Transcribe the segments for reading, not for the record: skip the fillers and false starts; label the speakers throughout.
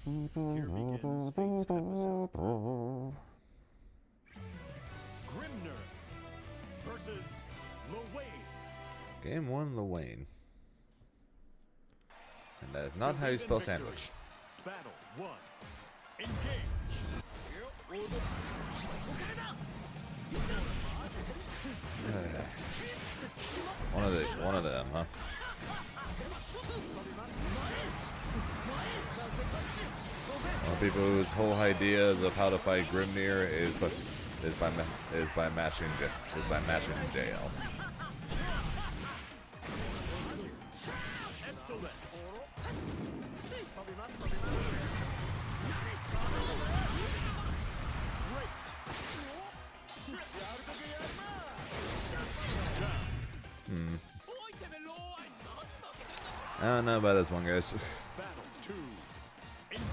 Speaker 1: Here begins Fate's episode. Grimnir versus Lwayne.
Speaker 2: Game 1, Lwayne. And that is not how you spell sandwich.
Speaker 1: Battle 1. Engage.
Speaker 2: One of them, huh? Well, people whose whole ideas of how to fight Grimnir is by matching JL. I don't know about this one, guys.
Speaker 1: Battle 2. Engage.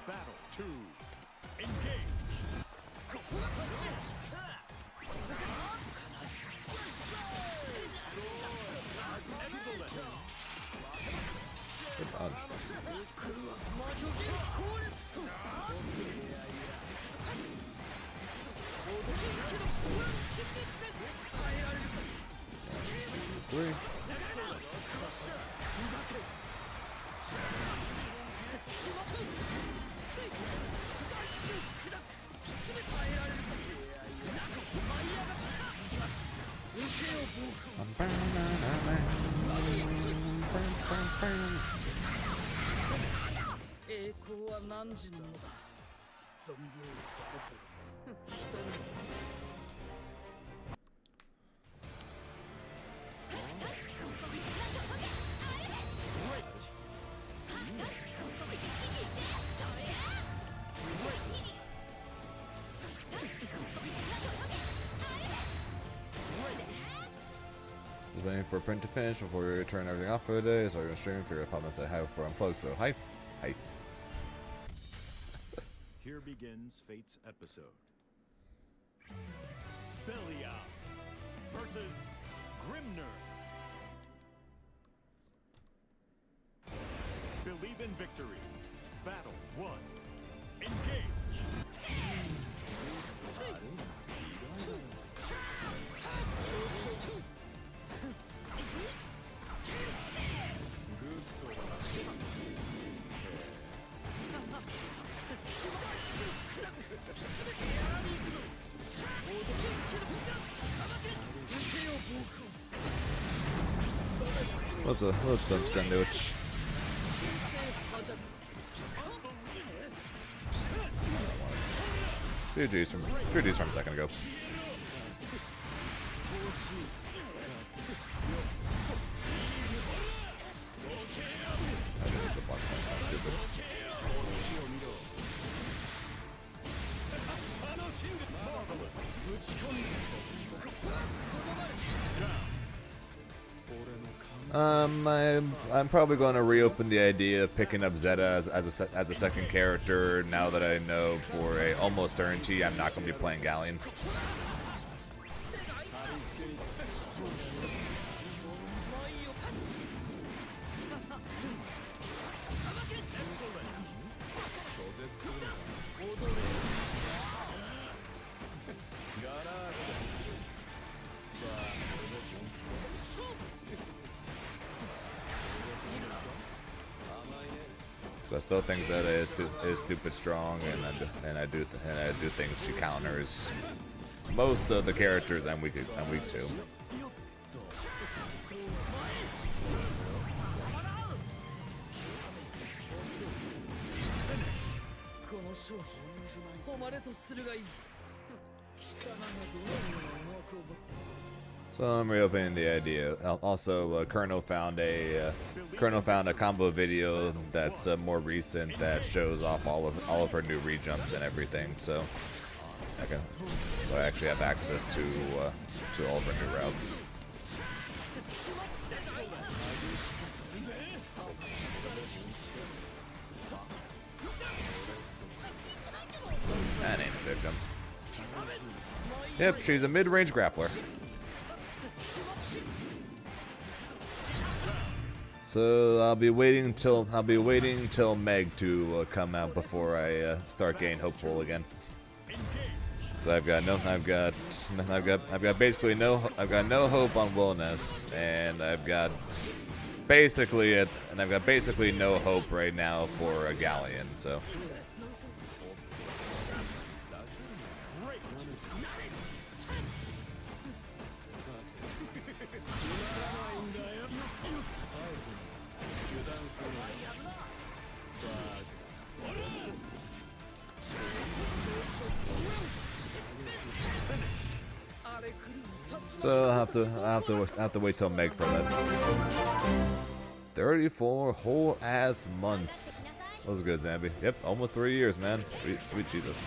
Speaker 1: Battle 2. Engage.
Speaker 2: Good dodge. Three. Just waiting for a print to finish before we turn everything off for the day. So I'm gonna stream for your comments say hi before I'm close. So hi.
Speaker 1: Here begins Fate's episode. Belia versus Grimnir. Believe in victory. Battle 1. Engage.
Speaker 2: What's up, sandwich? GG's from a second ago. I'm probably going to reopen the idea of picking up Zeta as a second character now that I know for a almost certainty I'm not going to be playing Galleon. I still think Zeta is stupid strong, and I do think she counters most of the characters I'm weak to. So I'm reopening the idea. Also, Colonel found a combo video that's more recent that shows off all of her new rejumps and everything. So I actually have access to all of her new routes. That ain't a safe jump. Yep, she's a mid-range grappler. So I'll be waiting till Meg to come out before I start getting hopeful again. So I've got basically no hope on Wellness, and I've got basically no hope right now for a Galleon. So. So I'll have to wait till Meg for that. 34 whole ass months. That was good, Zambi. Yep, almost 3 years, man. Sweet Jesus.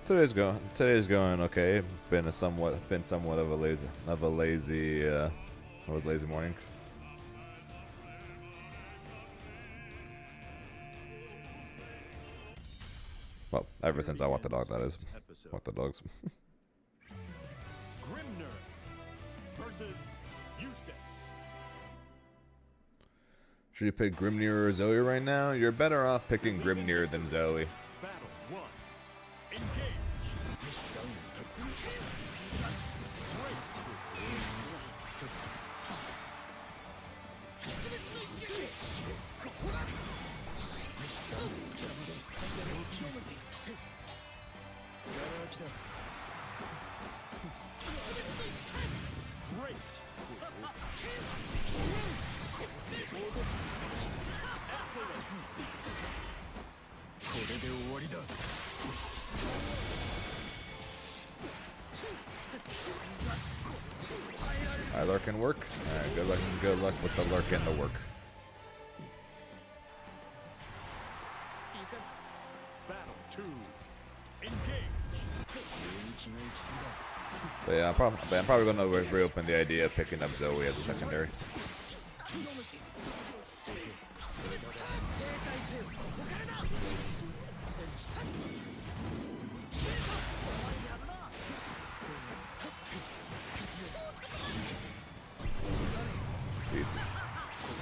Speaker 2: Today's going okay. Been somewhat of a lazy morning. Well, ever since I walked the dog, that is. Walked the dogs.
Speaker 1: Grimnir versus Eustace.
Speaker 2: Should you pick Grimnir or Zoe right now? You're better off picking Grimnir than Zoe.
Speaker 1: Battle 1. Engage.
Speaker 2: Alright, lurk and work. Alright, good luck with the lurk and the work.
Speaker 1: Battle 2. Engage.
Speaker 2: But yeah, I'm probably gonna reopen the idea of picking up Zoe as a secondary.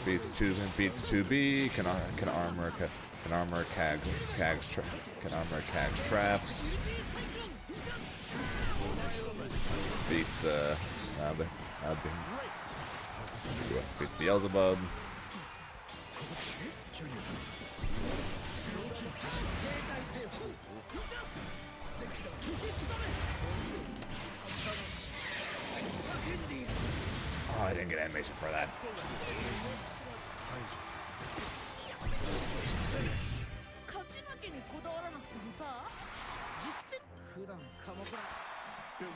Speaker 2: Beats 2B, can armor Kag's traps. Beats beats Beelzebub. Oh, I didn't get animation for that.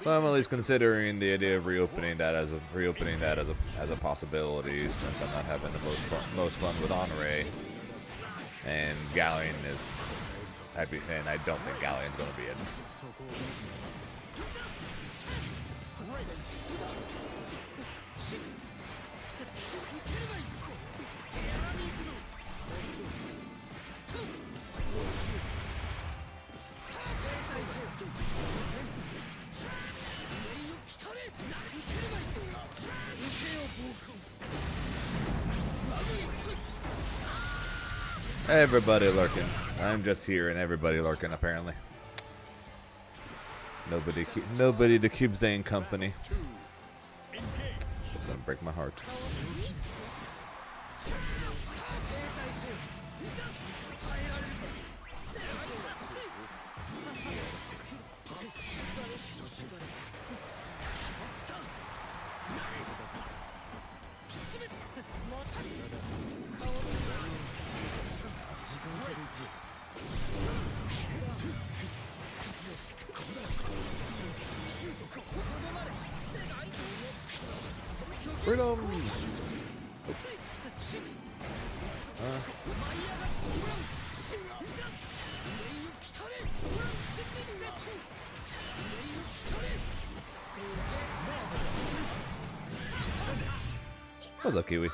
Speaker 2: So I'm at least considering the idea of reopening that as a as a possibility since I'm not having the most fun with Honore. And Galleon is happy, and I don't think Galleon's going to be it. Everybody lurking. I'm just here and everybody lurking apparently. Nobody to keep Zane company. It's gonna break my heart. Freedom! What's up, Kiwi?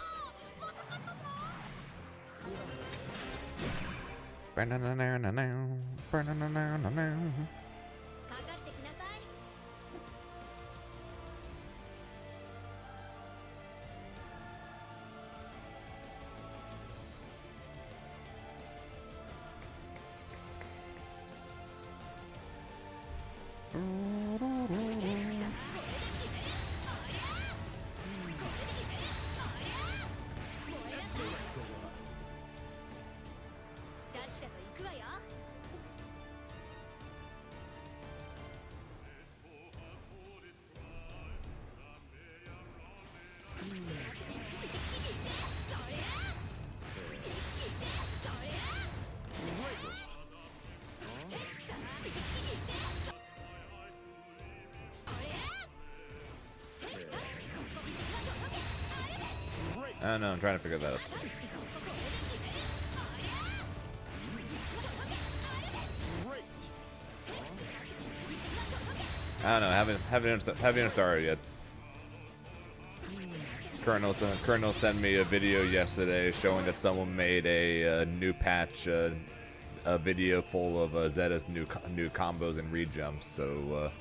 Speaker 2: I don't know, I'm trying to figure that out. I don't know, haven't started yet. Colonel sent me a video yesterday showing that someone made a new patch, a video full of Zeta's new combos and re-jumps. So,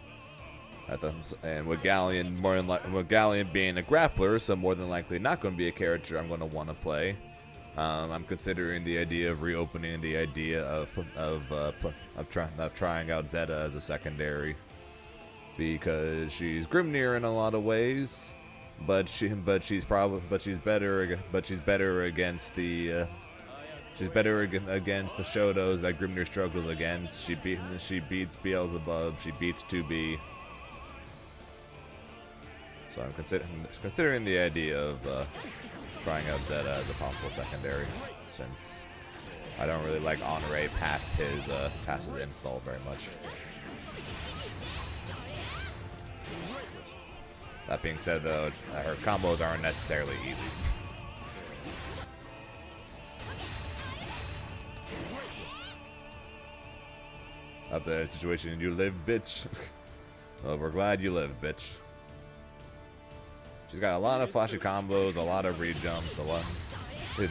Speaker 2: and with Galleon being a grappler, so more than likely not going to be a character I'm going to want to play. I'm considering the idea of reopening the idea of trying out Zeta as a secondary, because she's Grimnir in a lot of ways, but she's better against the Shotos that Grimnir struggles against. She beats Beelzebub, she beats 2B. So I'm considering the idea of trying out Zeta as a possible secondary, since I don't really like Honore past his install very much. That being said, though, her combos aren't necessarily easy. Up there, situation you live, bitch. Well, we're glad you live, bitch. She's got a lot of flashy combos, a lot of re-jumps, a lot.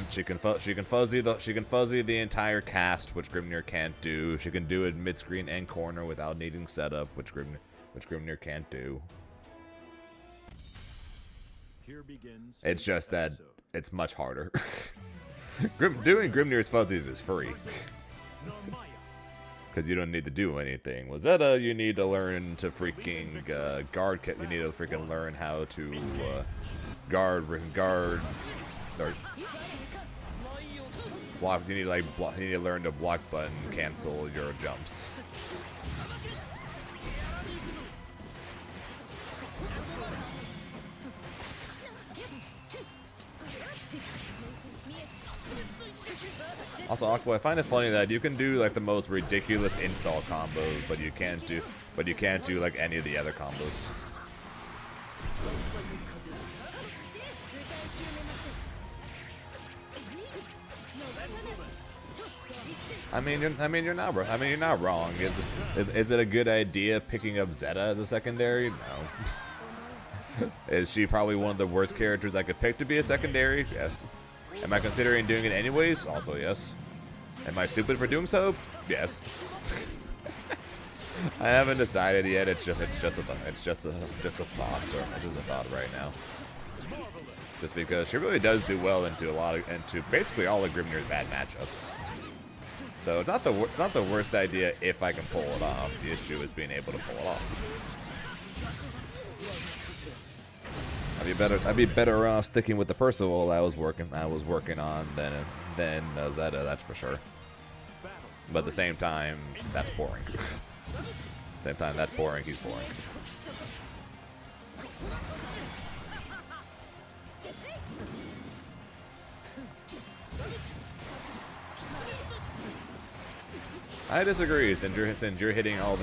Speaker 2: She can fuzzy the entire cast, which Grimnir can't do. She can do it mid-screen and corner without needing setup, which Grimnir can't do. It's just that it's much harder. Doing Grimnir's fuzzies is free. Because you don't need to do anything. With Zeta, you need to learn to freaking guard. You need to freaking learn how to guard or block. You need to learn to block button cancel your jumps. Also, Aqua, I find it funny that you can do like the most ridiculous install combos, but you can't do like any of the other combos. you're not. You're not wrong. Is it a good idea picking up Zeta as a secondary? No. Is she probably one of the worst characters I could pick to be a secondary? Yes. Am I considering doing it anyways? Also yes. Am I stupid for doing so? Yes. I haven't decided yet. It's just a thought, or it's just a thought right now. Just because she really does do well into basically all of Grimnir's bad matchups. So it's not the worst idea if I can pull it off. The issue is being able to pull it off. I'd be better off sticking with the Percival I was working on than Zeta, that's for sure. But at the same time, that's boring. Same time, that's boring. He's boring. I disagree. Since you're hitting all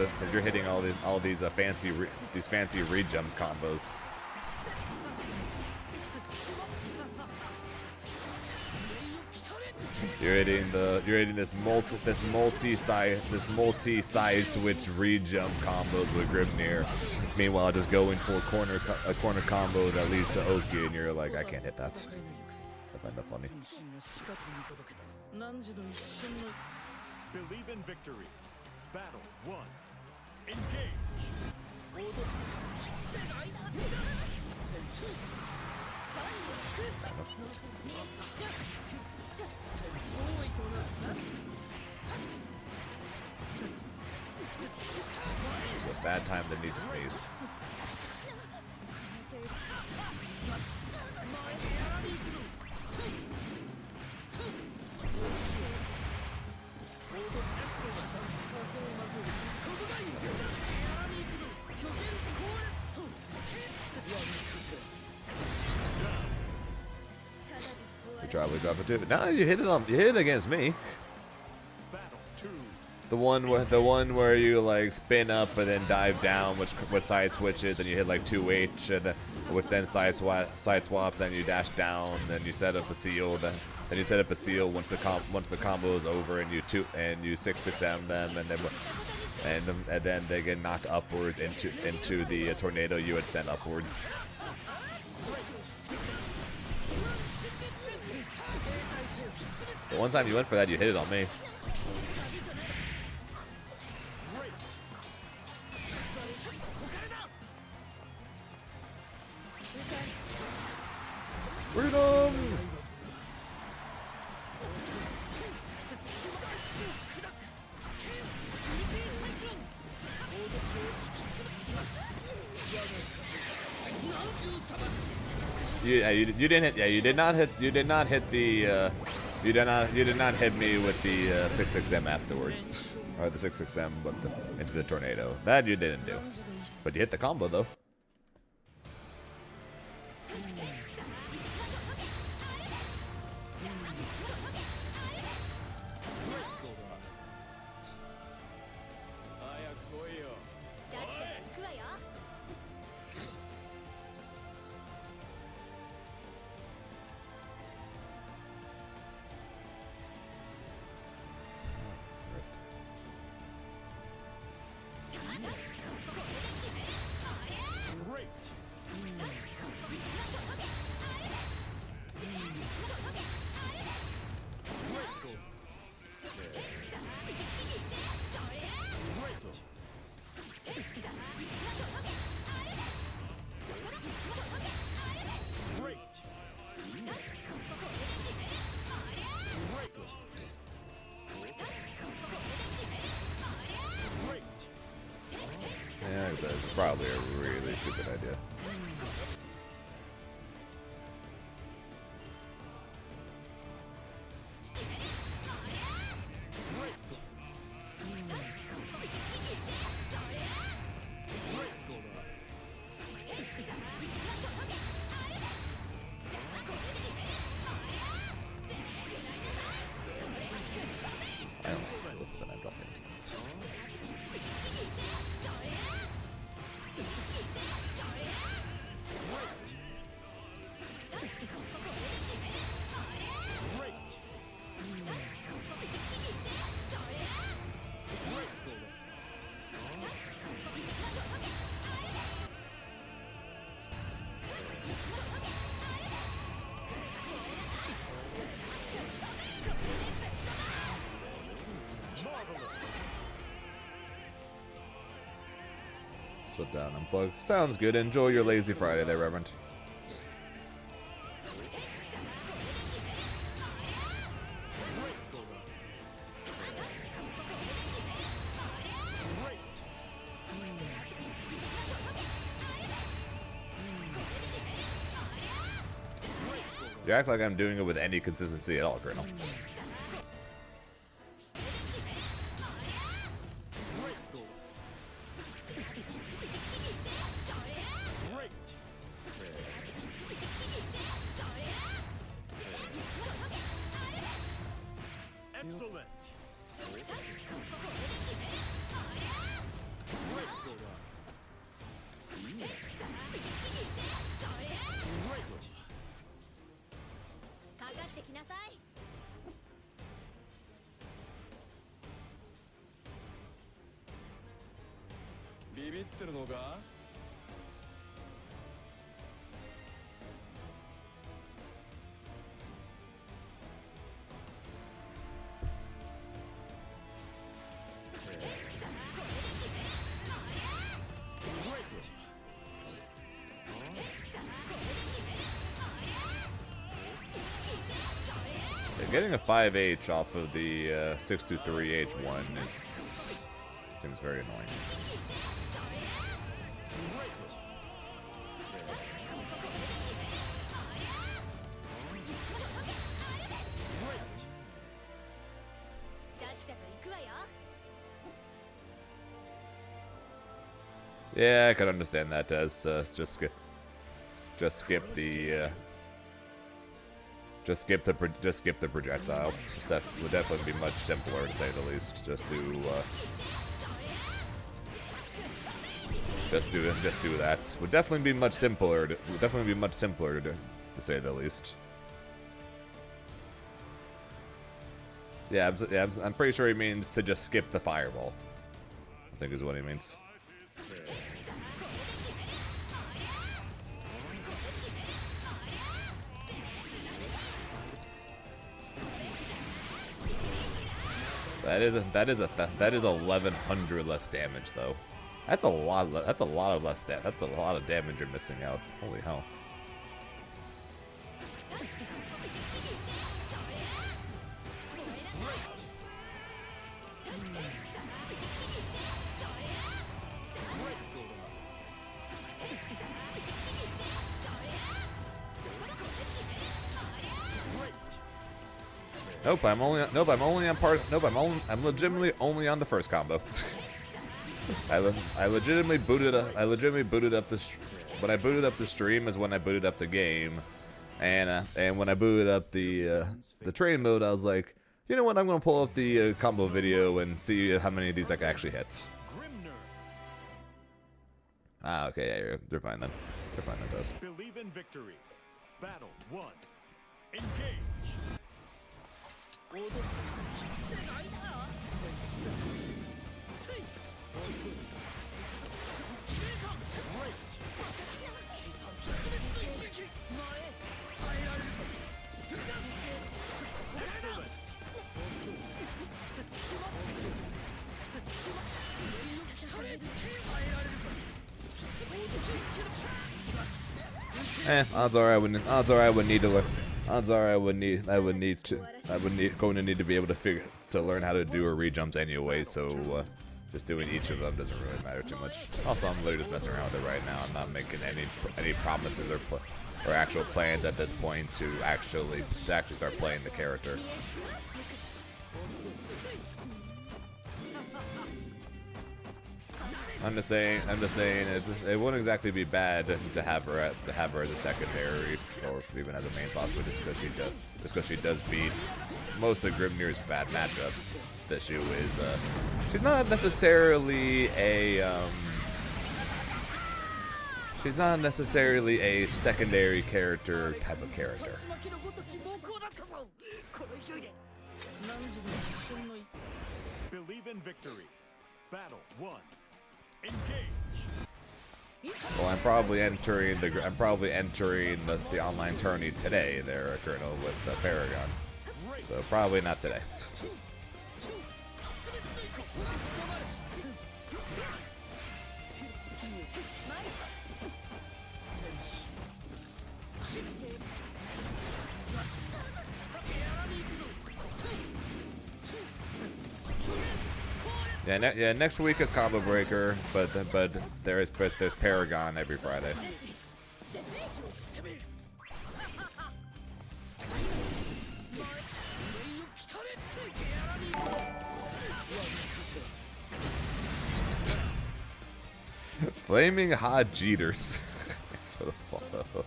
Speaker 2: these fancy re-jump combos. You're hitting this multi-side switch re-jump combos with Grimnir. Meanwhile, just going for a corner combo that leads to Oki, and you're like, I can't hit that. I find that funny.
Speaker 1: Believe in victory. Battle 1. Engage.
Speaker 2: It's a bad time to need to sneeze. You probably drop it too. No, you hit it against me. The one where you like spin up and then dive down, with side switches, and you hit like 2H, and with then side swap, then you dash down, then you set up a seal, then you set up a seal once the combo is over, and you 6-6M them, and then they get knocked upwards into the tornado you had sent upwards. The one time you went for that, you hit it on me. Freedom! You did not hit me with the 6-6M afterwards, or the 6-6M, but into the tornado. That you didn't do, but you hit the combo though. Yeah, that's probably a really stupid idea. Shut down, unplug. Sounds good. Enjoy your lazy Friday there, Reverend. You act like I'm doing it with any consistency at all, Colonel.
Speaker 1: Excellent.
Speaker 2: Getting a 5H off of the 623H1 seems very annoying. Yeah, I can understand that as just skip the projectile. That would definitely be much simpler, to say the least. Just do that. Would definitely be much simpler. To say the least. Yeah, I'm pretty sure he means to just skip the fireball. I think is what he means. That is 1100 less damage though. That's a lot of less damage. That's a lot of damage you're missing out. Holy hell. I'm legitimately only on the first combo. I legitimately booted up when I booted up the stream is when I booted up the game, and when I booted up the train mode, I was like, you know what, I'm gonna pull up the combo video and see how many of these I can actually hit.
Speaker 1: Grimnir.
Speaker 2: Ah, okay, yeah, they're fine then. They're fine, that does.
Speaker 1: Believe in victory. Battle 1. Engage.
Speaker 2: Odds are I would need to learn. Odds are I would need to be able to learn how to do a re-jumps anyway, so just doing each of them doesn't really matter too much. Also, I'm literally just messing around with it right now. I'm not making any promises or actual plans at this point to actually start playing the character. I'm just saying it wouldn't exactly be bad to have her as a secondary or even as a main possibly just because she does beat most of Grimnir's bad matchups. The issue is she's not necessarily a secondary character type of character.
Speaker 1: Believe in victory. Battle 1. Engage.
Speaker 2: Well, I'm probably entering the online tourney today there, Colonel, with Paragon. So probably not today. Yeah, next week is Combo Breaker, but there's Paragon every Friday. Flaming hot Jeters. Thanks for the follow.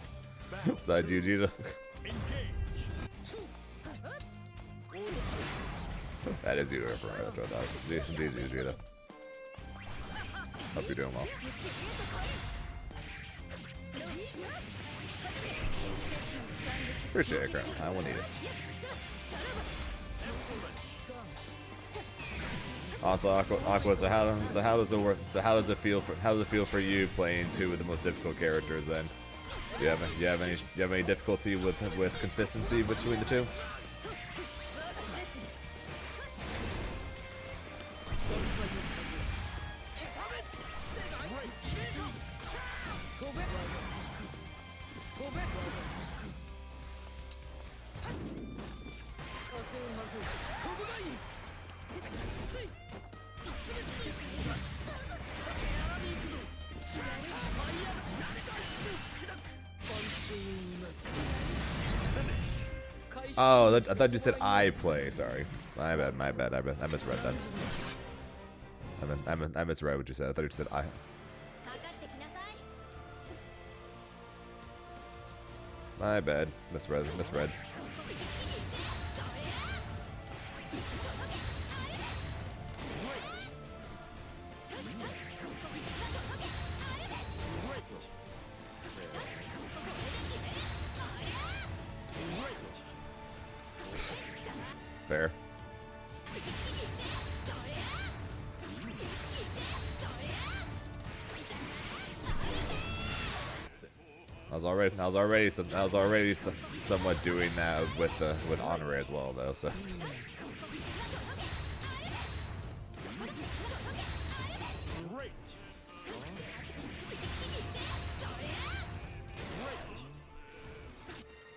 Speaker 2: Is that you, Jita? That is you, for retro. GG, Jita. Hope you're doing well. Appreciate it, Crown. I will need it. Also, Aqua. So how does it feel for you playing two of the most difficult characters? Then, do you have any difficulty with consistency between the two? Oh, I thought you said I play. Sorry, my bad. I misread that. I misread what you said. I thought you said I. My bad. Misread. Fair. I was already somewhat doing that with Honor as well, though. So.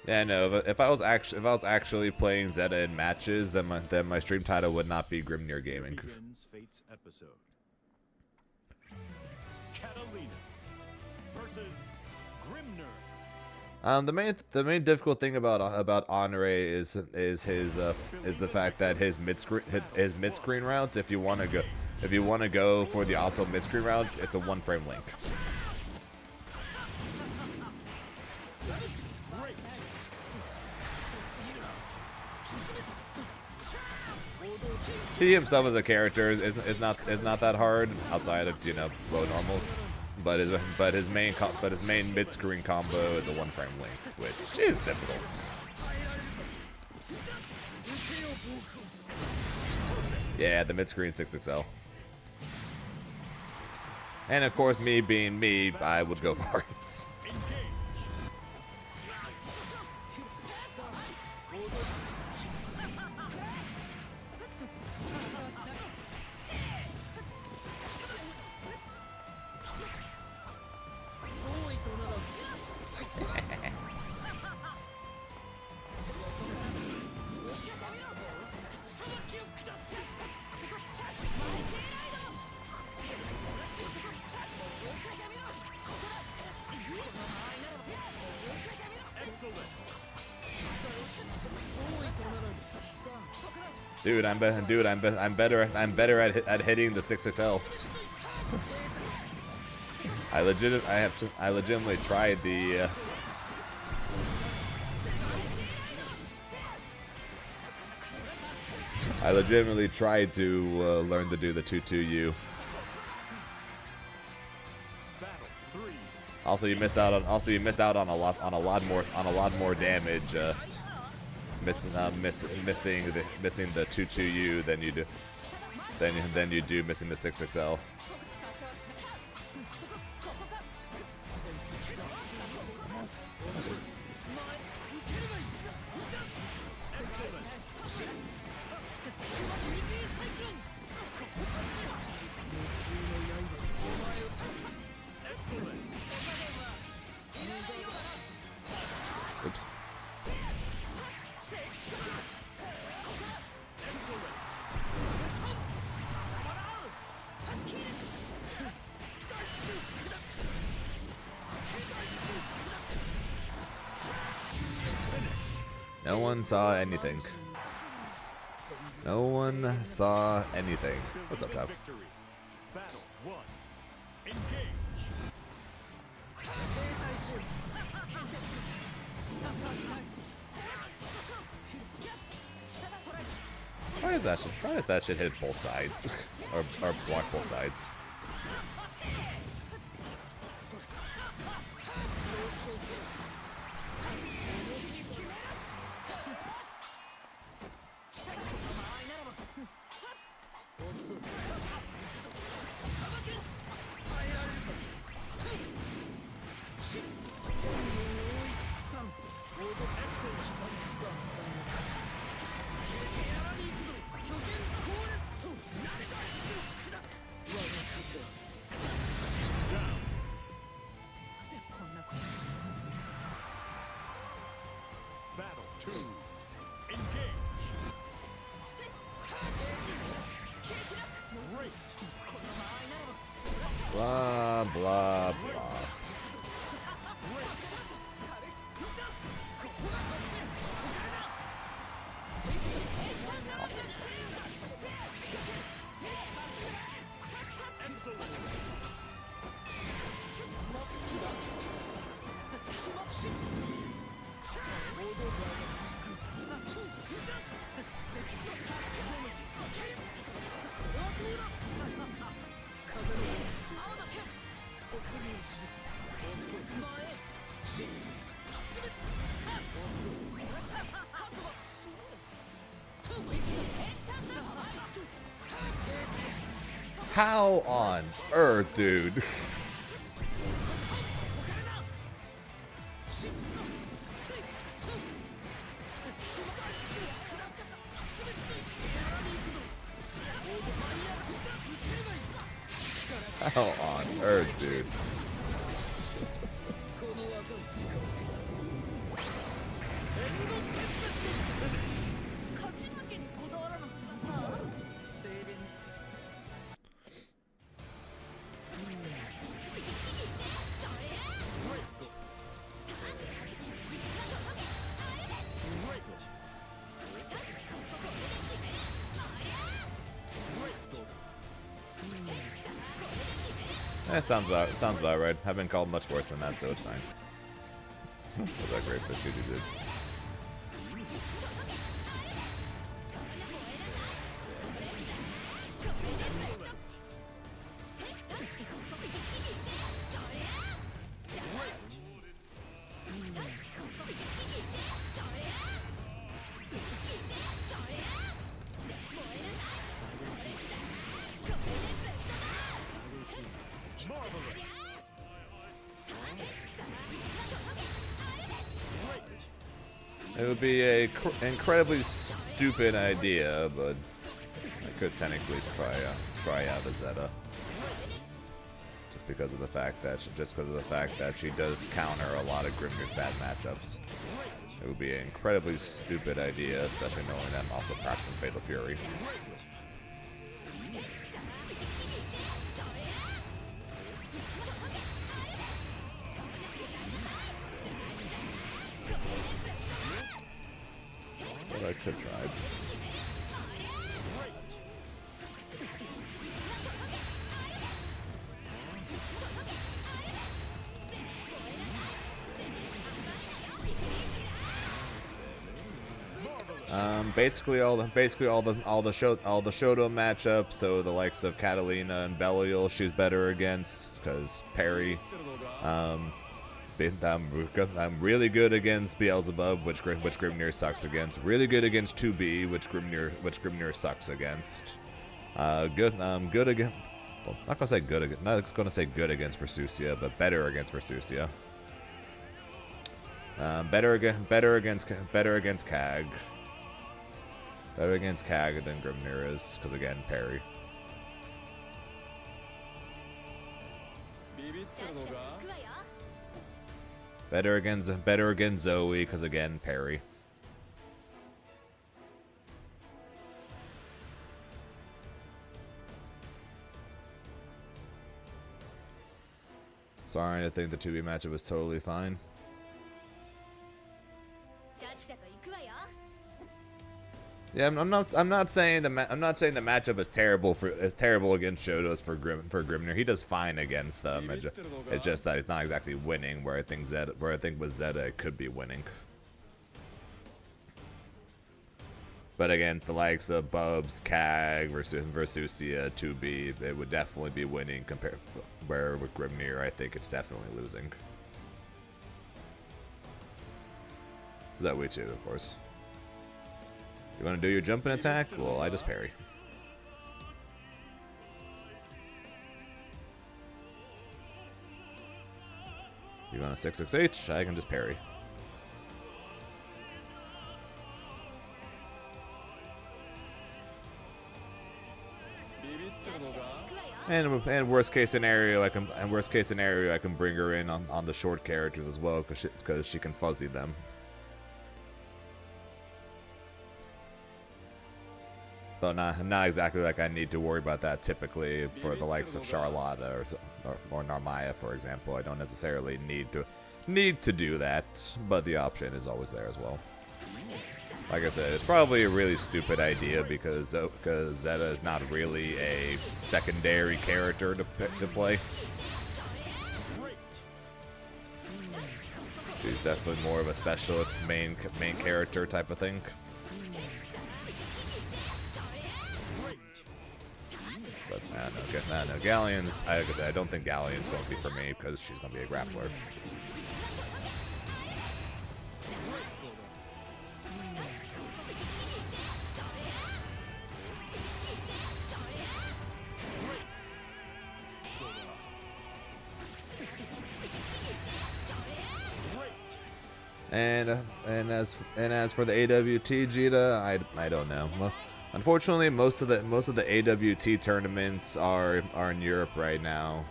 Speaker 2: Yeah, no. If I was actually playing Zeta in matches, then my stream title would not be Grimnir Gaming.
Speaker 1: Fates episode. Catalina versus Grimnir.
Speaker 2: The main difficult thing about Honore is the fact that his mid screen route, if you want to go for the optimal mid screen route, it's a 1-frame link. He himself as a character is not that hard outside of low normals, but his main mid screen combo is a 1-frame link, which is difficult. Yeah, the mid screen 6XL, and of course me being me, I would go for it. Dude, I'm better at hitting the 6XL. I legitimately tried the. I legitimately tried to learn to do the 2-2U. Also, you miss out on a lot more damage. Missing the 2-2U than you do missing the 6XL. Oops. one saw anything. No one saw anything. What's up, Top?
Speaker 1: Battle 1. Engage.
Speaker 2: Why does that shit hit both sides? or block both sides?
Speaker 1: Battle 2. Engage. Great.
Speaker 2: Blah blah blah. How on earth, dude? How on earth, dude? That sounds about right. I've been called much worse than that, so it's fine. Was that great fish you did? It would be a incredibly stupid idea, but I could technically try out Azeta. Just because of the fact that she does counter a lot of Grimnir's bad matchups. It would be an incredibly stupid idea, especially knowing that I'm also practicing Fatal Fury. But I could try. Basically all the Shoto matchups. So the likes of Catalina and Belial, she's better against because parry. I'm really good against Beelzebub, which Grimnir sucks against. Really good against 2B, which Grimnir sucks against. Good against. Well, not gonna say good against. Not gonna say good against Versusia, but better against Versusia. Better against Kag. Better against Kag than Grimnir is, because again, parry. Better against Zoe, because again, parry. Sorry, I think the 2B matchup was totally fine. Yeah, I'm not saying I'm not saying the matchup is terrible against Shotos for Grimnir. He does fine against them. It's just that he's not exactly winning. Where I think with Zeta it could be winning. But again, for likes of Bubs, Kag versus Versusia, 2B, it would definitely be winning compared. Where with Grimnir, I think it's definitely losing. Is that way too, of course. You want to do your jumping attack? Well, I just parry. You want a 6-6H? I can just parry. And worst case scenario, I can bring her in on the short characters as well, because she can fuzzy them. So not exactly like I need to worry about that typically for the likes of Charlotta or Narmaya, for example. I don't necessarily need to do that, but the option is always there as well. Like I said, it's probably a really stupid idea because Zeta is not really a secondary character to play. She's definitely more of a specialist main character type of thing. But I don't know. Galleon's, like I said, I don't think Galleon's going to be for me because she's going to be a grappler. And as for the AWT Jita, I don't know. Well, unfortunately, most of the AWT tournaments are in Europe right now,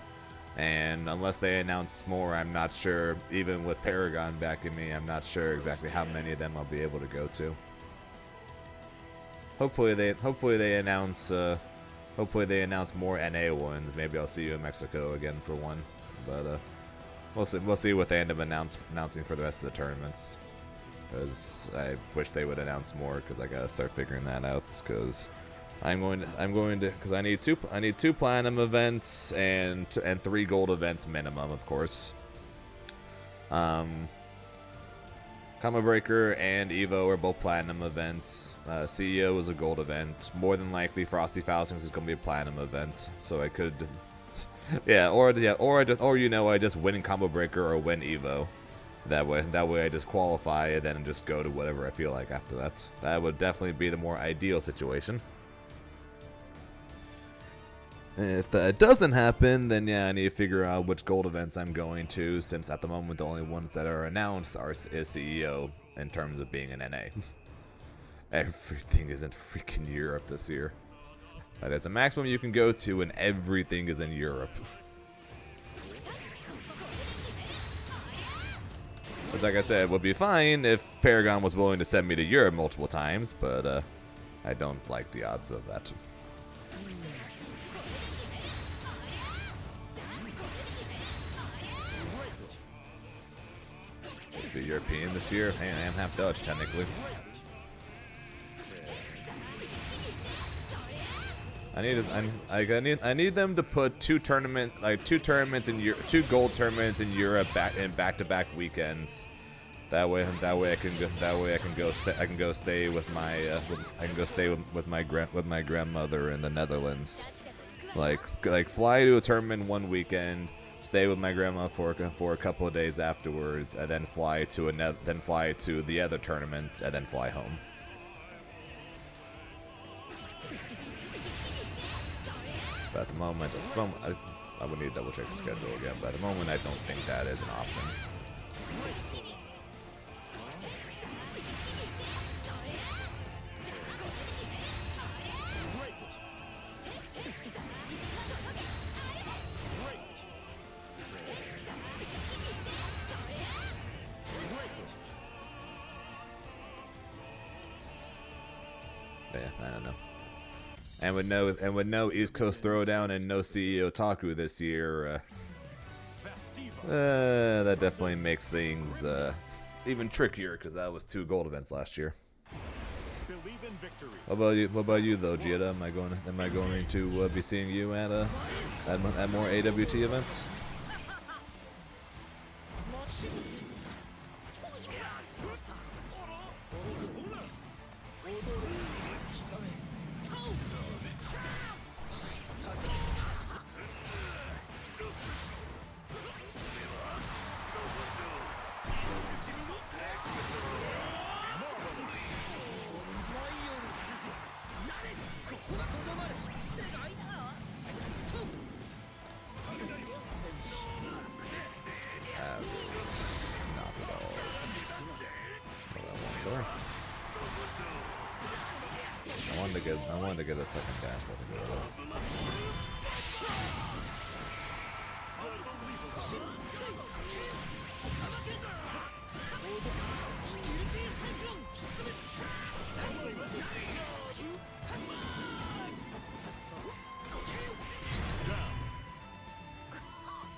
Speaker 2: and unless they announce more, I'm not sure. Even with Paragon backing me, I'm not sure exactly how many of them I'll be able to go to. Hopefully they announce more NA ones. Maybe I'll see you in Mexico again for one, but we'll see what they end up announcing for the rest of the tournaments. Because I wish they would announce more, because I gotta start figuring that out. Because I need two platinum events and 3 gold events minimum, of course. Combo Breaker and Evo are both platinum events. CEO is a gold event. More than likely, Frosty Faustings is gonna be a platinum event. So I could. or I just win Combo Breaker or win Evo. That way I just qualify and then just go to whatever I feel like after that. That would definitely be the more ideal situation. And if that doesn't happen, then yeah, I need to figure out which gold events I'm going to, since at the moment the only ones that are announced is CEO in terms of being an NA. Everything is in freaking Europe this year. That is a maximum you can go to, and everything is in Europe. Which, like I said, would be fine if Paragon was willing to send me to Europe multiple times, but I don't like the odds of that. Supposed to be European this year? Hey, I am half Dutch, technically. I need them to put two gold tournaments in Europe back-to-back weekends. That way I can go stay with my grandmother in the Netherlands. Like fly to a tournament one weekend, stay with my grandma for a couple of days afterwards, and then fly to the other tournament, and then fly home. But at the moment, I would need to double check the schedule again, but at the moment I don't think that is an option. Yeah, I don't know. And with no East Coast Throwdown and no CEO Taku this year, that definitely makes things even trickier, because that was 2 gold events last year.
Speaker 1: believe in victory.
Speaker 2: What about you though, Jida? Am I going to be seeing you at more AWT events? I wanted to get a second dash, but I think it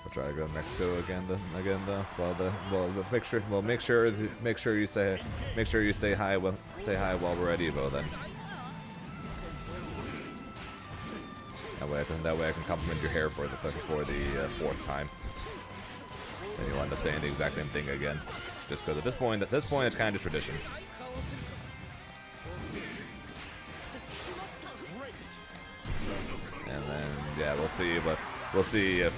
Speaker 2: I'll try to go next to again though. Make sure you say hi while we're at Evo then. That way I can compliment your hair for the fourth time. And you'll end up saying the exact same thing again. Just because at this point it's kind of tradition. And then yeah, we'll see if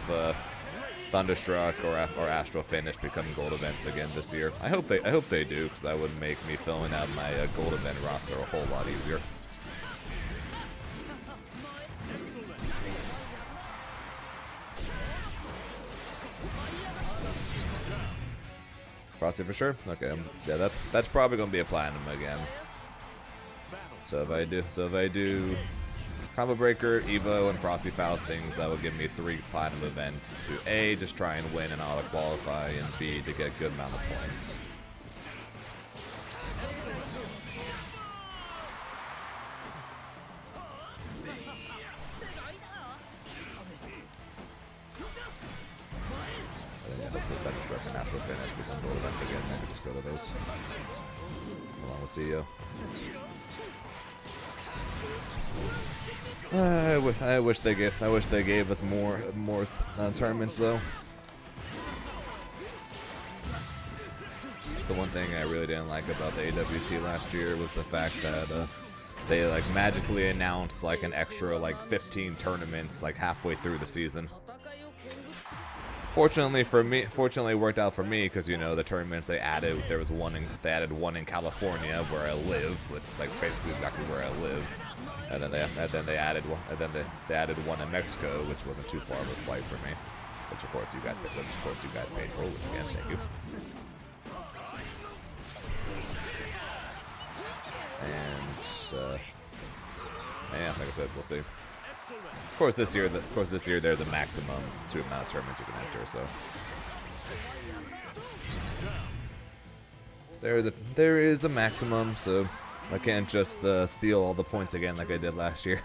Speaker 2: Thunderstruck or Astral Finish become gold events again this year. I hope they do, because that would make me filling out my gold event roster a whole lot easier. Frosty for sure? Okay, yeah, that's probably gonna be a platinum again. So if I do Combo Breaker, Evo, and Frosty Faust things, that will give me 3 platinum events to A, just try and win and auto qualify, and B, to get a good amount of points. Natural finish become gold events again. I could just go to those. Along with CEO. I wish they gave us more tournaments though. The one thing I really didn't like about the AWT last year was the fact that they like magically announced like an extra like 15 tournaments like halfway through the season. Fortunately it worked out for me, because you know the tournaments they added, they added one in California where I live, which like basically exactly where I live, and then they added one in Mexico, which wasn't too far of a flight for me, which of course you guys paid for, which again thank you. And yeah, like I said, we'll see. Of course, this year there's a maximum to amount of tournaments you can enter. So there is a maximum. So I can't just steal all the points again like I did last year.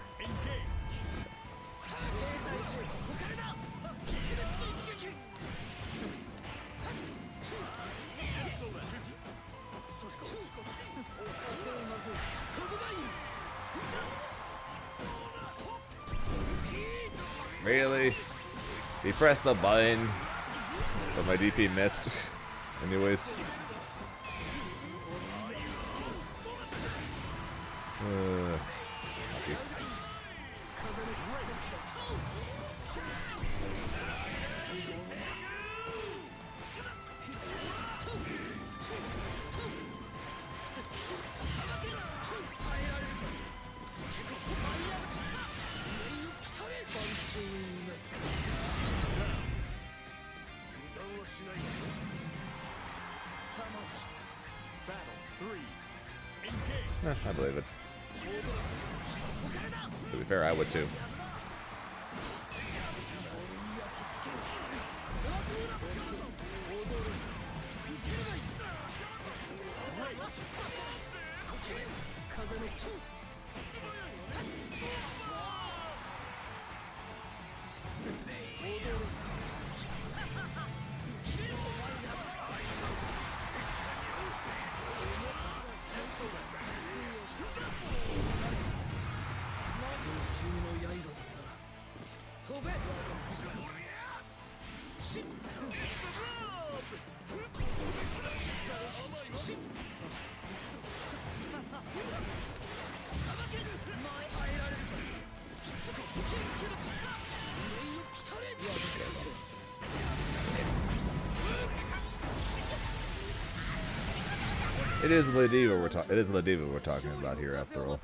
Speaker 2: Really? He pressed the button, but my DP missed. Anyways. Lucky. I believe it. To be fair, I would too. It is Ladiva we're talking about here after all.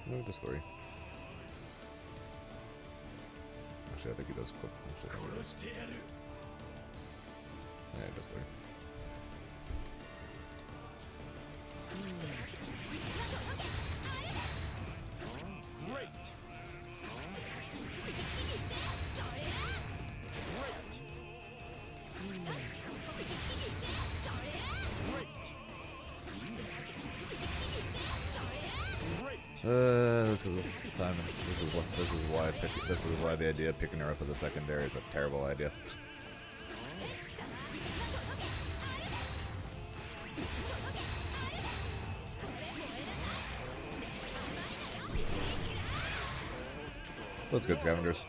Speaker 2: No, just 3. Actually, I think he does clip. Yeah, just 3. This is why the idea of picking her up as a secondary is a terrible idea. That's good, scavengers.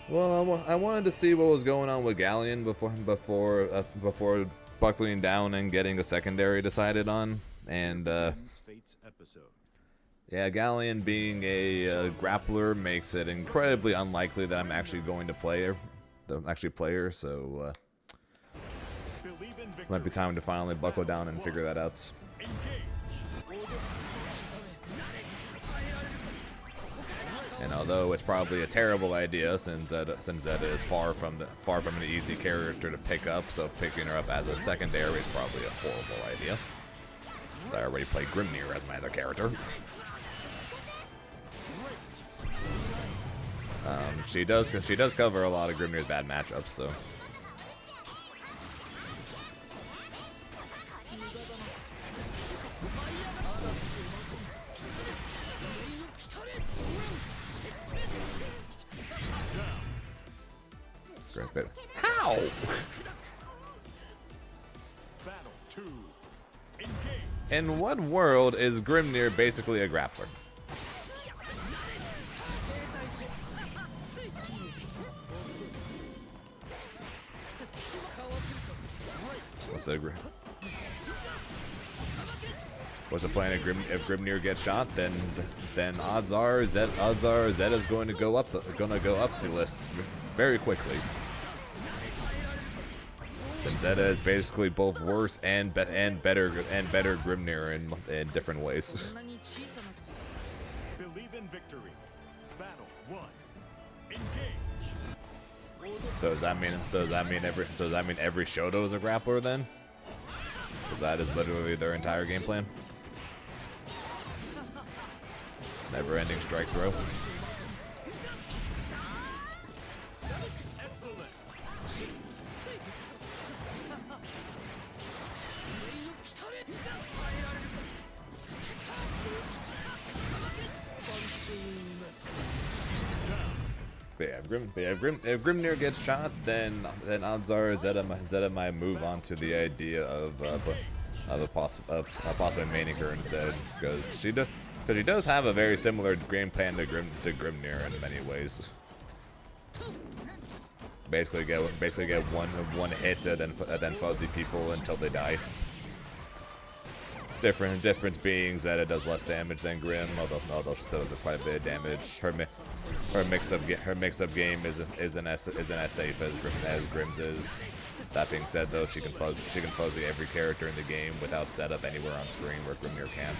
Speaker 2: Well, I wanted to see what was going on with Galleon before buckling down and getting a secondary decided on, and yeah, Galleon being a grappler makes it incredibly unlikely that I'm actually going to play her. So might be time to finally buckle down and figure that out. And although it's probably a terrible idea, since Zeta is far from an easy character to pick up, so picking her up as a secondary is probably a horrible idea. I already played Grimnir as my other character. She does cover a lot of Grimnir's bad matchups, so. How? In what world is Grimnir basically a grappler? What's the plan if Grimnir gets shot? Then odds are Zeta's going to go up the list very quickly. And Zeta is basically both worse and better Grimnir in different ways.
Speaker 1: Believe in victory. Battle 1. Engage.
Speaker 2: So does that mean every Shoto is a grappler then? Because that is literally their entire game plan. Never-ending strike throw. If Grimnir gets shot, then odds are Zeta might move on to the idea of possibly maining her instead, because she does have a very similar game plan to Grimnir in many ways. Basically get one hit and then fuzzy people until they die. Difference being Zeta does less damage than Grim, although she still does quite a bit of damage. Her mix-up game isn't as safe as Grim's is. That being said, though, she can fuzzy every character in the game without setup anywhere on screen where Grimnir can't.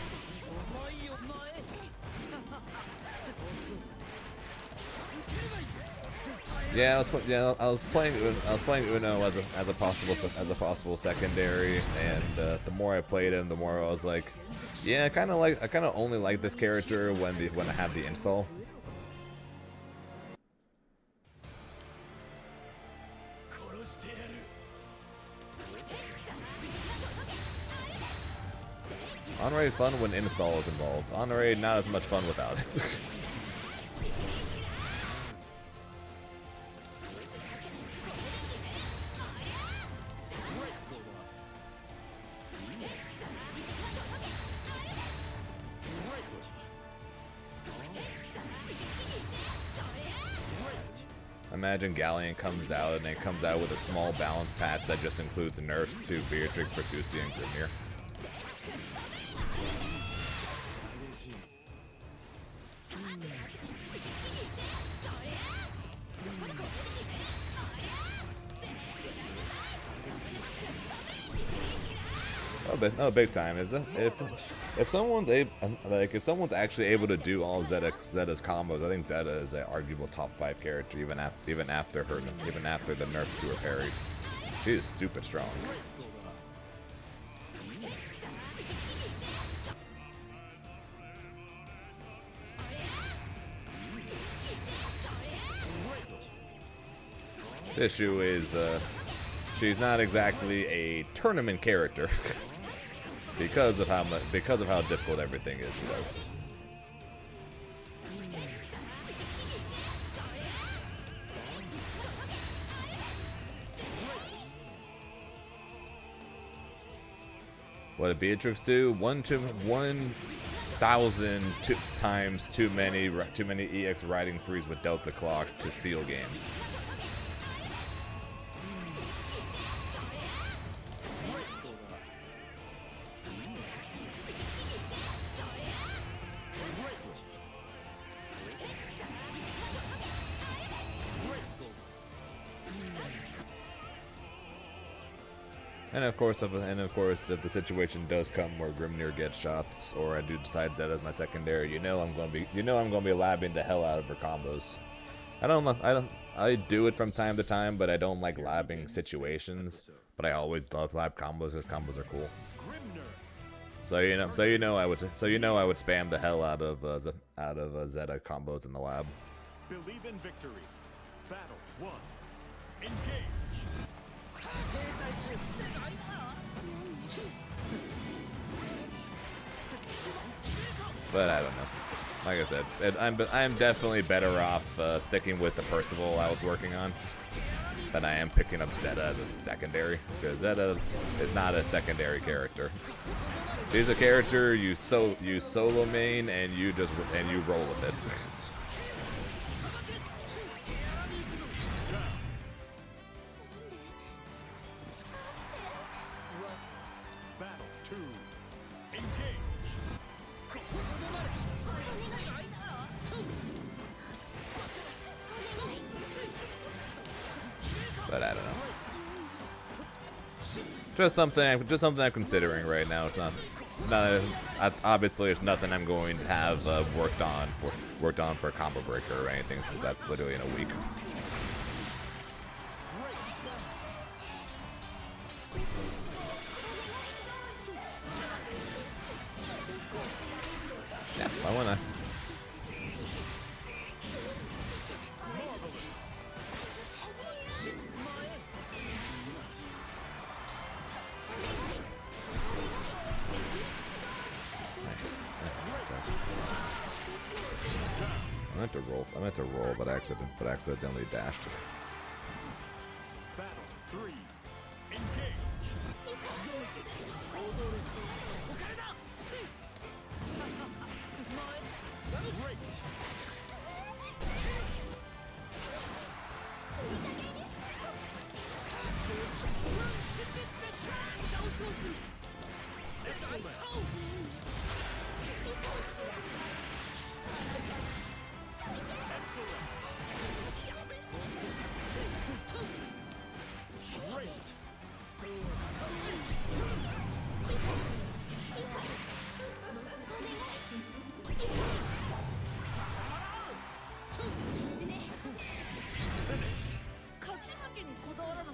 Speaker 2: Yeah, I was playing Uno as a possible secondary, and the more I played him, the more I was like, yeah, I kind of only like this character when I have the install. Honorary fun when install is involved. Honorary not as much fun without it. Imagine Galleon comes out and it comes out with a small balance patch that just includes the nerfs to Beatrix, Persusi, and Grimnir. Oh, big time, is it? If someone's actually able to do all of Zeta's combos, I think Zeta is an arguable top 5 character, even after the nerfs to her parry. She is stupid strong. The issue is she's not exactly a tournament character. Because of how difficult everything is, she does. What did Beatrix do? 1,000 times too many EX riding frees with Delta Clock to steal games. And of course, if the situation does come where Grimnir gets shots, or I do decide Zeta as my secondary, I'm gonna be labbing the hell out of her combos. I do it from time to time, but I don't like labbing situations. But I always love lab combos because combos are cool. So I would spam the hell out of Zeta combos in the lab.
Speaker 1: Believe in victory. Battle 1. Engage.
Speaker 2: But I don't know. Like I said, I'm definitely better off sticking with the Percival I was working on than I am picking up Zeta as a secondary, because Zeta is not a secondary character. She's a character you solo main and you roll with it.
Speaker 1: Battle 2. Engage.
Speaker 2: But I don't know. Just something I'm considering right now. It's not obviously it's nothing I'm going to have worked on for a combo breaker or anything. That's literally in a week. Yeah, why wouldn't I? I meant to roll, but accidentally dashed.
Speaker 1: Battle 3. Engage. Great.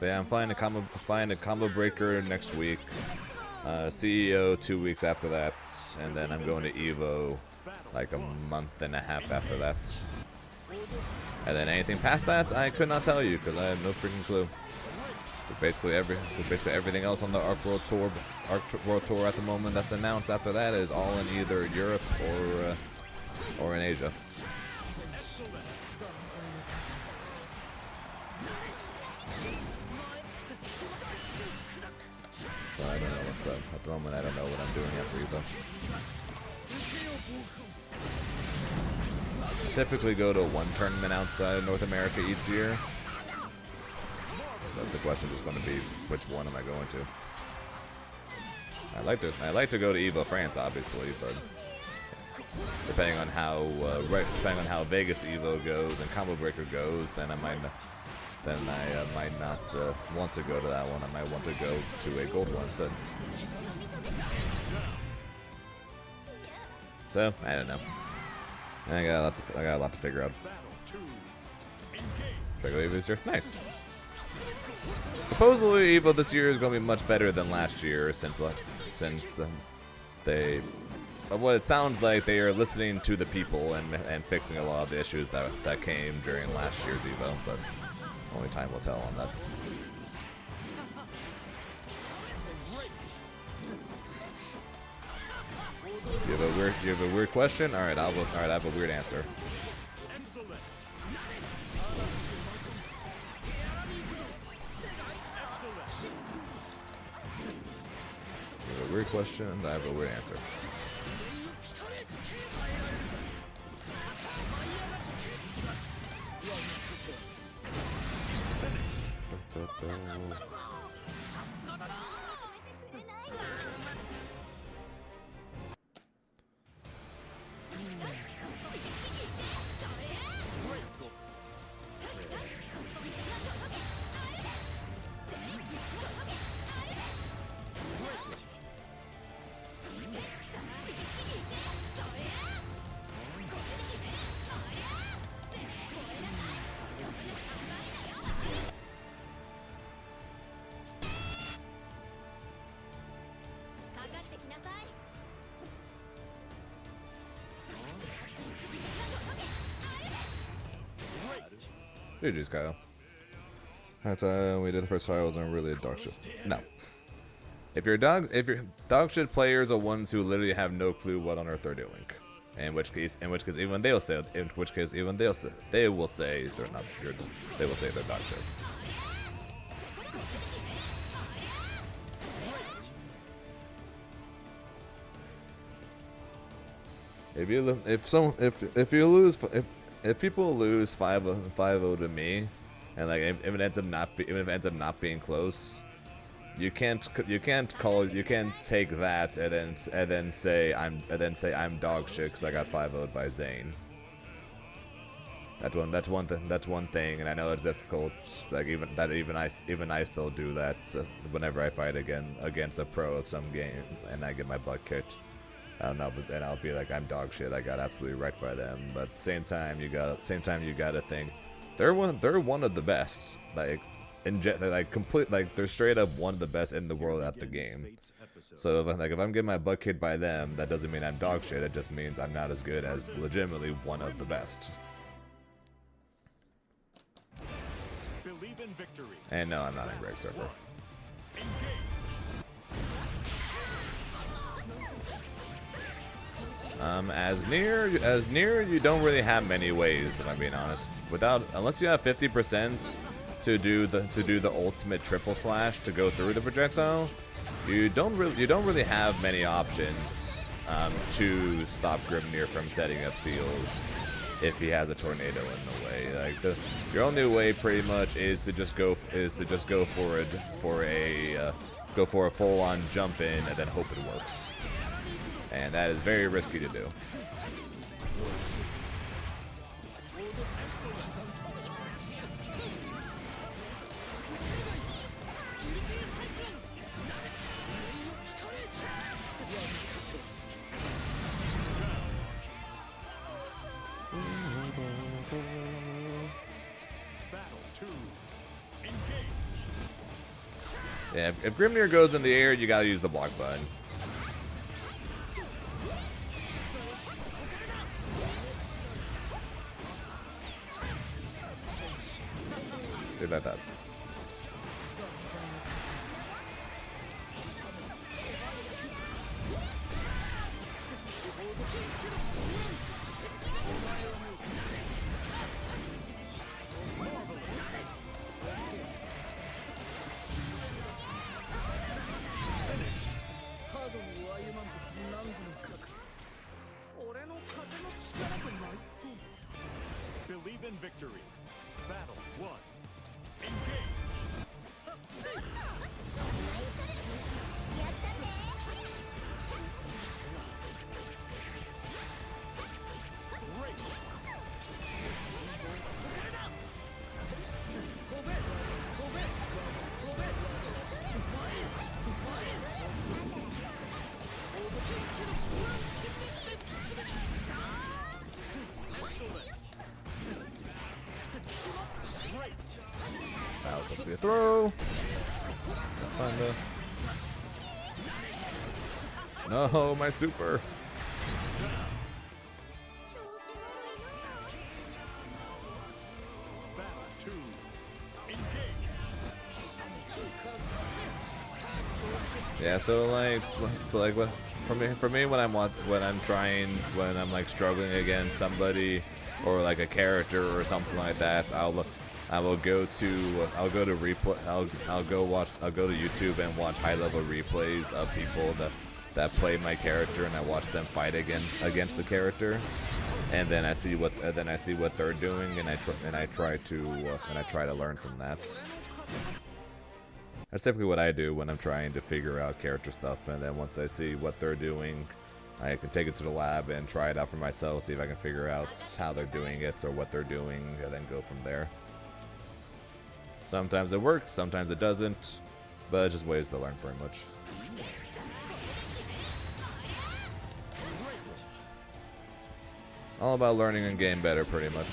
Speaker 2: But yeah, I'm flying a combo breaker next week. CEO 2 weeks after that, and then I'm going to Evo like a month and a half after that. And then anything past that, I could not tell you because I have no freaking clue. But basically everything else on the Arc World Tour at the moment that's announced after that is all in either Europe or in Asia. So I don't know what's up. At the moment, I don't know what I'm doing after Evo. I typically go to one tournament outside of North America each year. So the question is going to be, which one am I going to? I like to go to Evo France, obviously, but depending on how Vegas Evo goes and Combo Breaker goes, then I might not want to go to that one. I might want to go to a gold one instead. So I don't know. I got a lot to figure out. Should I go Evo this year? Nice. Supposedly Evo this year is going to be much better than last year since what it sounds like they are listening to the people and fixing a lot of the issues that came during last year's Evo, but only time will tell on that. You have a weird question? All right, I have a weird answer. You have a weird question, and I have a weird answer. GG's, Kyle. That's we did the first trials and really a dog shit. No. If your dog shit players are ones who literally have no clue what on earth they're doing. In which case even they will say they will say they're not they will say they're dog shit. If people lose 5-0 to me, and like if it ends up not being close, you can't take that and then say I'm dog shit because I got 5-0'd by Zane. That's one thing, and I know it's difficult. Like even I still do that whenever I fight against a pro of some game and I get my butt kicked. I don't know, but then I'll be like, I'm dog shit. I got absolutely wrecked by them. But same time you gotta think they're one of the best. Like they're straight up one of the best in the world at the game. So if I'm getting my butt kicked by them, that doesn't mean I'm dog shit. It just means I'm not as good as legitimately one of the best. And no, I'm not in Greg Surfer. As near, you don't really have many ways, if I'm being honest. Unless you have 50% to do the ultimate triple slash to go through the projectile, you don't really have many options to stop Grimnir from setting up seals if he has a tornado in the way. Like your only way pretty much is to just go for a full-on jump in and then hope it works. And that is very risky to do. Yeah, if Grimnir goes in the air, you gotta use the block button. See that.
Speaker 1: Believe in victory. Battle 1. Engage.
Speaker 2: That was supposed to be a throw. No, my super.
Speaker 1: Battle 2. Engage.
Speaker 2: Yeah, so like what for me when I'm like struggling against somebody or like a character or something like that, I'll go to YouTube and watch high-level replays of people that play my character, and I watch them fight against the character, and then I see what they're doing, and I try to learn from that. That's typically what I do when I'm trying to figure out character stuff, and then once I see what they're doing, I can take it to the lab and try it out for myself, see if I can figure out how they're doing it or what they're doing, and then go from there. Sometimes it works, sometimes it doesn't, but it's just ways to learn pretty much. All about learning and getting better pretty much.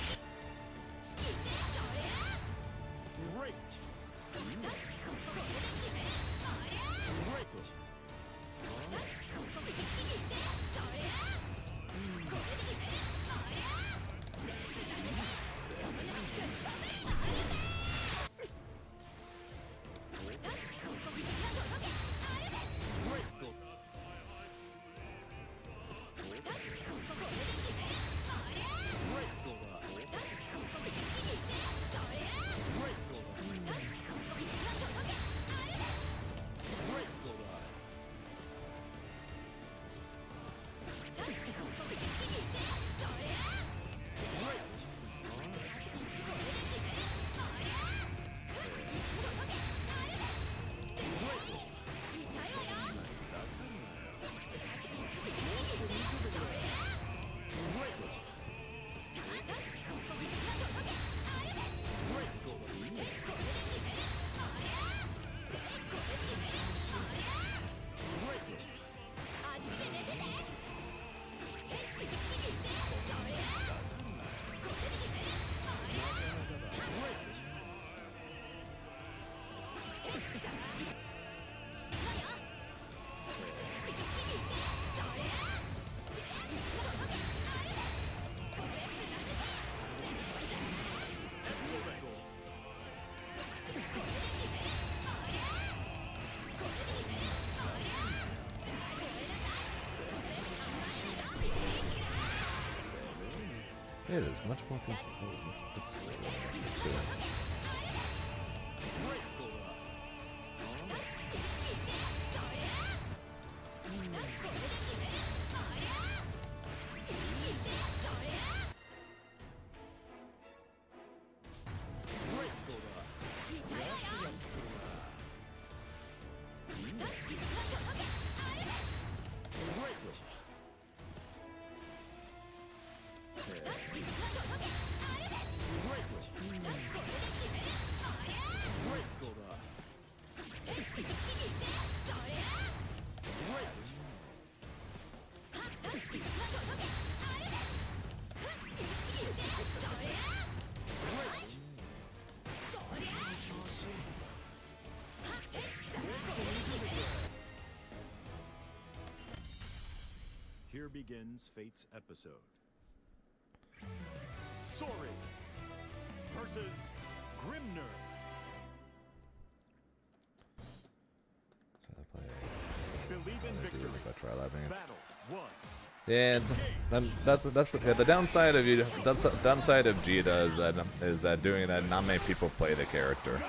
Speaker 2: It is much more consistent.
Speaker 1: begins fate's episode. Sores versus Grimnir. Believe in victory.
Speaker 2: Try laughing.
Speaker 1: Battle 1.
Speaker 2: Yeah, that's the downside of you. That's the downside of Jita is that doing that not many people play the character.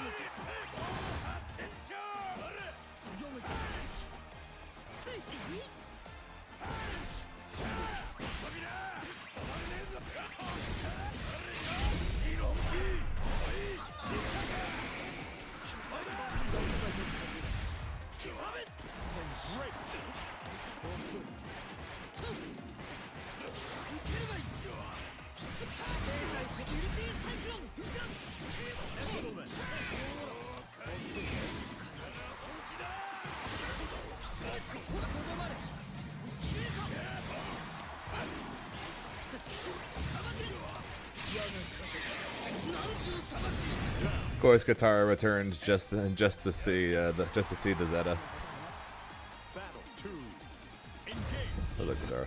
Speaker 2: Of course, Katara returns just to see the Zeta.
Speaker 1: Battle 2. Engage.
Speaker 2: Oh, look, Katara.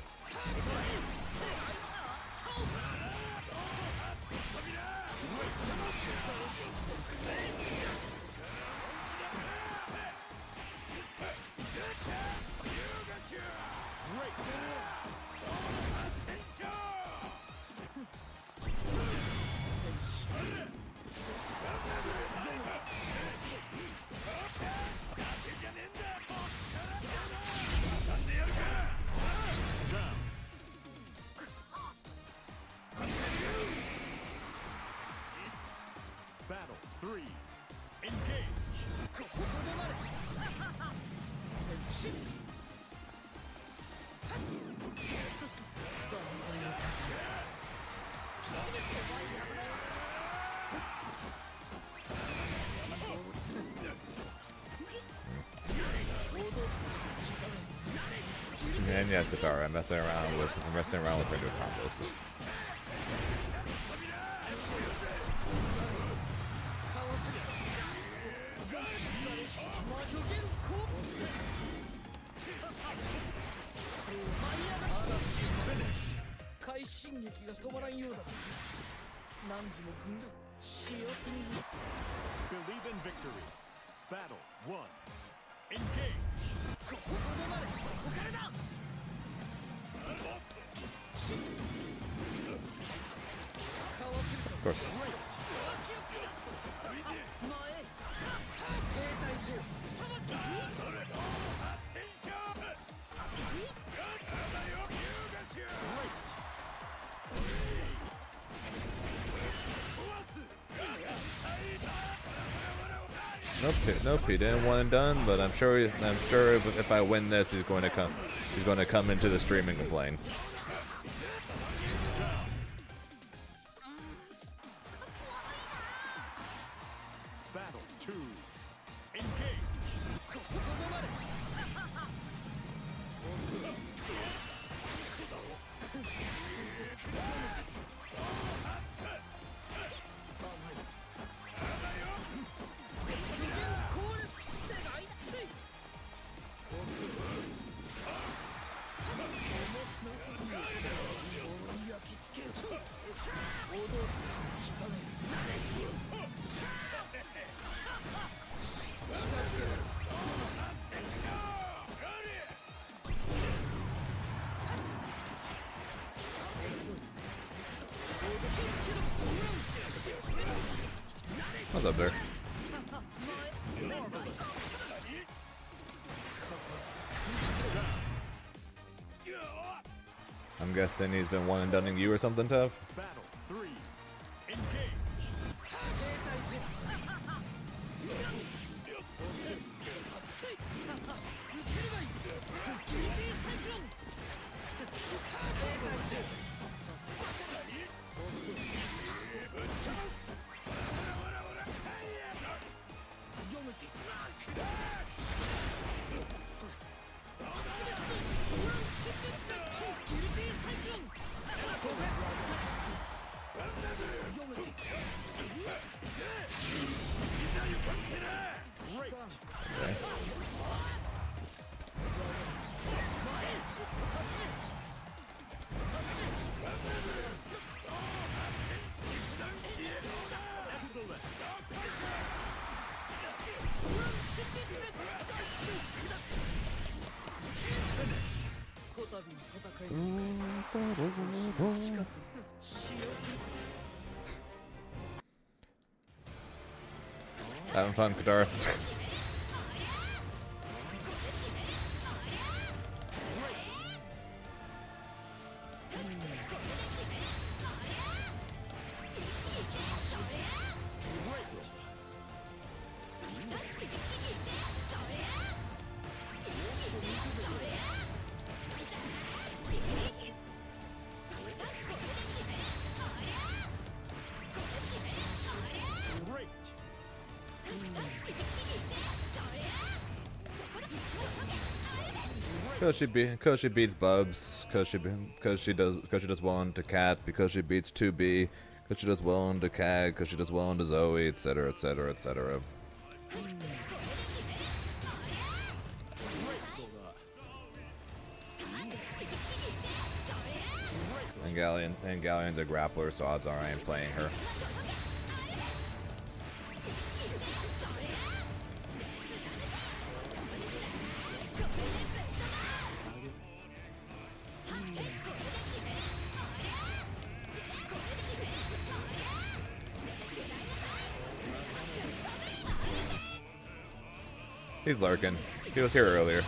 Speaker 1: Battle 3. Engage.
Speaker 2: And yes, Katara, I'm messing around with her new combos.
Speaker 1: Believe in victory. Battle 1. Engage.
Speaker 2: Of course. Nope, he didn't want it done, but I'm sure if I win this, he's going to come into the stream and complain.
Speaker 1: Battle 2. Engage.
Speaker 2: What's up there? I'm guessing he's been one and doneing you or something, Tev?
Speaker 1: Battle 3. Engage.
Speaker 2: Having fun, Katara. Cause she beats Bubs, cause she does well into Cat, because she beats 2B, cause she does well into Cad, cause she does well into Zoe, etc, etc, etc. And Galleon's a grappler, so odds are I ain't playing her. He's lurking. He was here earlier.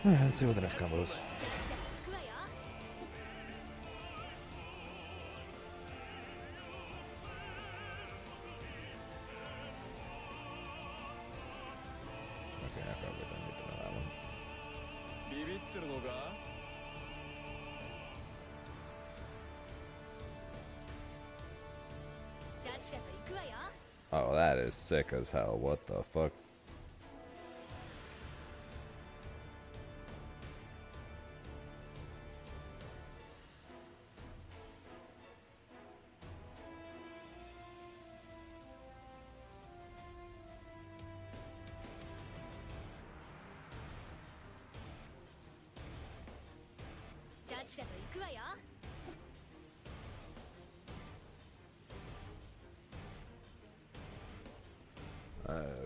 Speaker 2: Let's see what the next combo is. Okay, I probably don't need to know that one. Oh, that is sick as hell. What the fuck?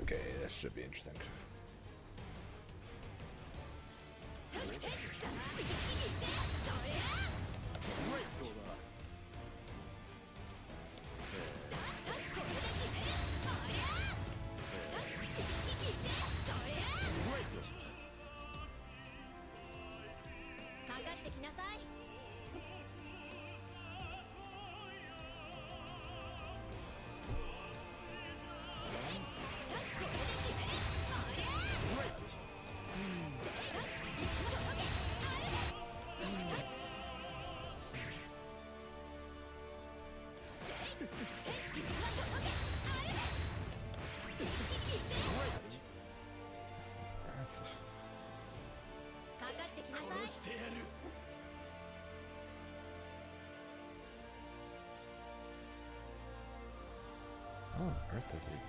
Speaker 2: Okay, that should be interesting. Oh, Earth is good.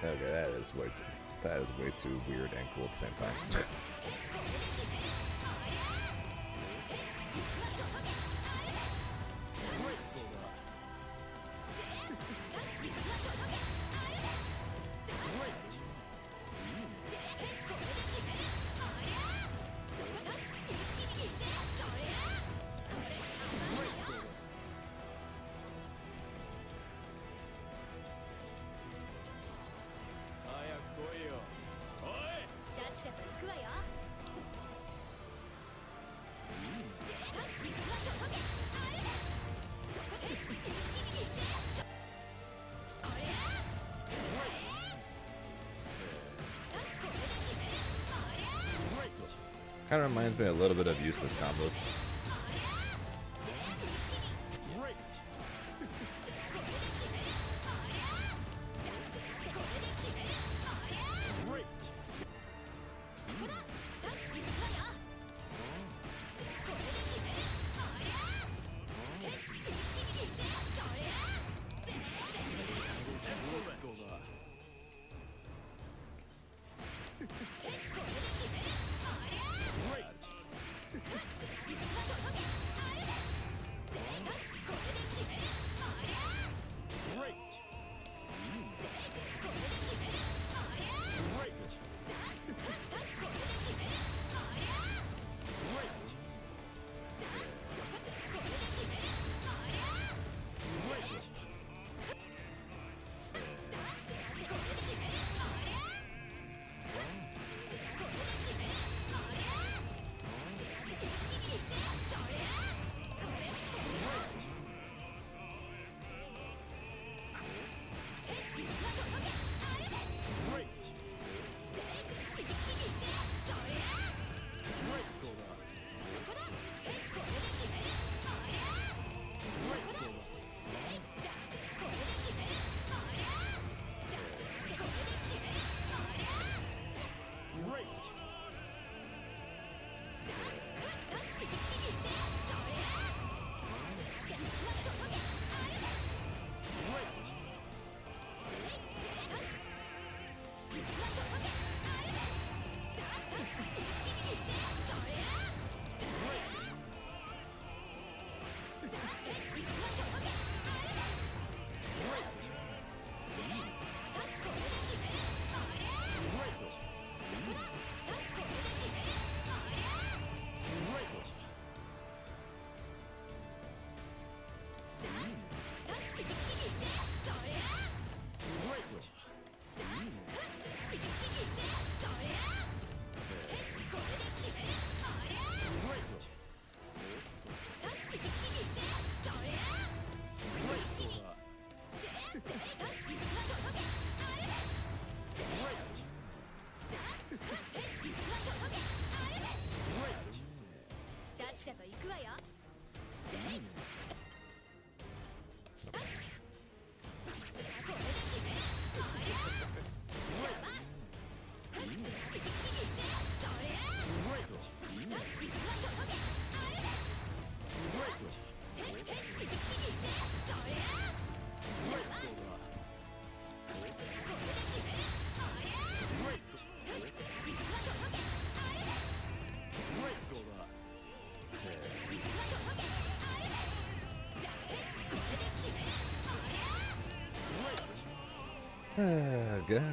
Speaker 2: Okay, that is way too weird and cool at the same time. Kind of reminds me a little bit of useless combos.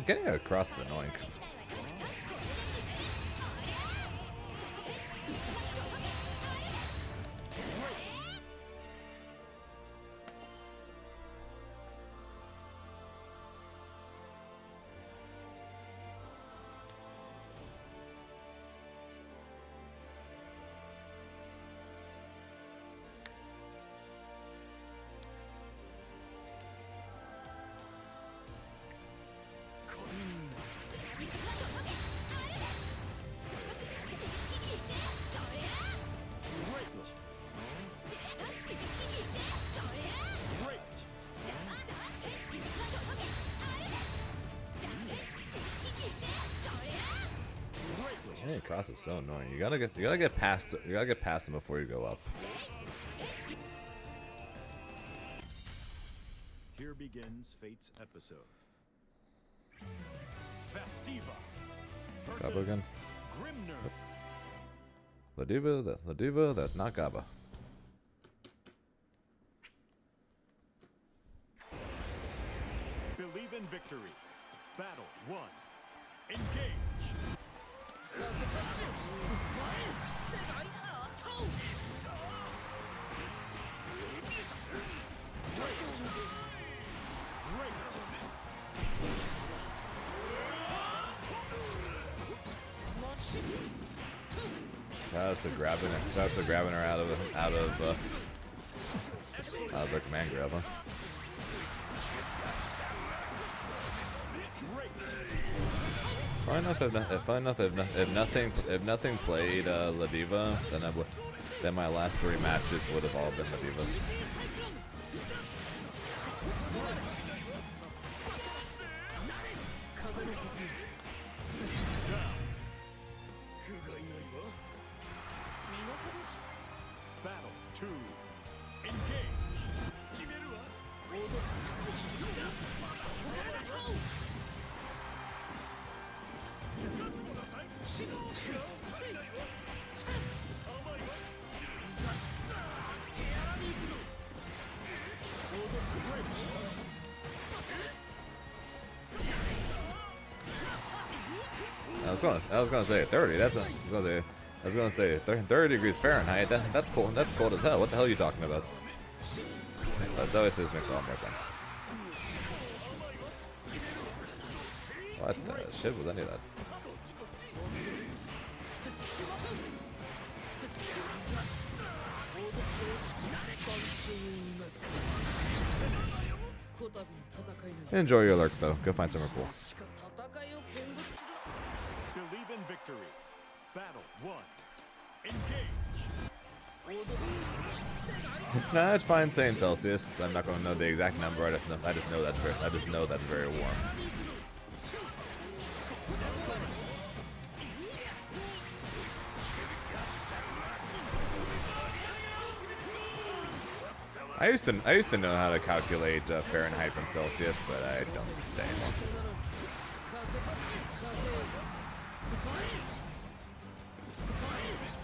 Speaker 2: Getting across is annoying. Getting across is so annoying. You gotta get past them before you go up.
Speaker 1: Here begins Fate's episode. Festiva
Speaker 2: Gaba again.
Speaker 1: Grimnir.
Speaker 2: La diva, that's not Gaba.
Speaker 1: Believe in victory. Battle 1. Engage.
Speaker 2: Shouts to grabbing her out of the command grab, huh? If nothing played La Diva, then my last 3 matches would have all been La Divas.
Speaker 1: Battle 2. Engage.
Speaker 2: I was gonna say 30. I was gonna say 30 degrees Fahrenheit. That's cold. That's cold as hell. What the hell are you talking about? So it just makes a lot more sense. What the shit was any of that? Enjoy your lurk though. Go find somewhere cool.
Speaker 1: Believe in victory. Battle 1. Engage.
Speaker 2: Nah, it's fine saying Celsius. I'm not gonna know the exact number. I just know that's very warm. I used to know how to calculate Fahrenheit from Celsius, but I don't anymore.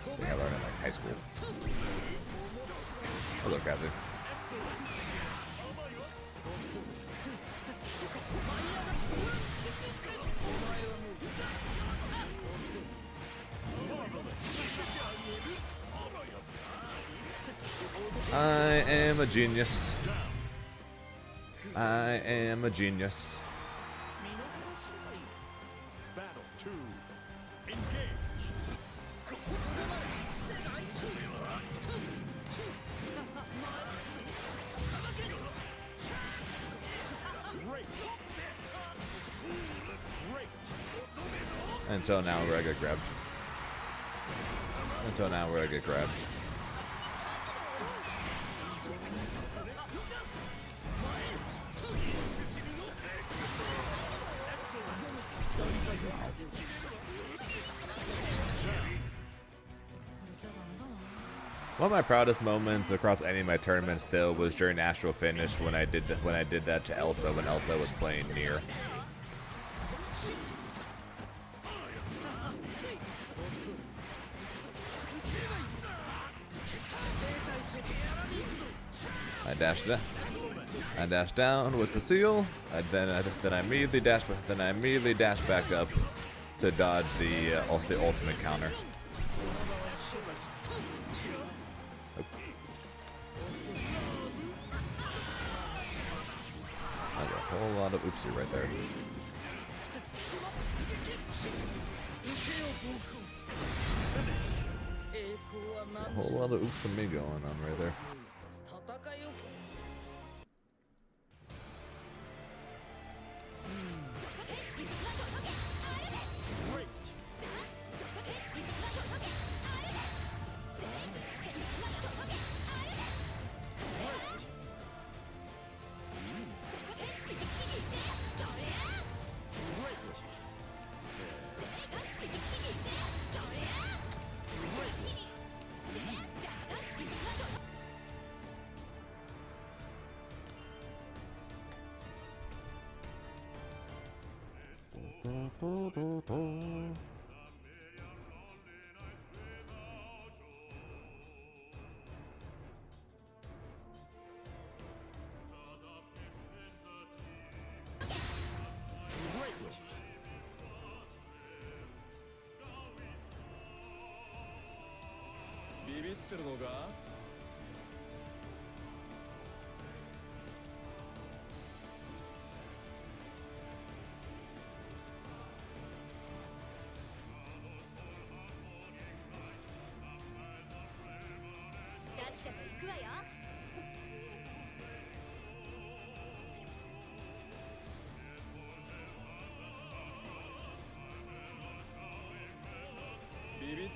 Speaker 2: I think I learned in like high school. Hello, Kazu. I am a genius. I am a genius.
Speaker 1: Battle 2. Engage.
Speaker 2: Until now, where I get grabbed. Until now, where I get grabbed. One of my proudest moments across any of my tournaments still was during Astral Finish when I did that to Elsa when Elsa was playing Nier. I dashed down with the seal. Then I immediately dashed back up to dodge the ultimate counter. That's a whole lot of oopsie right there. That's a whole lot of oops from me going on right there.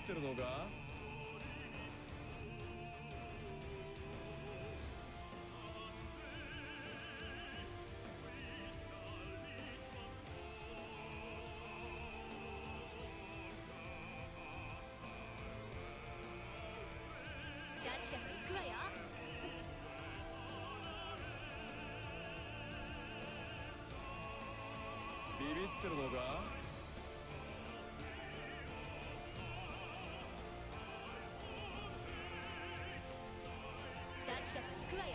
Speaker 1: ってるのか。
Speaker 3: シャキシャキ行くわよ。
Speaker 1: ビビってるのか。
Speaker 3: シャキシャキ行くわよ。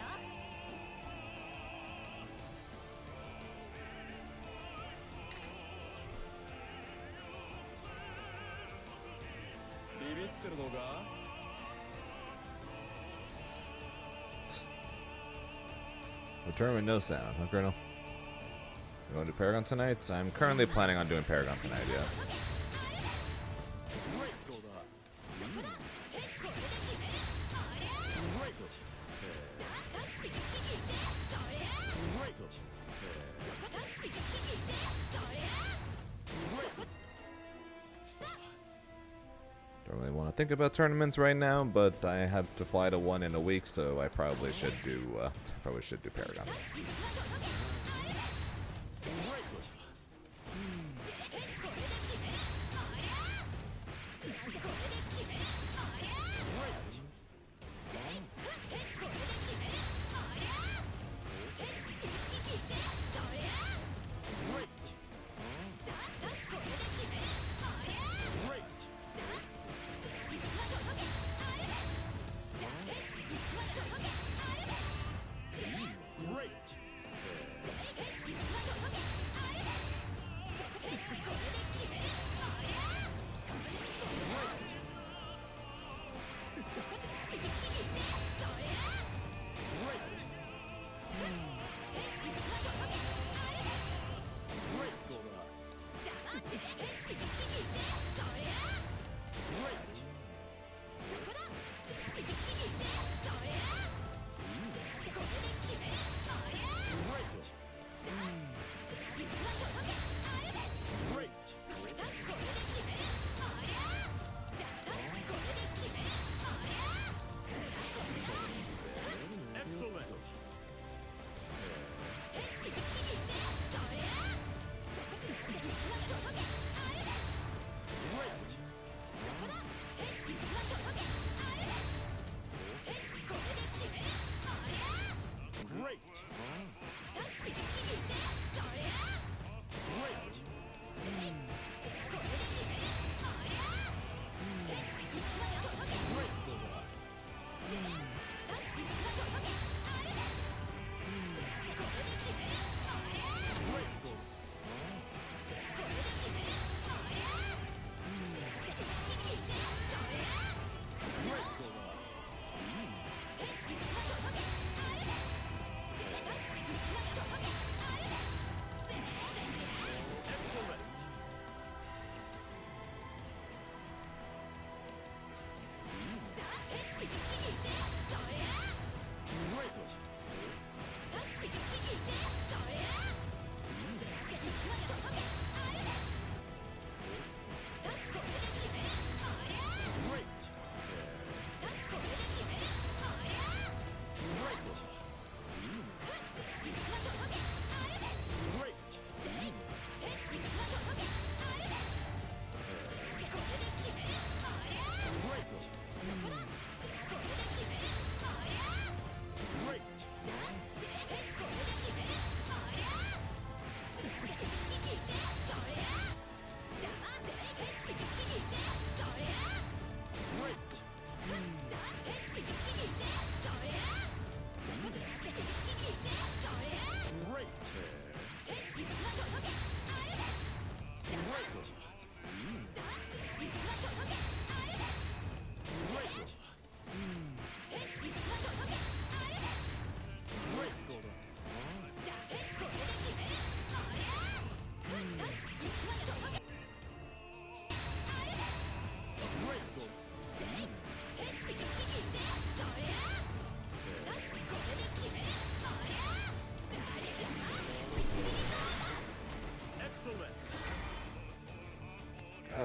Speaker 1: ビビってるのか。
Speaker 2: Return with no sound, huh, Colonel? You want to do Paragon tonight? I'm currently planning on doing Paragon tonight, yeah.
Speaker 1: グレートだ。グレート。グレート。
Speaker 2: Don't really want to think about tournaments right now, but I have to fly to one in a week, so I probably should do Paragon.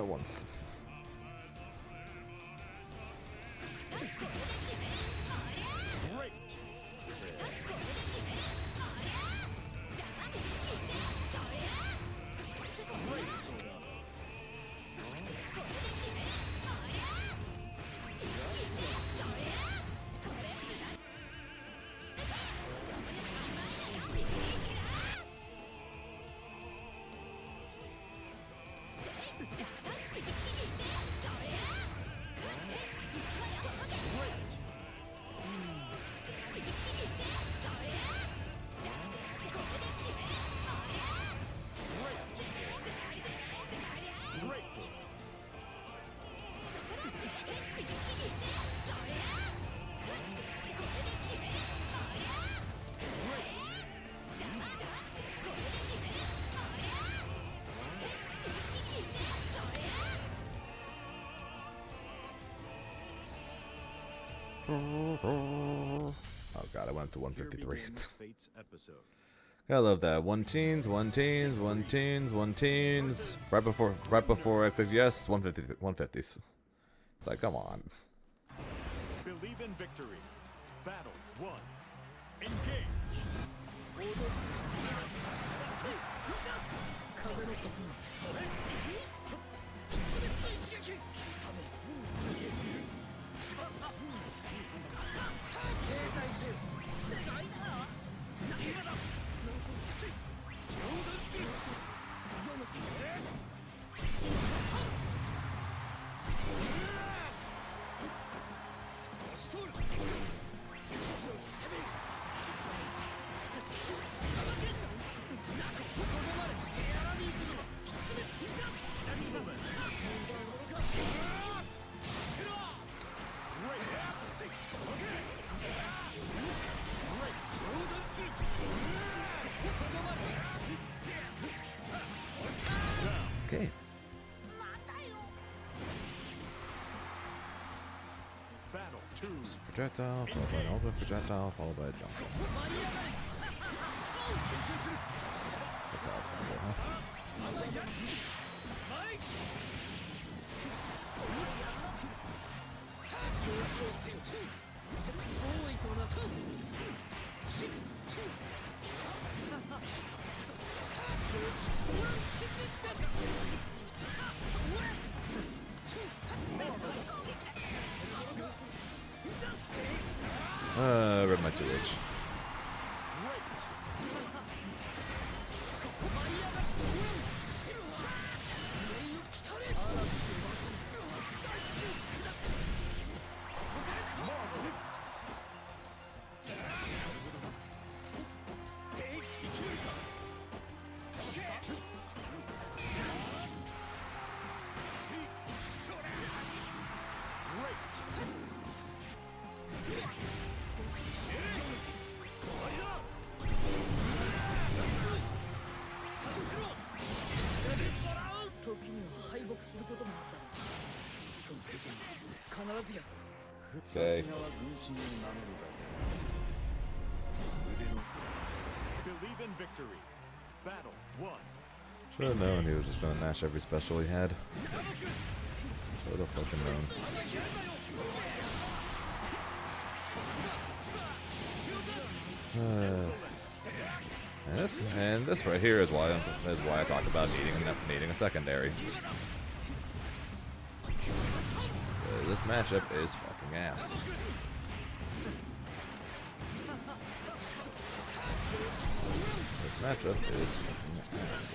Speaker 2: Once. Oh god, I went up to 153.
Speaker 1: Here begins Fate's episode.
Speaker 2: I love that. One teens. Right before I clicked yes, 150s. It's like, come on.
Speaker 1: Believe in victory. Battle 1. Engage.
Speaker 2: 'Kay.
Speaker 1: Battle 2.
Speaker 2: Projectile, followed by an ultimate projectile, followed by a jump. That's how it's gonna go, huh? Rip my 2H. Okay.
Speaker 1: Believe in victory. Battle 1.
Speaker 2: Should have known he was just gonna mash every special he had. Should have fucking known. And this right here is why I talk about needing a secondary. This matchup is fucking ass. This matchup is fucking ass.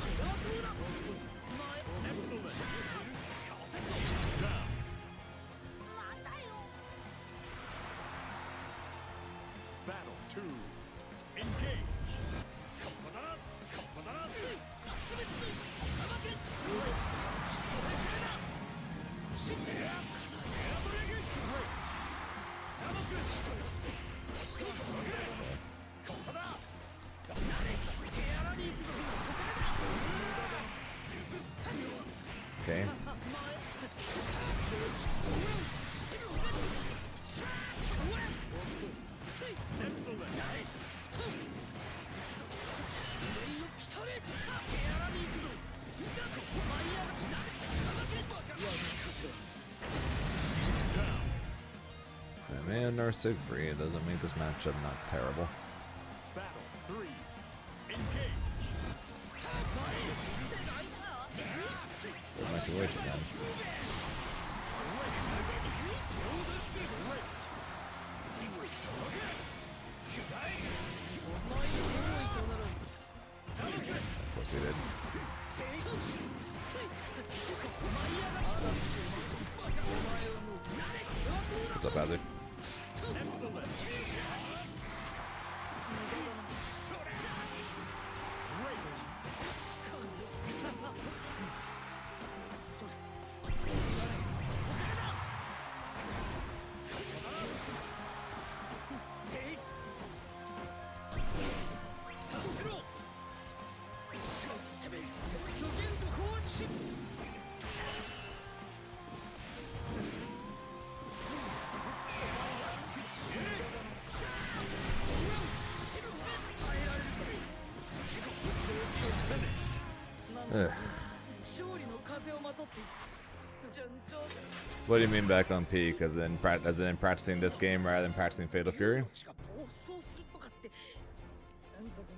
Speaker 1: Battle 2. Engage.
Speaker 2: Okay. Man, nurse Siegfried doesn't make this matchup not terrible.
Speaker 1: Battle 3. Engage.
Speaker 2: What might you wait again? Of course he did. What's up, Isaac? Ugh.
Speaker 4: 勝利の風をまとっている。順調だ。
Speaker 2: What do you mean back on peak? As in practicing this game rather than practicing Fatal Fury?
Speaker 4: しか暴走するのかって。なんとかね。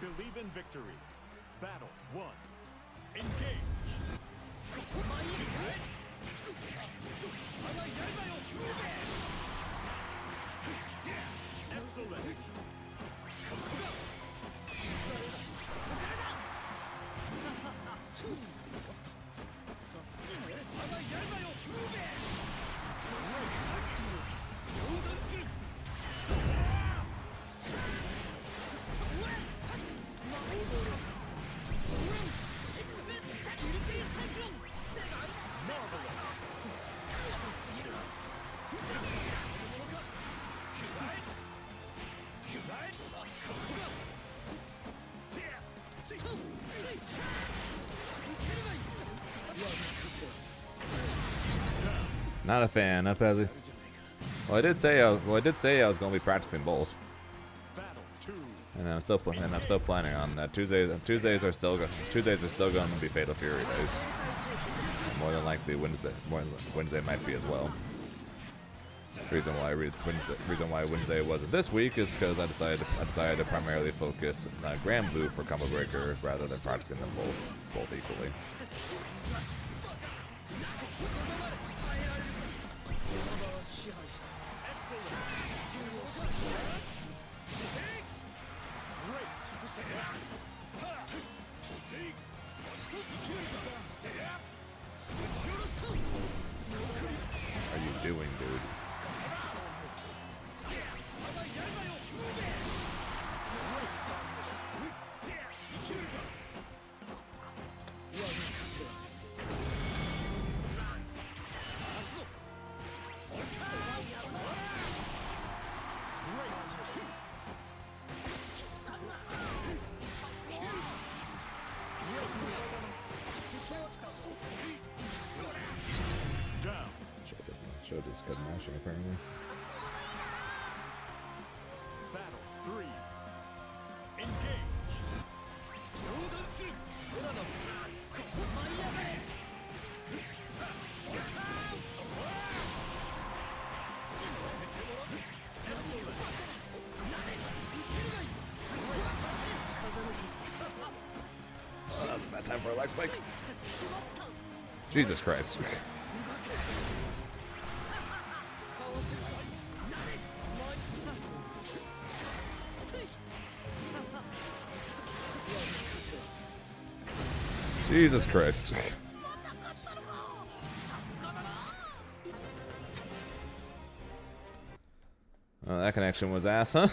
Speaker 1: Believe in victory. Battle 1. Engage. Excellent.
Speaker 2: Not a fan, huh, Pezzy? Well, I did say I was going to be practicing both,
Speaker 1: Battle 2.
Speaker 2: and I'm still planning on that. Tuesdays are still going to be Fatal Fury days. More than likely Wednesday might be as well. Reason why Wednesday wasn't this week is because I decided to primarily focus on Grand Blue for Combo Breaker rather than practicing them both equally. What are you doing, dude?
Speaker 1: Down.
Speaker 2: Show this good mashing apparently.
Speaker 1: Battle 3. Engage.
Speaker 2: Bad time for a leg spike. Jesus Christ. Jesus Christ. Oh, that connection was ass, huh?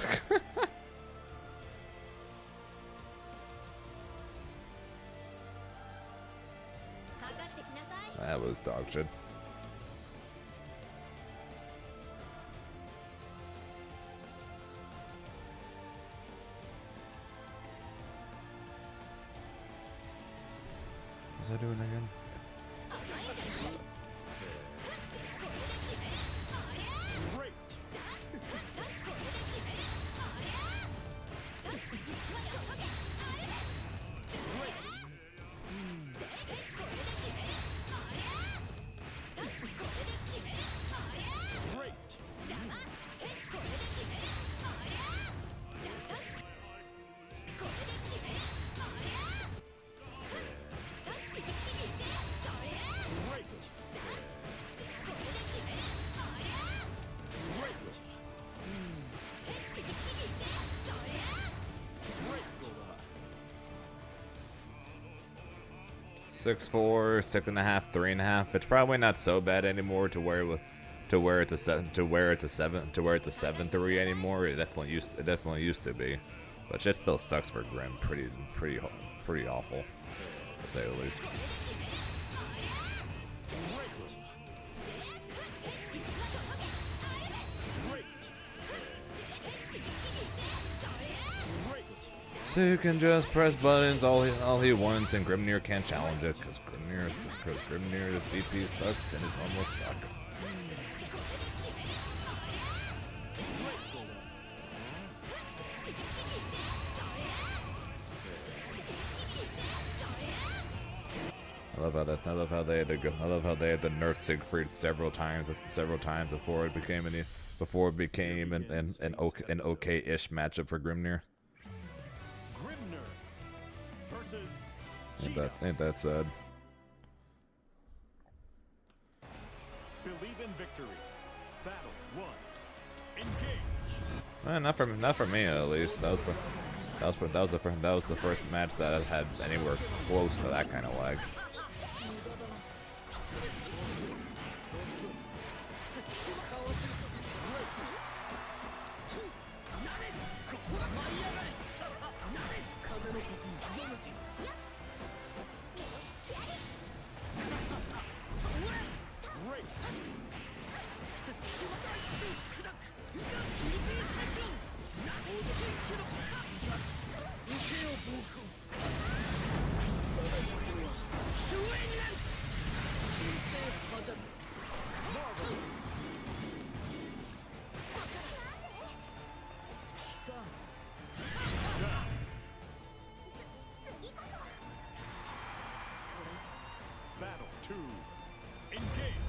Speaker 2: That was dog shit. Was I doing again?
Speaker 1: Great. Great. Great. Great.
Speaker 2: 6'4", 6.5", 3.5. It's probably not so bad anymore to where it's a 7.3 anymore. It definitely used to be, but shit still sucks for Grim. Pretty awful, to say the least. So you can just press buttons all he wants, and Grimnir can't challenge it because Grimnir's DP sucks and it almost suck. I love how they had to go. I love how they had to nerf Siegfried several times before it became an okay-ish matchup for Grimnir.
Speaker 1: Grimnir versus
Speaker 2: Ain't that sad?
Speaker 1: Believe in victory. Battle 1. Engage.
Speaker 2: Not for me at least. That was the first match that I had anywhere close to that kind of lag.
Speaker 1: Battle 2. Engage.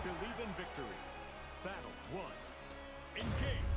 Speaker 1: Believe in victory. Battle 1. Engage.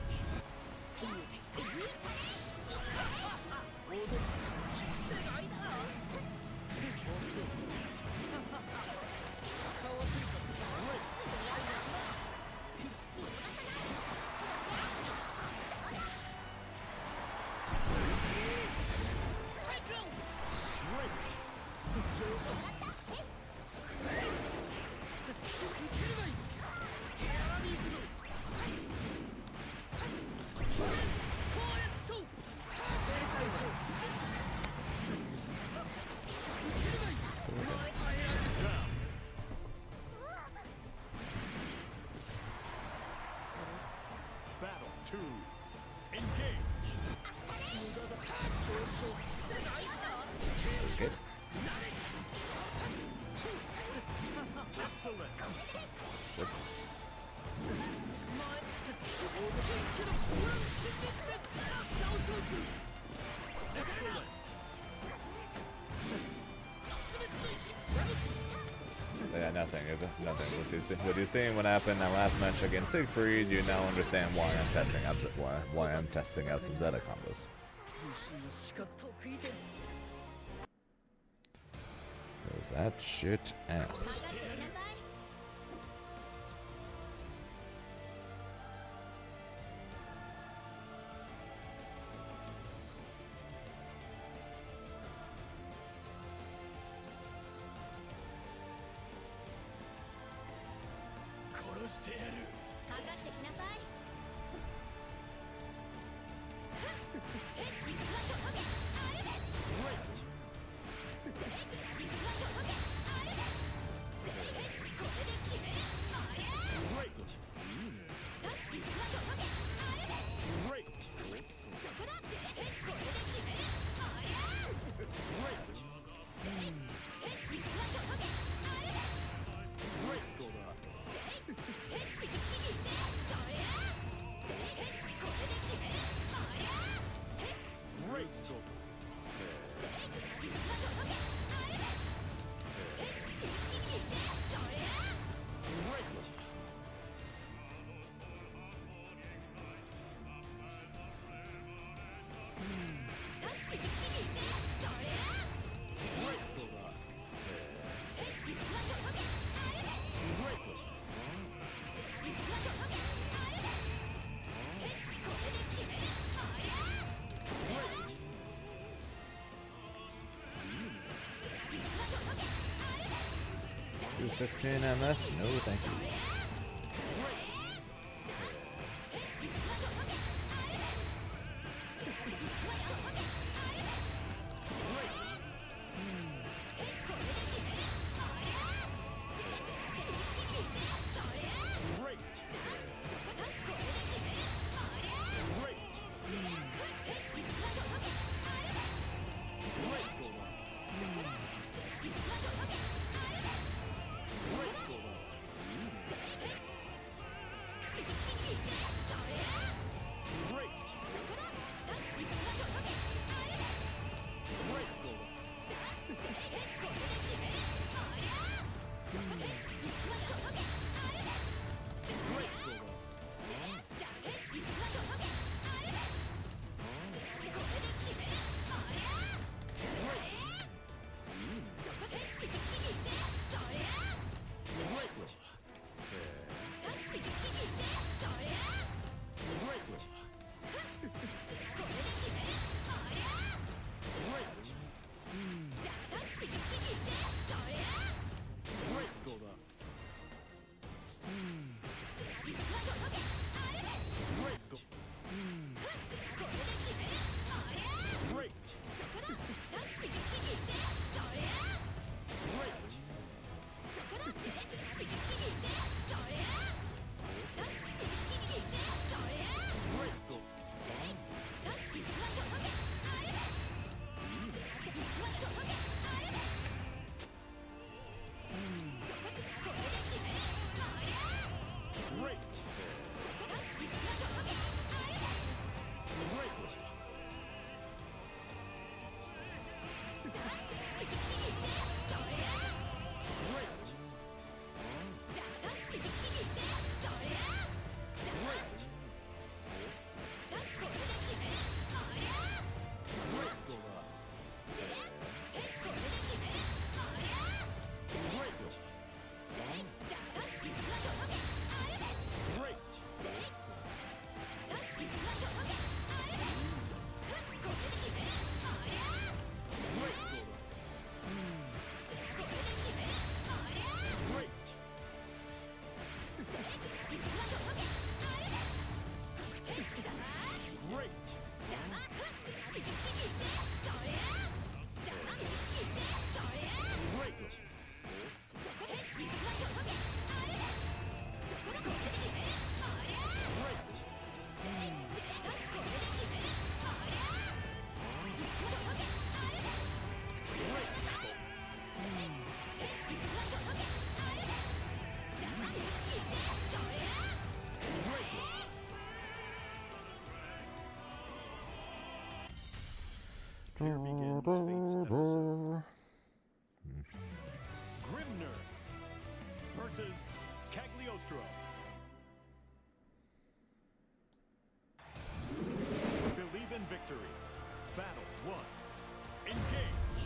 Speaker 1: Battle 2. Engage.
Speaker 2: Okay.
Speaker 1: Excellent. Excellent.
Speaker 2: Yeah, nothing. What you seeing what happened in that last match against Siegfried, you now understand why I'm testing out some Zeta combos. Cause that shit ass.
Speaker 3: 出してください
Speaker 1: 殺してやる。
Speaker 3: かかってきなさい
Speaker 1: Great.
Speaker 2: 16 MS? No, thank you.
Speaker 1: Here begins Fate's episode. Grimnir versus Cagliostro. Believe in victory. Battle 1. Engage.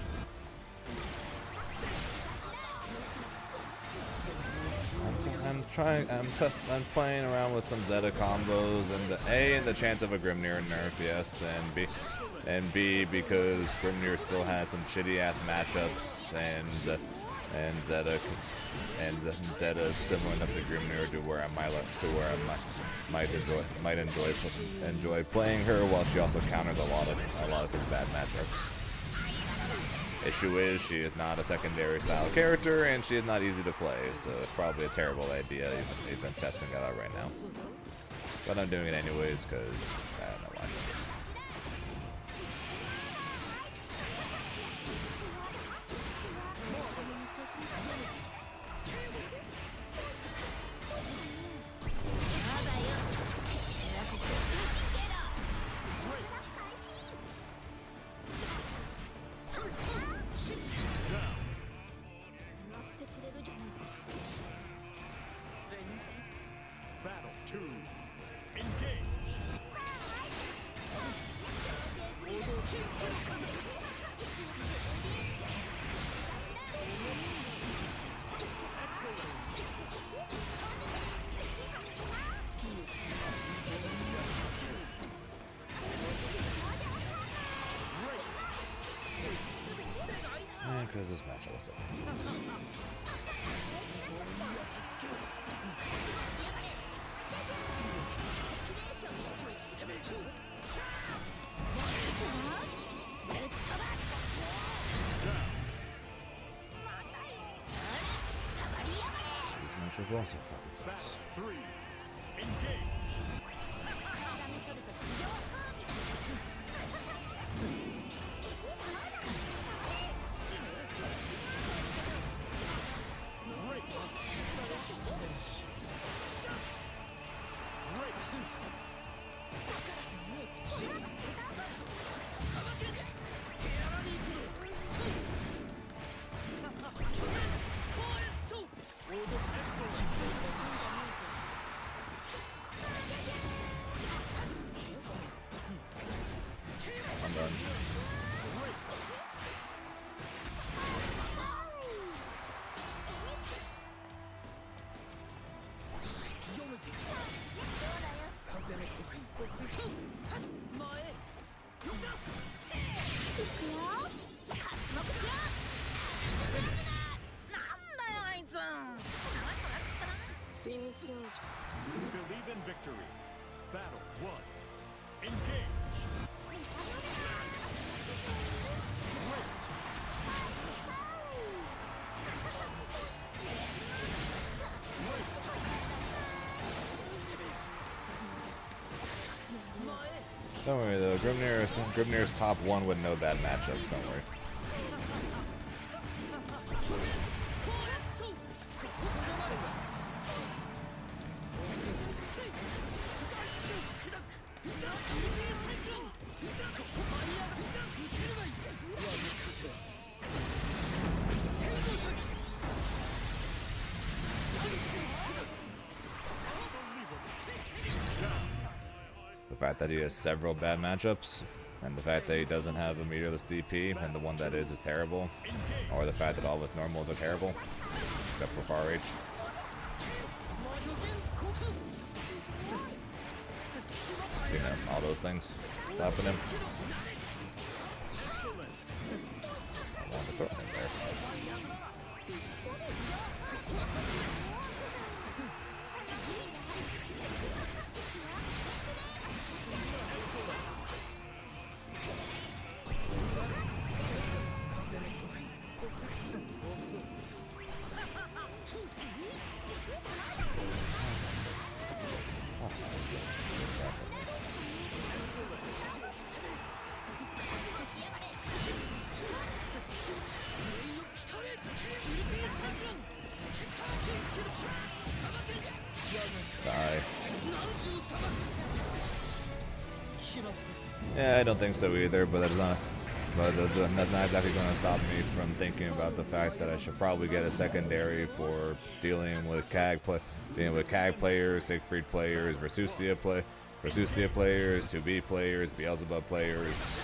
Speaker 2: I'm playing around with some Zeta combos, and the chance of a Grimnir nerf, yes, and B because Grimnir still has some shitty ass matchups, and Zeta is similar enough to Grimnir to where I might enjoy playing her, while she also counters a lot of his bad matchups. Issue is, she is not a secondary style character, and she is not easy to play, so it's probably a terrible idea even testing it out right now. But I'm doing it anyways, because I don't know why.
Speaker 1: Battle 2. Engage.
Speaker 2: Because this match also. also fucking sucks.
Speaker 1: Battle 3. Engage.
Speaker 2: I'm done.
Speaker 1: Believe in victory. Battle 1. Engage.
Speaker 2: Don't worry though, Grimnir's top 1 with no bad matchups, don't worry. The fact that he has several bad matchups, and the fact that he doesn't have a meterless DP, and the one that is terrible, or the fact that all of his normals are terrible, except for Far Reach. You know, all those things stopping him. I want to throw him there. Die. Yeah, I don't think so either, but that's not. But that's not exactly going to stop me from thinking about the fact that I should probably get a secondary for dealing with CAG players, Siegfried players, Versusia players, 2B players, Beelzebub players.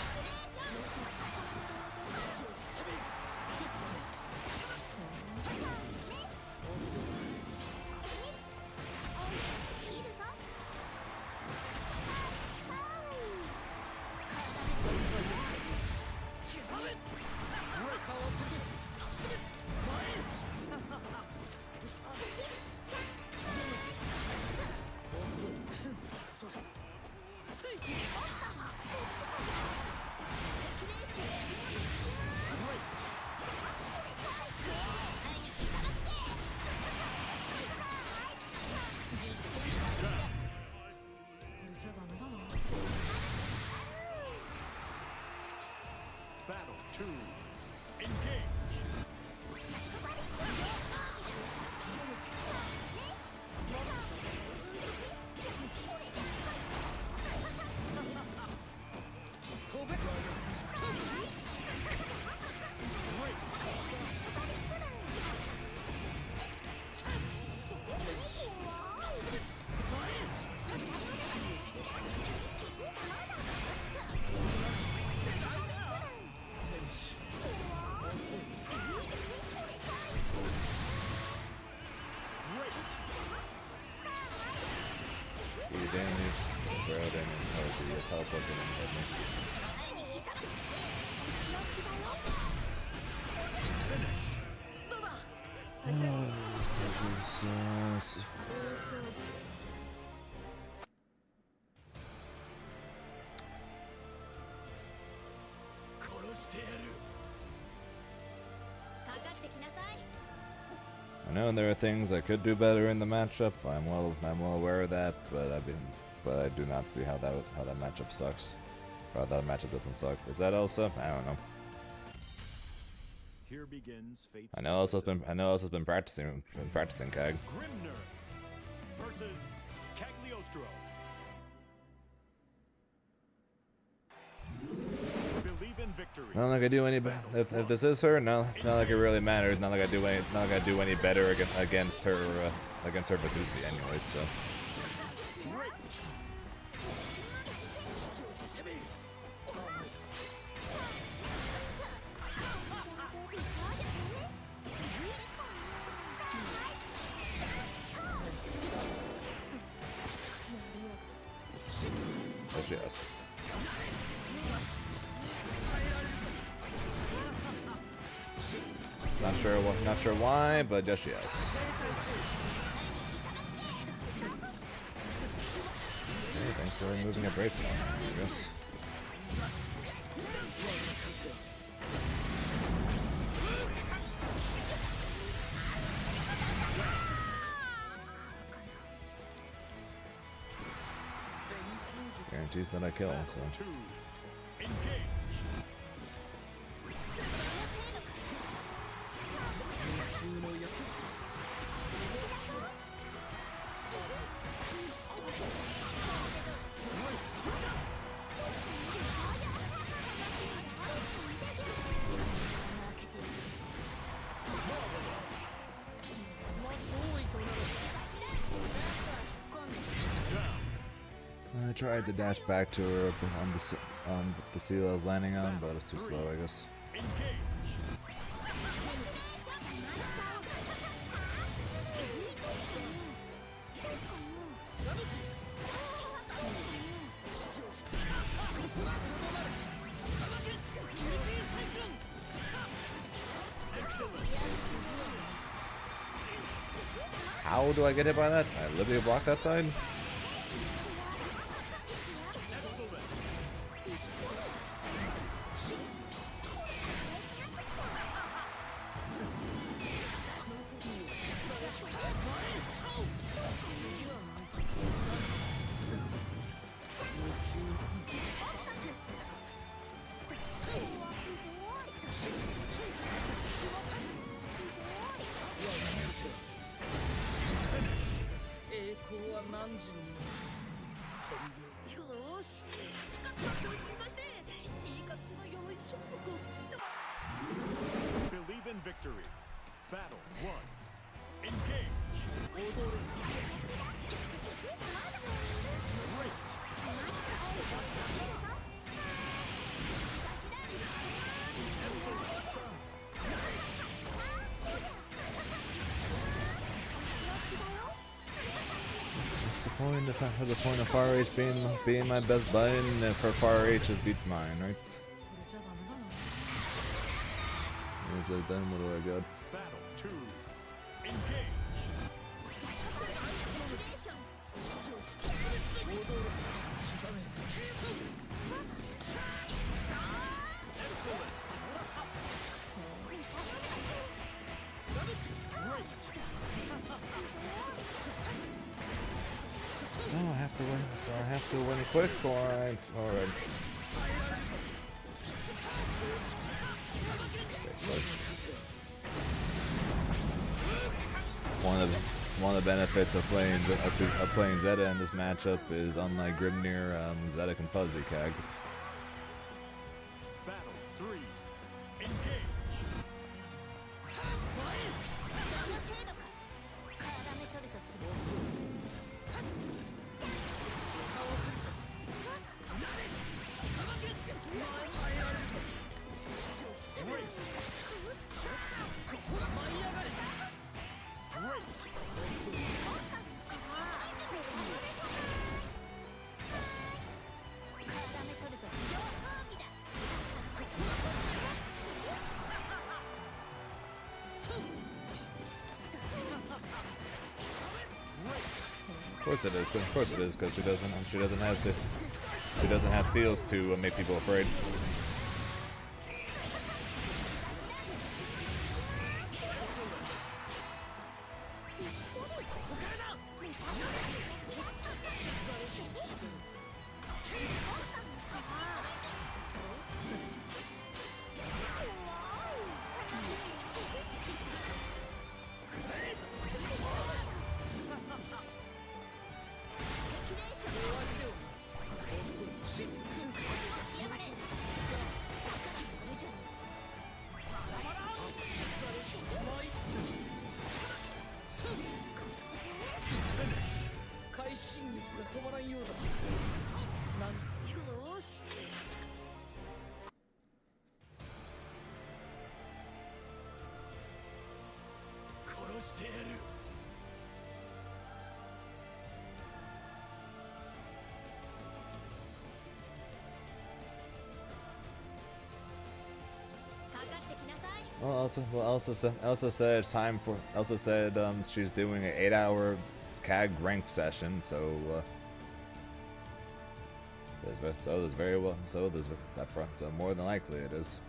Speaker 1: Battle 2. Engage.
Speaker 2: Bro, damage. Oh, dude, teleporting I know. know there are things I could do better in the matchup. I'm well aware of that, but I do not see how that matchup sucks. Or how that matchup doesn't suck. Is that Elsa? I don't know.
Speaker 1: Here begins fate's
Speaker 2: I know Elsa's been practicing Kag.
Speaker 1: Grimnir versus Cagliostro. Believe in victory.
Speaker 2: Not like I do any. If this is her, not like it really matters. Not like I do any better against her Vasusi anyways. So. Yes. Not sure why, but yes, yes. Hey, thanks for removing a break now, I guess. Guarantees that I kill, so. I tried to dash back to her on the seal I was landing on, but it's too slow, I guess. How do I get hit by that? I literally blocked that side?
Speaker 1: Believe in victory. Battle 1. Engage. The point of Far H being my best button for Far H just beats mine, right? Then what do I got? Battle 2. Engage. So I have to win. So I have to win quick, or alright. One of the benefits of playing Zeta in this matchup is, unlike Grimnir, Zeta can fuzzy Kag. Battle 3. Engage. Of course it is, because she doesn't have seals to make people afraid.
Speaker 4: 進撃が止まらんようだ。なんよーし。殺してやる。
Speaker 3: かかってきなさい。
Speaker 2: Elsa said it's time for. Elsa said she's doing an 8-hour CAG ranked session, so there's very well so there's that so more than likely it is.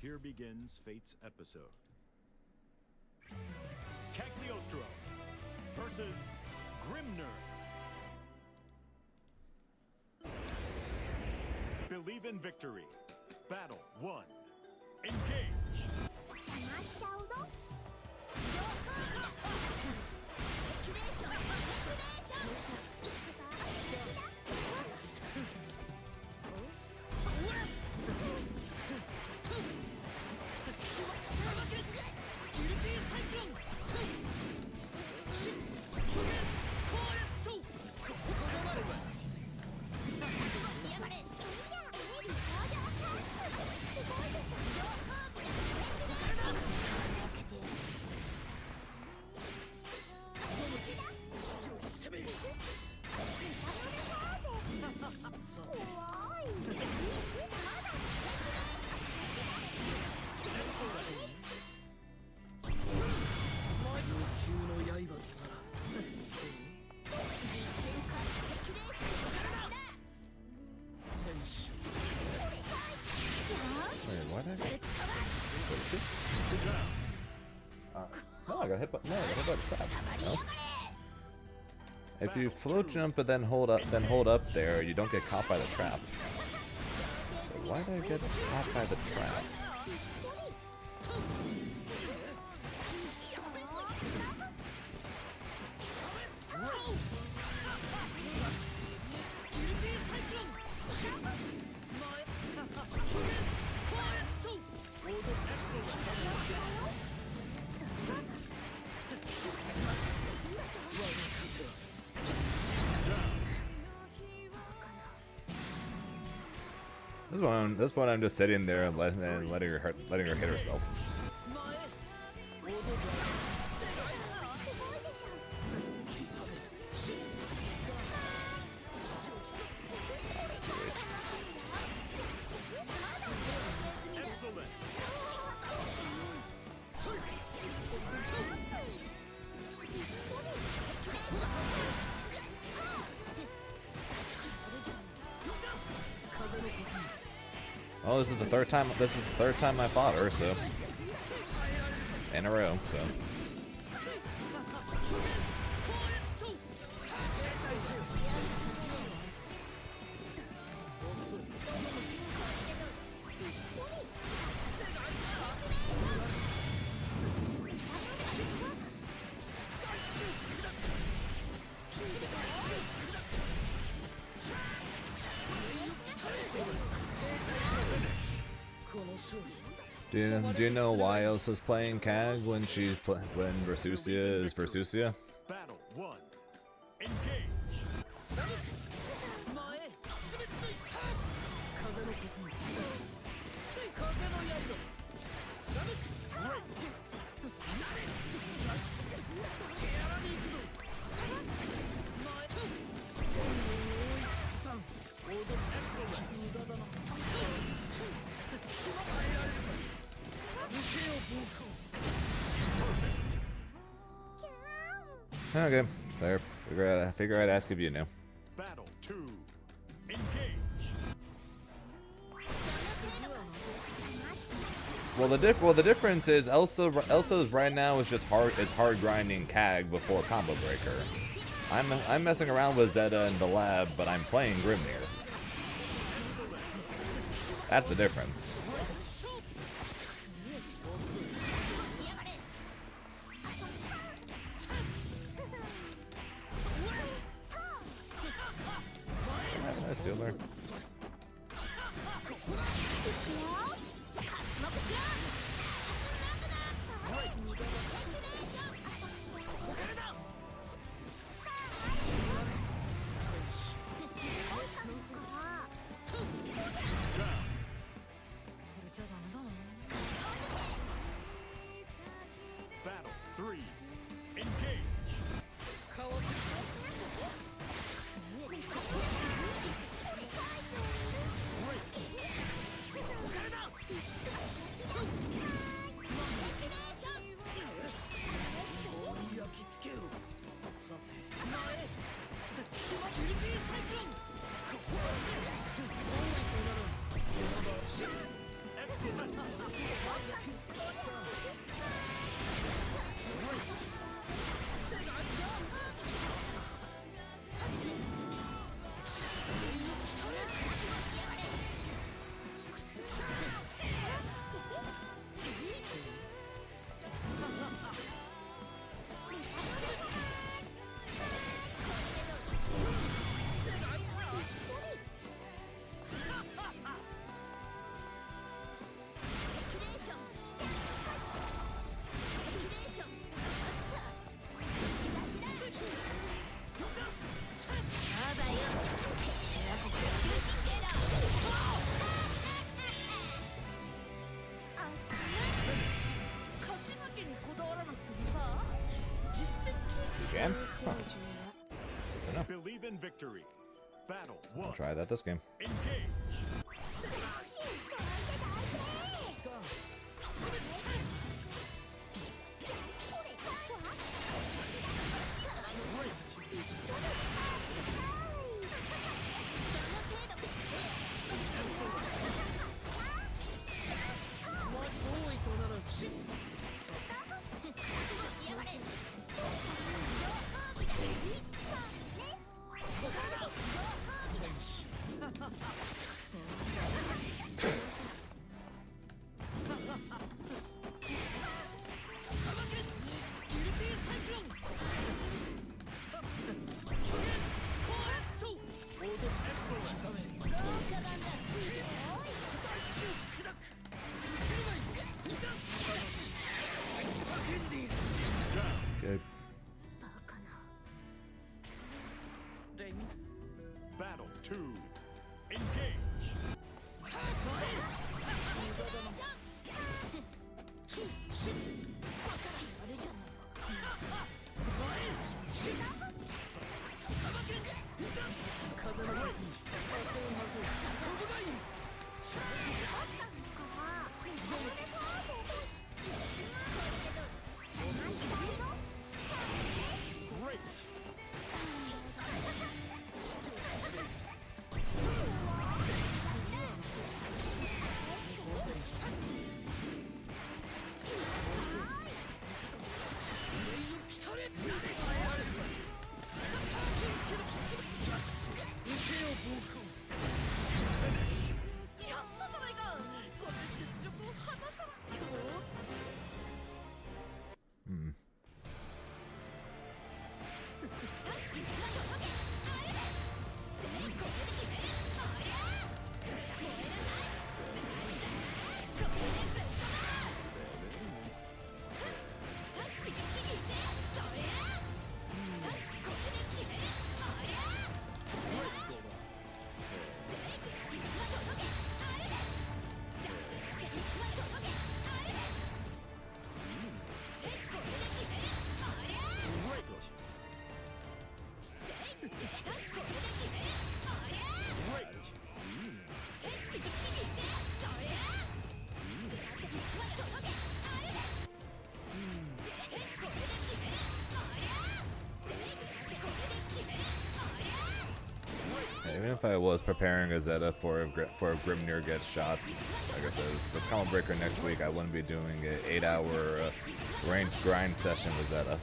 Speaker 5: Here begins Fate's episode. Cagliostro versus Grimnir. Believe in victory. Battle 1. Engage.
Speaker 3: 騙しちゃうぞ。スペキュレーション。スペキュレーション。いくぞ。敵だ。
Speaker 2: No, I got hit by the trap. No. If you float jump and then hold up there, you don't get caught by the trap. So why did I get caught by the trap? This one I'm just sitting there and letting her hit herself. Oh, this is the third time. This is the third time I fought her, so in a row. So. Do you know why Elsa's playing CAG when when Versusia is Versusia?
Speaker 5: Battle 1. Engage.
Speaker 2: Okay, there. Figure I'd ask if you knew.
Speaker 5: Battle 2. Engage.
Speaker 2: Well, the difference is Elsa's right now is just hard grinding CAG before combo breaker. I'm messing around with Zeta in the lab, but I'm playing Grimnir. That's the difference. Nice steal there.
Speaker 5: Battle 3. Engage.
Speaker 2: Jam? Huh.
Speaker 5: Believe in victory. Battle 1.
Speaker 2: I'll try that this game.
Speaker 5: Engage.
Speaker 2: Good.
Speaker 5: Battle 2. Engage. Great.
Speaker 2: Even if I was preparing a Zeta for if Grimnir gets shot, like I said, with Combo Breaker next week, I wouldn't be doing an 8-hour ranked grind session with Zeta.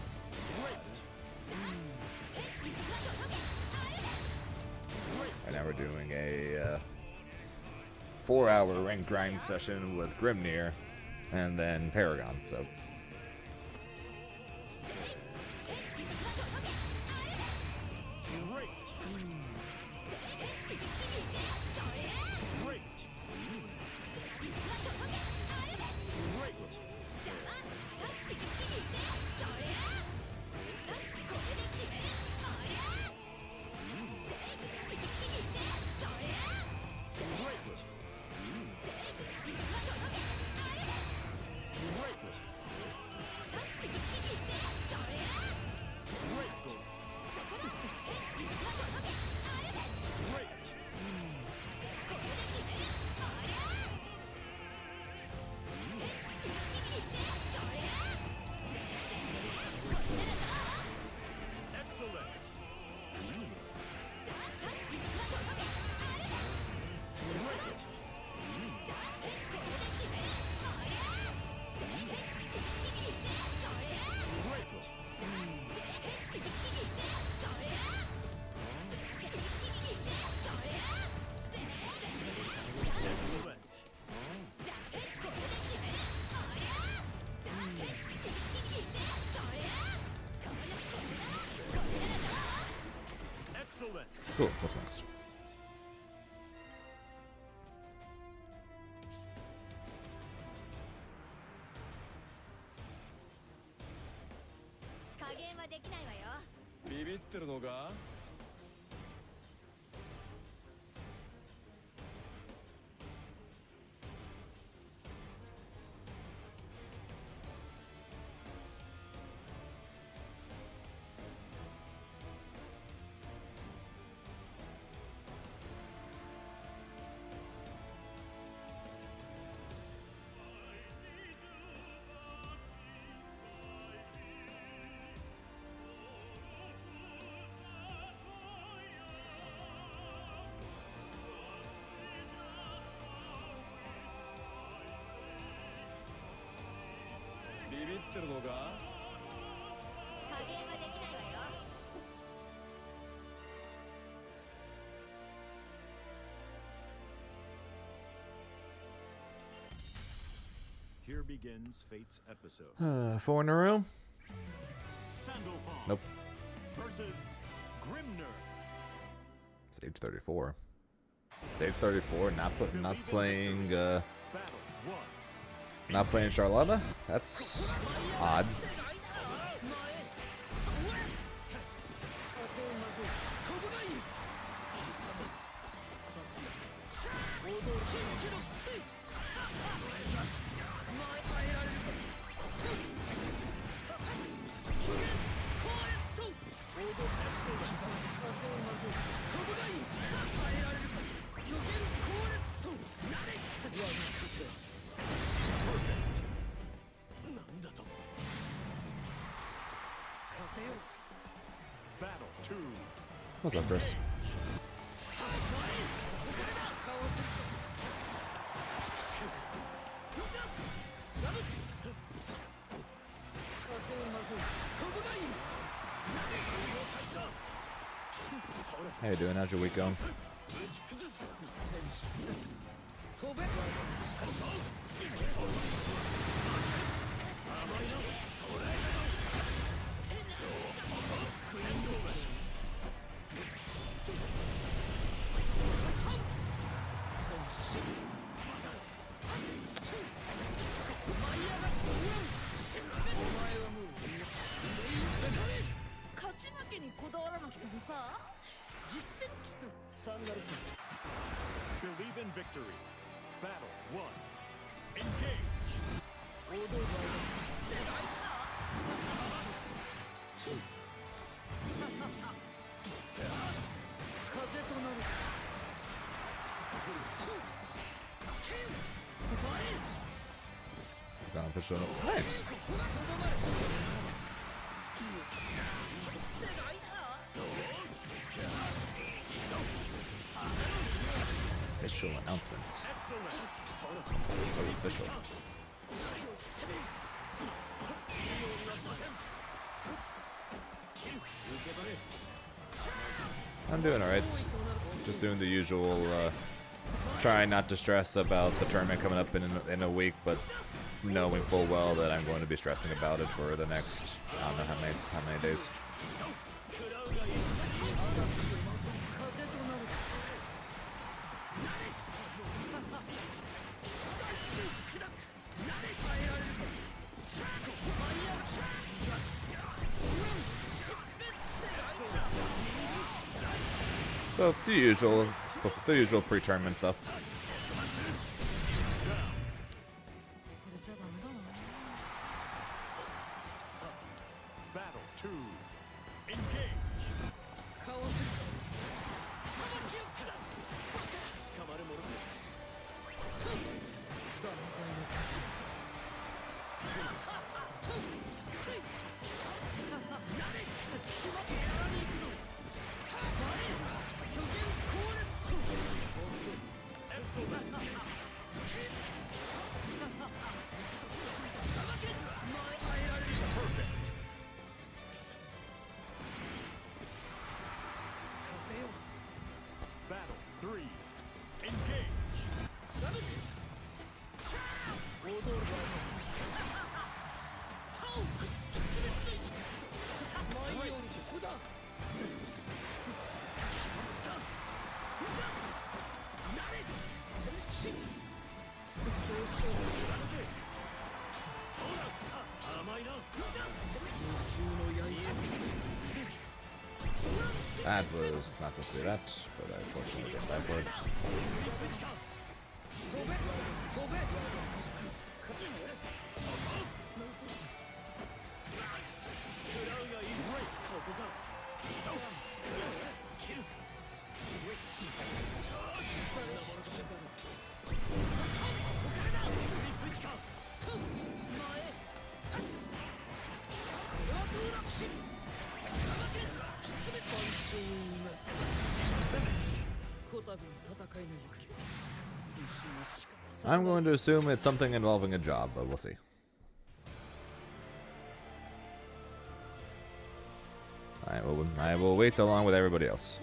Speaker 2: And now we're doing a 4-hour rank grind session with Grimnir, and then Paragon. So. Cool, what's next?
Speaker 5: Here begins Fate's episode.
Speaker 2: 4 in a row?
Speaker 5: Sandalphon
Speaker 2: Nope.
Speaker 5: versus Grimnir.
Speaker 2: Stage 34. Stage 34, not playing
Speaker 5: Battle 1.
Speaker 2: not playing Charlotta? That's odd.
Speaker 5: Battle 2.
Speaker 2: What's up, Chris? How you doing? How's your week going?
Speaker 5: Believe in victory. Battle 1. Engage.
Speaker 2: Gone for showing up. Nice. Official announcements. So official. I'm doing alright. Just doing the usual trying not to stress about the tournament coming up in a week, but knowing full well that I'm going to be stressing about it for the next, I don't know how many days. So the usual pre-tournament stuff.
Speaker 5: Battle 2. Engage.
Speaker 4: かわせさばきを下す捕まるもの断罪の勝決まってやらに行くぞ巨源高烈遅い
Speaker 5: Battle 3. Engage.
Speaker 4: 貫く踊るタオ決別の一舞い降りてこだ
Speaker 2: That was not supposed to be that, but I fortunately guessed that word.
Speaker 4: 飛べ飛べ
Speaker 2: I'm going to assume it's something involving a job, but we'll see. I will wait along with everybody else.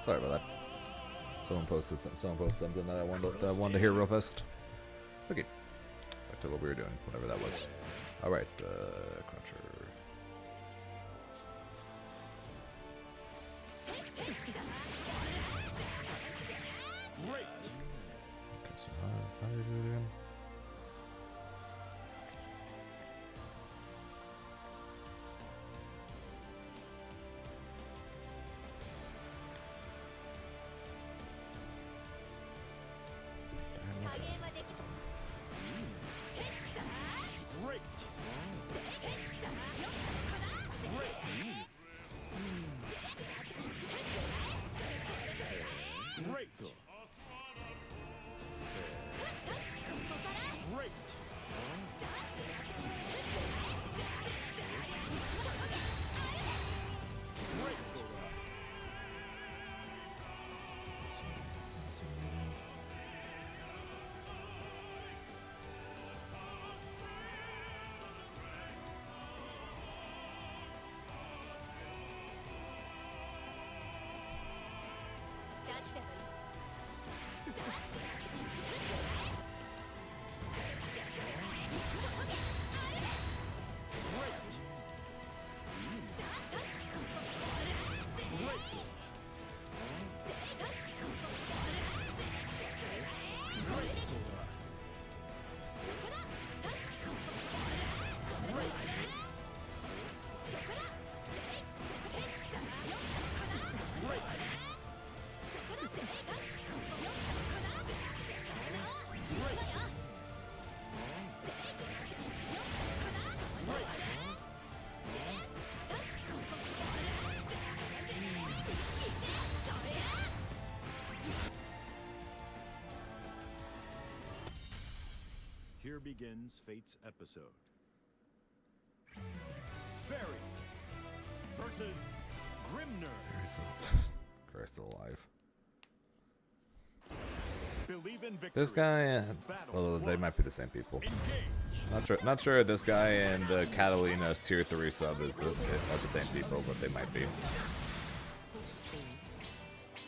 Speaker 1: Sorry about that. Someone posted something that I wanted to hear real fast. Okay. Back to what we were doing, whatever that was. Alright, Cruncher.
Speaker 5: Great.
Speaker 1: Okay, so how do you do it again?
Speaker 5: Great. Great. Great. Great. Great. Here begins Fate's episode. Fairy versus Grimnir.
Speaker 1: Christ, still alive.
Speaker 5: Believe in victory.
Speaker 1: This guy, well, they might be the same people. Not sure if this guy and Catalina's tier 3 sub are the same people, but they might be.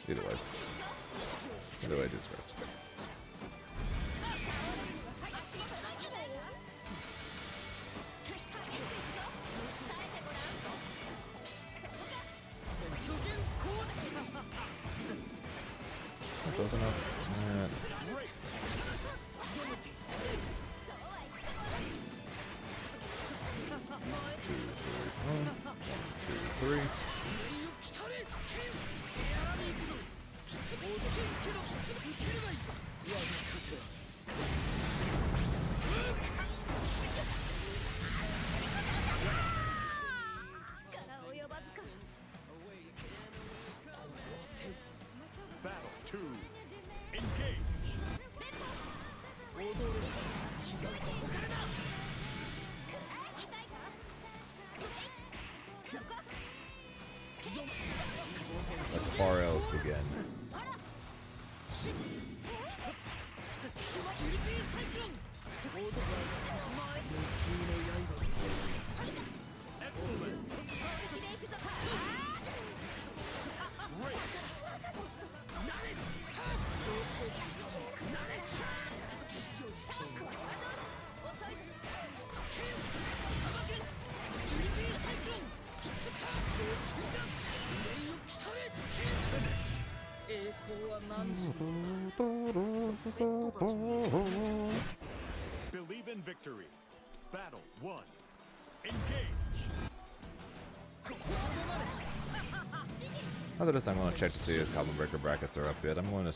Speaker 1: Either way, Jesus Christ. Close enough. Three.
Speaker 5: Battle 2. Engage.
Speaker 1: Let the far elves begin.
Speaker 5: Believe in victory. Battle 1. Engage.
Speaker 1: After this, I'm going to check to see if Goblin Breaker brackets are up yet. I'm going to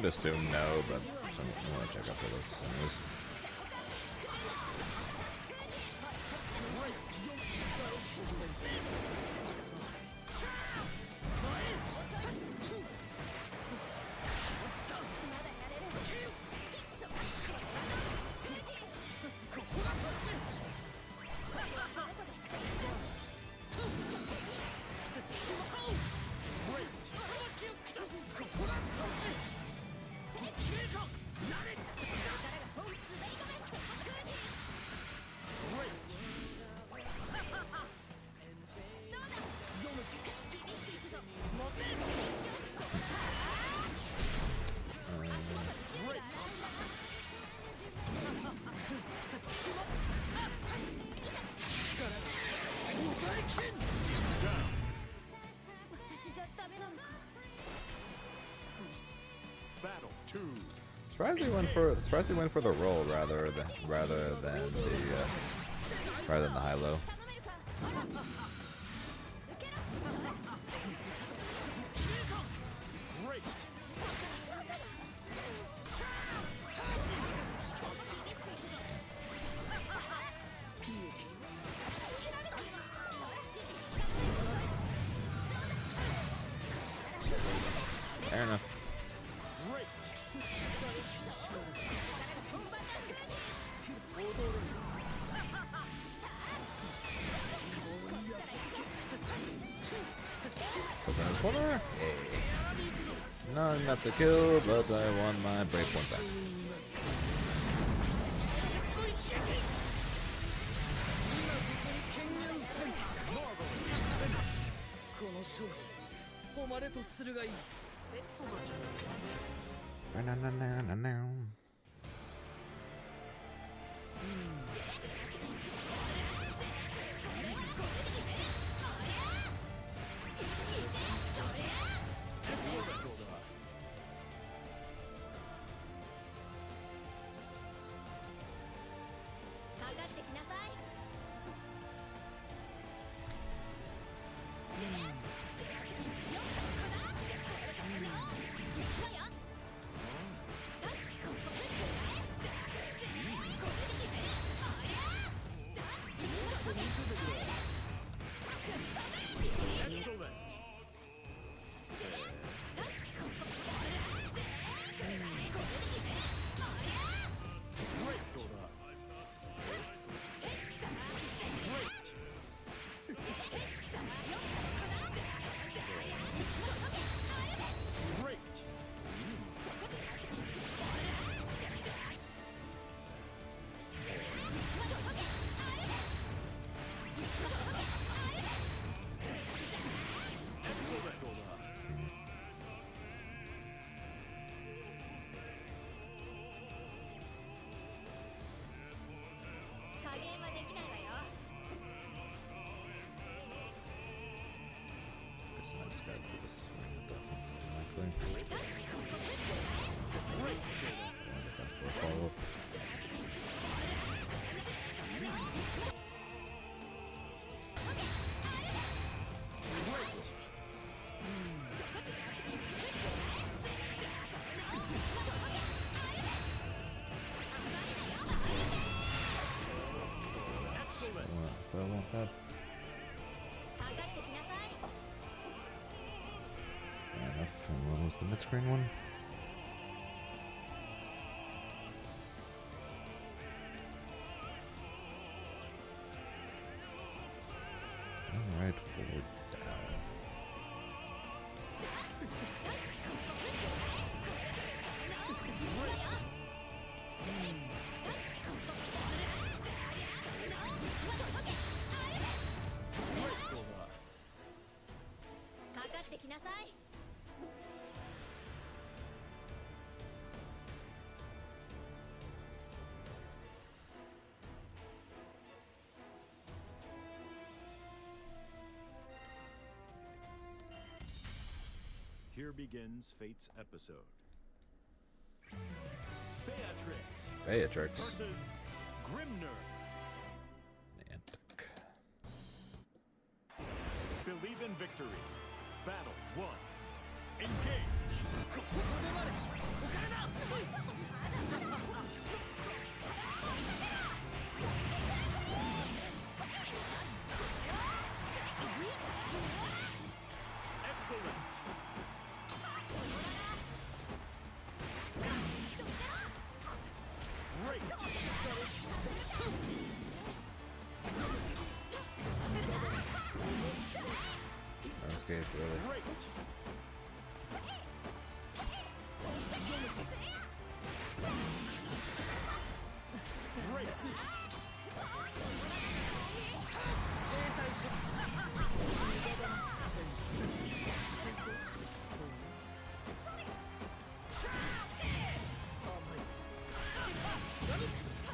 Speaker 1: assume no, but I'm going to check after this. Anyways.
Speaker 3: 私じゃダメなのか。
Speaker 5: Battle 2.
Speaker 1: Surprisingly went for the roll rather than the high low.
Speaker 3: 頼めるか。受けろ。
Speaker 5: Great.
Speaker 3: 厳しくいくぞ。
Speaker 1: Fair enough.
Speaker 5: Great.
Speaker 1: 'Cause I'm corner. Yay. No, not the kill, but I won my breakpoint back.
Speaker 4: この勝利誉れとするがいい。
Speaker 1: Na-na-na-na-na-na.
Speaker 5: Excellent.
Speaker 3: かかってきなさい。
Speaker 5: Excellent. Great. Great. Great. Excellent.
Speaker 3: 加減はできないわよ。
Speaker 1: Guess I just gotta do this swing at that one automatically. Get that for a follow-up.
Speaker 5: Excellent.
Speaker 1: If I want that.
Speaker 3: かかってきなさい。
Speaker 1: Fair enough. And what was the mid-screen one? Alright, forward down.
Speaker 5: Great.
Speaker 3: かかってきなさい。
Speaker 5: Here begins Fate's episode. Beatrix
Speaker 1: Beatrix.
Speaker 5: versus Grimnir.
Speaker 1: Niantic.
Speaker 5: Believe in victory. Battle 1. Engage.
Speaker 4: ここでまでお金だ。そい。
Speaker 5: Excellent. Great.
Speaker 1: I escaped really.
Speaker 5: Great. Great.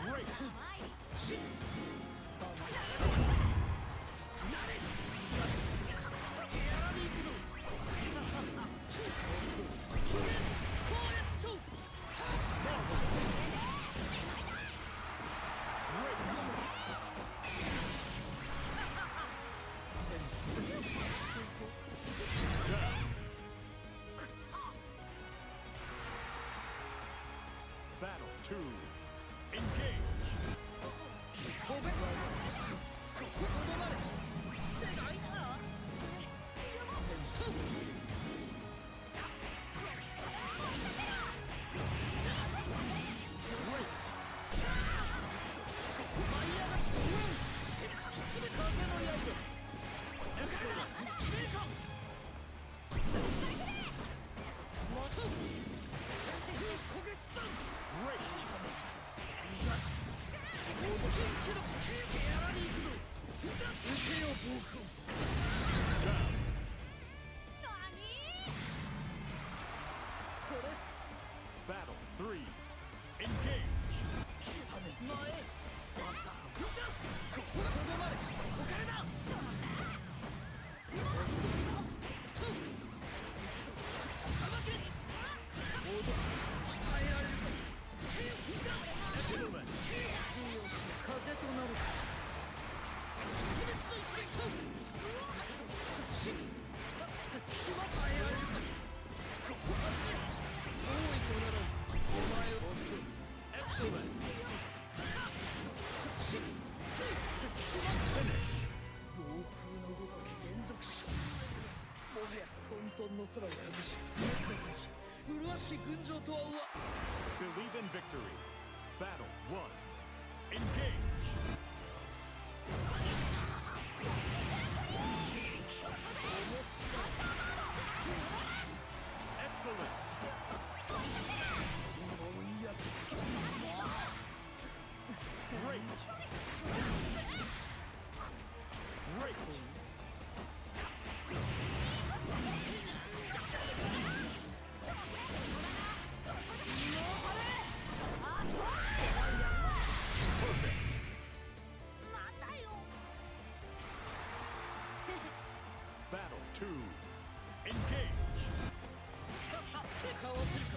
Speaker 5: Great. 2. Engage.
Speaker 4: 飛べここ止まれ世界だ
Speaker 5: Battle 3. Engage.
Speaker 4: 混沌の空を破し熱の天使麗しき群青とは
Speaker 5: Believe in victory. Battle 1. Engage. Excellent. Great. Great. Battle 2. Engage.
Speaker 4: かわせるか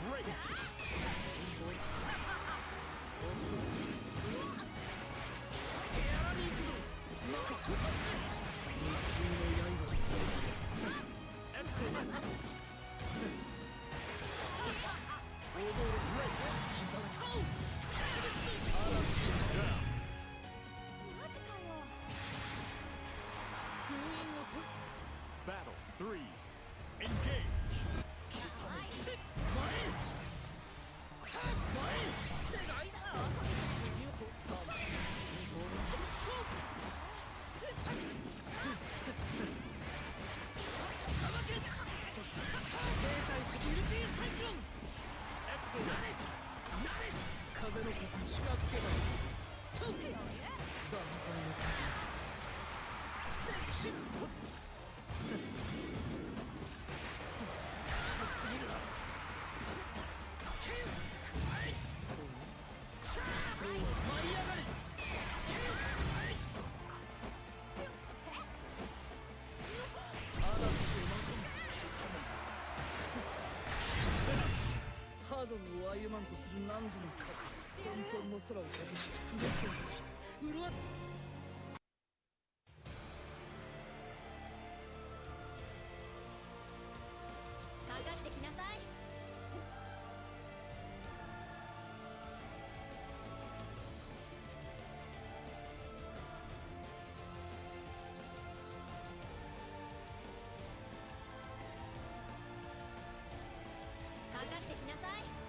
Speaker 5: Great. Excellent. Down.
Speaker 3: マジかよ
Speaker 5: Battle 3. Engage.
Speaker 4: 風の子に近づけばと断罪の風さすぎるな舞い上がれ嵐をまとめハードルを歩まんとする汝の核混沌の空を破し不滅の天使潤っ
Speaker 3: かかってきなさいかかってきなさい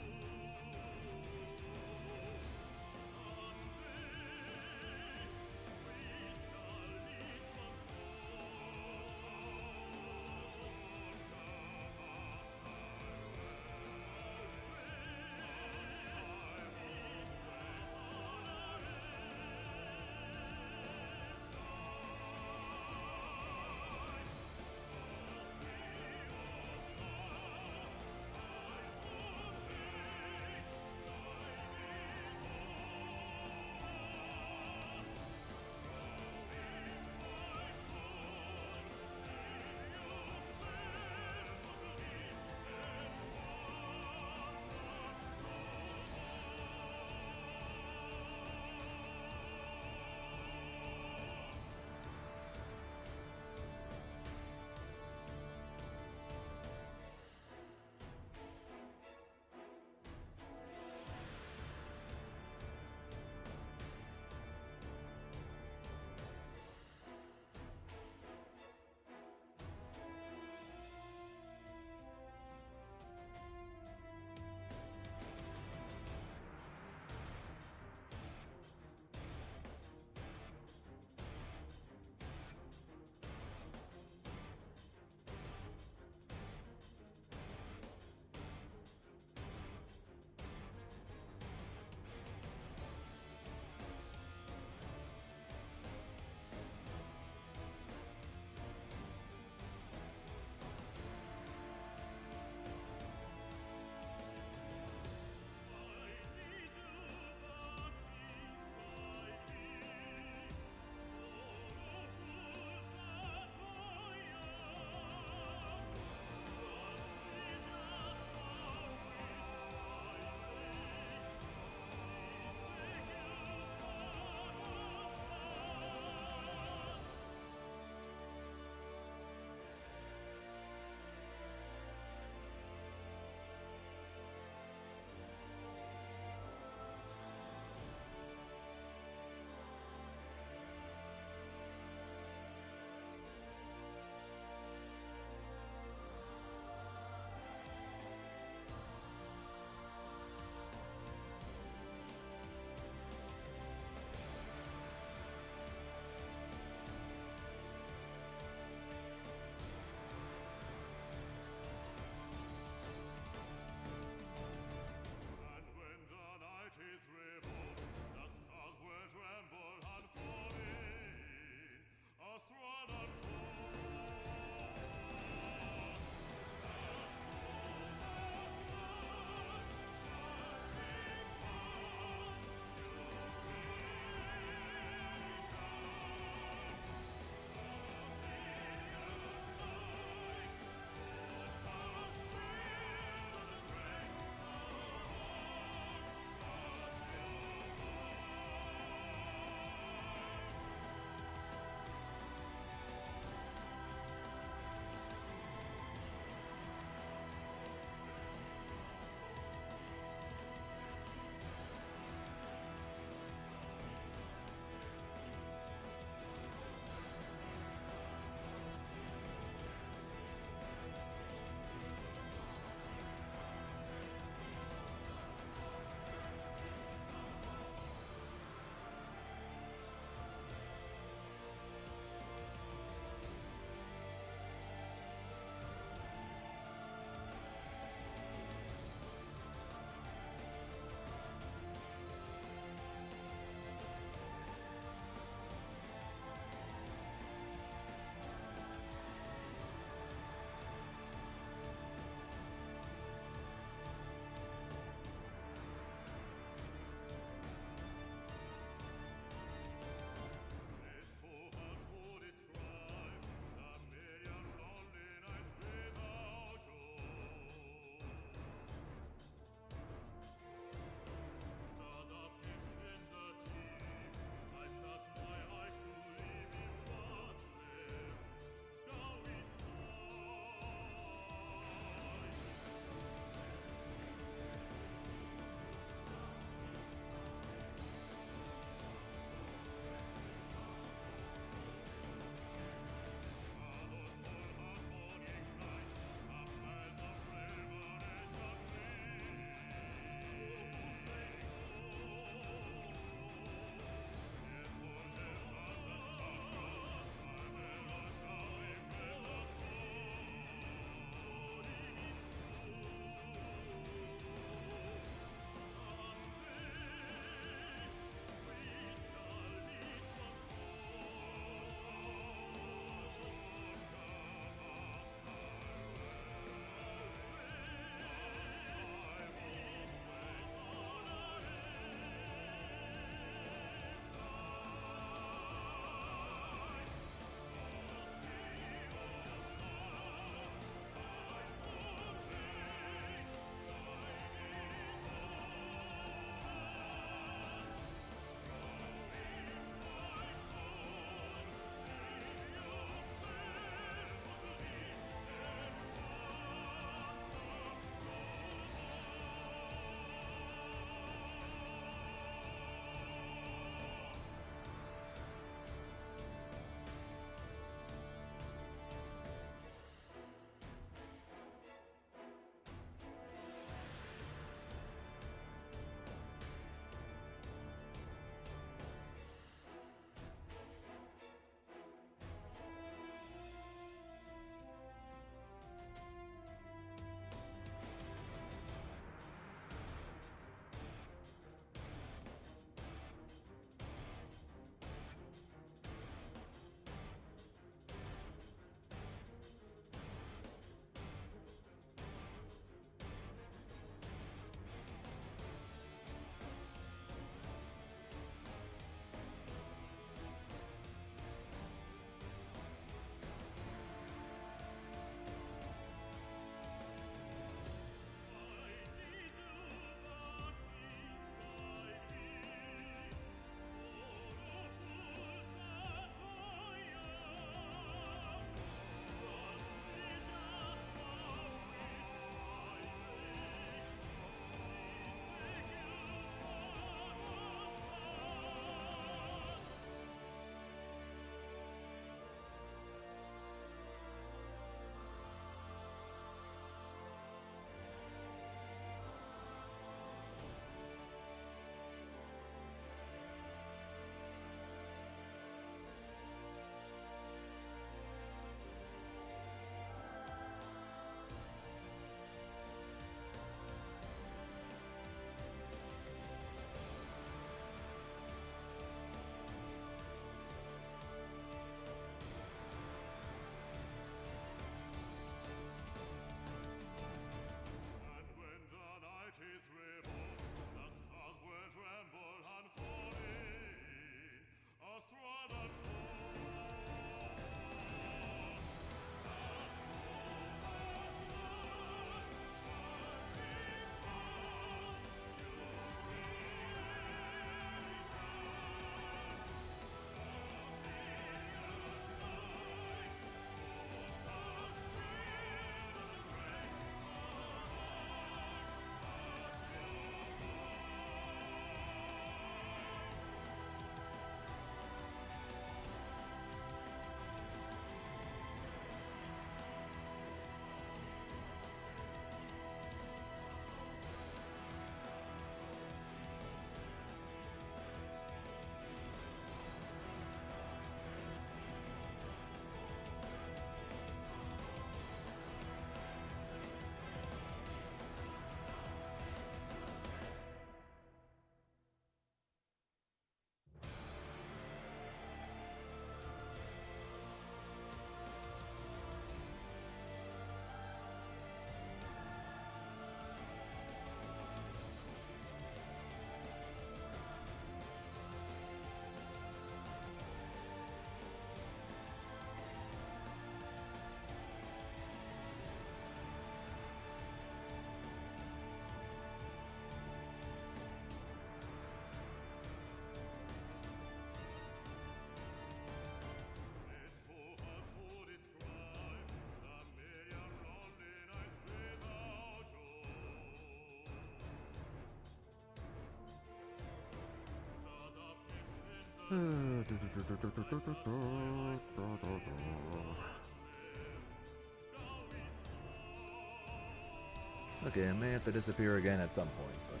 Speaker 1: Okay, I may have to disappear again at some point, but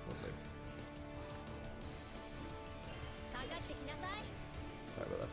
Speaker 1: we'll see.
Speaker 3: かかってきなさい
Speaker 1: Sorry about that.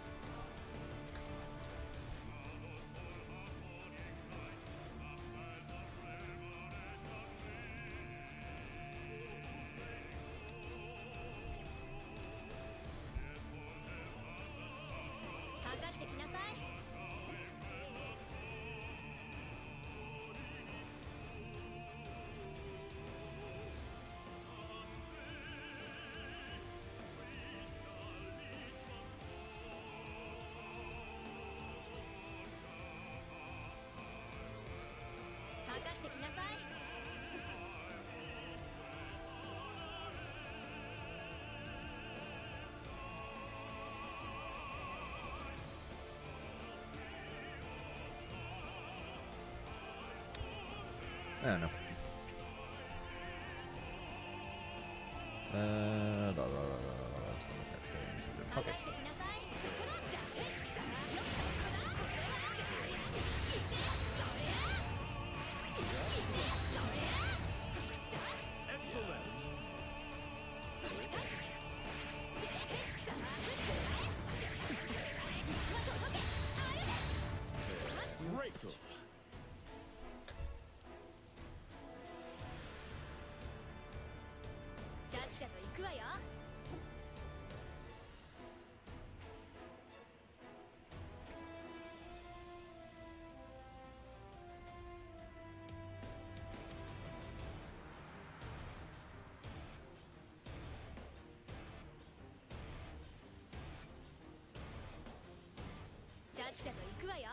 Speaker 1: I don't know. Okay.
Speaker 5: Excellent. Great.
Speaker 3: シャッシャと行くわよ シャッシャと行くわよ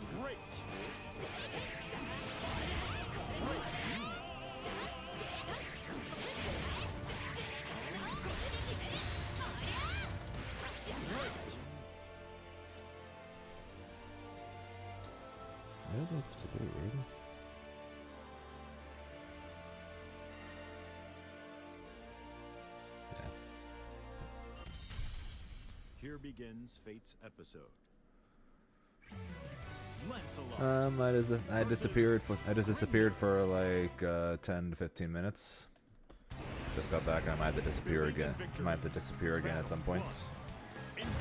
Speaker 5: Great.
Speaker 1: That looks a bit weird. Yeah.
Speaker 5: Here begins Fate's episode. Lancelot.
Speaker 1: I just disappeared for like 10 to 15 minutes. Just got back and I might have to disappear again. At some point.
Speaker 5: Engage.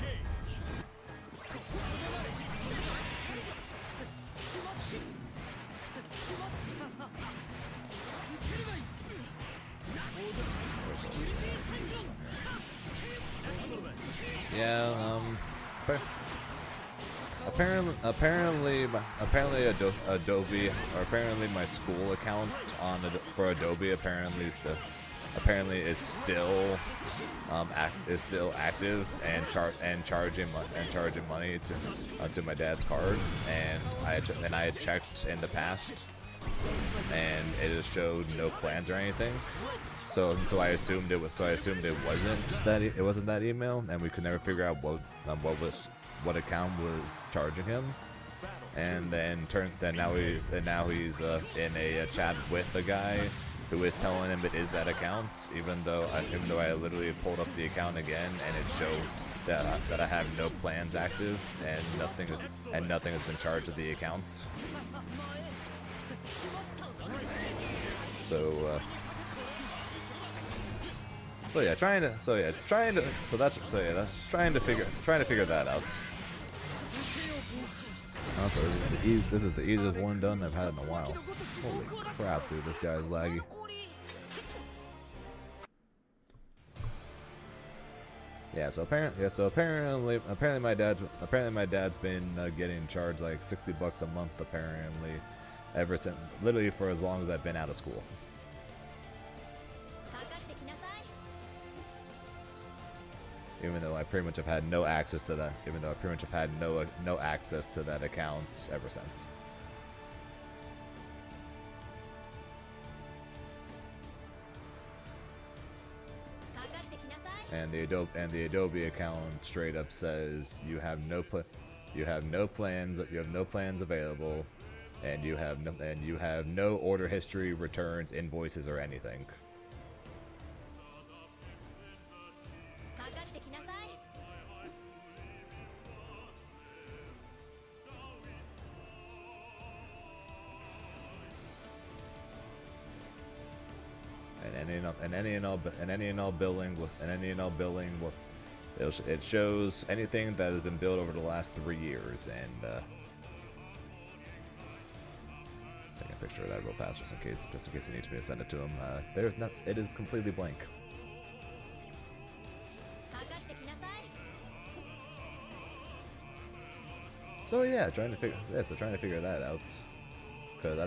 Speaker 1: Yeah, apparently Adobe, or apparently my school account for Adobe apparently is still active and charging money to my dad's card, and I had checked in the past, and it just showed no plans or anything. So I assumed it wasn't that email, and we could never figure out what account was charging him. And then now he's in a chat with the guy who is telling him it is that account, even though I literally pulled up the account again and it shows that I have no plans active and nothing has been charged to the account. So trying to figure that out. Also, this is the easiest one done I've had in a while. Holy crap, dude, this guy's laggy. Yeah, so apparently my dad's been getting charged like $60 a month apparently ever since, literally for as long as I've been out of school.
Speaker 3: かかってきなさい
Speaker 1: Even though I pretty much have had no access to that, even though I pretty much have had no access to that account ever since. And the Adobe account straight up says you have no plans available, and you have no order history, returns, invoices, or anything.
Speaker 3: かかってきなさい
Speaker 1: And any and all billing, it shows anything that has been billed over the last 3 years, and take a picture of that real fast just in case he needs me to send it to him. It is completely blank.
Speaker 3: かかってきなさい
Speaker 1: So yeah, trying to figure that out, because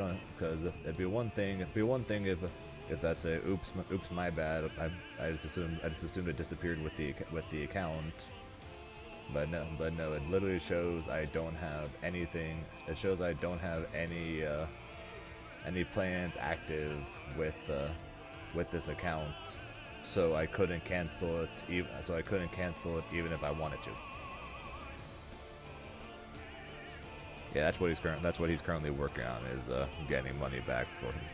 Speaker 1: it'd be one thing if that's a oops my bad. I just assumed it disappeared with the account. But no, it literally shows I don't have anything. It shows I don't have any plans active with this account, so I couldn't cancel it even if I wanted to. Yeah, that's what he's currently working on, is getting money back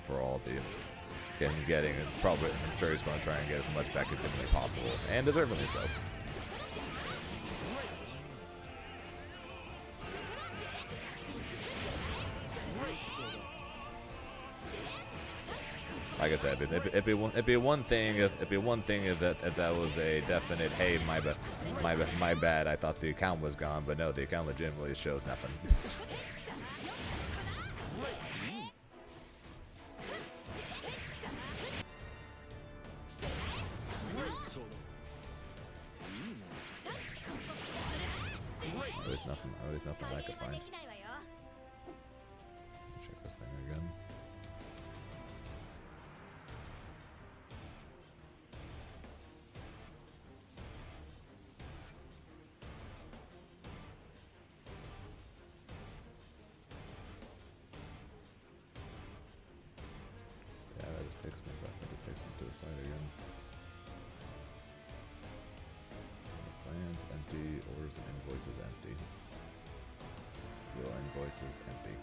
Speaker 1: for all the getting probably. I'm sure he's going to try and get as much back as humanly possible, and deservedly so. Like I said, it'd be one thing if that was a definite, hey, my bad, I thought the account was gone, but no, the account legitimately shows nothing. There's nothing I could
Speaker 3: 加減は
Speaker 1: find.
Speaker 3: できないわよ
Speaker 1: Check this thing again. Yeah, that just takes me back. That just takes me to the side again. Plans empty. Orders and invoices empty. Bill invoices empty.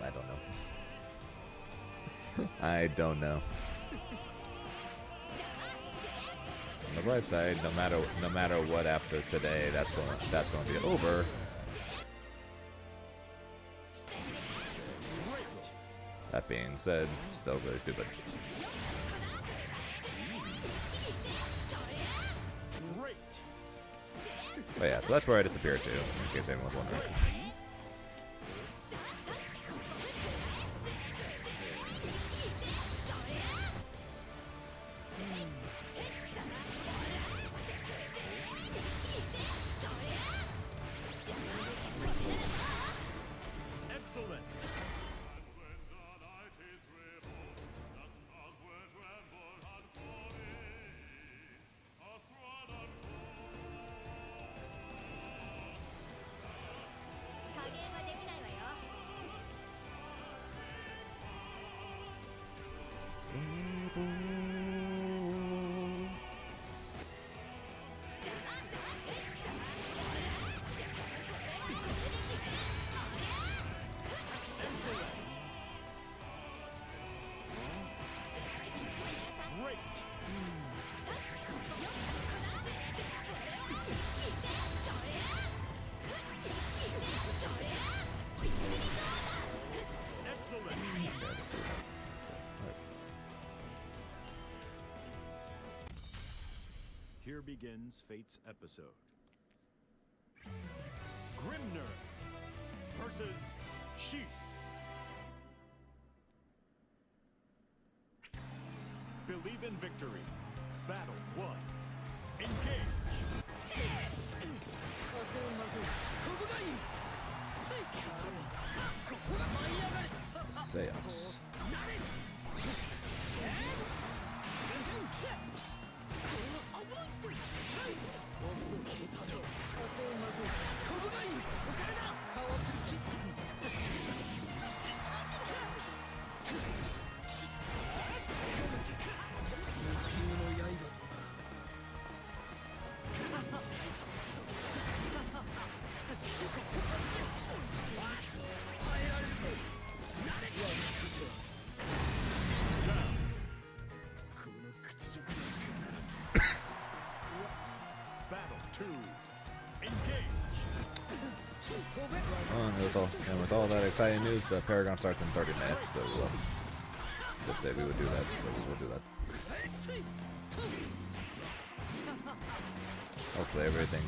Speaker 1: I don't know. I don't know. On the bright side, no matter what after today, that's going to be over. That being said, still really stupid. But yeah, so that's where I disappeared to, in case anyone's wondering.
Speaker 5: Here begins Fate's episode. Grimnir versus Sheath. Believe in victory. Battle 1. Engage.
Speaker 4: 風をまく飛ぶがいいせい消されここが舞い上がれ
Speaker 1: Seance.
Speaker 4: この屈辱に必ず
Speaker 5: Battle 2. Engage.
Speaker 1: And with all that exciting news, Paragon starts in 30 minutes, so let's say we would do that, so we will do that. Hopefully everything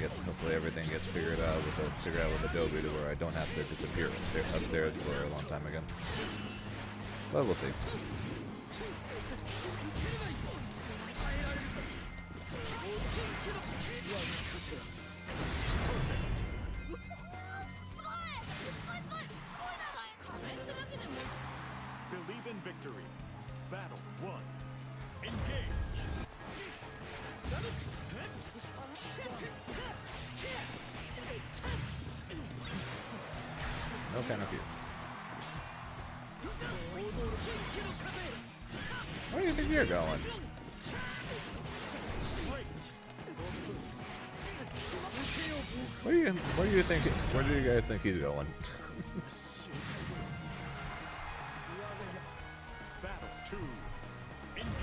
Speaker 1: gets figured out with Adobe to where I don't have to disappear upstairs for a long time again. But we'll see.
Speaker 5: Believe in victory. Battle 1. Engage.
Speaker 1: No kind of you. Where do you think you're going? Where do you guys think he's going?
Speaker 5: Battle 2.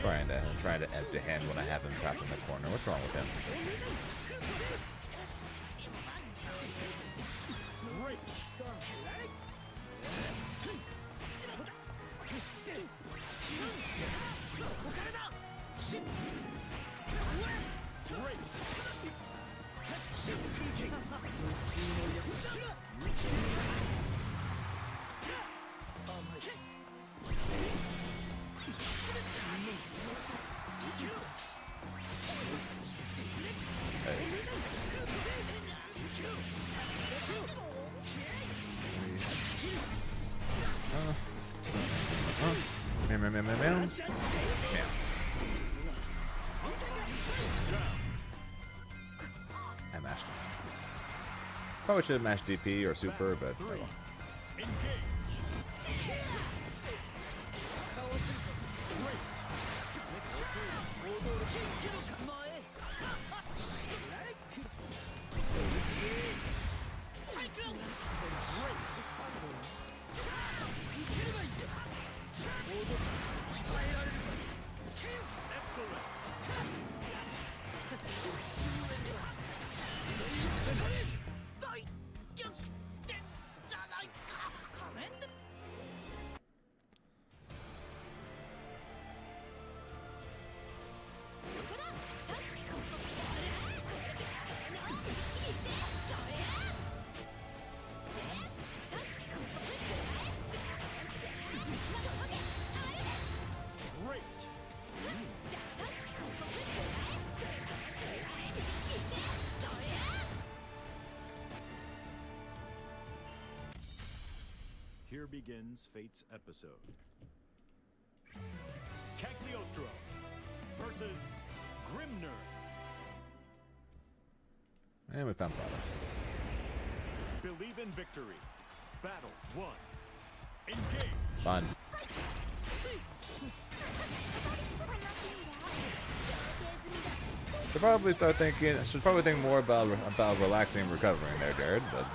Speaker 1: Trying to empty hand when I have him trapped in the corner. What's wrong with him?
Speaker 5: Great. Great.
Speaker 1: Meow. I mashed. Probably should have mashed DP or super, but oh well.
Speaker 5: Engage. Here begins Fate's episode. Cagliostro versus Grimnir.
Speaker 1: And we found product.
Speaker 5: Believe in victory. Battle 1. Engage.
Speaker 1: Fun. Should probably think more about relaxing and recovering there, Jared, but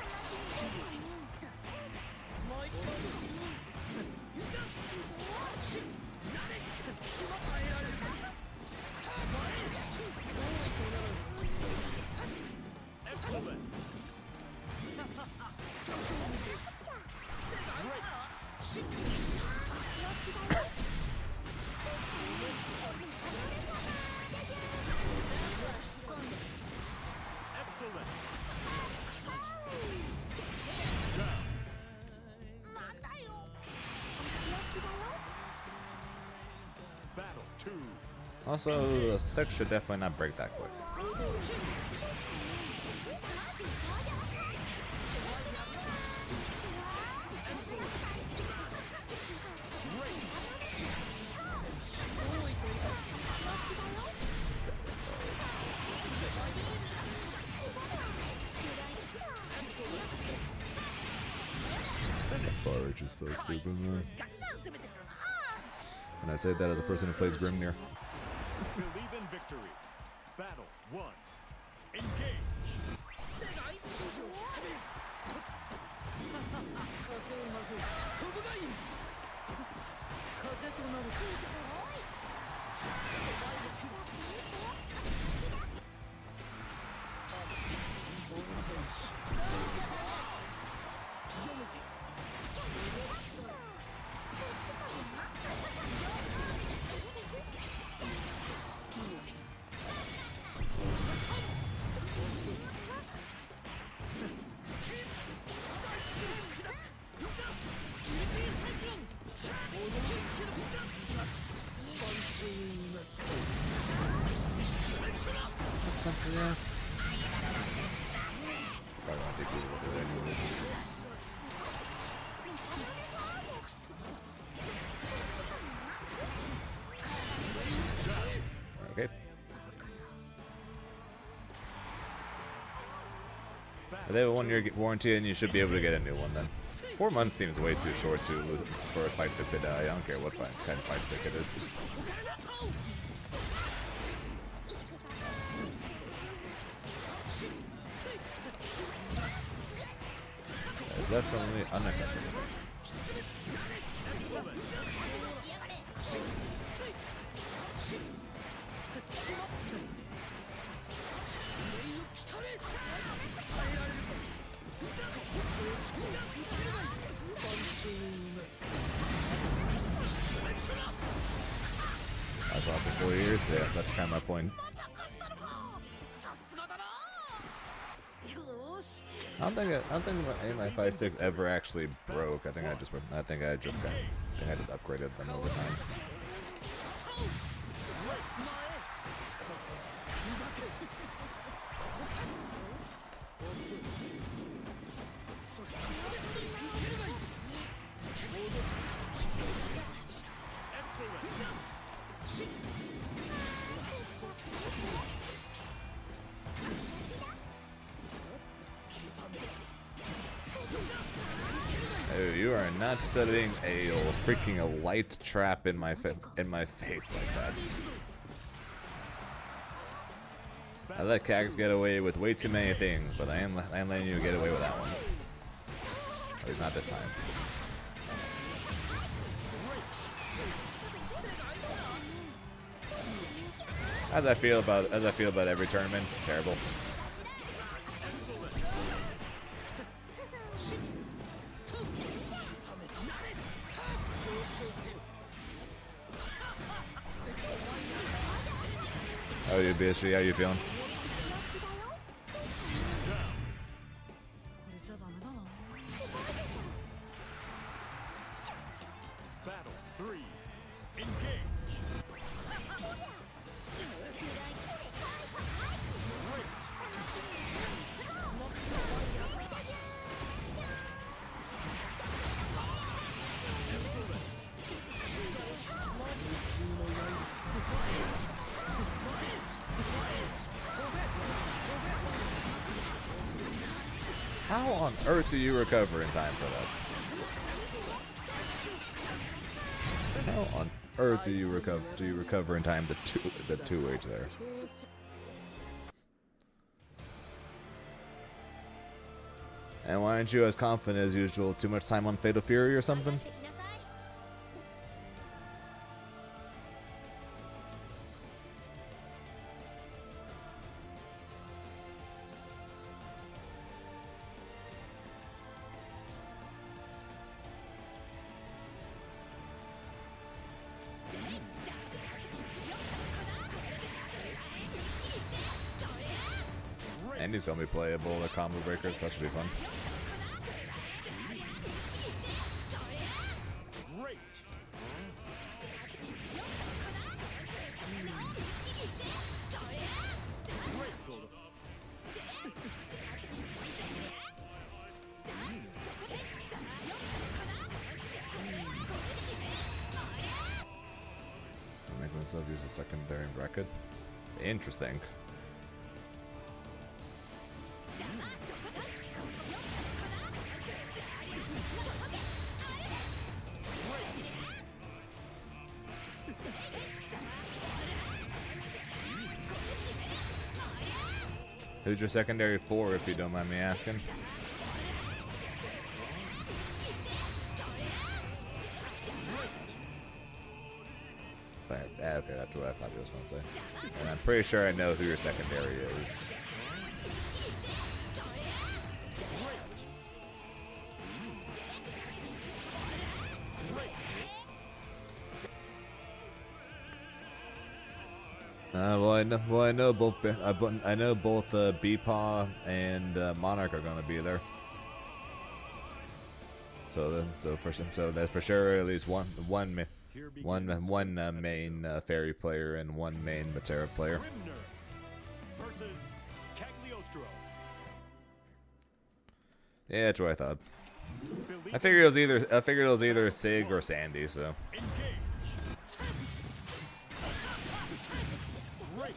Speaker 1: Also, the stick should definitely not break that quick. Forage is so stupid, man. And I say that as a person who plays Grimnir.
Speaker 5: Believe in victory. Battle 1. Engage.
Speaker 4: 風をまぐ飛ぶがいい風となる
Speaker 1: Probably not think we will do it anyway. Okay. They have a 1-year warranty, and you should be able to get a new one then. 4 months seems way too short for a fight stick to die. I don't care what kind of fight stick it is. That is definitely unacceptable. I've lost it 4 years. Yeah, that's kind of my point. I don't think any of my 5.6 ever actually broke. I think I just upgraded them over time. Oh, you are not setting a freaking light trap in my face like that. I let Kags get away with way too many things, but I am letting you get away with that one. At least not this time. As I feel about every tournament, terrible. How are you, BSG? How you feeling?
Speaker 5: Battle 3. Engage.
Speaker 1: How on earth do you recover in time for that? How on earth do you recover in time the 2H there? And why aren't you as confident as usual? Too much time on Fatal Fury or something? And he's gonna be playable with combo breakers, that should be fun.
Speaker 5: Great.
Speaker 1: also use a secondary bracket. Interesting. Who's your secondary for, if you don't mind me asking? Okay, that's what I thought he was going to say. And I'm pretty sure I know who your secondary is. Well, I know both. I know both Beepaw and Monarch are going to be there. So that's for sure at least one main fairy player and one main Matera player.
Speaker 5: Grimnir versus Cagliostro.
Speaker 1: Yeah, that's what I thought.
Speaker 5: Believe
Speaker 1: I figured it was either Sig or Sandy. So
Speaker 5: engage. Break.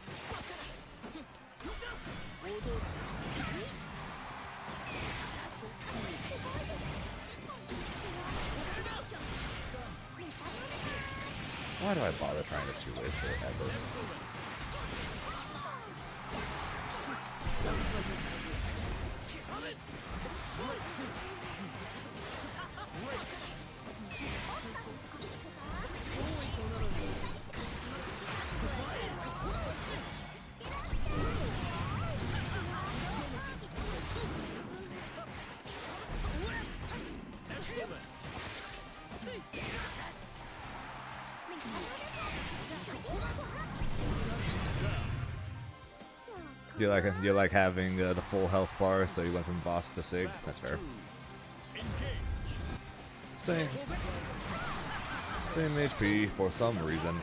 Speaker 1: why do I bother trying to two-way forever? You like having the full health bar, so you went from boss to Sig. That's fair. Same HP for some reason.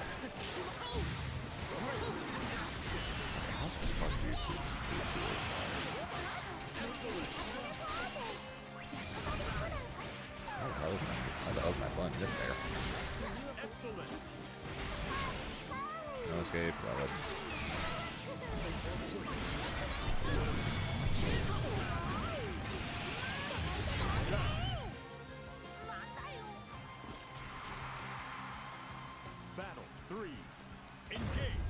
Speaker 1: How the hell's my button? This there. No escape. Love it.
Speaker 5: Battle 3. Engage.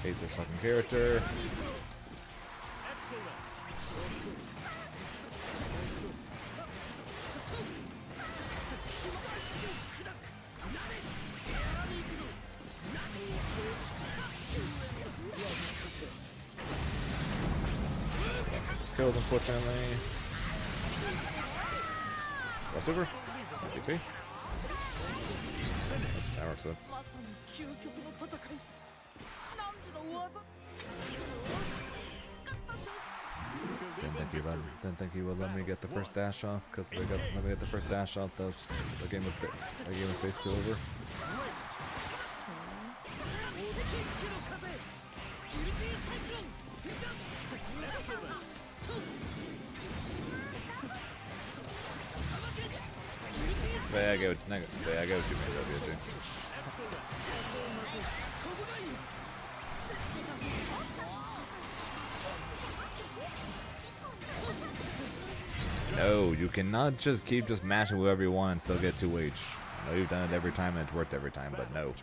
Speaker 1: Hate this fucking character. Just killed, unfortunately. Crossover? DP? That works though.
Speaker 4: まさに究極の戦い何時の技よし勝ったしょ
Speaker 1: Didn't think you would let me get the first dash off, because if I let me get the first dash off, the game was basically over.
Speaker 4: キックの風ギルティサイクロンいざ
Speaker 1: But I go with you, maybe. No, you cannot just keep mashing whoever you want and still get 2H. I know you've done it every time and it's worked every time, but no.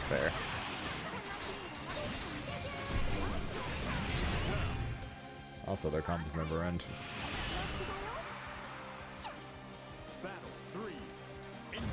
Speaker 1: Fair. Also, their combos never end.
Speaker 5: Battle 3. Engage.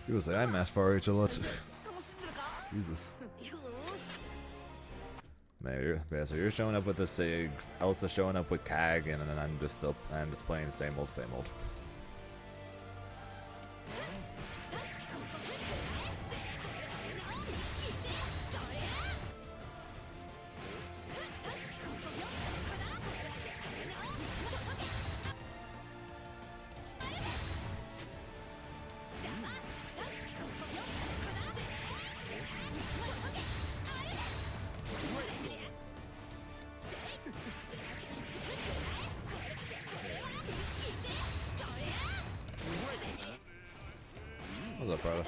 Speaker 2: People say I mash Far H a lot.
Speaker 4: 楽しんでるか
Speaker 2: Jesus.
Speaker 4: よーし
Speaker 2: Man, so you're showing up with a Sig, Elsa showing up with Kag, and then I'm just playing the same old, same old. What's up, brother?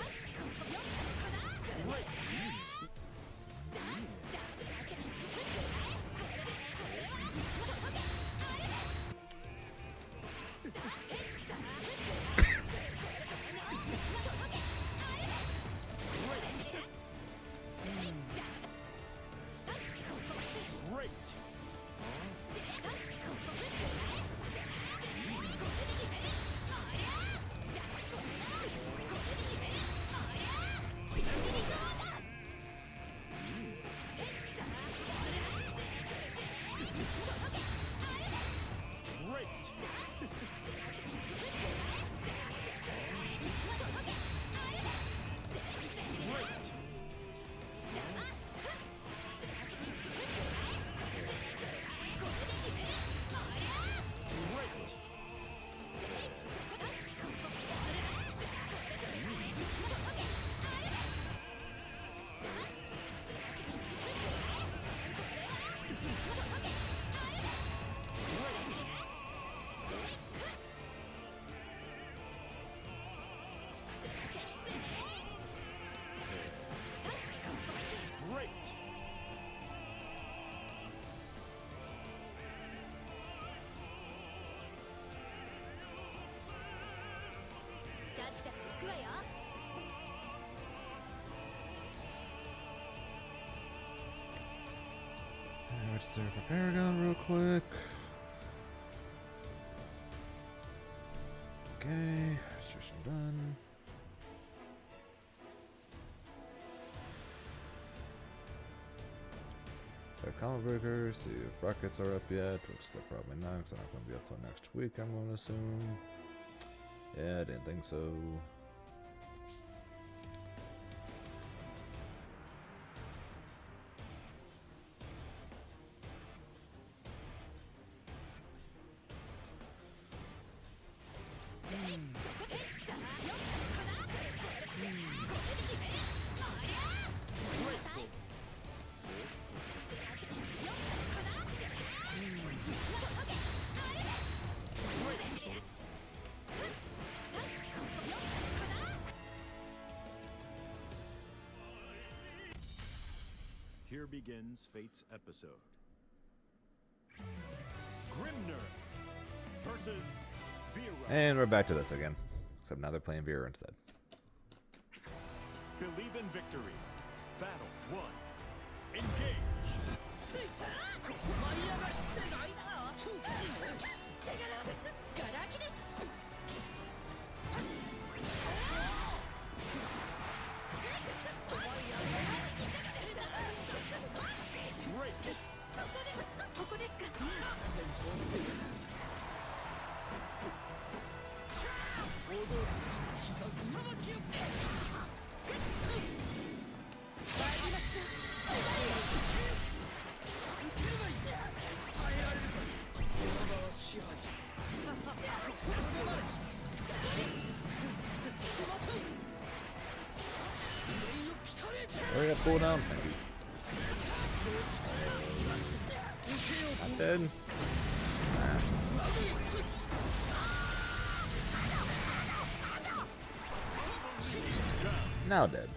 Speaker 5: Great. Great. Great. Great. Great.
Speaker 2: Let's serve a Paragon real quick. Okay, registration done. Combo breakers, see if brackets are up yet, which they're probably not, because they're not going to be up till next week, I'm going to assume. Yeah, I didn't think so.
Speaker 5: Here begins Fate's episode. Grimnir versus Vera.
Speaker 2: And we're back to this again. Except now they're playing Vera instead.
Speaker 5: Believe in victory. Battle 1. Engage.
Speaker 4: ついたここ舞い上がり世代だガラキです
Speaker 5: Great.
Speaker 4: ここですか踊る膝さばきを参りましょう耐えられるかこの場は支配ここでまでしまとう
Speaker 2: Hurry up, cool down. Thank you. I'm dead. Nah. Now dead.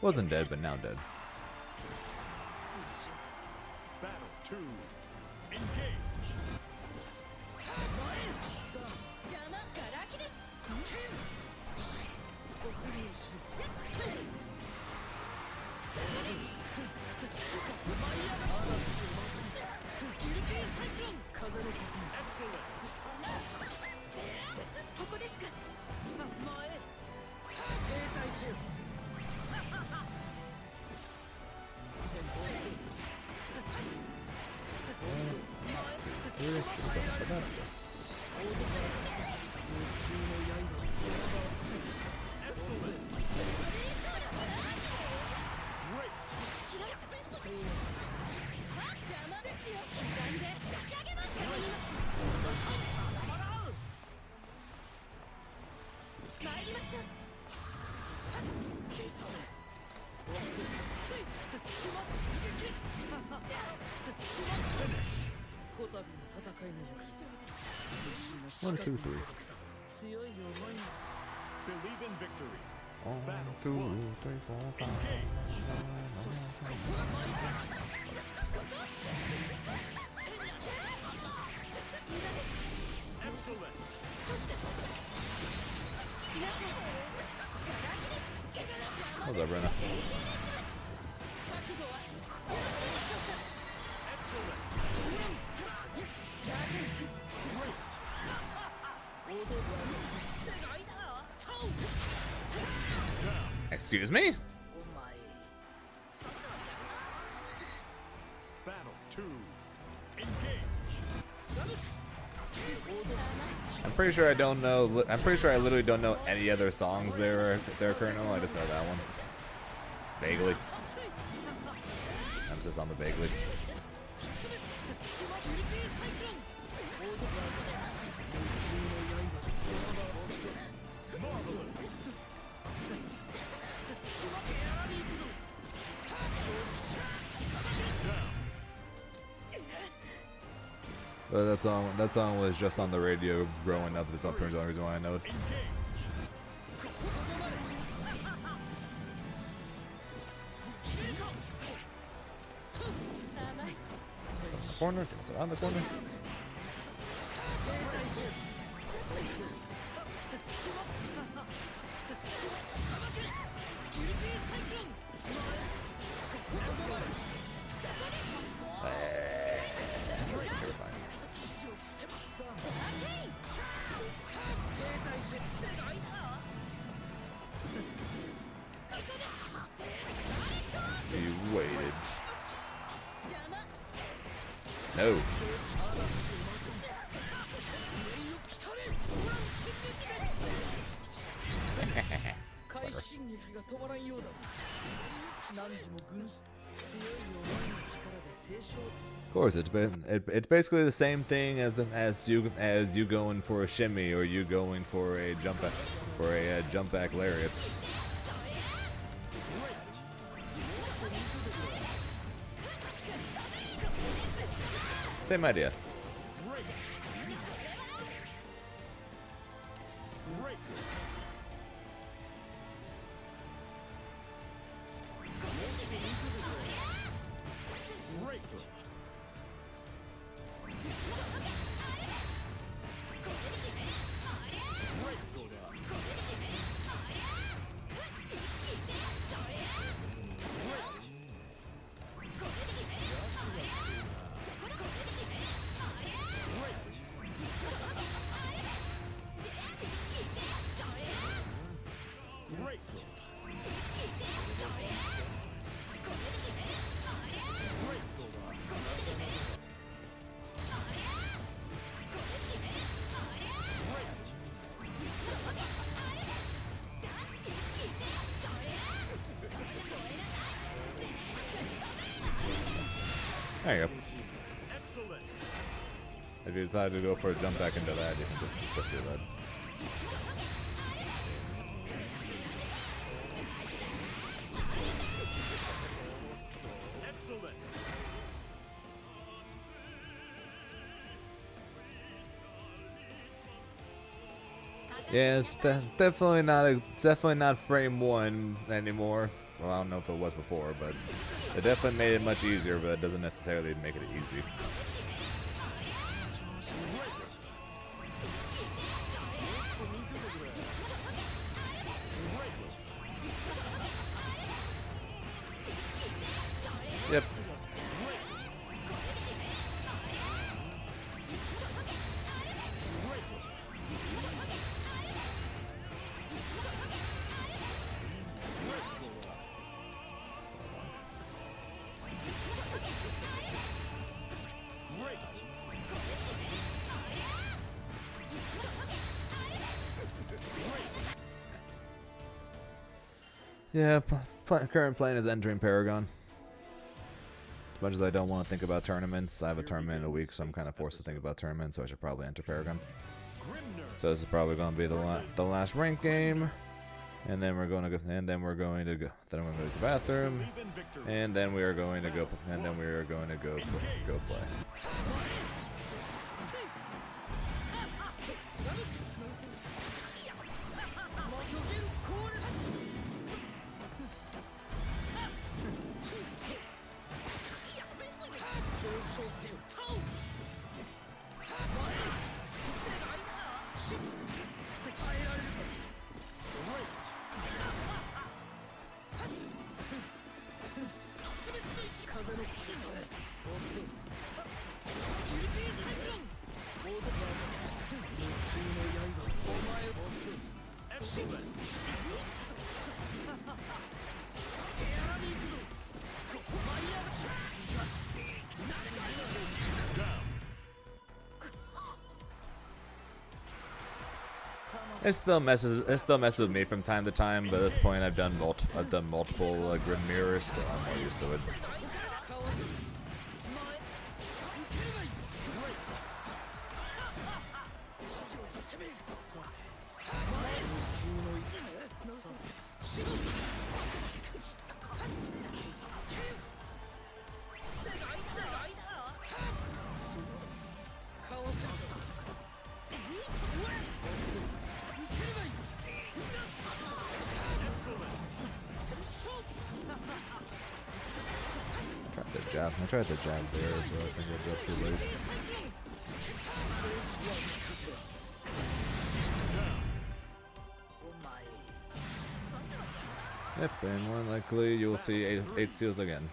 Speaker 2: Wasn't dead, but now dead.
Speaker 5: Battle 2. Engage.
Speaker 4: 邪魔ガラキです僕に手術舞い上がるギルティサイクロン風の呼吸
Speaker 5: Excellent.
Speaker 3: ここですか。
Speaker 4: 前へ停滞せよ天保数
Speaker 3: 邪魔ですよ。刻んで差し上げます。参りましょう。
Speaker 4: 消され忘れせい始末逃げ切始末こたびの戦いの行方苦しいの仕
Speaker 2: 1,
Speaker 4: 方
Speaker 2: 2,
Speaker 4: に
Speaker 2: 3.
Speaker 4: 強い思い
Speaker 5: Believe in victory.
Speaker 2: 1,
Speaker 5: Battle
Speaker 2: 2,
Speaker 5: 1.
Speaker 2: 3, 4, 5.
Speaker 5: Engage. Excellent.
Speaker 2: What's up, Brenna? Excuse me?
Speaker 4: お前
Speaker 5: Battle 2. Engage.
Speaker 2: I'm pretty sure I don't know. I'm pretty sure I literally don't know any other songs there, Colonel. I just know that one. Vaguely. Emphasis on the vaguely. But that song was just on the radio growing up. That's pretty much the only reason why I know it. It's on the corner. Is it on the corner? You're fine. You waited. No.
Speaker 4: 快進撃が止まらんようだ何時も軍師強い思いの力で清少
Speaker 2: Of course, it's basically the same thing as you going for a shimmy or you going for a jump back lariat. Same idea. There you go. If you decide to go for a jump back into that, you can just do that. Yeah, it's definitely not frame 1 anymore. Well, I don't know if it was before, but it definitely made it much easier, but it doesn't necessarily make it easy. Yep. Yeah, current plan is entering Paragon. As much as I don't want to think about tournaments, I have a tournament in a week, so I'm kind of forced to think about tournaments, so I should probably enter Paragon.
Speaker 5: Grimnir.
Speaker 2: So this is probably going to be the last rank game, and then we're going to go, then I'm going to go to the bathroom,
Speaker 5: Believe in victory.
Speaker 2: and then we are going to go play. It still messes with me from time to time, but at this point I've done multiple grimnirs, so I'm more used to it. I tried to jab there, but I think it was too late. Yep, and more likely you will see eight seals again.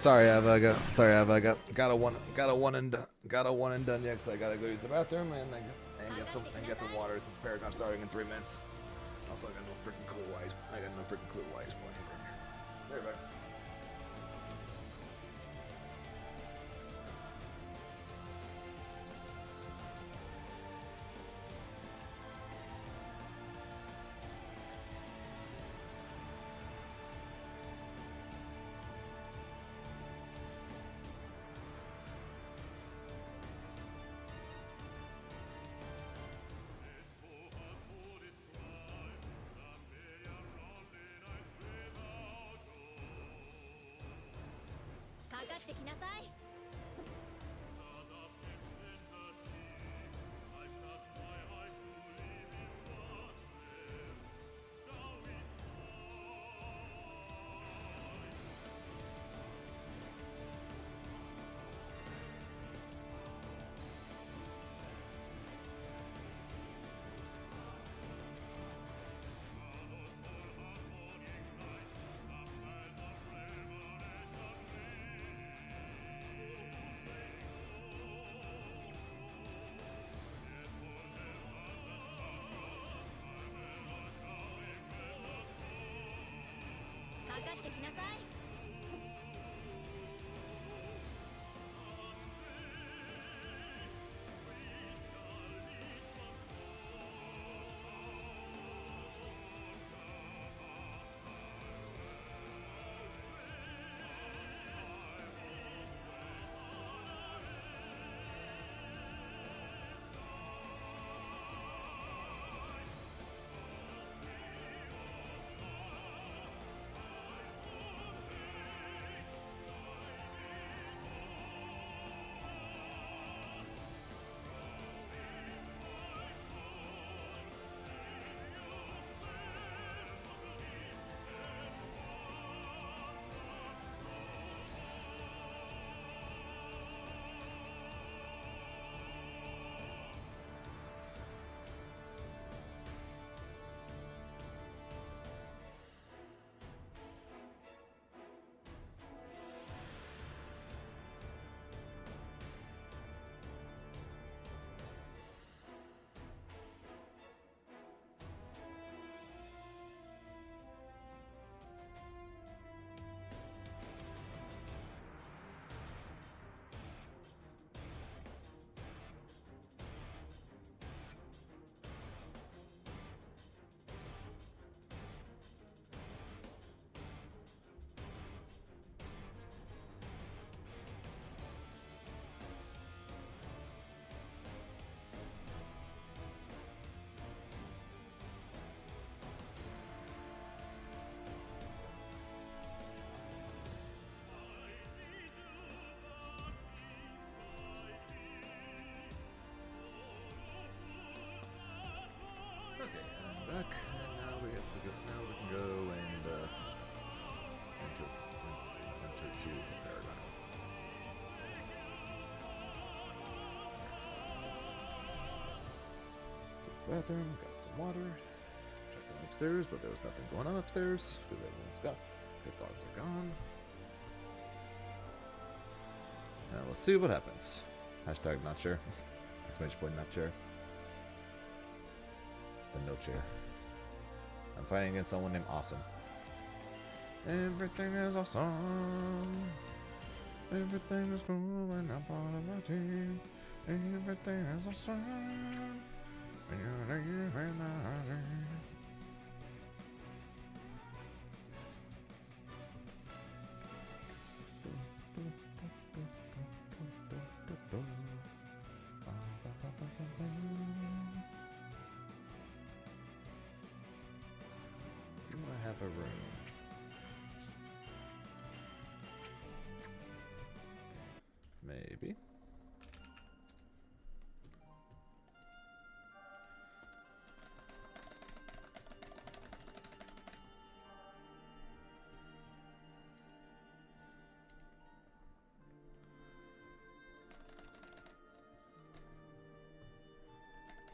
Speaker 2: Sorry, I got a one and done yet, cause I gotta go use the bathroom and get some water since Paragon's starting in 3 minutes. Also, I got no freaking clue why he's playing Grimnir. There we go.
Speaker 1: bathroom, got some water. Checked them upstairs, but there was nothing going on upstairs because everyone's got. The dogs are gone. Now we'll see what happens. Hashtag not sure. Exclamation point not sure. The no chair. I'm fighting against someone named Awesome. Everything is awesome. Everything is cool when I'm part of my team. Everything is awesome. When you're there, when I'm there. Do I have a room? Maybe.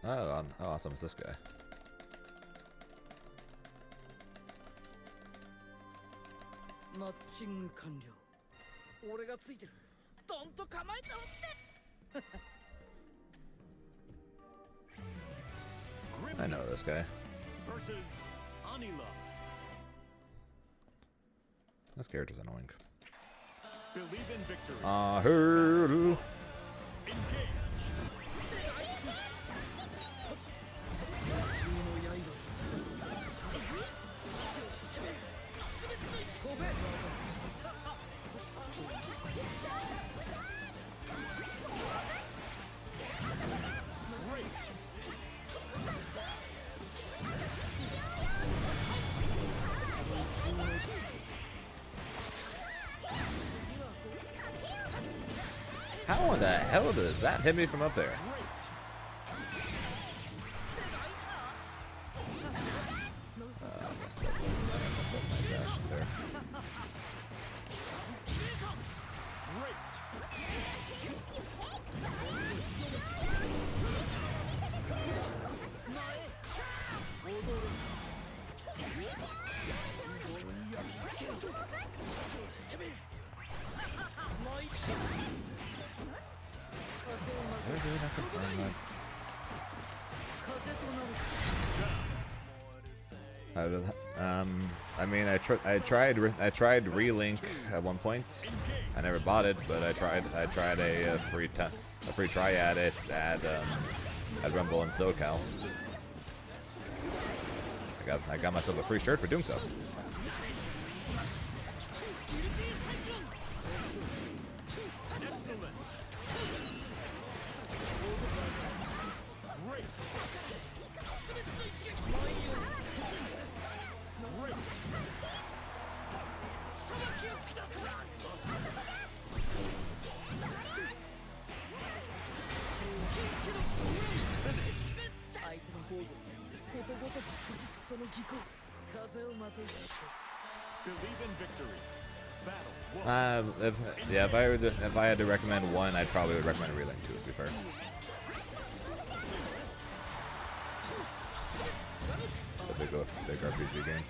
Speaker 1: Oh, how awesome is this guy?
Speaker 4: Matching 完了。俺がついてる。どんと構えたろって。
Speaker 1: I know this guy.
Speaker 5: Versus Anila.
Speaker 1: This character's annoying.
Speaker 5: Believe in victory.
Speaker 1: I heard.
Speaker 5: Engage.
Speaker 4: 飛べ。
Speaker 1: How in the hell does that hit me from up there? I messed up my dash there. I mean, I tried Relink at one point. I never bought it, but I tried a free try at it at Rumble and SoCal. I got myself a free shirt for doing so.
Speaker 5: Believe in victory. Battle.
Speaker 1: If I had to recommend one, I'd probably would recommend Relink 2, to be fair. The big RPG game.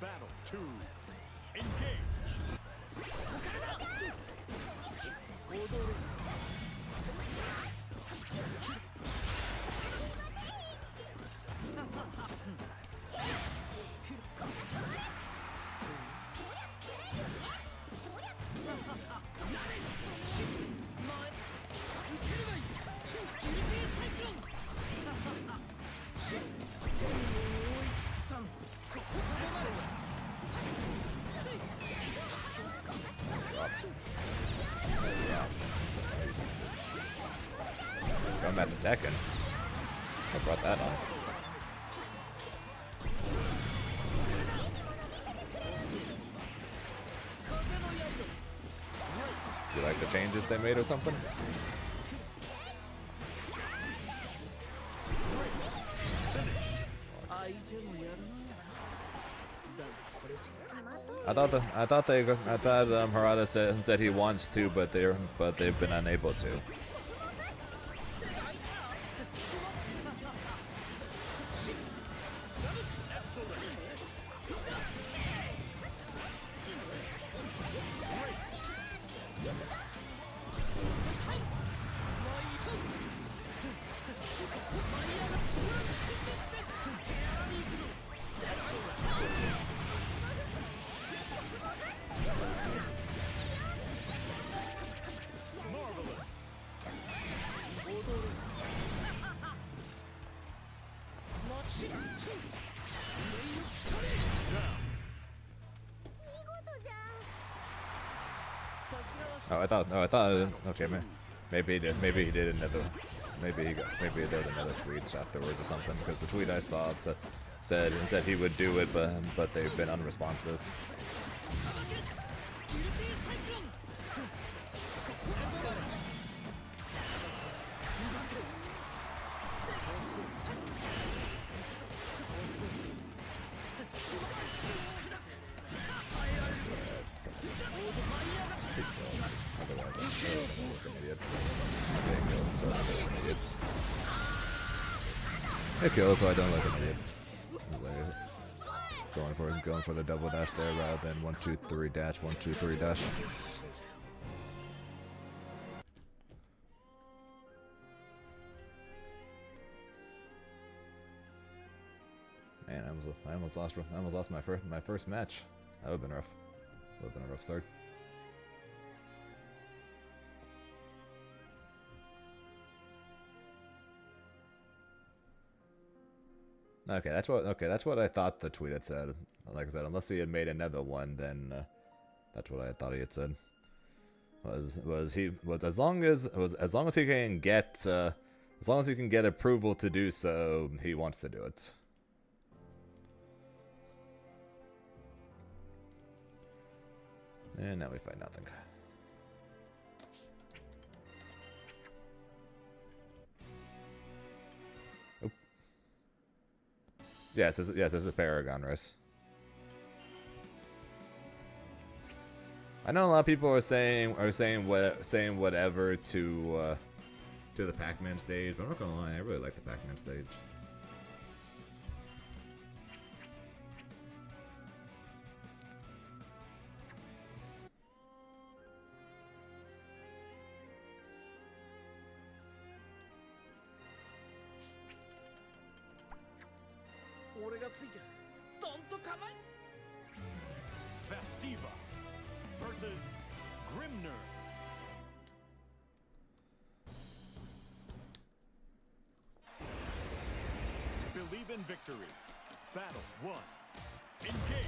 Speaker 5: Battle 2. Engage.
Speaker 1: I'm at the Tekken. I brought that on. Do you like the changes they made or something? I thought Harada said he wants to, but they've been unable to. I thought. Okay, man. Maybe he did another. Maybe he did another tweet afterwards or something. Because the tweet I saw said he would do it, but they've been unresponsive. It kills, so I don't like an idiot. Going for the double dash there rather than 1-2-3 dash, 1-2-3 dash. Man, I almost lost my first match. That would have been rough. Would have been a rough start. Okay, that's what I thought the tweet had said. Like I said, unless he had made another one, then that's what I thought he had said. Was as long as he can get approval to do so, he wants to do it. And now we find nothing. Yes, this is Paragon Race. I know a lot of people are saying whatever to the Pac-Man stage, but I'm not gonna lie, I really like the Pac-Man stage.
Speaker 5: Festiva versus Grimnir. Believe in victory. Battle 1. Engage.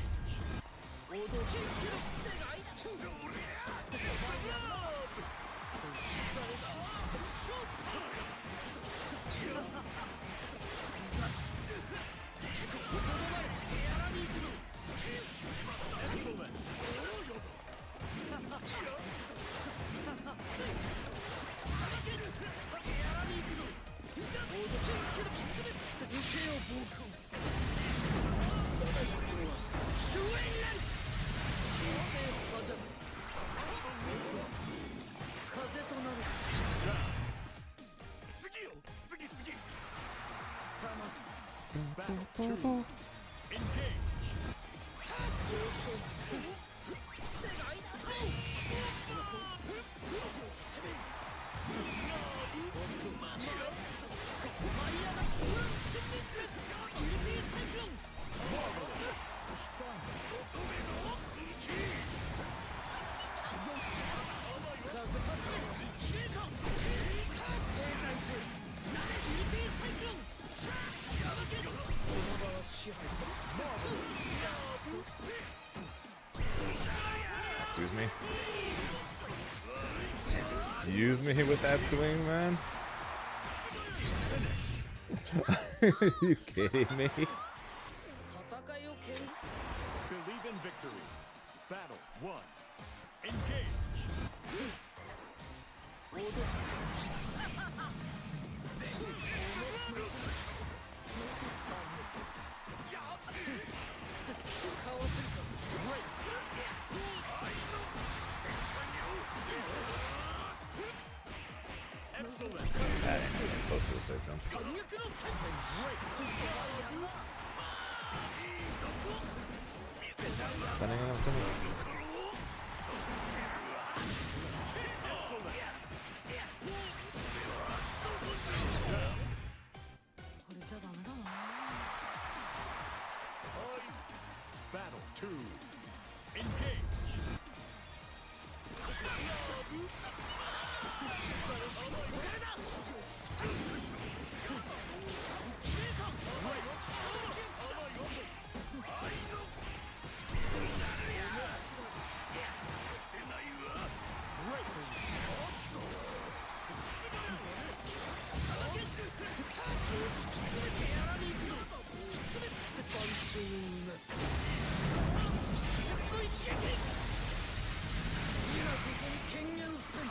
Speaker 5: Battle 2. Engage.
Speaker 1: Excuse me? Excuse me with that swing, man? Are you kidding me?
Speaker 4: 戦いをけん
Speaker 5: Believe in victory. Battle 1. Engage.
Speaker 4: かわせるか
Speaker 5: Excellent.
Speaker 1: That ain't even close to a safe jump.
Speaker 4: 反逆の戦
Speaker 1: Depending on something.
Speaker 4: これじゃダメだな
Speaker 5: Battle 2. Engage.
Speaker 4: 権限する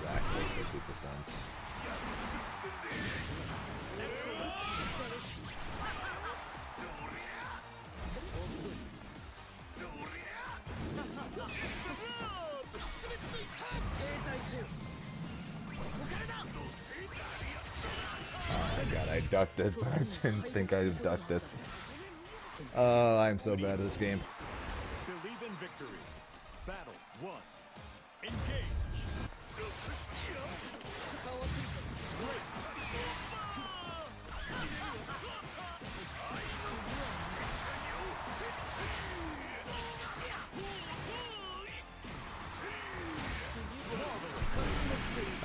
Speaker 1: Exactly 50%. Oh my god, I ducked it, but I didn't think I ducked it. Oh, I'm so bad at this game.
Speaker 5: Believe in victory. Battle 1. Engage.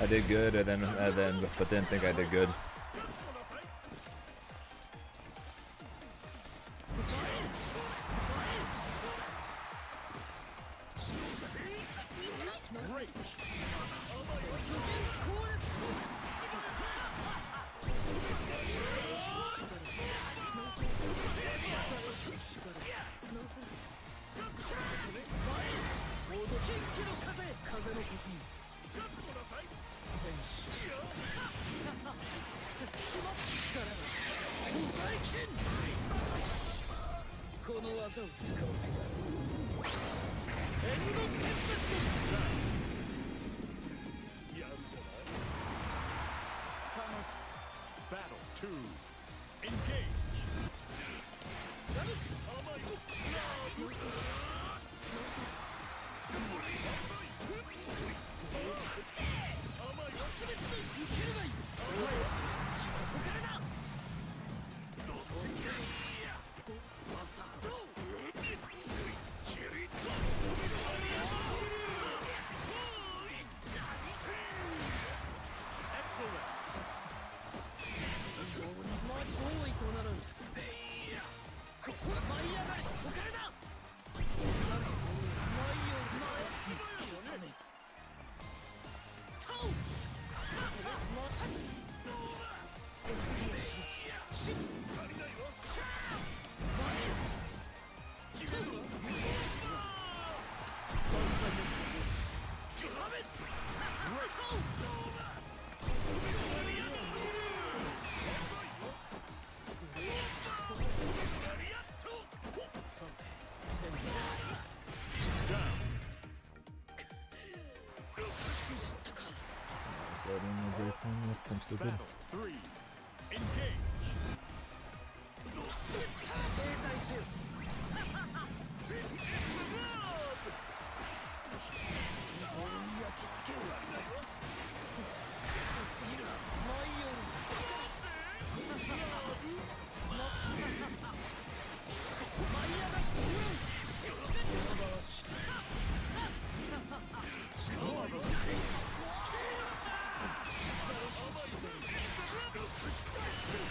Speaker 1: I did good, but didn't think I did good.
Speaker 5: Battle 2. Engage. Excellent.
Speaker 4: 多いとならんここ舞い上がれここからだ舞いを消さねタオ
Speaker 1: I'm still good.
Speaker 5: Battle 3. Engage.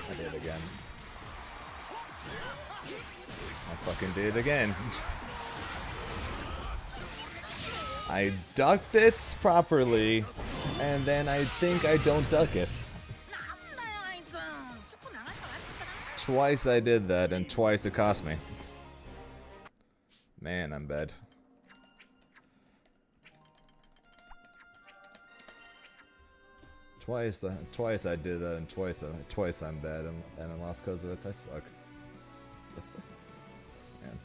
Speaker 1: I did it again. I fucking did it again. I ducked it properly, and then I think I don't duck it. Twice I did that, and twice it cost me. Man, I'm bad. Twice I did that, and twice I'm bad, and I lost because of it. I suck. Man.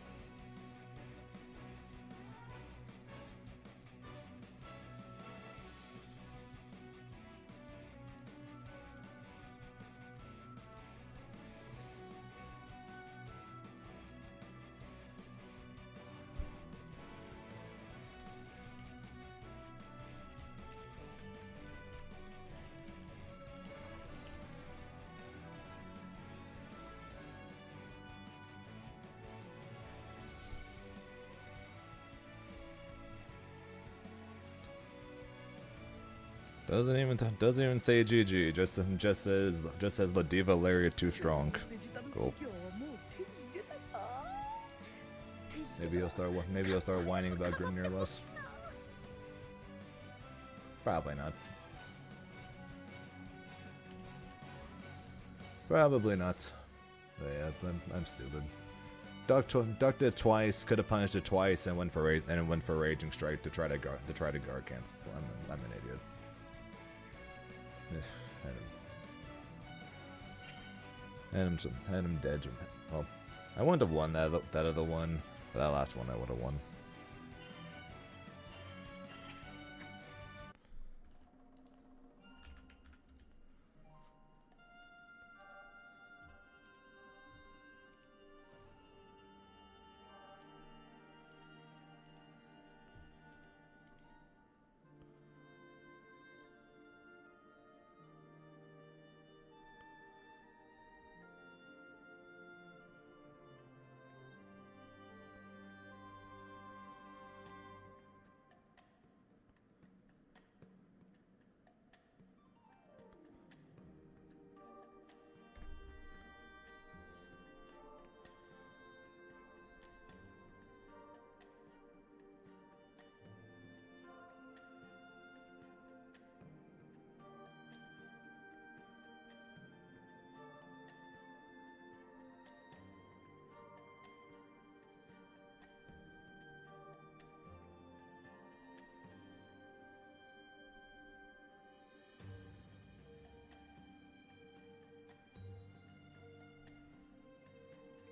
Speaker 1: Doesn't even say GG. Just says La Diva Lariat too strong. Cool. Maybe he'll start whining about Grimnir less. Probably not. Probably not. But yeah, I'm stupid. Ducked it twice. Could have punished it twice and went for Raging Strike to try to guard cancel. I'm an idiot. Had him dead. Well, I wouldn't have won that other one. But that last one I would have won.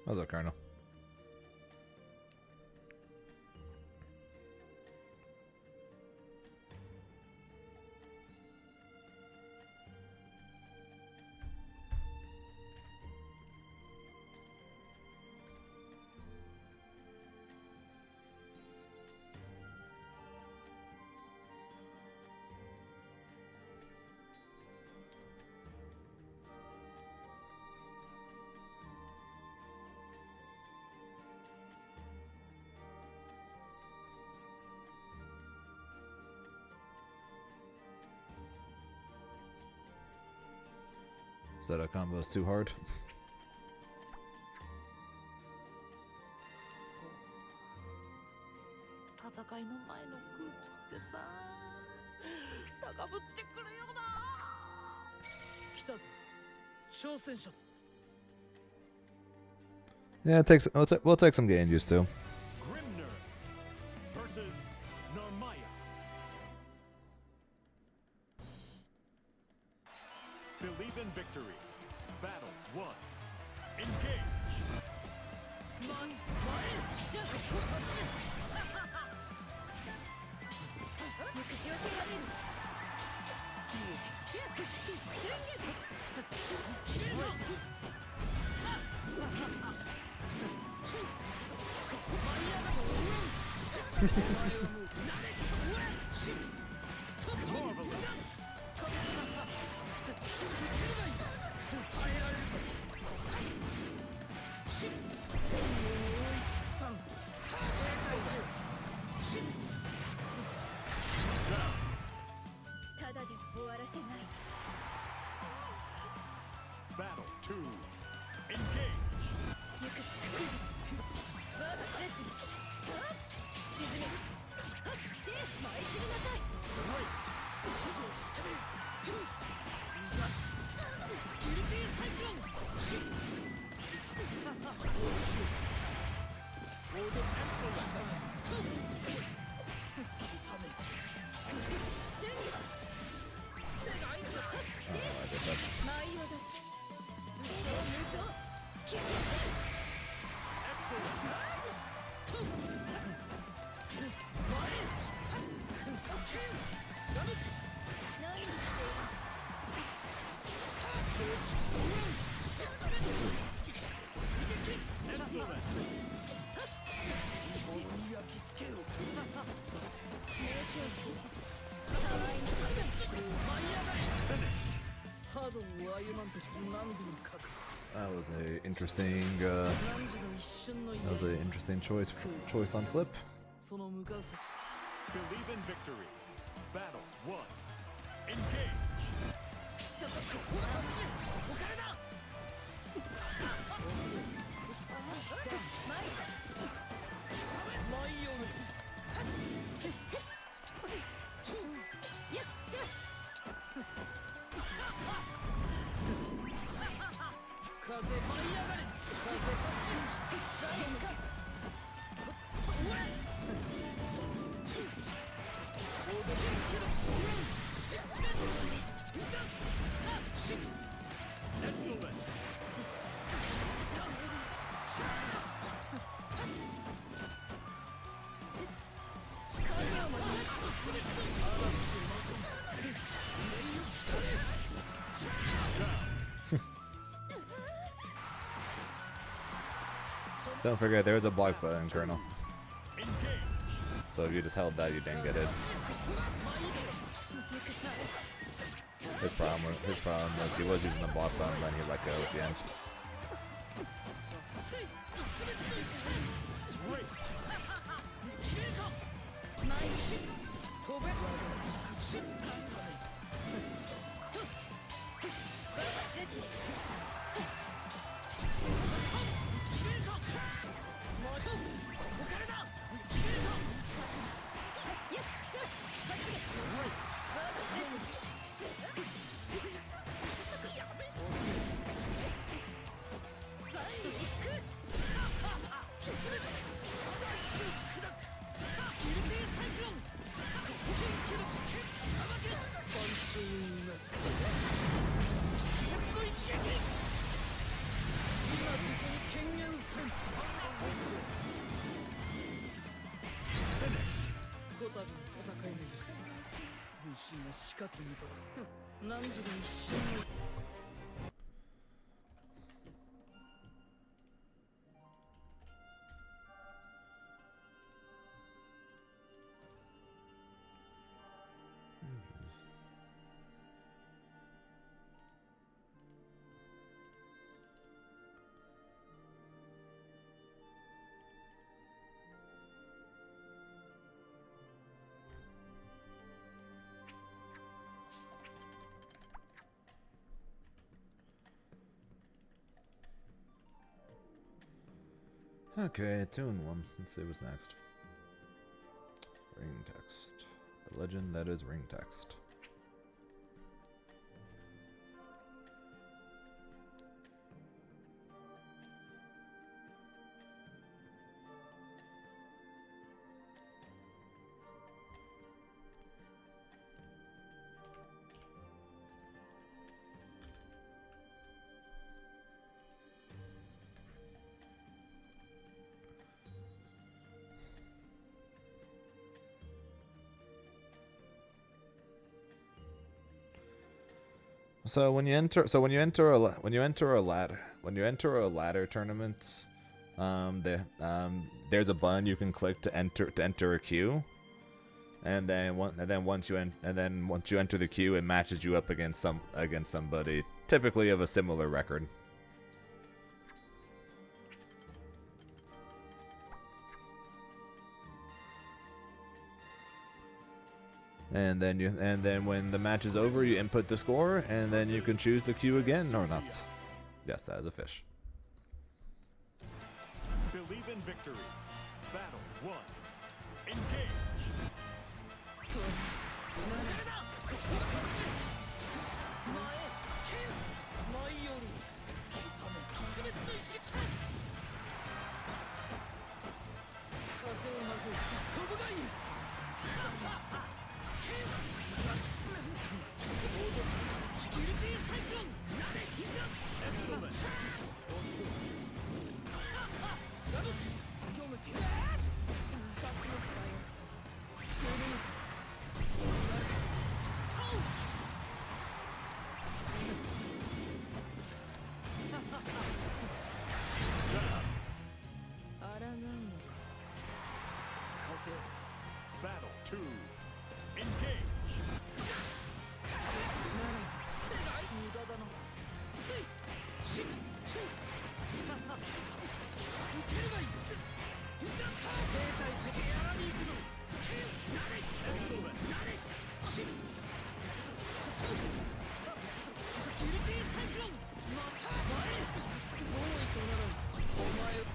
Speaker 1: How's that, Colonel? Is that a combo is too hard?
Speaker 4: 戦いの前の空気ってさ、高ぶってくるよな。来たぞ、挑戦者。
Speaker 1: Yeah, we'll take some getting used to.
Speaker 5: Grimnir versus Narmaya. Believe in victory. Battle 1. Engage. Battle 2. Engage.
Speaker 3: 行く我が列に沈めはっで舞い散りなさいギルティサイクロン舞い上がる嘘を言うぞキュッ何にして
Speaker 4: ハードを歩まんとする何時の核
Speaker 2: That was a interesting.
Speaker 4: 何時の一瞬の
Speaker 2: That was an interesting choice on flip.
Speaker 4: その向かう先
Speaker 5: Believe in victory. Battle 1. Engage.
Speaker 4: ここからだマイオム風舞い上がれ風発進
Speaker 2: Don't forget, there is a block button, Colonel.
Speaker 5: Engage.
Speaker 2: So if you just held that, you didn't get it. His problem was he was using the block button, then he let go at the end.
Speaker 5: Great.
Speaker 4: 飛べこたびの戦いの分身が仕掛けにとだ何時の一瞬に
Speaker 2: Okay, 2 and 1. Let's see what's next. Ring text. The legend that is ring text. So when you enter a ladder tournament, there's a button you can click to enter a queue, and then once you enter the queue, it matches you up against somebody, typically of a similar record. And then when the match is over, you input the score, and then you can choose the queue again or not. Yes, that is a fish.
Speaker 5: Believe in victory. Battle 1. Engage.
Speaker 4: 前剣舞い降る刻め決別の一撃風をまく飛ぶがいい剣ギルティサイクロンなれいざ
Speaker 5: Excellent.
Speaker 4: 貫く読む手さあ脱力だよ読めるぞトウ 抗うのか風
Speaker 5: Battle 2. Engage.
Speaker 4: なら無駄だなせいシックスチュー受けるがいいいざ停滞せ手荒に行くぞなれ
Speaker 5: Excellent.
Speaker 4: なれシックスギルティサイクロン前つく多いとならお前を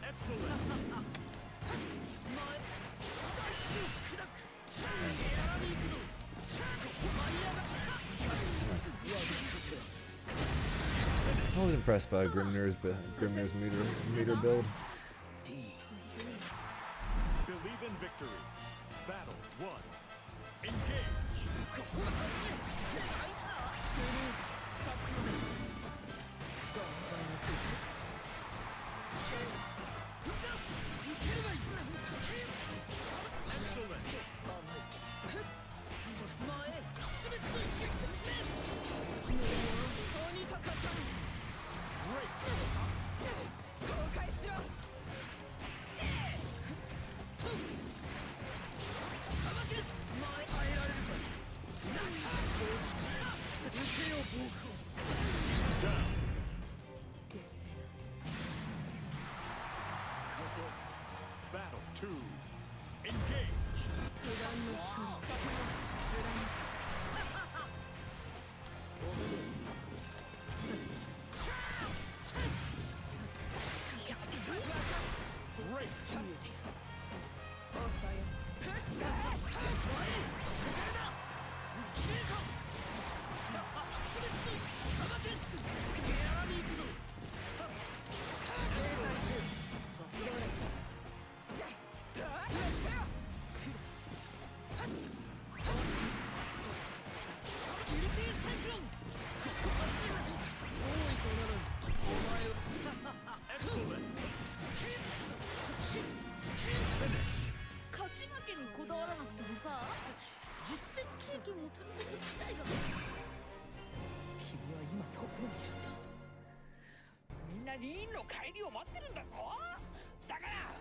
Speaker 5: Excellent.
Speaker 4: 前大地を砕く手荒に行くぞ舞い上が
Speaker 2: I was impressed by Grimnir's meter build.
Speaker 5: Believe in victory. Battle 1. Engage. 2. Engage.
Speaker 4: 勝ち負けにこだわらなくてもさ、実戦経験を積むこと自体が。君は今どこにいるんだ。みんなリーンの帰りを待ってるんだぞ。だから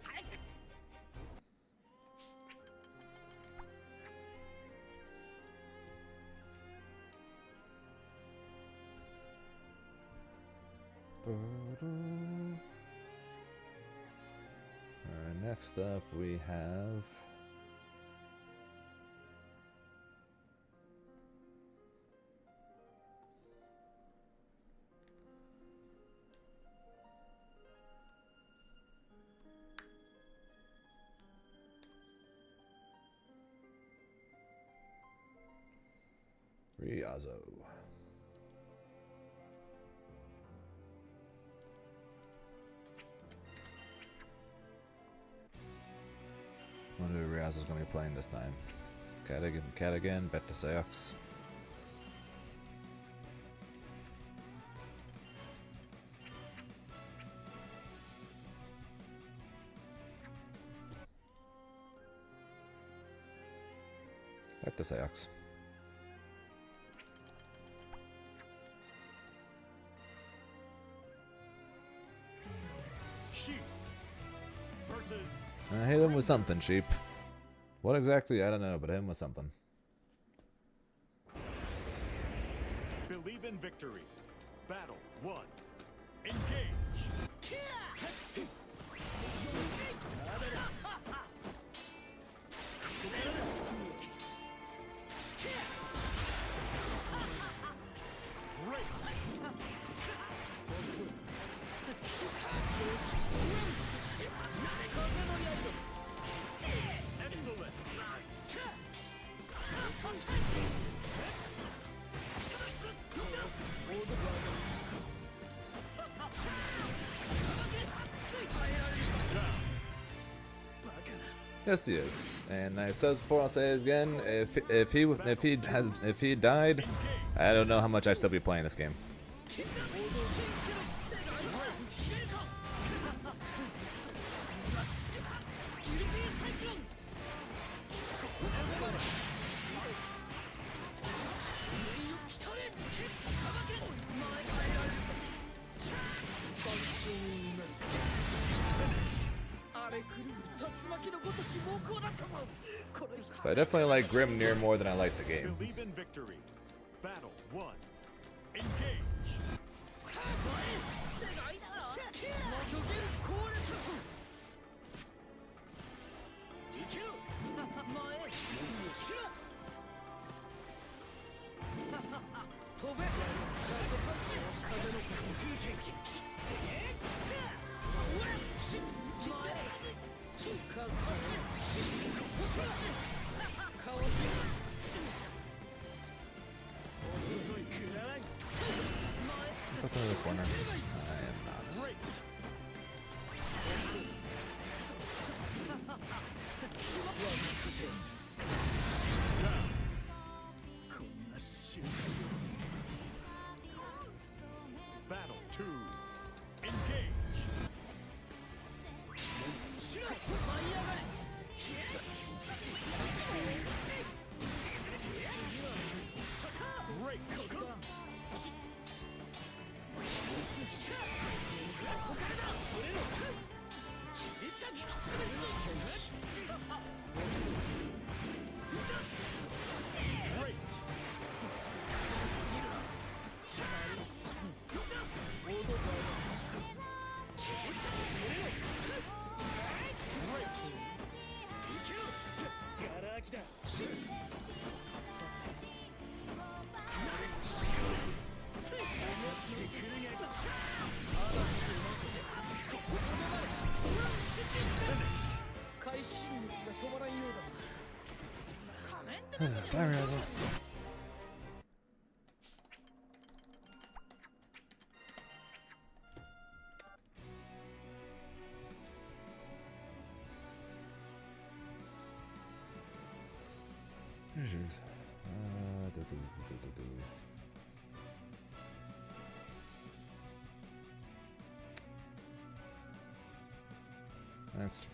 Speaker 4: 早く。
Speaker 2: Next up we have Riazo. I wonder who Riaz is going to be playing this time. Cat again, bet to Seox. Bet to Seox.
Speaker 5: Chiefs versus
Speaker 2: Hit him with something, sheep. What exactly? I don't know, but hit him with something.
Speaker 5: Believe in victory. Battle 1. Engage. Great.
Speaker 1: Yes, he is. And I said before, I'll say it again. If he died, I don't know how much I'd still be playing this game. So I definitely like Grimnir more than I like the game.
Speaker 5: Believe in victory. Battle 1. Engage.
Speaker 1: What's in the corner? I am not.
Speaker 5: Great. Battle 2. Engage. Great. Great.
Speaker 1: Bye, Razzle. Next.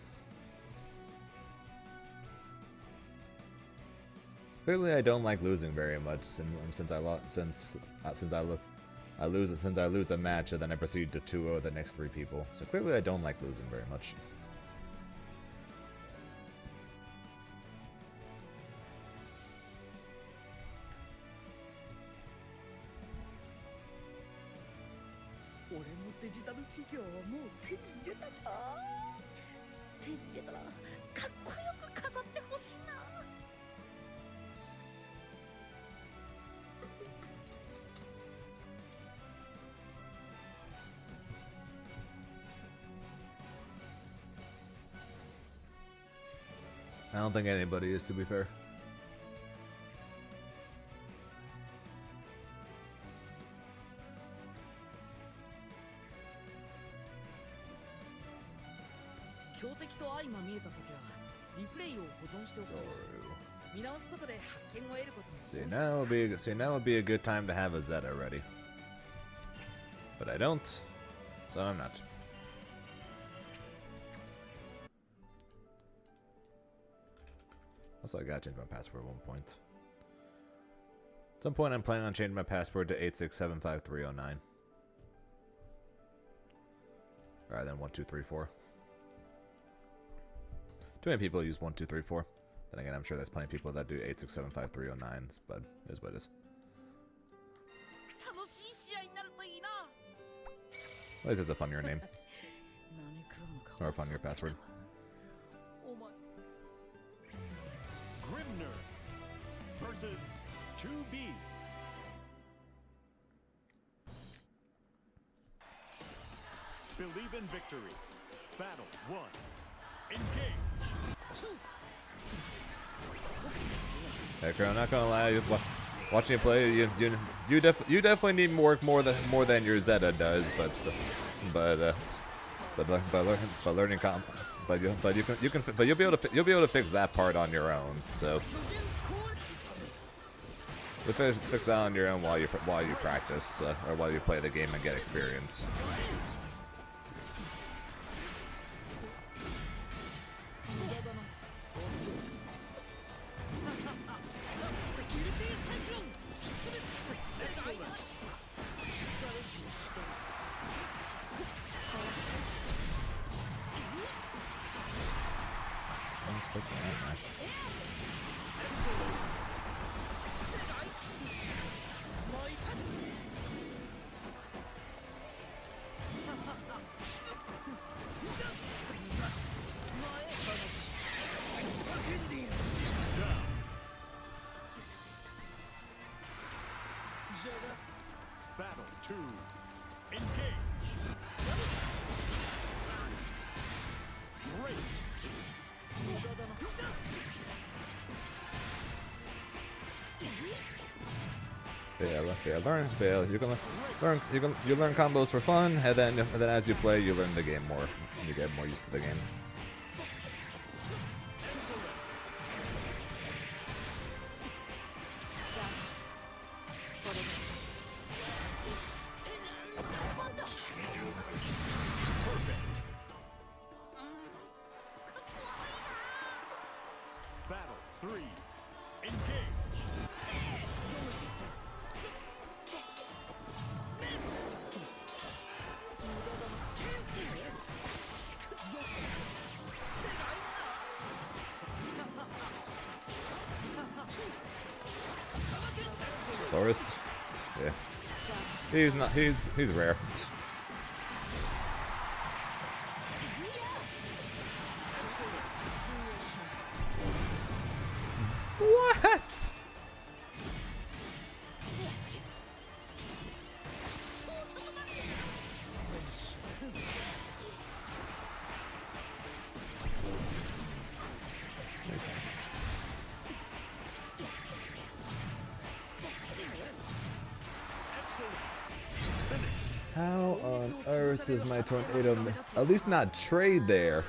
Speaker 1: Clearly, I don't like losing very much since I lose a match and then I proceed to 2-0 the next 3 people. So clearly, I don't like losing very much. I don't think anybody is, to be fair. See, now would be a good time to have a Zeta ready. But I don't, so I'm not. Also, I gotta change my password at one point. At some point, I'm planning on changing my password to 8675309. Alright, then 1234. Too many people use 1234. Then again, I'm sure there's plenty of people that do 8675309s, but it is what it is. At least it's a funnier name. Or a funnier password.
Speaker 5: Grimnir versus 2B. Believe in victory. Battle 1. Engage.
Speaker 1: Hey, Crow, I'm not gonna lie. Watching you play, you definitely need more than your Zeta does, but but learning comp, but you'll be able to fix that part on your own. So you'll fix that on your own while you practice or while you play the game and get experience.
Speaker 5: Battle 2. Engage. Race.
Speaker 1: You learn combos for fun, and then as you play, you learn the game more. You get more used to the game.
Speaker 5: Battle 3. Engage.
Speaker 1: Saurus, yeah, he's rare. What? How on earth is my tornado miss? At least not trade there.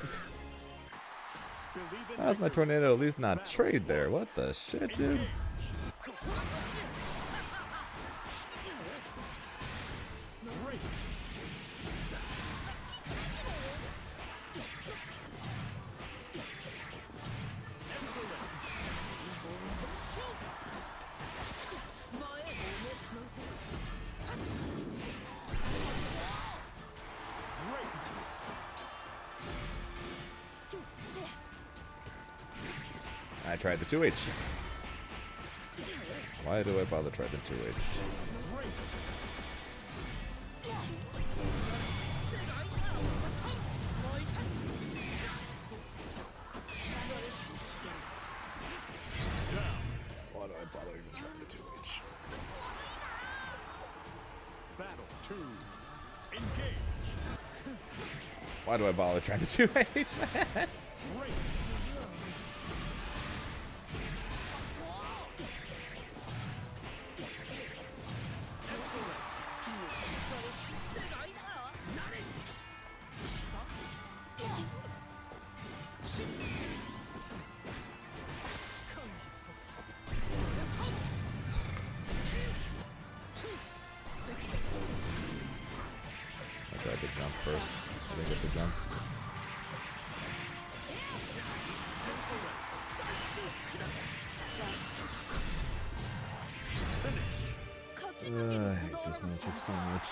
Speaker 1: How's my tornado at least not trade there? What the shit, dude? I tried the 2H. Why do I bother trying the 2H? Why do I bother even trying the 2H?
Speaker 5: Battle 2. Engage.
Speaker 1: Why do I bother trying the 2H, man? I tried to jump first. I didn't get the jump. I hate this matchup so much.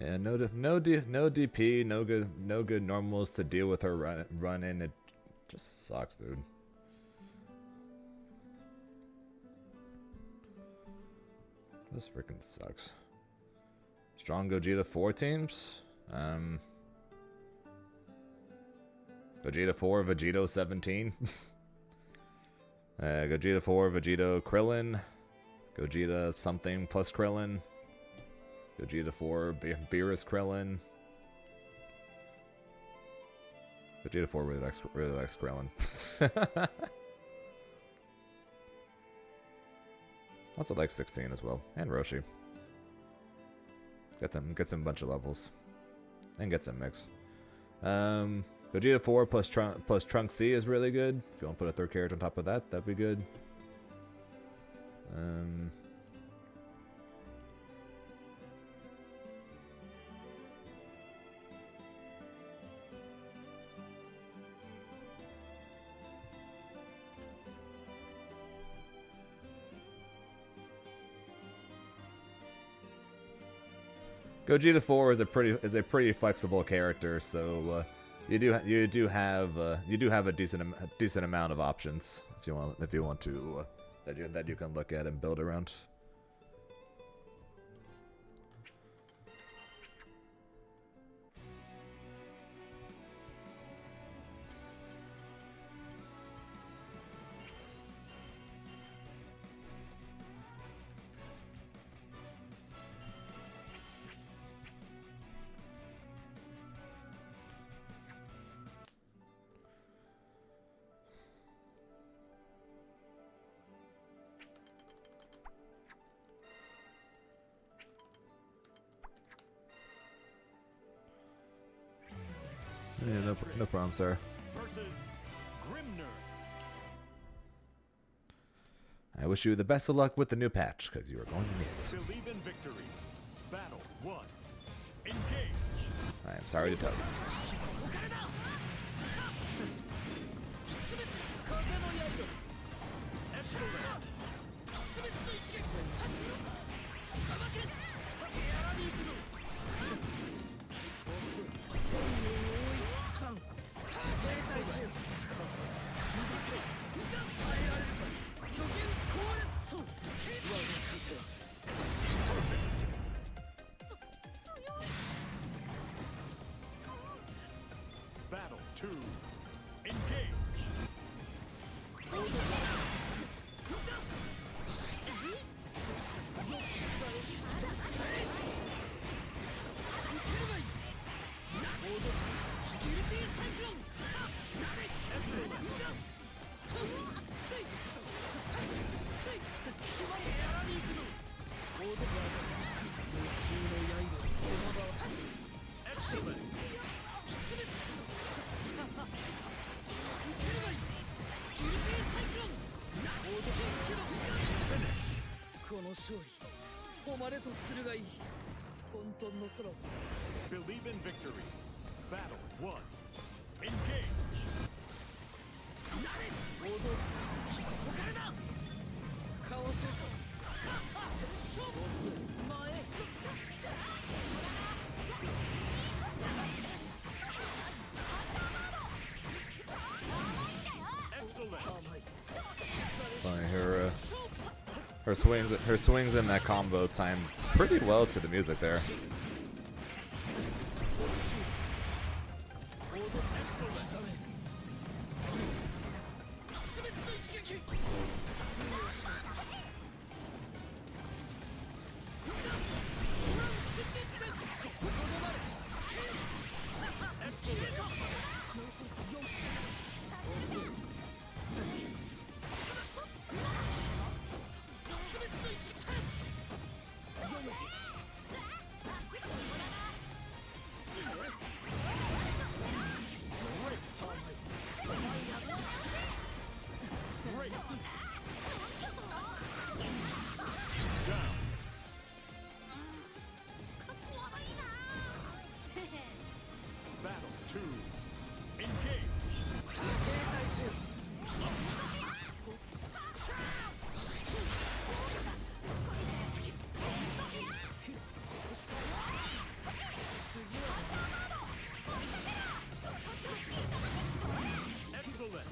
Speaker 1: Yeah, no DP, no good normals to deal with her run in. It just sucks, dude. This freaking sucks. Strong Gogeta 4 teams. Gogeta 4, Vegito 17. Gogeta 4, Vegito Krillin. Gogeta something plus Krillin. Gogeta 4, Beerus Krillin. Gogeta 4 really likes Krillin. Also like 16 as well, and Roshi. Gets him a bunch of levels, and gets him mix. Gogeta 4 plus Trunk C is really good. If you want to put a third character on top of that, that'd be good. Gogeta 4 is a pretty flexible character, so you do have a decent amount of options if you want to that you can look at and build around. Yeah, no problem, sir.
Speaker 5: Versus Grimnir.
Speaker 1: I wish you the best of luck with the new patch, because you are going to need it.
Speaker 5: Believe in victory. Battle 1. Engage.
Speaker 1: I am sorry to tell you this.
Speaker 5: Battle 2. Engage. Excellent.
Speaker 4: この勝利誉れとするがいい混沌の空を
Speaker 5: Believe in victory. Battle 1. Engage.
Speaker 4: かわせ勝負する前
Speaker 5: Excellent.
Speaker 1: Funny, her swings in that combo time pretty well to the music there.
Speaker 5: Great. Down. Battle 2. Engage. Excellent.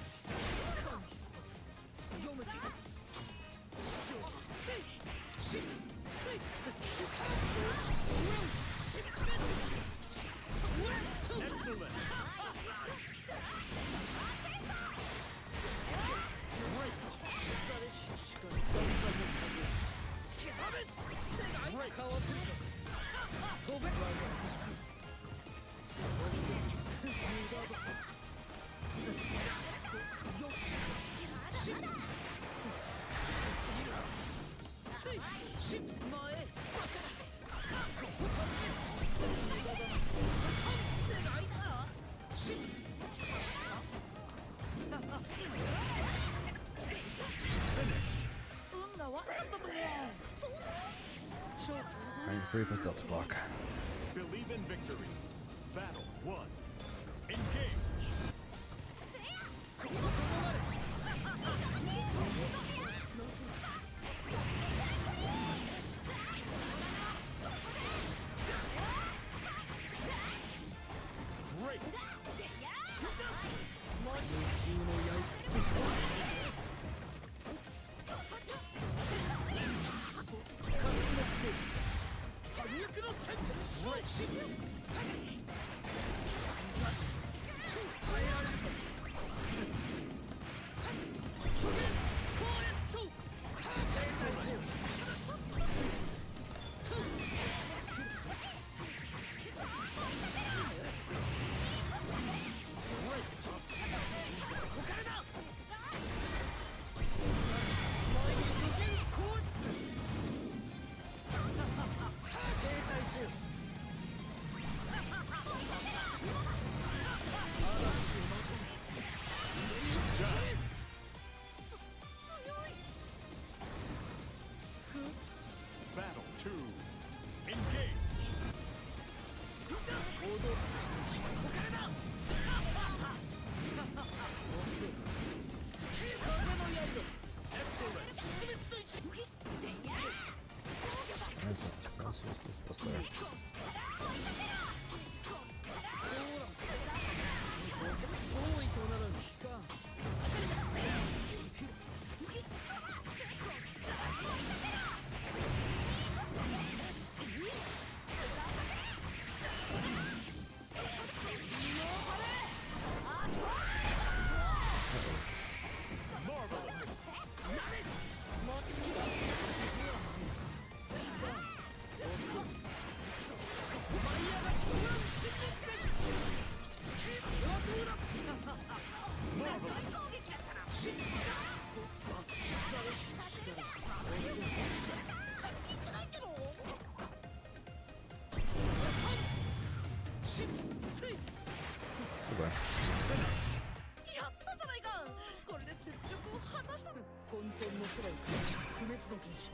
Speaker 2: free plus Delta block.
Speaker 5: Believe in victory. Battle 1. Engage. Great. Battle 2. Engage.
Speaker 2: That's just plus there.
Speaker 4: 多いとなら引かん
Speaker 2: Okay.
Speaker 4: やったじゃないかこれで雪辱を果たしたの混沌の空を下し不滅の剣士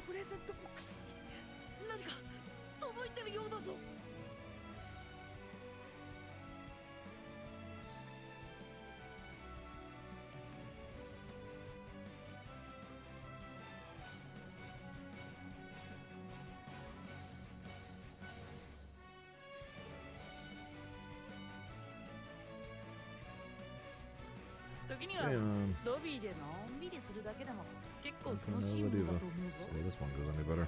Speaker 4: プレゼントボックスに何か届いてるようだぞ時には
Speaker 2: Hey,
Speaker 4: ロビーでのんびりするだけでも結構
Speaker 2: I
Speaker 4: 楽
Speaker 2: can
Speaker 4: しい
Speaker 2: never
Speaker 4: も
Speaker 2: do
Speaker 4: んだ
Speaker 2: this.
Speaker 4: と思うぞ
Speaker 2: See, this one goes any better.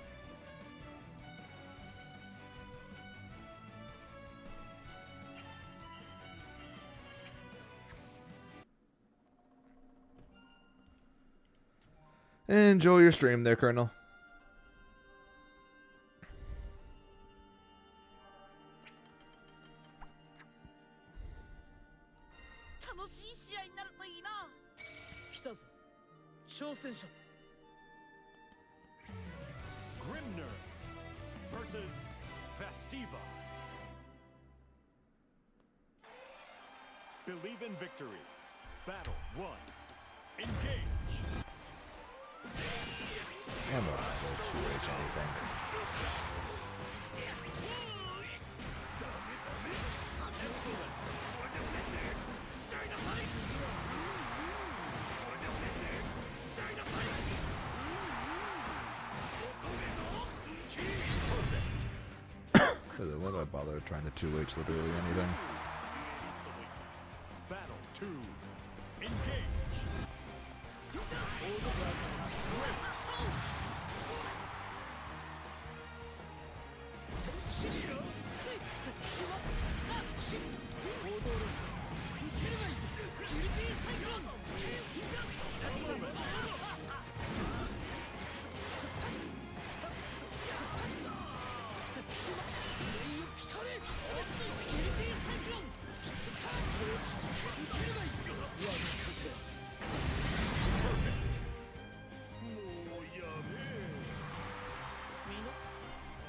Speaker 2: Enjoy your stream there, Colonel.
Speaker 4: 楽しい試合になるといいな来たぞ挑戦者
Speaker 5: Grimnir versus Festiva. Believe in victory. Battle 1. Engage.
Speaker 2: I'm not going to 2H anything. Why do I bother trying to 2H literally anything?
Speaker 5: Battle 2. Engage.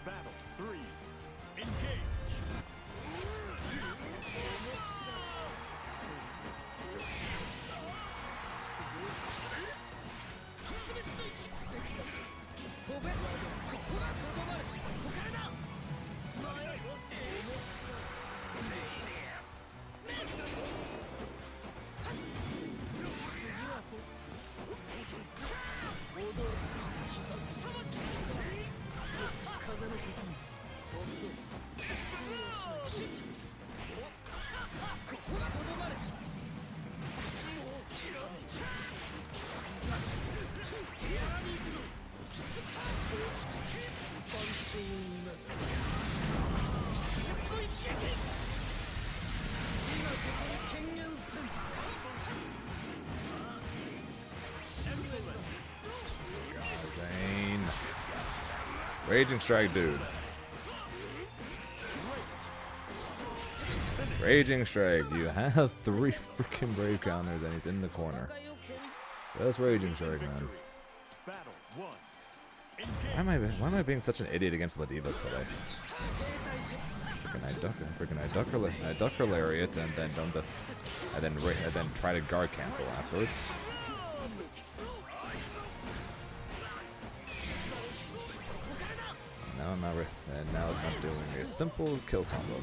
Speaker 5: Battle 3. Engage.
Speaker 1: Zane. Raging Strike, dude. Raging Strike, you have 3 freaking brave counters and he's in the corner. That's Raging Strike, man.
Speaker 5: Battle 1.
Speaker 1: Why am I being such an idiot against Ladivas today? I duck her lariat and then try to guard cancel afterwards. Now I'm doing a simple kill combo.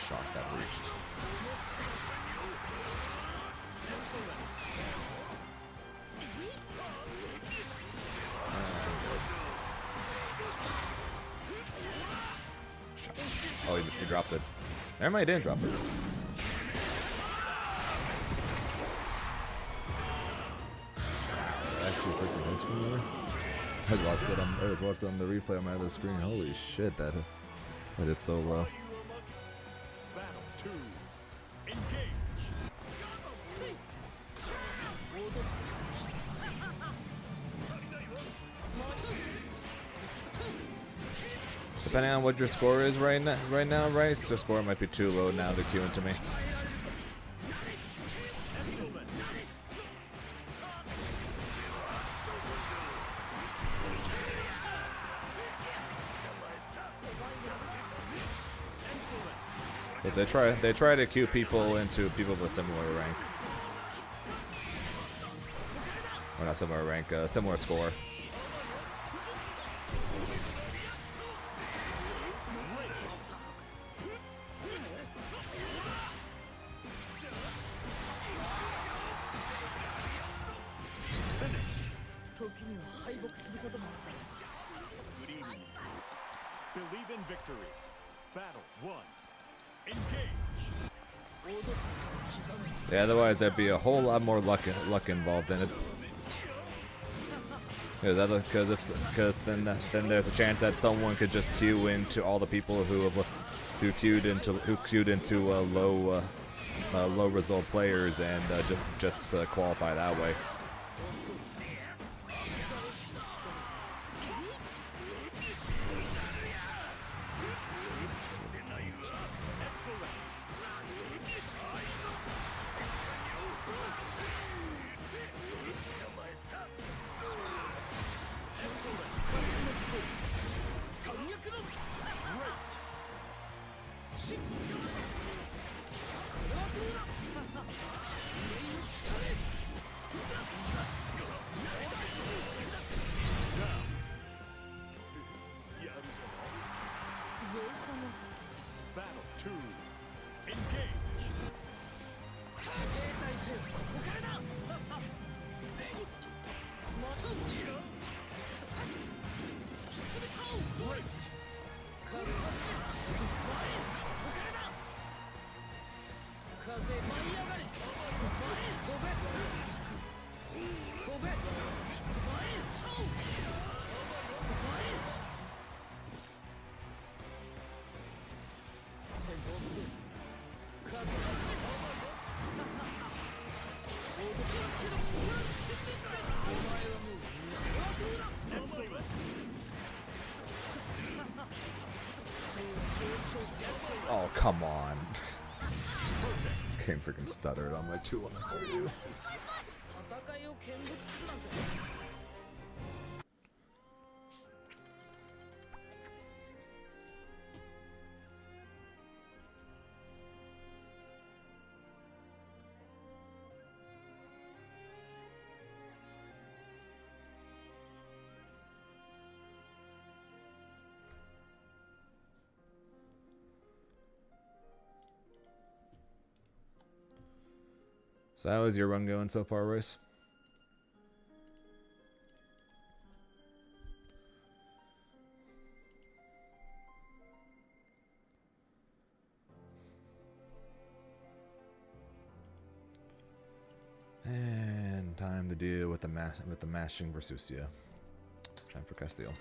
Speaker 1: Shot that reached. Oh, he dropped it. Never mind, he didn't drop it. Actually, freaking hits me there. I just watched it on the replay on my other screen. Holy shit, that hit so low.
Speaker 5: Battle 2. Engage.
Speaker 1: Depending on what your score is right now, right? Your score might be too low now to queue into me. But they try to queue people into people of a similar rank. Or not similar rank, similar score.
Speaker 5: Believe in victory. Battle 1. Engage.
Speaker 1: Yeah, otherwise there'd be a whole lot more luck involved in it. Because then there's a chance that someone could just queue into all the people who queued into low result players and just qualify that way.
Speaker 5: Battle 2. Engage.
Speaker 4: 停滞せよここからだまたいやきつめちゃおう
Speaker 5: Great.
Speaker 4: 風発進前へここからだ風舞い上がれ前へ飛べ飛べ前へちゃおう前へ手放す風発進おどけるけどそれは死んでくれお前はもう後だ
Speaker 5: Excellent.
Speaker 4: 上昇する
Speaker 2: Oh, come on. Game freaking stuttered on my 2 on the 4U.
Speaker 4: 戦いを見物するなんて
Speaker 2: So how is your run going so far, Royce? And time to deal with the mashing Versusia. Time for Castile.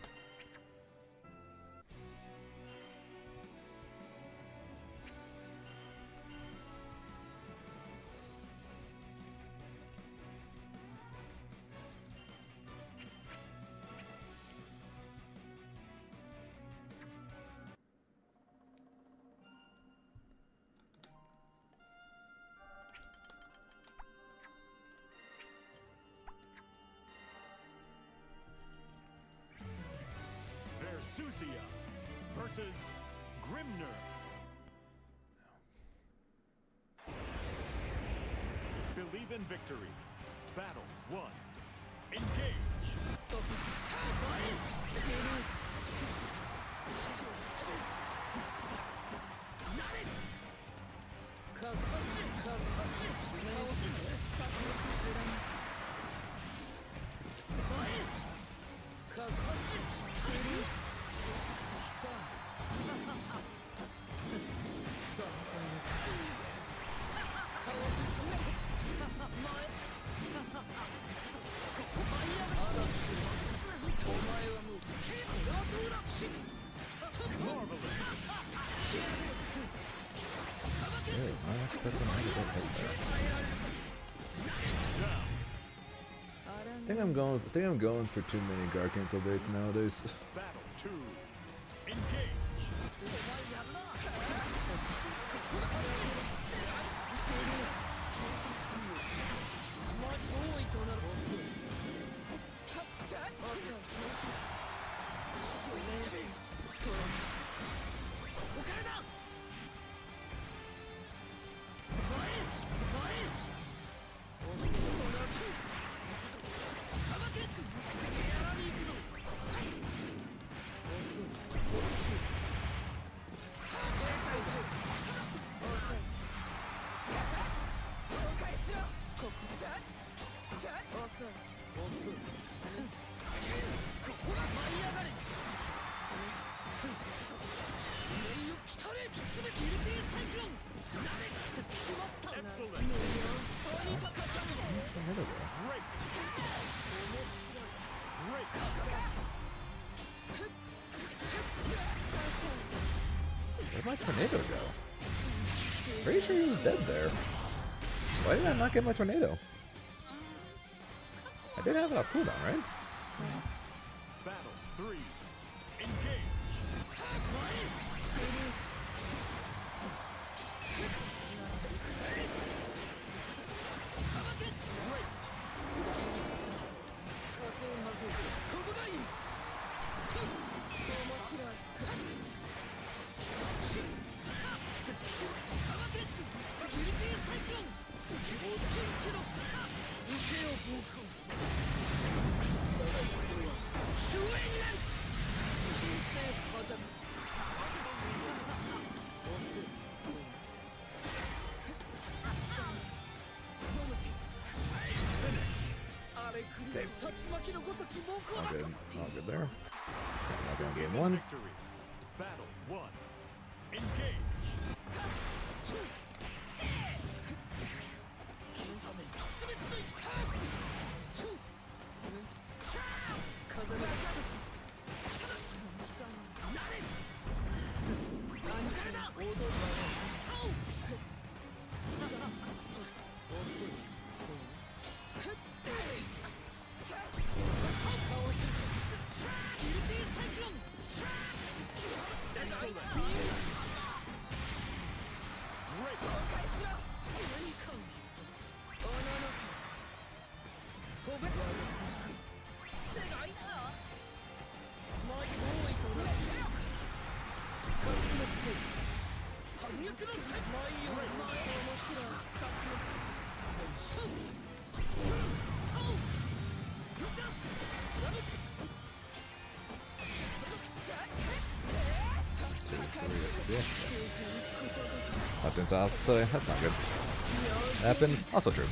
Speaker 5: Versusia versus Grimnir. Believe in victory. Battle 1. Engage.
Speaker 4: 風発進風発進前へ風発進
Speaker 2: Really? I was expecting him to go take that. I think I'm going for too many guard cancel baits nowadays.
Speaker 5: Battle 2. Engage.
Speaker 2: 'Where'd my tornado go? Pretty sure he was dead there. Why did I not get my tornado? I did have it off cooldown, right?
Speaker 5: Battle 3. Engage.
Speaker 2: All good there. That's on game one.
Speaker 5: Victory. Battle 1. Engage.
Speaker 2: Left and south, so that's not good. Happens, also true.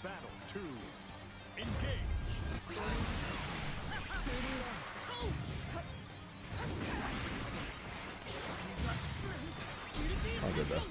Speaker 5: Battle 2. Engage.
Speaker 2: All good though.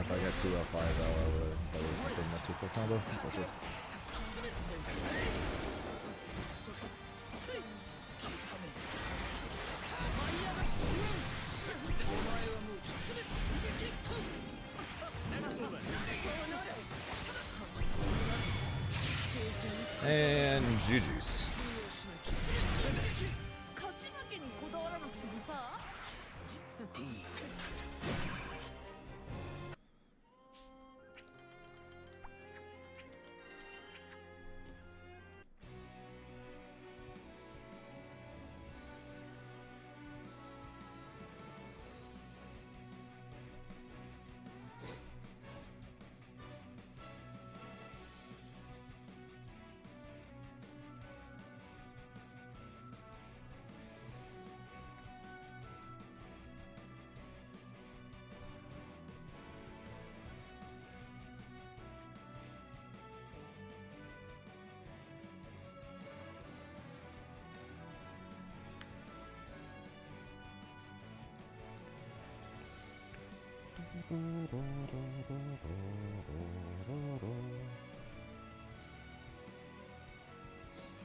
Speaker 2: If I got 2 L5 L, I would bring my 2-4 combo. Unfortunately. And GG's.
Speaker 4: 勝ち負けにこだわらなくてもさ。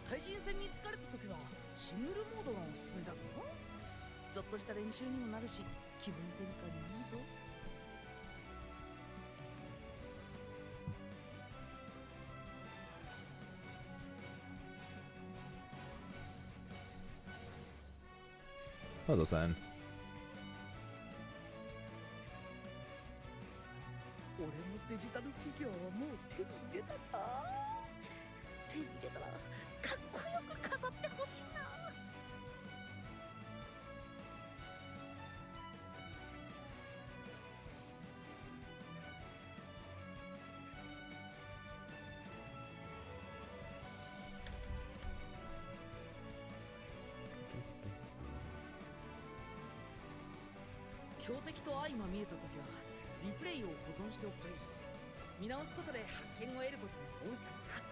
Speaker 4: 対人戦に疲れた時はシングルモードがおすすめだぞ。ちょっとした練習にもなるし気分転換にいいぞ。
Speaker 2: Puzzle sign.
Speaker 4: 俺のデジタルフィギュアはもう手に入れたか。手に入れたらかっこよく飾ってほしいな。強敵と相まみえた時はリプレイを保存しておくといい。見直すことで発見を得ることが多いからな。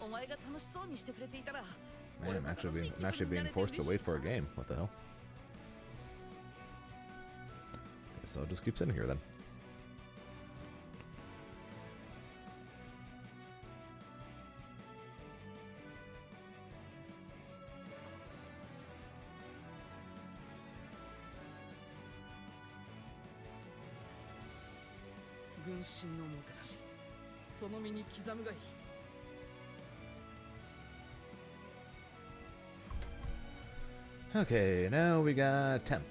Speaker 4: お前が楽しそうにしてくれていたら
Speaker 2: Man, I'm actually being forced to wait for a game. What the hell? Guess I'll just keep sitting here then. Okay, now we got temp.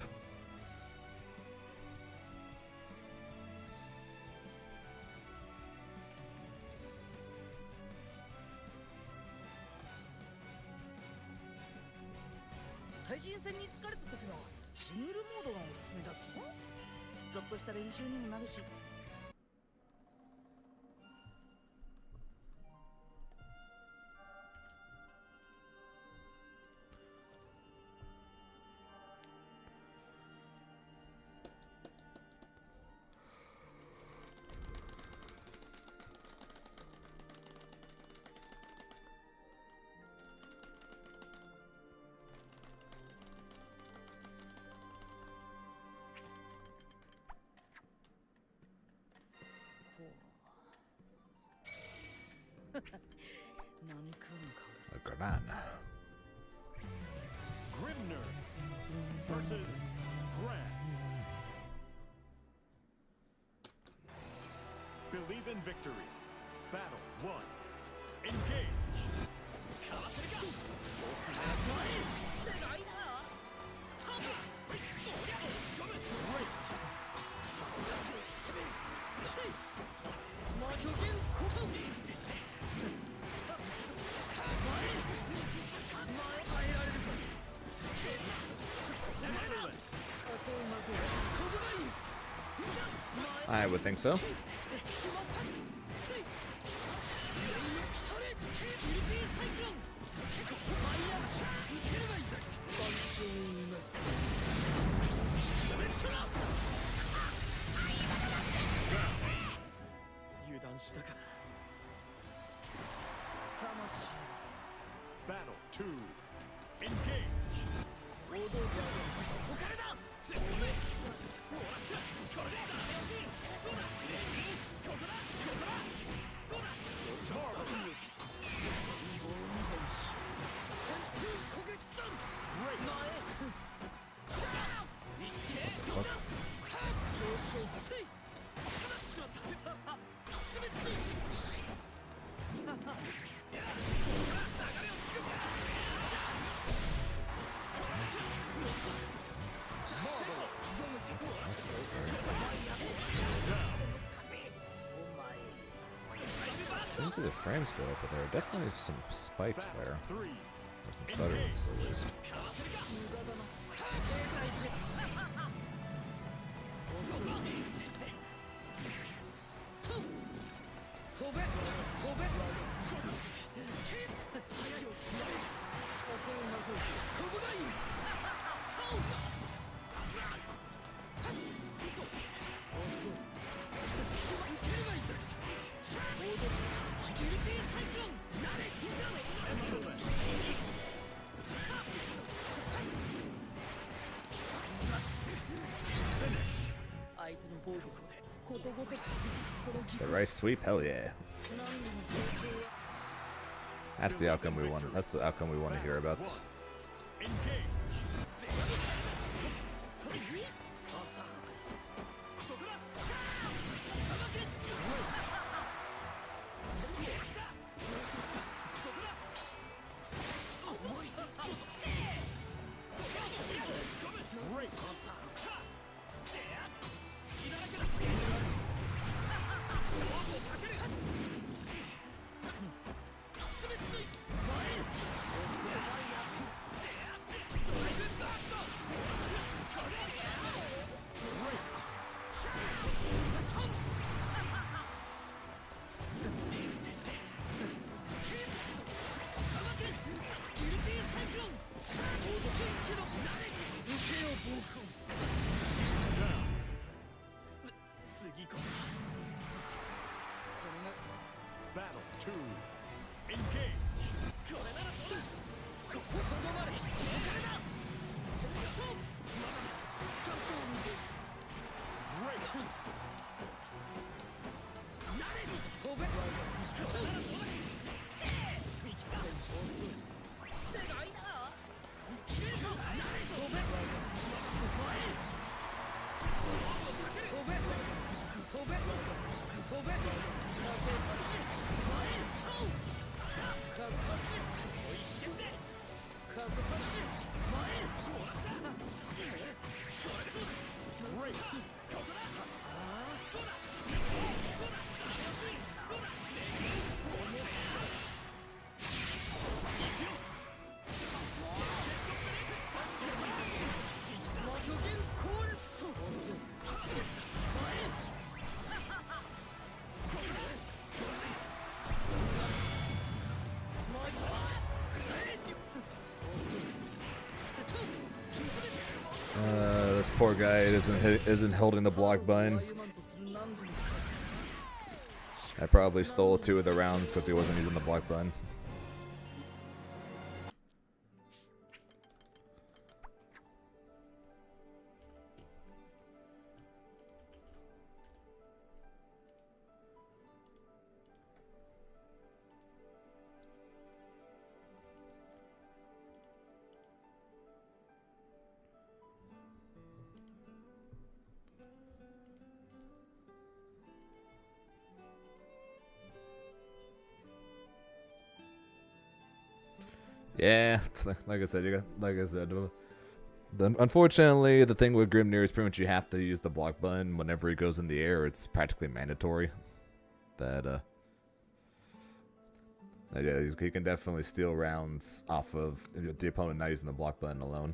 Speaker 2: A Granada.
Speaker 5: Grimnir versus Gran. Believe in victory. Battle 1. Engage.
Speaker 2: I would think so.
Speaker 5: Battle 2. Engage.
Speaker 2: I didn't see the frames go up, but there are definitely some spikes there.
Speaker 5: 3.
Speaker 2: Or some stutterings at least. The rice sweep, hell yeah. That's the outcome we want. That's the outcome we want to hear about.
Speaker 1: Poor guy isn't holding the block button.
Speaker 4: 歩まんとする汝の
Speaker 1: I probably stole 2 of the rounds because he wasn't using the block button. Yeah, like I said, unfortunately, the thing with Grimnir is pretty much you have to use the block button whenever he goes in the air. It's practically mandatory. That yeah, he can definitely steal rounds off of the opponent not using the block button alone.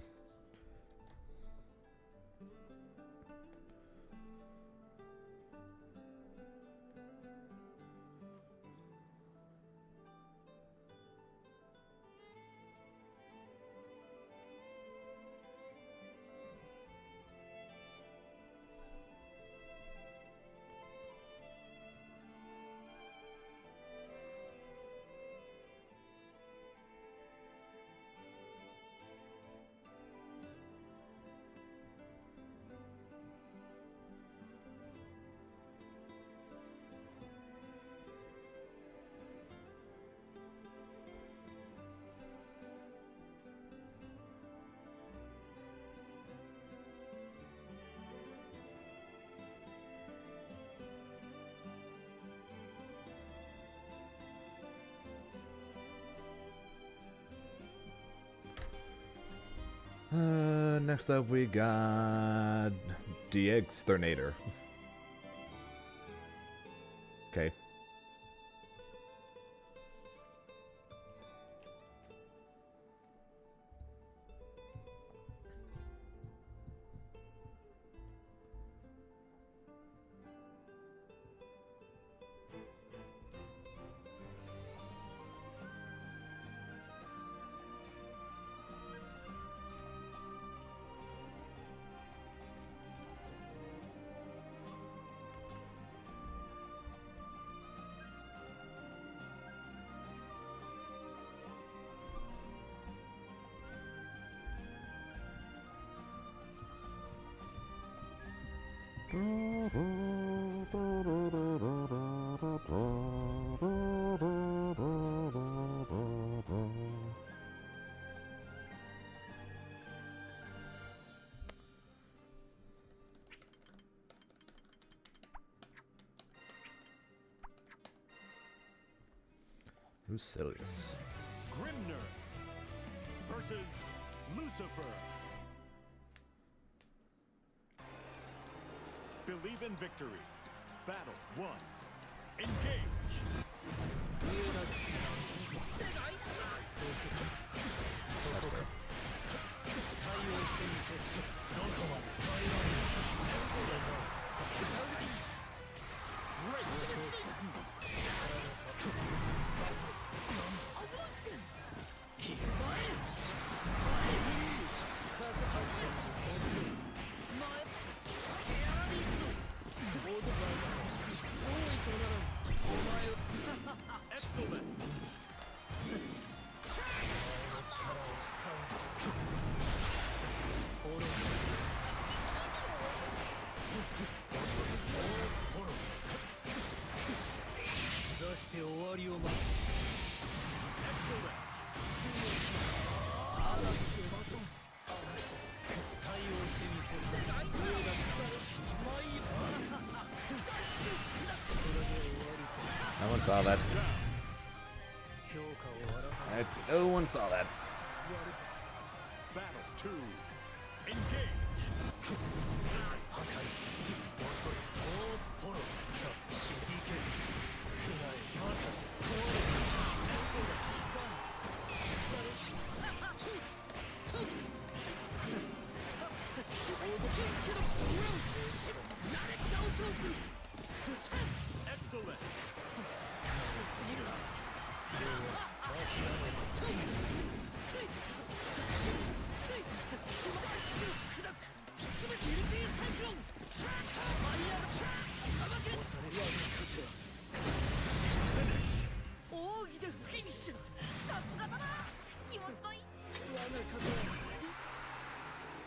Speaker 1: Next up we got the Exterminator. Okay. Who's Silius?
Speaker 5: Grimnir versus Lucifer. Believe in victory. Battle 1. Engage.
Speaker 4: して終わりを待つ。対応してみせる。上が腐るしまい。それで終わりか。
Speaker 1: No one saw that.
Speaker 4: 評価を荒く。
Speaker 1: No one saw that.
Speaker 5: Battle 2. Engage.
Speaker 4: 破壊する。遅い。オースポロス。さて、しいけ。くらい。また。壊れる。そうだ。腐るし。
Speaker 5: Excellent.
Speaker 4: すぎるな。では、諦めろ。砕く。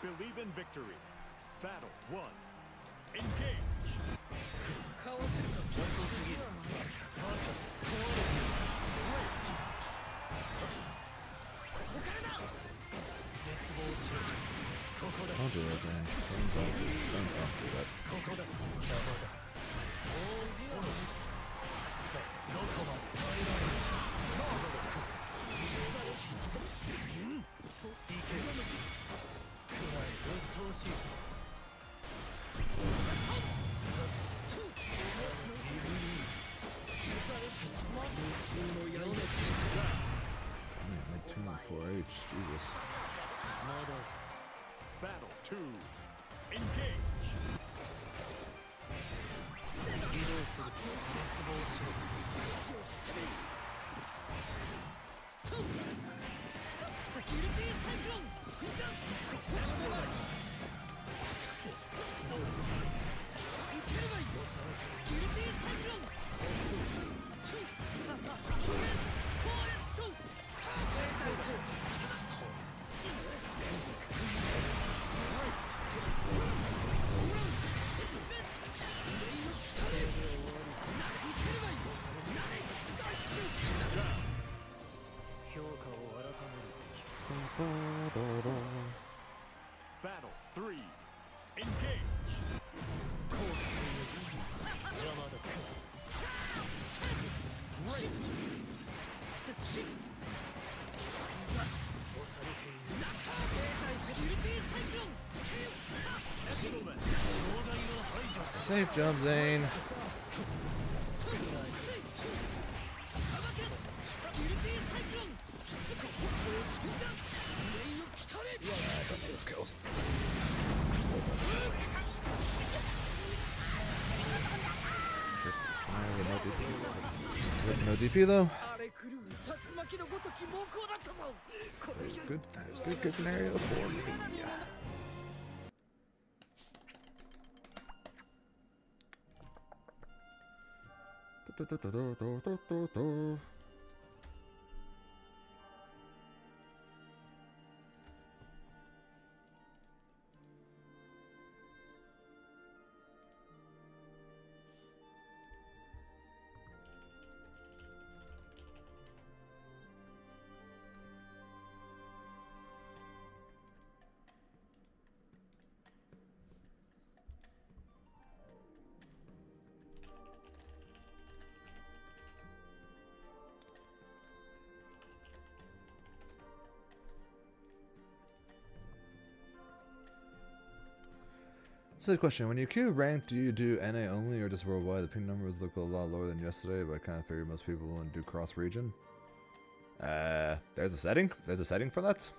Speaker 5: Believe in victory. Battle 1. Engage.
Speaker 4: かわせるか遅すぎるまた壊れてるここからだ絶望しろここだ
Speaker 2: Don't do it, man. Don't do that.
Speaker 4: ここだ邪魔だオースポロスさあどこまで耐えられるマードだといけるくらい鬱陶しいぞさてギブリース無給の刃
Speaker 2: Man, like 2 and 4H. Jesus.
Speaker 4: まださ
Speaker 5: Battle 2. Engage.
Speaker 4: 移動する絶望しろトンギルティサイクロンいざここまでどういければいいギルティサイクロントン高熱症停滞せよつくづ評価を改めるべき
Speaker 5: Battle 3. Engage.
Speaker 4: 後悔邪魔だシッ押されている停滞セキュリティサイクロン
Speaker 2: Safe jump, Zane. Let's go. No DP though.
Speaker 4: 荒れ狂う竜巻のごとき猛攻だったぞこれ
Speaker 2: Good. That's good case scenario for me. So the question, when you queue ranked, do you do NA only or just worldwide? The ping numbers look a lot lower than yesterday, but I kind of figured most people wouldn't do cross-region. There's a setting? There's a setting for that?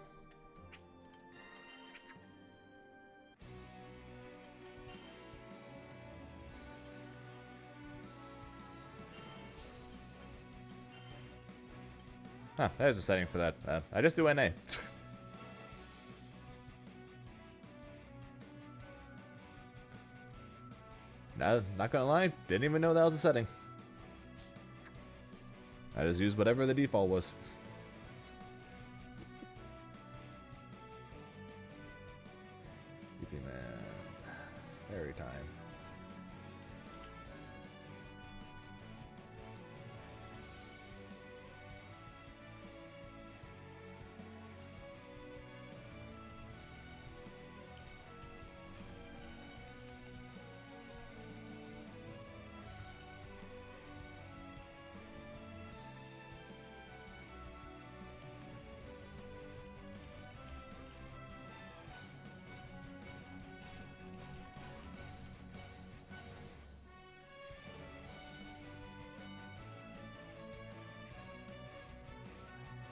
Speaker 2: Huh, there's a setting for that. I just do NA. No, not gonna lie, didn't even know that was a setting. I just used whatever the default was. Yippee man. Every time.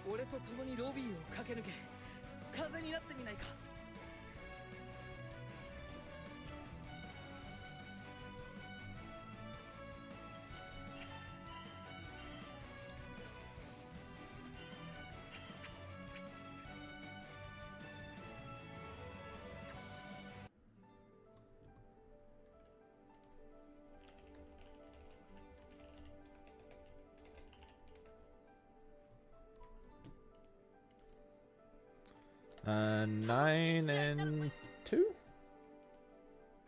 Speaker 4: 「俺と共にロビーを駆け抜け風になってみないか」
Speaker 1: 9 and 2.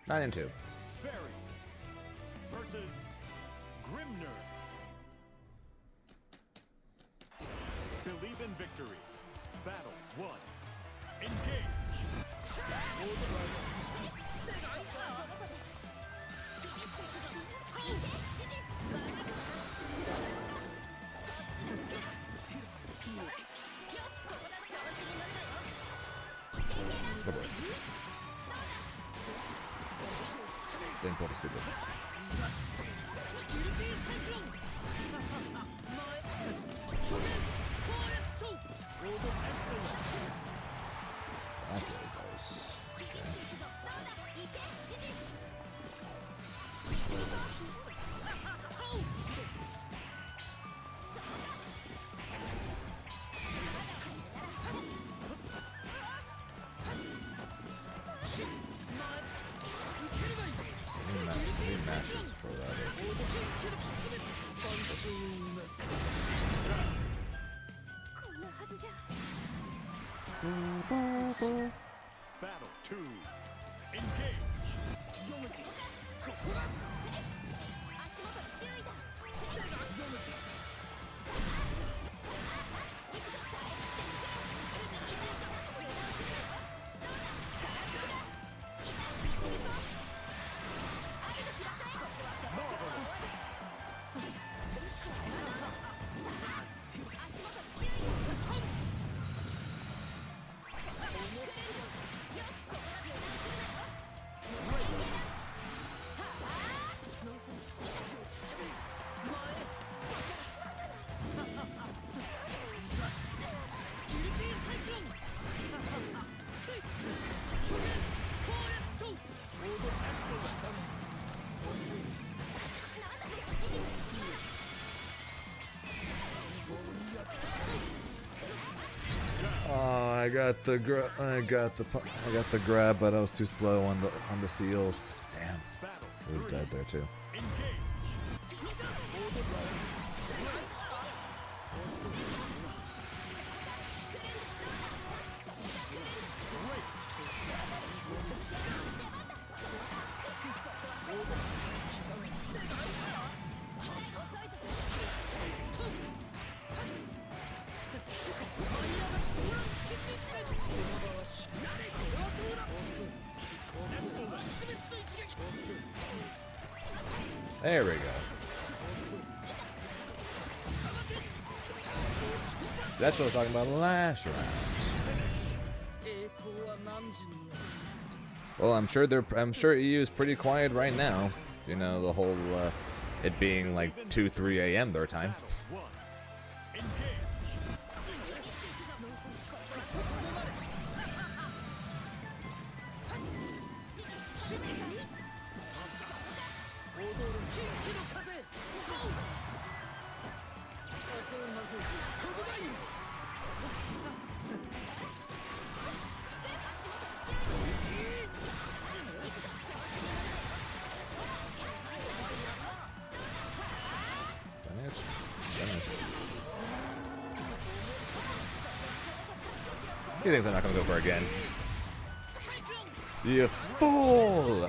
Speaker 1: 9 and 2.
Speaker 5: Fairy versus Grimnir. Believe in victory. Battle 1. Engage.
Speaker 1: Same point of stupid. That's what it does. Any matches for that.
Speaker 5: Battle 2. Engage.
Speaker 1: Oh, I got the grab, but I was too slow on the seals. Damn,
Speaker 5: Battle
Speaker 1: he was
Speaker 5: 3.
Speaker 1: dead there too.
Speaker 5: Engage.
Speaker 1: There we go. That's what I was talking about last round. Well, I'm sure EU is pretty quiet right now. You know, the whole it being like 2, 3 a.m. their time.
Speaker 5: Battle 1. Engage.
Speaker 1: He thinks I'm not gonna go for it again. You fool!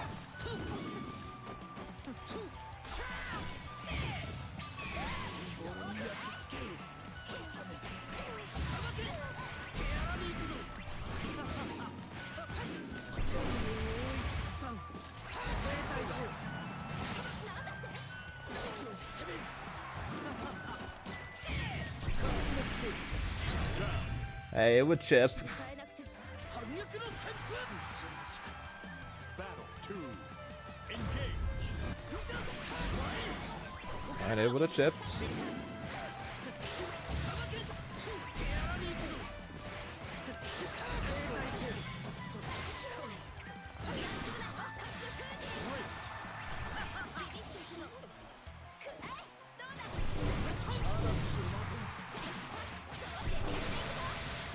Speaker 1: Hey, it would chip.
Speaker 5: Battle 2. Engage.
Speaker 1: And it would have chipped.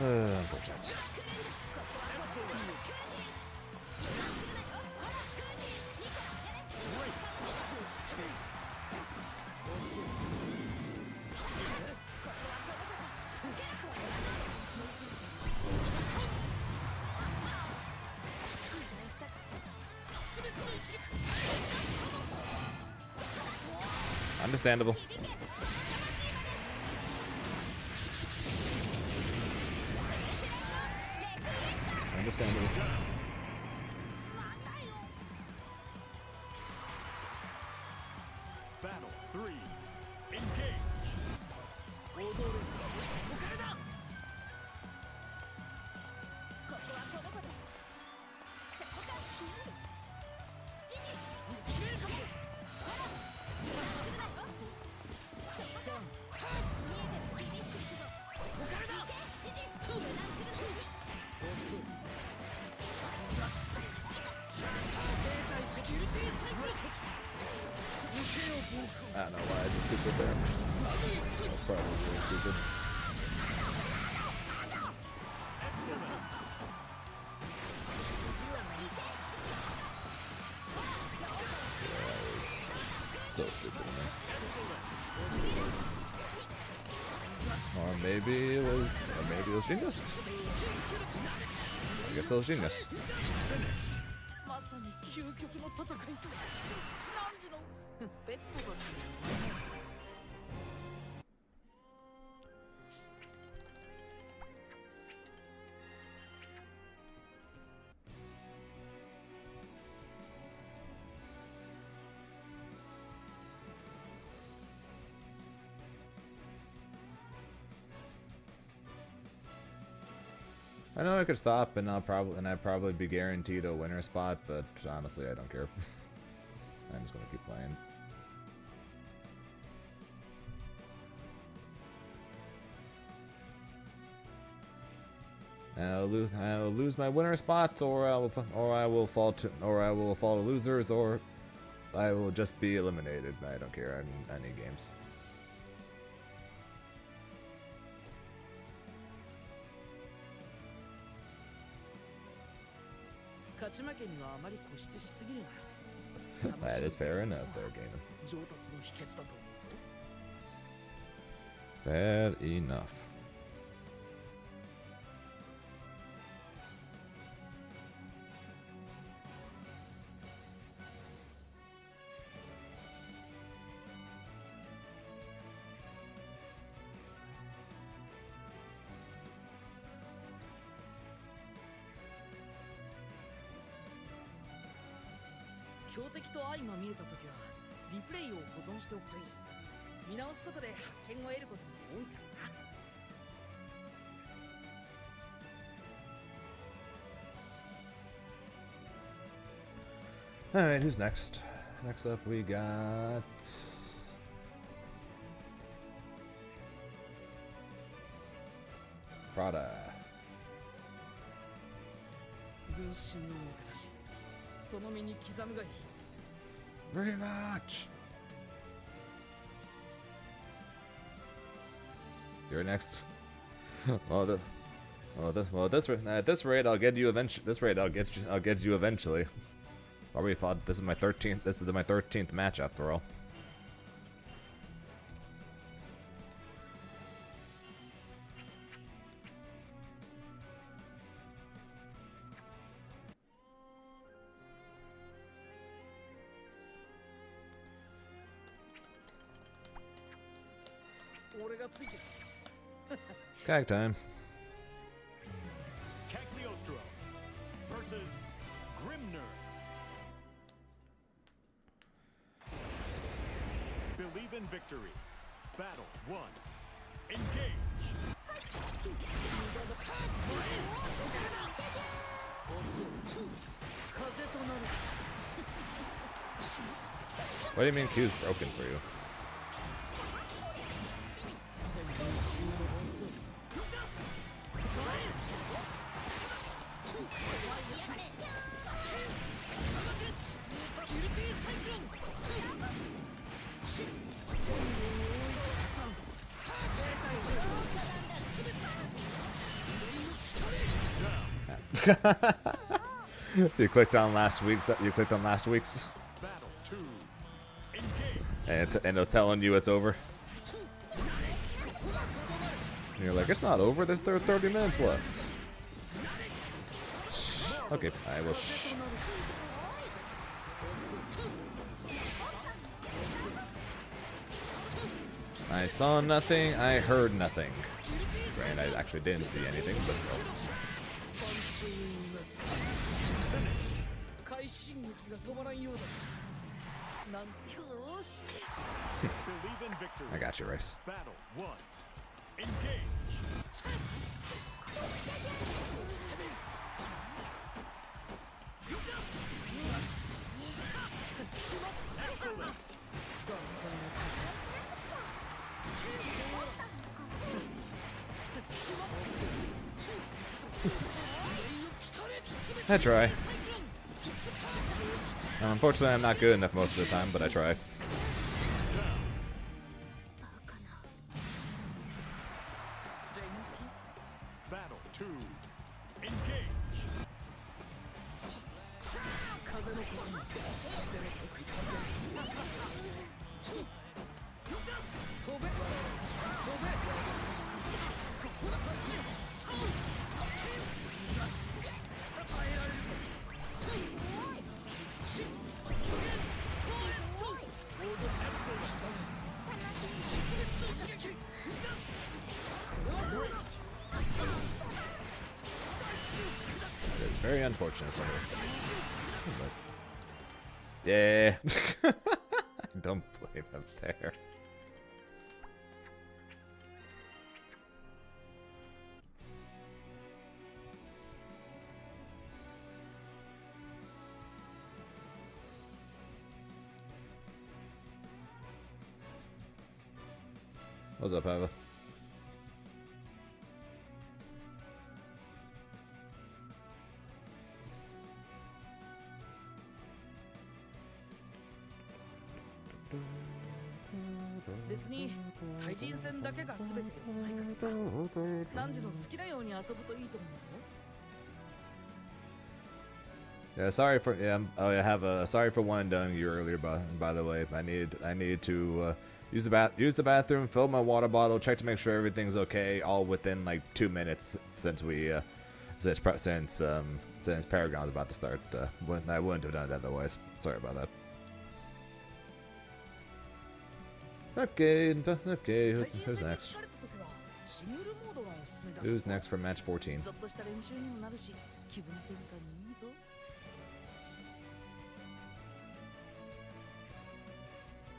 Speaker 1: Unfortunate. Understandable. Understandable.
Speaker 5: Battle 3. Engage.
Speaker 4: 踊るここからだ
Speaker 3: ここはこのことそこだしジジ
Speaker 4: 決めるかも
Speaker 3: 今すぐだよそこだ見えても厳しくいくぞ
Speaker 4: ここからだ
Speaker 3: ジジ油断する
Speaker 4: 遅い携帯セキュリティサイクル受けよ暴風
Speaker 1: I don't know why I just stupid there. That's probably really stupid. So stupid of me. Or maybe it was genius. I guess it was genius.
Speaker 4: まさに究極の戦い何時のベッドが
Speaker 1: I know I could stop and I'd probably be guaranteed a winner spot, but honestly I don't care. I'm just gonna keep playing. I'll lose my winner spot, or I will fall to losers, or I will just be eliminated. I don't care. I need games.
Speaker 4: 勝ち負けにはあまり固執しすぎるな
Speaker 1: That is fair enough there, gamer.
Speaker 4: 上達の秘訣だと思うぞ
Speaker 1: Fair enough.
Speaker 4: 「強敵と相まみえた時はリプレイを保存しておくといい」「見直すことで発見を得ることも多いからな」
Speaker 1: Alright, who's next? Next up we got... Prada.
Speaker 4: 軍神のもてなしその身に刻むがいい
Speaker 1: Rematch! You're next. At this rate, I'll get you eventually. I'll get you eventually. Already fought. This is my 13th. This is my 13th match after all. Gag time.
Speaker 5: Cagliostro versus Grimnir. Believe in victory. Battle 1. Engage.
Speaker 1: What do you mean Q's broken for you? You clicked on last week's.
Speaker 5: Battle 2. Engage.
Speaker 1: And it was telling you it's over. And you're like, it's not over. There's 30 minutes left. Okay, I will. I saw nothing, I heard nothing. And I actually didn't see anything, but still.
Speaker 4: 快進撃が止まらんようだ。なんよーし。
Speaker 5: Believe in victory.
Speaker 1: I got you, Rice.
Speaker 5: Battle 1. Engage. Excellent.
Speaker 4: 断罪の風。
Speaker 1: I try. Unfortunately, I'm not good enough most of the time, but I try.
Speaker 5: Battle 2. Engage.
Speaker 4: 風の声。風の得意風。飛べ。飛べ。
Speaker 1: It's very unfortunate for me. But yeah. Don't blame him there. What's up, Ava? Yeah, sorry for I have a sorry for one and done you earlier. By the way, I need to use the bathroom, fill my water bottle, check to make sure everything's okay, all within like 2 minutes since since Paragon's about to start. I wouldn't have done it otherwise. Sorry about that. Okay, who's next? Who's next for match 14?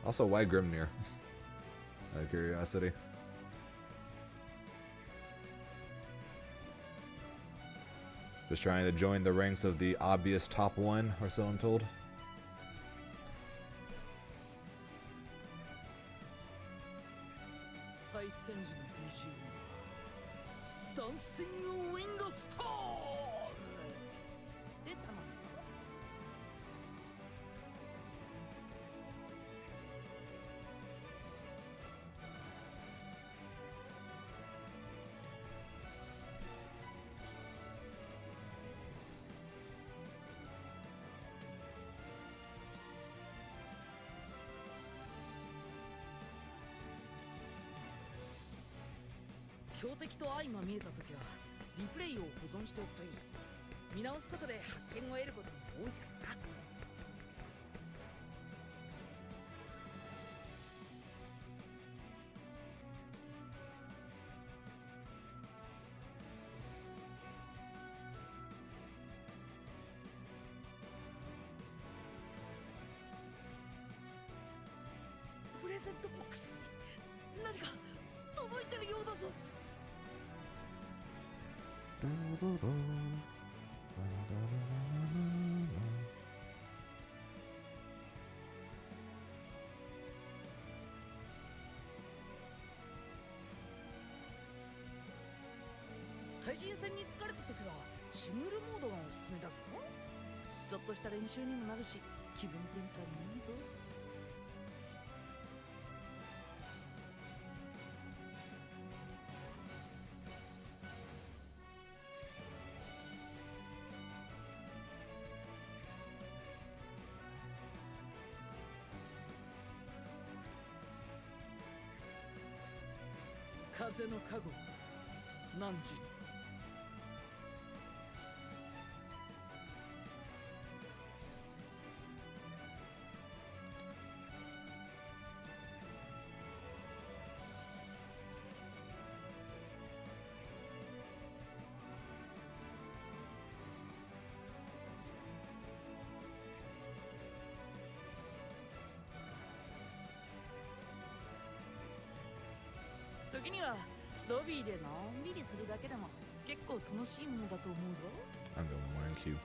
Speaker 1: Also, why Grimnir? Out of curiosity. Just trying to join the ranks of the obvious top one, or so I'm told.
Speaker 4: 時にはロビーでのんびりするだけでも結構楽しいものだと思うぞ。
Speaker 1: I'm the only one in queue.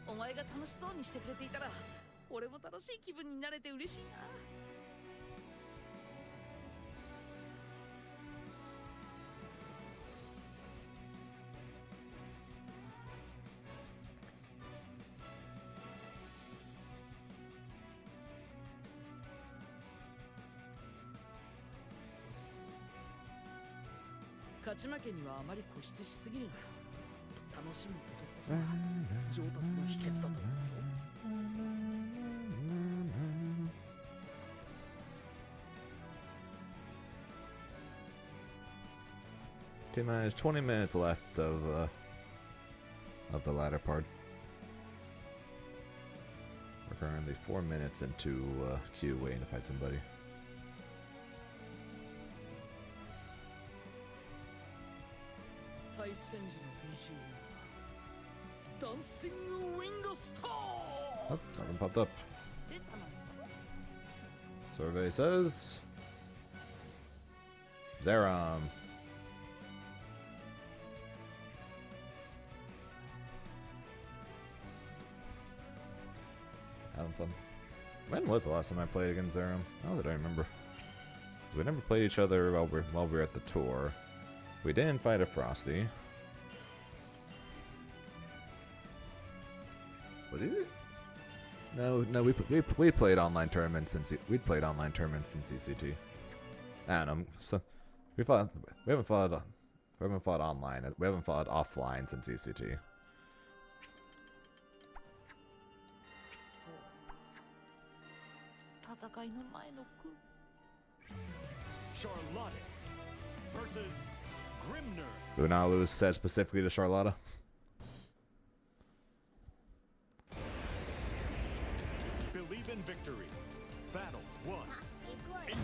Speaker 4: お前が楽しそうにしてくれていたら俺も楽しい気分になれて嬉しいな。勝ち負けにはあまり固執しすぎるな。楽しむことこそが上達の秘訣だと思うぞ。
Speaker 1: T-minus 20 minutes left of the latter part. We're currently 4 minutes into queue waiting to fight somebody. Oh, something popped up. Survey says Zeram. Having fun. When was the last time I played against Zeram? How was it? I don't remember. 'Cause we never played each other while we were at the tour. We didn't fight a Frosty. Was he? No, we played online tournaments since we played online tournaments since ECT. I don't know. So we haven't fought online. We haven't fought offline since ECT.
Speaker 5: Charlotte versus Grimnir.
Speaker 1: Unalu said specifically to Charlotta.
Speaker 5: Believe in victory. Battle 1. Engage.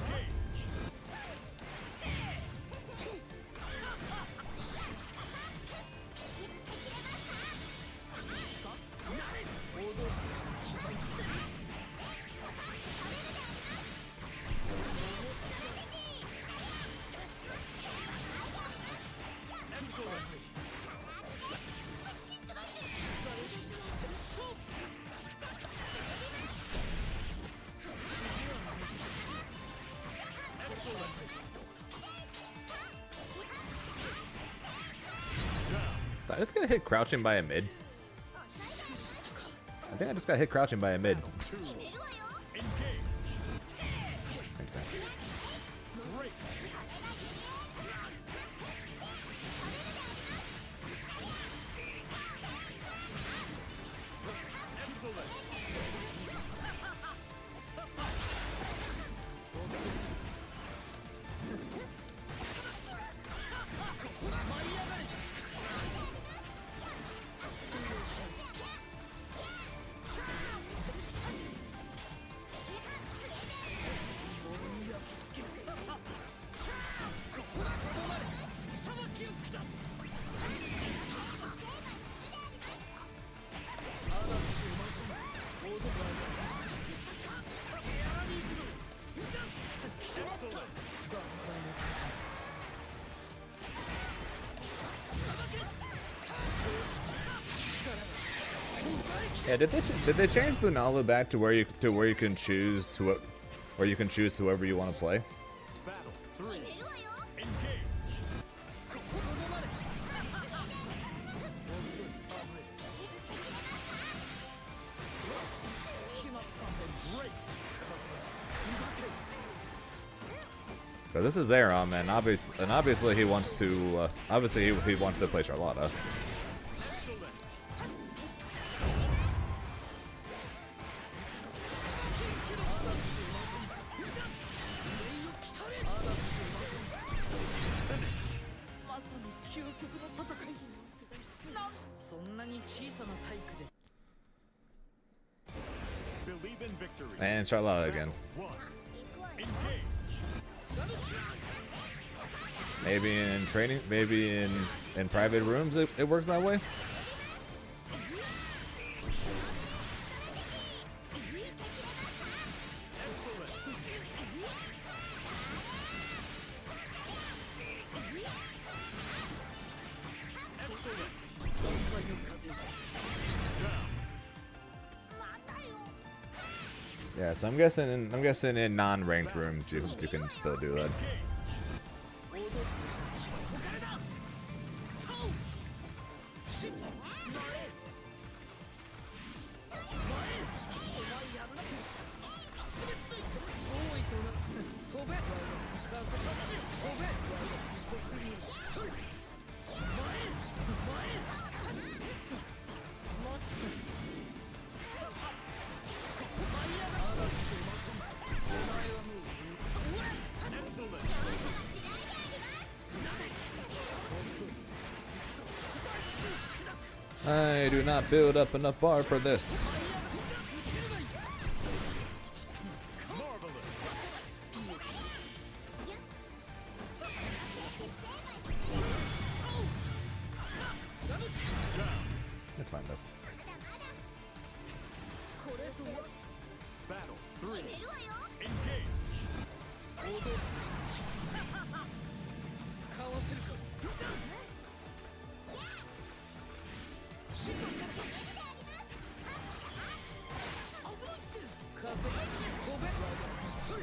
Speaker 1: I just got hit crouching by a mid. I think I just got hit crouching by a mid. Makes sense. Yeah, did they change Lunalu back to where you can choose whoever you want to play?
Speaker 5: Battle 3. Engage.
Speaker 1: So this is Zeram, and obviously he wants to he wants to play Charlotta.
Speaker 5: Believe in victory.
Speaker 1: And Charlotta again.
Speaker 5: 1. Engage.
Speaker 1: Maybe in training, maybe in private rooms it works that way. Yeah, so I'm guessing in non-ranked rooms you can still do that. I do not build up enough bar for this. It's fine though.
Speaker 5: Battle 3. Engage.
Speaker 4: かわせるか風飛べそれ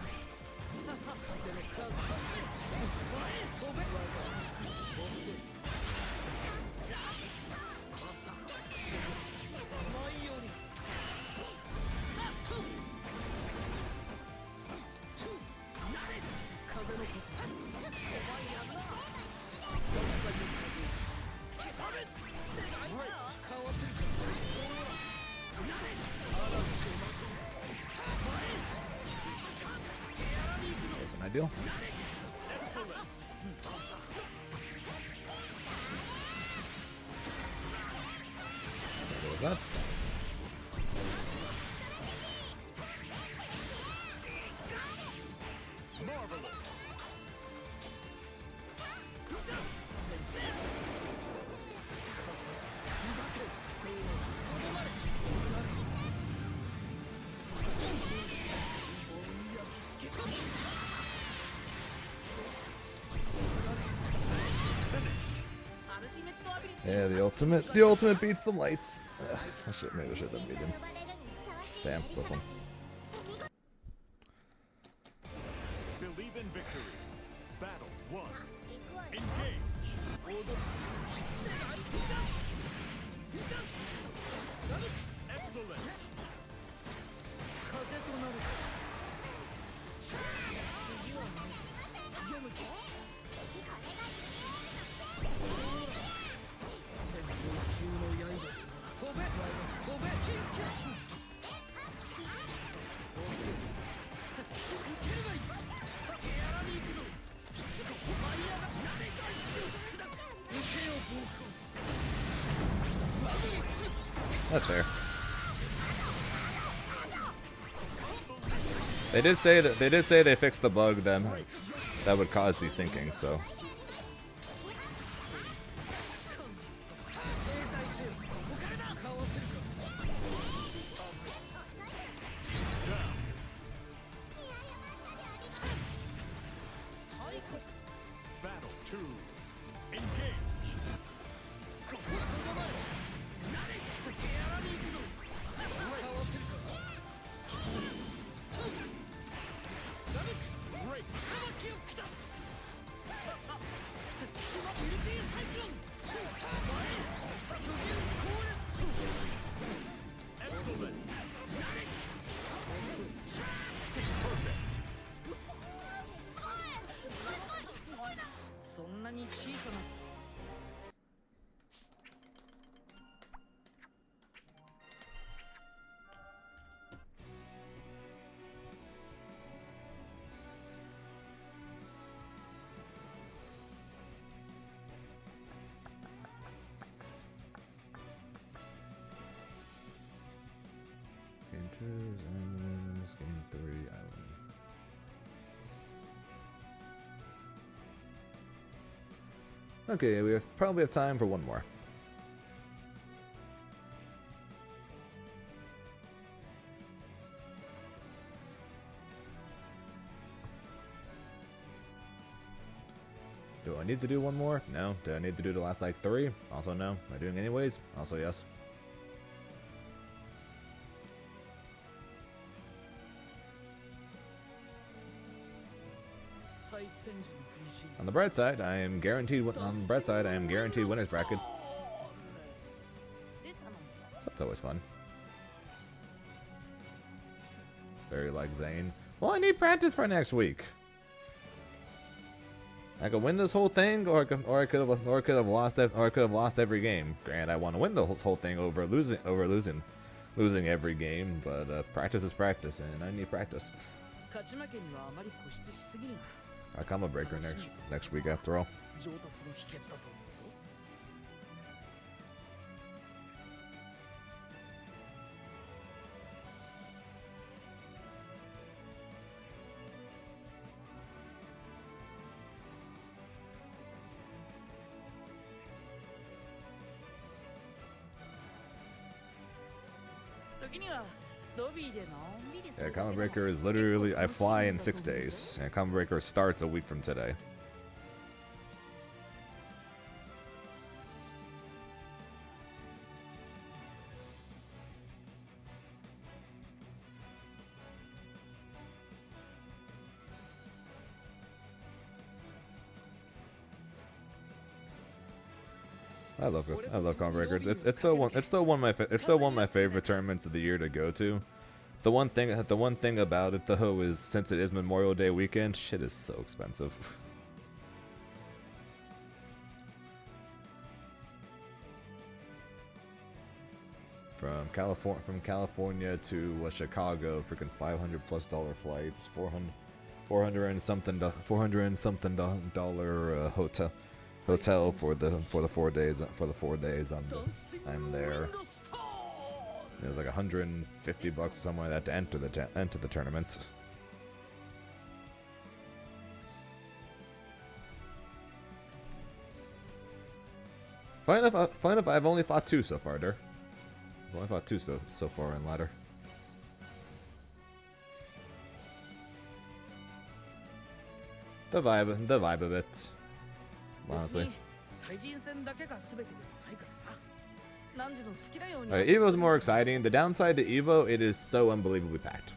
Speaker 4: 風の風飛べ遅い朝前より風のこと
Speaker 1: That's an ideal. What was that? Yeah, the ultimate beats the lights. Maybe I should have beat him. Damn, this one.
Speaker 5: Believe in victory. Battle 1. Engage. Excellent.
Speaker 4: 風となる次はない読むけ天空の刃飛べ飛べキンキン受けるがいい手荒に行くぞ舞い上がれ受けよ暴君
Speaker 1: That's fair. They did say they fixed the bug then that would cause desyncing, so.
Speaker 5: Battle 2. Engage. Excellent.
Speaker 4: そんなに小さな
Speaker 1: Game 2 is Islands, Game 3 Island.
Speaker 2: Okay, we probably have time for one more. Do I need to do one more? No. Do I need to do the last like 3? Also no. Am I doing it anyways? Also yes. On the bright side, I am guaranteed. On the bright side, I am guaranteed winners bracket. So that's always fun. Very like Zane. Well, I need practice for next week. I could win this whole thing, or I could have lost every game. Granted, I want to win the whole thing over losing every game, but practice is practice, and I need practice. I come a breaker next week after all.
Speaker 4: 上達の秘訣だと思うぞ。時にはロビーでのんびりす
Speaker 2: Yeah,
Speaker 4: るだけ
Speaker 2: Common
Speaker 4: でも
Speaker 2: Breaker is literally, I fly in 6 days, and Common Breaker starts a week from today. I love Common Breaker. It's still one of my favorite tournaments of the year to go to. The one thing about it though is since it is Memorial Day weekend, shit is so expensive. From California to Chicago, freaking $500+ flights, 400 and something dollar hotel for the 4 days I'm there. It was like $150 somewhere like that to enter the tournament. Fine enough. I've only fought 2 so far, there. I've only fought 2 so far in ladder. The vibe of it, honestly. Evo's more exciting. The downside to Evo, it is so unbelievably packed.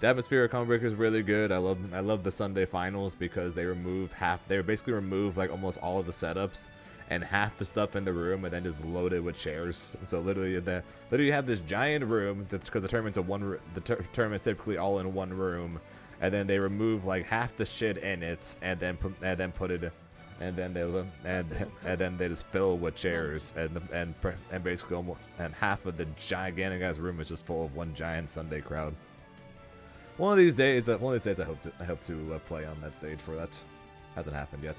Speaker 2: The atmosphere of Common Breaker is really good. I love the Sunday finals because they basically remove like almost all of the setups and half the stuff in the room, and then just load it with chairs. So literally you have this giant room because the tournament's typically all in one room, and then they remove like half the shit in it, and then put it. And then they just fill with chairs, and basically and half of the gigantic ass room is just full of one giant Sunday crowd. One of these days, I hope to play on that stage for that. Hasn't happened yet.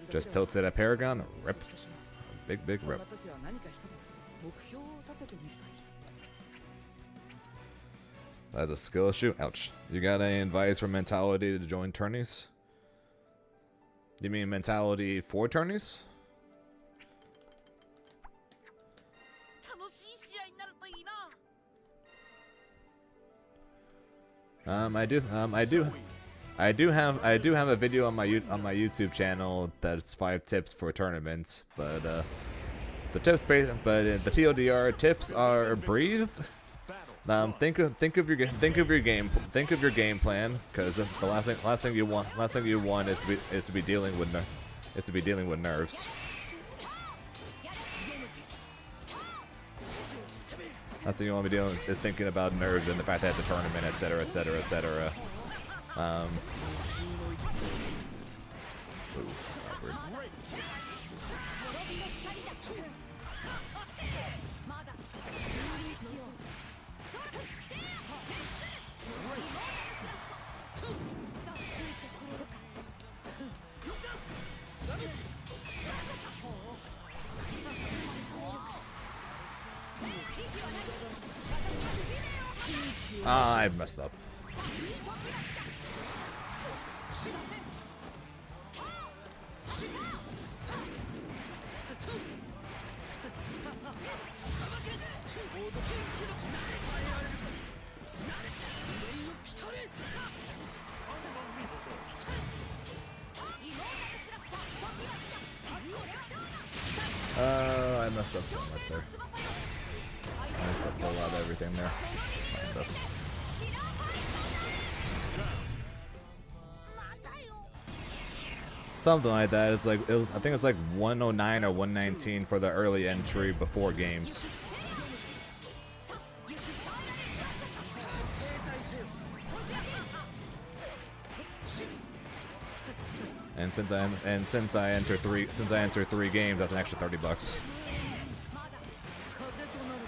Speaker 2: Just tilts it at Paragon, rip. Big rip. That's a skill issue. Ouch. You got any advice for Mentality to join tourneys? You mean Mentality for tourneys? I do have a video on my YouTube channel that's 5 tips for tournaments, but the TLDR tips are breathe. Think of your game plan, because the last thing you want is to be dealing with nerves. Last thing you want to be doing is thinking about nerves and the fact that it's a tournament, etc., etc., etc. Ooh, that's weird.
Speaker 1: Ah, I messed up. I messed up so much there. I messed up a lot of everything there. Kind of. Something like that. It's like it was. I think it's like 109 or 119 for the early entry before games. And since I enter three games, that's an extra $30.
Speaker 4: 風となる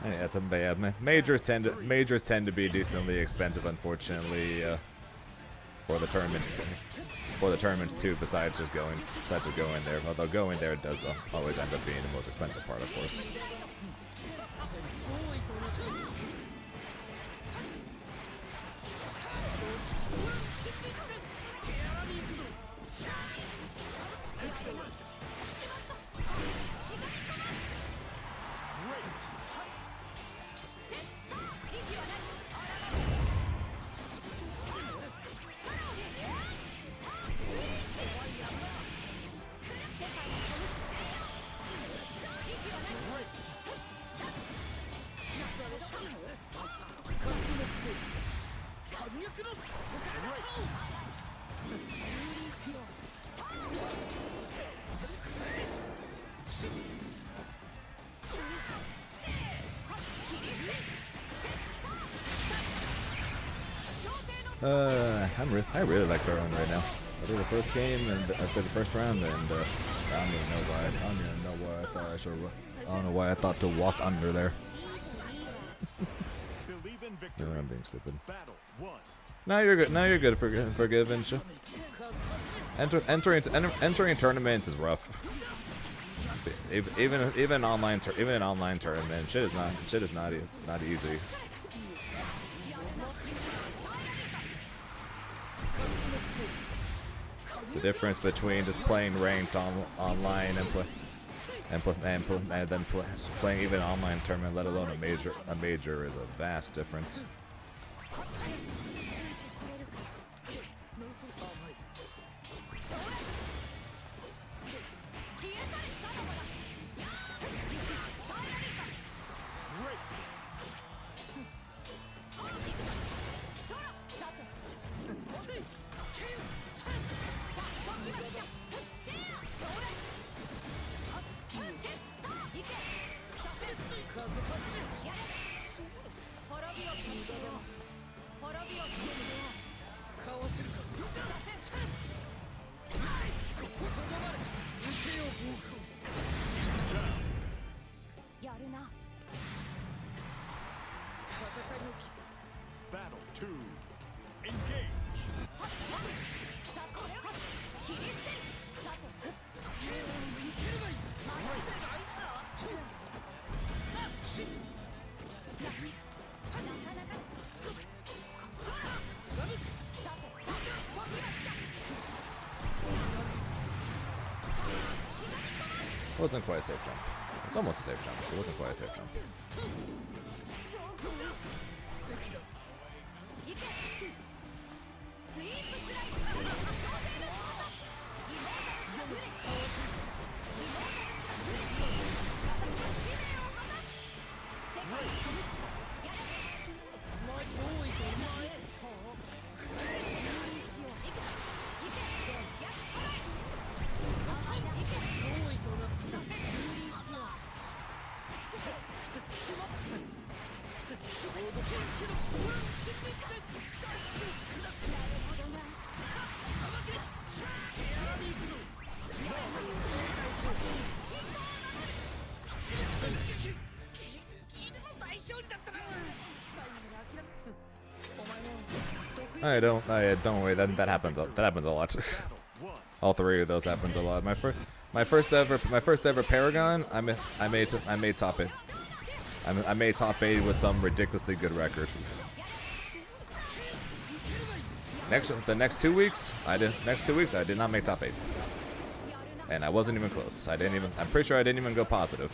Speaker 1: Yeah, that's a bad. Majors tend to be decently expensive, unfortunately, for the tournaments. Too. Besides just going there, although going there does always end up being the most expensive part, of course. I really like throwing right now. I did the first game and I did the first round, and I don't even know why. I don't even know why I thought I should. I don't know why I thought to walk under there. I'm being stupid. Now you're good. Now you're good. Forgiven. Entering tournaments is rough. Even online tournament, shit is not easy. The difference between just playing ranked online and then playing even online tournament, let alone a major, is a vast difference.
Speaker 5: Battle 2. Engage.
Speaker 1: Wasn't quite a safe jump. It's almost a safe jump. It wasn't quite a safe jump. Don't worry. That happens. That happens a lot. All three of those happens a lot. My first ever Paragon. I made top 8. I made top 8 with some ridiculously good record. The next 2 weeks, I did not make top 8, and I wasn't even close. I'm pretty sure I didn't even go positive.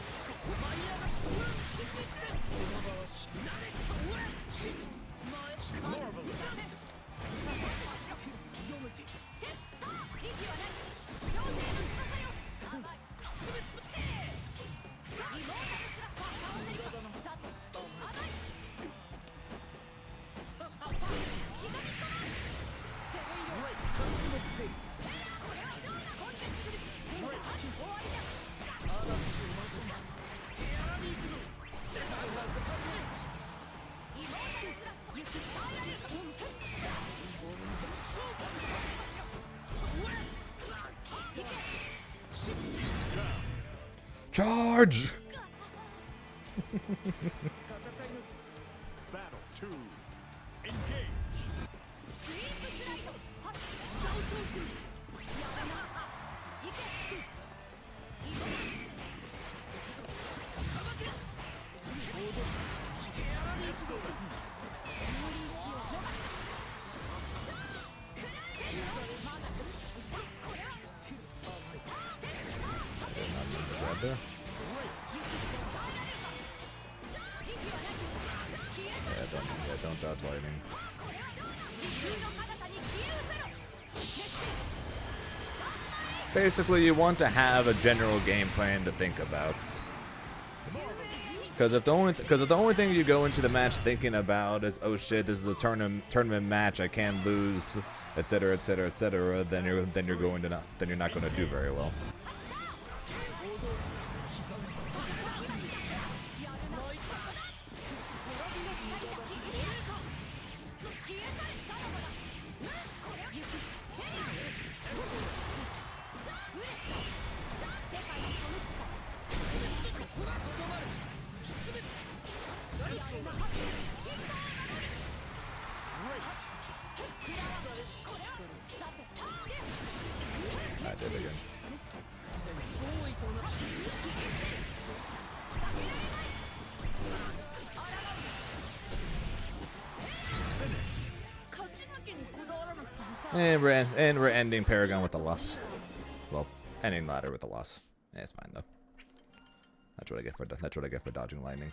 Speaker 1: Charge!
Speaker 5: Battle 2. Engage.
Speaker 1: There. Don't dodge lightning. Basically, you want to have a general game plan to think about. Because if the only thing you go into the match thinking about is, oh shit, this is a tournament match, I can't lose, etc., etc., etc., then you're not going to do very well. I did again. And we're ending Paragon with a loss. Well, ending ladder with a loss. Yeah, it's fine though. That's what I get for dodging lightning.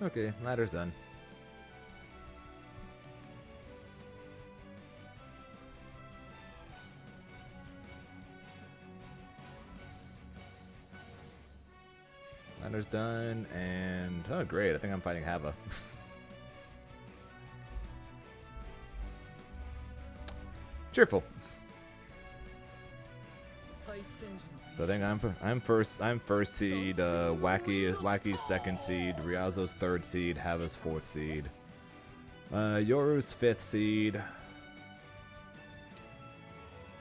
Speaker 1: Okay, ladder's done. Ladder's done, and oh great, I think I'm fighting Hava. Cheerful. So I think I'm first seed, Wacky's second seed, Ryuzo's third seed, Hava's fourth seed, Yoru's fifth seed.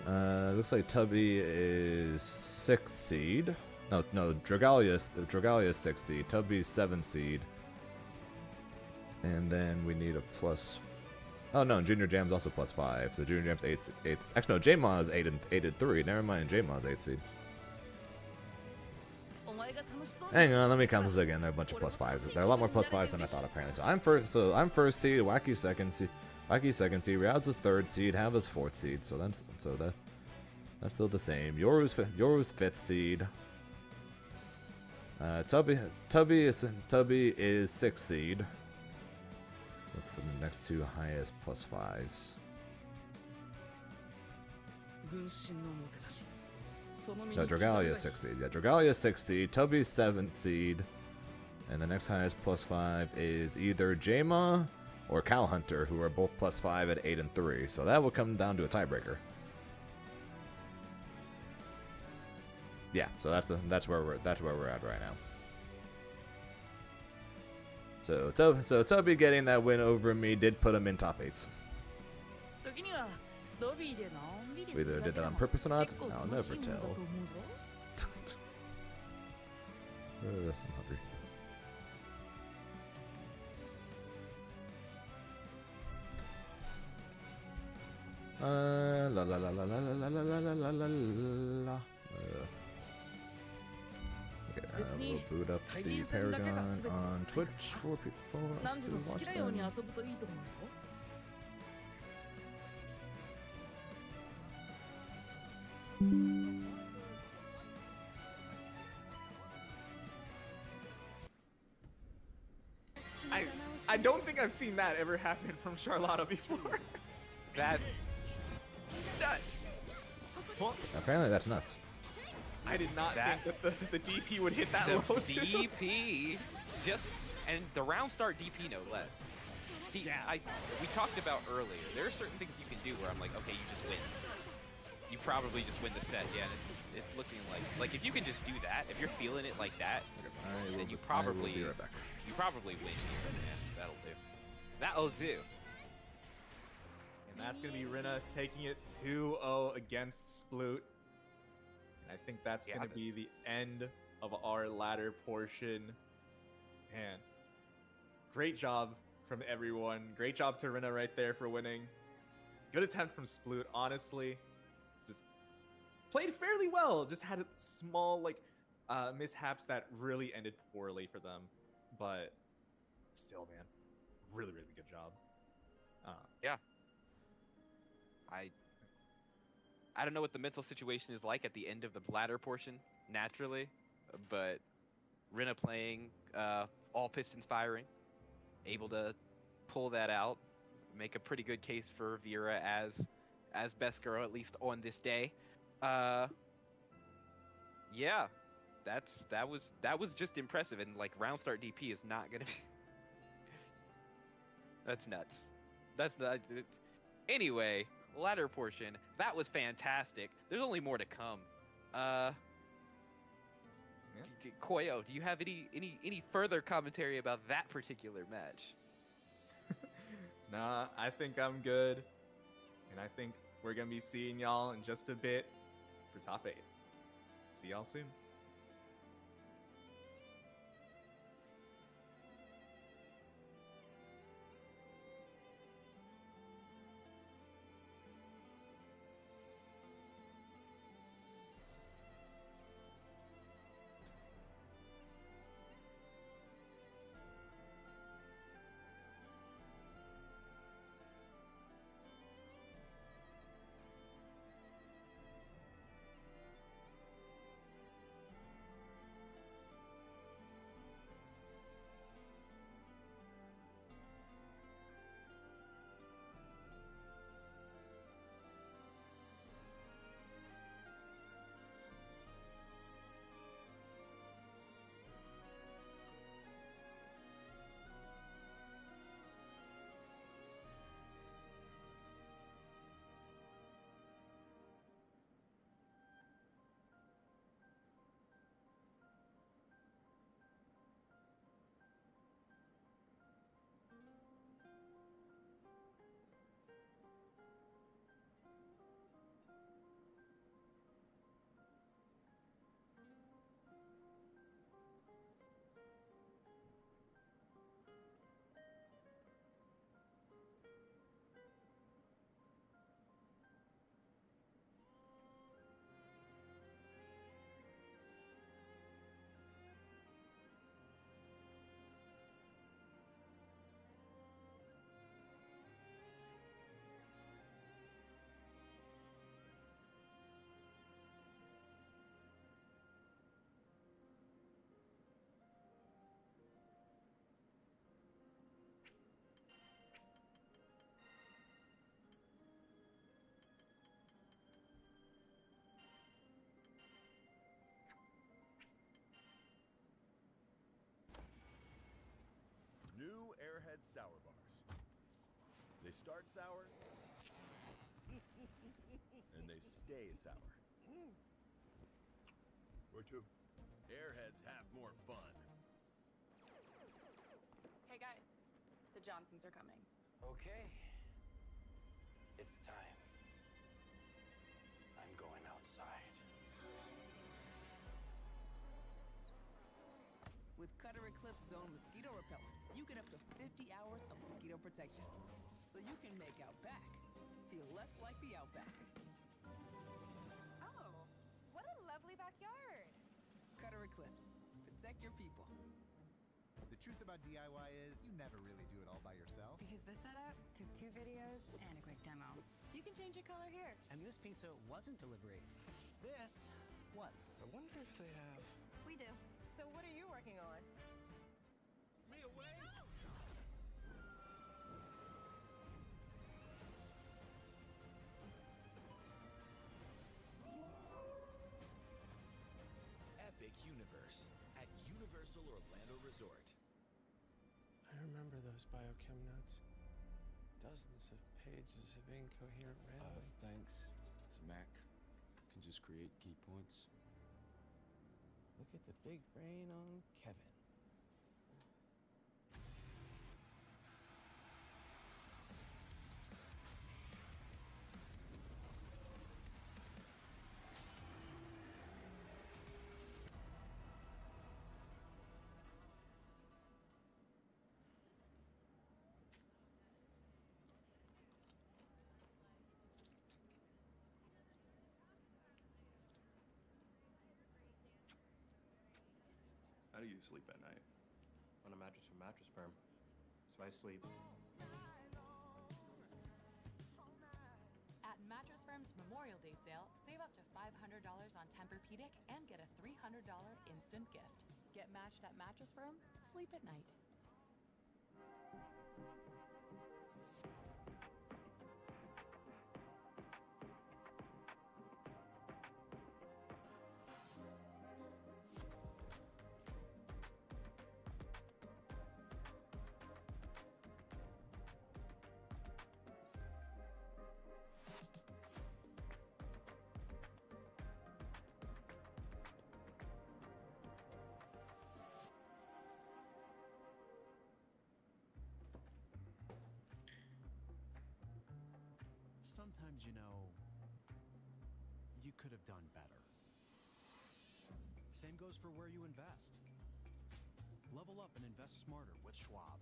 Speaker 1: Looks like Tubby is sixth seed. No, Dragalia's sixth seed. Tubby's seventh seed. And then we need a plus
Speaker 2: Oh no, Junior Jam's also +5. So Junior Jam's 8. Actually, no, J-Ma is 8 and 3. Never mind, J-Ma's 8 seed.
Speaker 4: お前が楽しそうに
Speaker 2: Hang on, let me count this again. There are a bunch of +5s. There are a lot more +5s than I thought apparently. So I'm first. So I'm first seed. Wacky's second seed. Wacky's second seed. Ryau's third seed. Hava's fourth seed. So that's still the same. Yoru's fifth seed. Tubby is sixth seed. Look for the next two highest +5s.
Speaker 4: 軍神のもてなしその身に
Speaker 2: No, Dragalia's 6th seed. Yeah, Dragalia's 6th seed. Tubby's 7th seed. And the next highest +5 is either J-Ma or Cow Hunter, who are both +5 at 8 and 3. So that will come down to a tiebreaker. Yeah, so that's where we're at right now. So Tubby getting that win over me did put him in top 8s.
Speaker 4: 時にはロビーでのんびりす
Speaker 2: Whether
Speaker 4: る
Speaker 2: I
Speaker 4: だ
Speaker 2: did
Speaker 4: け
Speaker 2: that
Speaker 4: で
Speaker 2: on
Speaker 4: も
Speaker 2: purpose or not,
Speaker 4: 結構
Speaker 2: I'll
Speaker 4: 楽しい
Speaker 2: never
Speaker 4: ものだと
Speaker 2: tell.
Speaker 4: 思うぞ
Speaker 2: I'm hungry. La la la la la la la la la la la la. Okay, we'll boot up the Paragon on Twitch for us
Speaker 4: 何時
Speaker 2: to
Speaker 4: も好
Speaker 2: watch
Speaker 4: きなように
Speaker 2: them.
Speaker 4: 遊ぶといいと思うぞ
Speaker 6: I don't think I've seen that ever happen from Charlotta before.
Speaker 7: That's nuts.
Speaker 6: Well,
Speaker 2: Apparently that's nuts.
Speaker 6: I did not
Speaker 7: That-
Speaker 6: think that the DP would hit that
Speaker 7: The
Speaker 6: low too.
Speaker 7: DP just and the round start DP no less. See, we talked about earlier. There are certain things you can do where I'm like, okay, you just win. You probably just win the set, yeah. And it's looking like if you can just do that, if you're feeling it like that, then you
Speaker 2: I will
Speaker 7: probably
Speaker 2: be right back.
Speaker 7: you probably win here, man. That'll do. That'll do.
Speaker 6: And that's going to be Rinna taking it 2-0 against Sploot. I think that's
Speaker 7: Yeah,
Speaker 6: going to be the end of our ladder portion. Man, great job from everyone. Great job to Rinna right there for winning. Good attempt from Sploot, honestly. Just played fairly well. Just had a small, mishaps that really ended poorly for them. But still, man, really, really good job.
Speaker 7: I don't know what the mental situation is like at the end of the ladder portion, naturally, but Rinna playing, all pistons firing, able to pull that out, make a pretty good case for Vera as best girl, at least on this day. Yeah, that was just impressive, and like round start DP is not gonna be. That's nuts. That's not. Anyway, ladder portion. That was fantastic. There's only more to come. Koyo, do you have any further commentary about that particular match?
Speaker 6: Nah, I think I'm good. And I think we're going to be seeing y'all in just a bit for top 8. See y'all soon.
Speaker 8: start sour, and they stay sour.
Speaker 5: Where to?
Speaker 8: Airheads have more fun.
Speaker 9: Hey guys, the Johnsons are coming.
Speaker 10: Okay. It's time. I'm going outside.
Speaker 4: With Cutter Eclipse Zone Mosquito Repellent, you get up to 50 hours of mosquito protection. So you can make out back feel less like the Outback.
Speaker 9: Oh, what a lovely backyard.
Speaker 4: Cutter Eclipse. Protect your people.
Speaker 11: The truth about DIY is you never really do it all by yourself.
Speaker 3: Because the setup took 2 videos and a quick demo.
Speaker 9: You can change your color here.
Speaker 10: And this pizza wasn't delivery. This was. I wonder if they have...
Speaker 9: We do.
Speaker 4: So what are you working on?
Speaker 5: Me away!
Speaker 8: Epic Universe at Universal Orlando Resort.
Speaker 12: I remember those biochem notes. Dozens of pages of incoherent rambling.
Speaker 13: Thanks. It's a Mac. Can just create key points.
Speaker 12: Look at the big brain on Kevin.
Speaker 14: How do you sleep at night? On a mattress from Mattress Firm. So I sleep.
Speaker 9: At Mattress Firm's Memorial Day sale, save up to $500 on Tempur-Pedic and get a $300 instant gift. Get matched at Mattress Firm, sleep at night.
Speaker 11: Sometimes, you know, you could have done better. Same goes for where you invest. Level up and invest smarter with Schwab.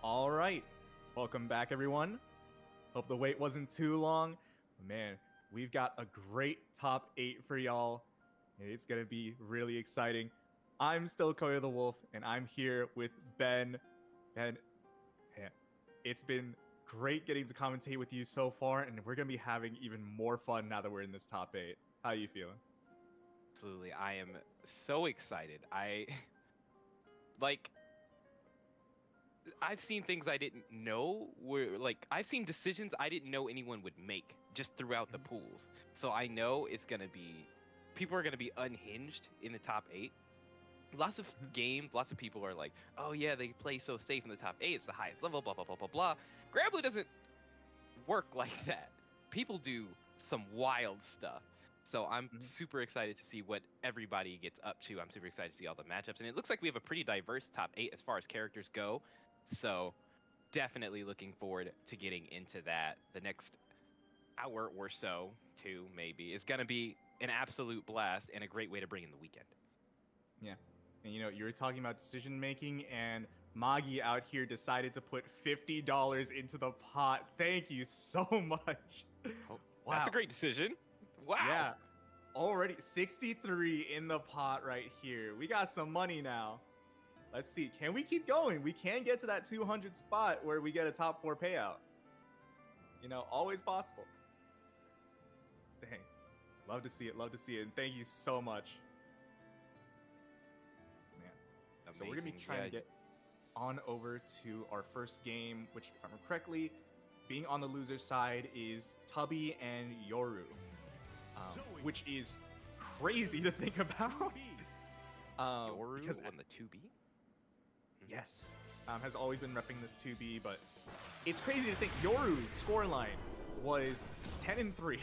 Speaker 6: All right, welcome back, everyone. Hope the wait wasn't too long. Man, we've got a great top 8 for y'all. It's gonna be really exciting. I'm still Koya the Wolf, and I'm here with Ben. And man, it's been great getting to commentate with you so far, and we're gonna be having even more fun now that we're in this top 8. How you feeling?
Speaker 7: Absolutely. I am so excited. Like, I've seen things I didn't know were like I've seen decisions I didn't know anyone would make just throughout the pools. So I know it's gonna be people are gonna be unhinged in the top 8. Lots of games, lots of people are like, oh yeah, they play so safe in the top 8, it's the highest level, blah blah blah blah blah. Grabblue doesn't work like that. People do some wild stuff. So I'm super excited to see what everybody gets up to. I'm super excited to see all the matchups. And it looks like we have a pretty diverse top 8 as far as characters go. So definitely looking forward to getting into that. The next hour or so, 2 maybe, is going to be an absolute blast and a great way to bring in the weekend.
Speaker 6: Yeah. And you were talking about decision making, and Magi out here decided to put $50 into the pot. Thank you so much.
Speaker 7: Oh, wow. That's a great decision. Wow.
Speaker 6: Yeah. Already 63 in the pot right here. We got some money now. Let's see. Can we keep going? We can get to that 200 spot where we get a top 4 payout. Always possible. Dang. Love to see it. Love to see it. And thank you so much. Man.
Speaker 7: Amazing.
Speaker 6: So we're going to be trying to get on over to our first game, which, if I remember correctly, being on the loser side is Tubby and Yoru. Which is crazy to think about.
Speaker 7: Yoru
Speaker 6: because
Speaker 7: on the 2B?
Speaker 6: Yes. Has always been repping this 2B, but it's crazy to think Yoru's scoreline was 10-3.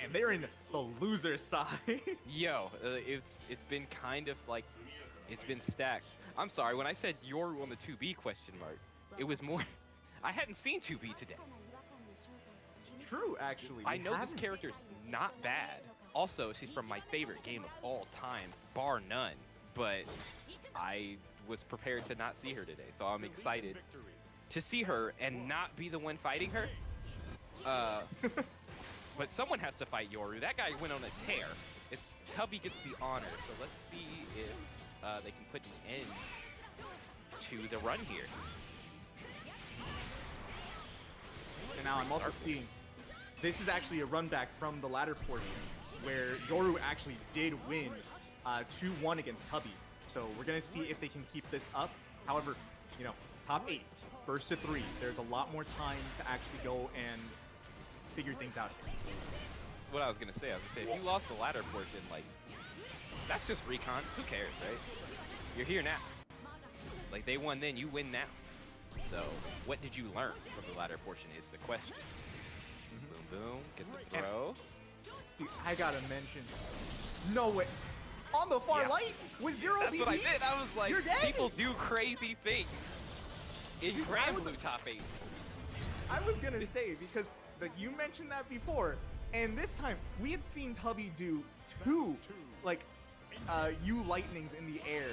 Speaker 6: And they're in the loser side.
Speaker 7: Yo, it's been kind of like, it's been stacked. I'm sorry, when I said Yoru on the 2B question mark, it was more, I hadn't seen 2B today.
Speaker 6: True, actually.
Speaker 7: I know this character's not bad. Also, she's from my favorite game of all time, bar none. But I was prepared to not see her today, so I'm excited to see her and not be the one fighting her. But someone has to fight Yoru. That guy went on a tear. It's Tubby gets the honor, so let's see if they can put an end to the run here.
Speaker 6: And now I'm also seeing this is actually a run back from the latter portion where Yoru actually did win 2-1 against Tubby. So we're going to see if they can keep this up. However, top 8, first to 3. There's a lot more time to actually go and figure things out.
Speaker 7: What I was going to say, if you lost the latter portion, like, that's just recon. Who cares, right? You're here now. Like, they won then, you win now. So, what did you learn from the latter portion is the question. Boom, boom, get the throw.
Speaker 6: Dude, I gotta mention, no way. On the far light with 0
Speaker 7: That's
Speaker 6: DP?
Speaker 7: what I did. I was like,
Speaker 6: You're dead?
Speaker 7: people do crazy things. In Grimnir top 8.
Speaker 6: I was gonna say, because you mentioned that before, and this time, we had seen Tubby do 2, U lightnings in the air.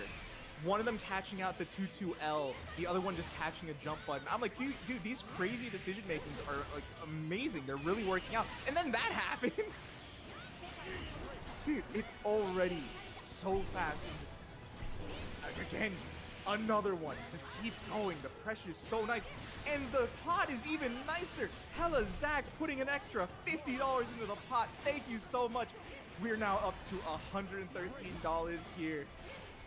Speaker 6: One of them catching out the 2-2L, the other one just catching a jump button. I'm like, dude, these crazy decision makings are like amazing. They're really working out. And then that happened. Dude, it's already so fast. And just, again, another one. Just keep going. The pressure's so nice. And the pot is even nicer. Hella Zach putting an extra $50 into the pot. Thank you so much. We're now up to $113 here.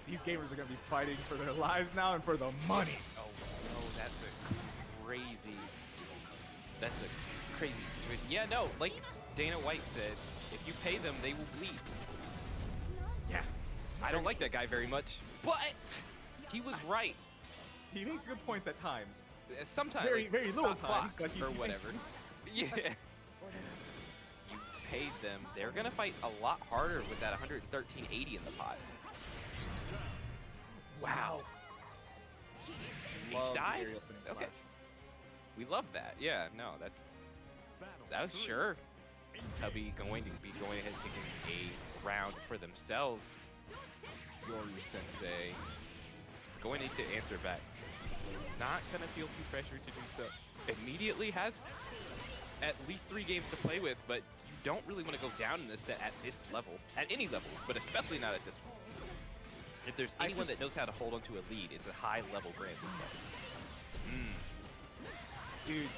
Speaker 6: These gamers are going to be fighting for their lives now and for the money.
Speaker 7: Oh, no, that's a crazy situation. Yeah, no, like Dana White said, if you pay them, they will bleed.
Speaker 6: Yeah.
Speaker 7: I don't like that guy very much, but he was right.
Speaker 6: He makes good points at times.
Speaker 7: Sometimes.
Speaker 6: Very little times, but
Speaker 7: or whatever. Yeah. You paid them. They're going to fight a lot harder with that 113.80 in the pot.
Speaker 6: Wow.
Speaker 7: H dive? Okay. We love that. Yeah, no, that was sure. Tubby going to be going ahead taking a round for themselves. Yoru Sensei going to answer back. Not gonna feel too pressured to do so. Immediately has at least 3 games to play with, but you don't really want to go down in this set at this level, at any level, but especially not at this one. If there's anyone that knows how to hold onto a lead, it's a high-level Grand Prix.
Speaker 6: Dude,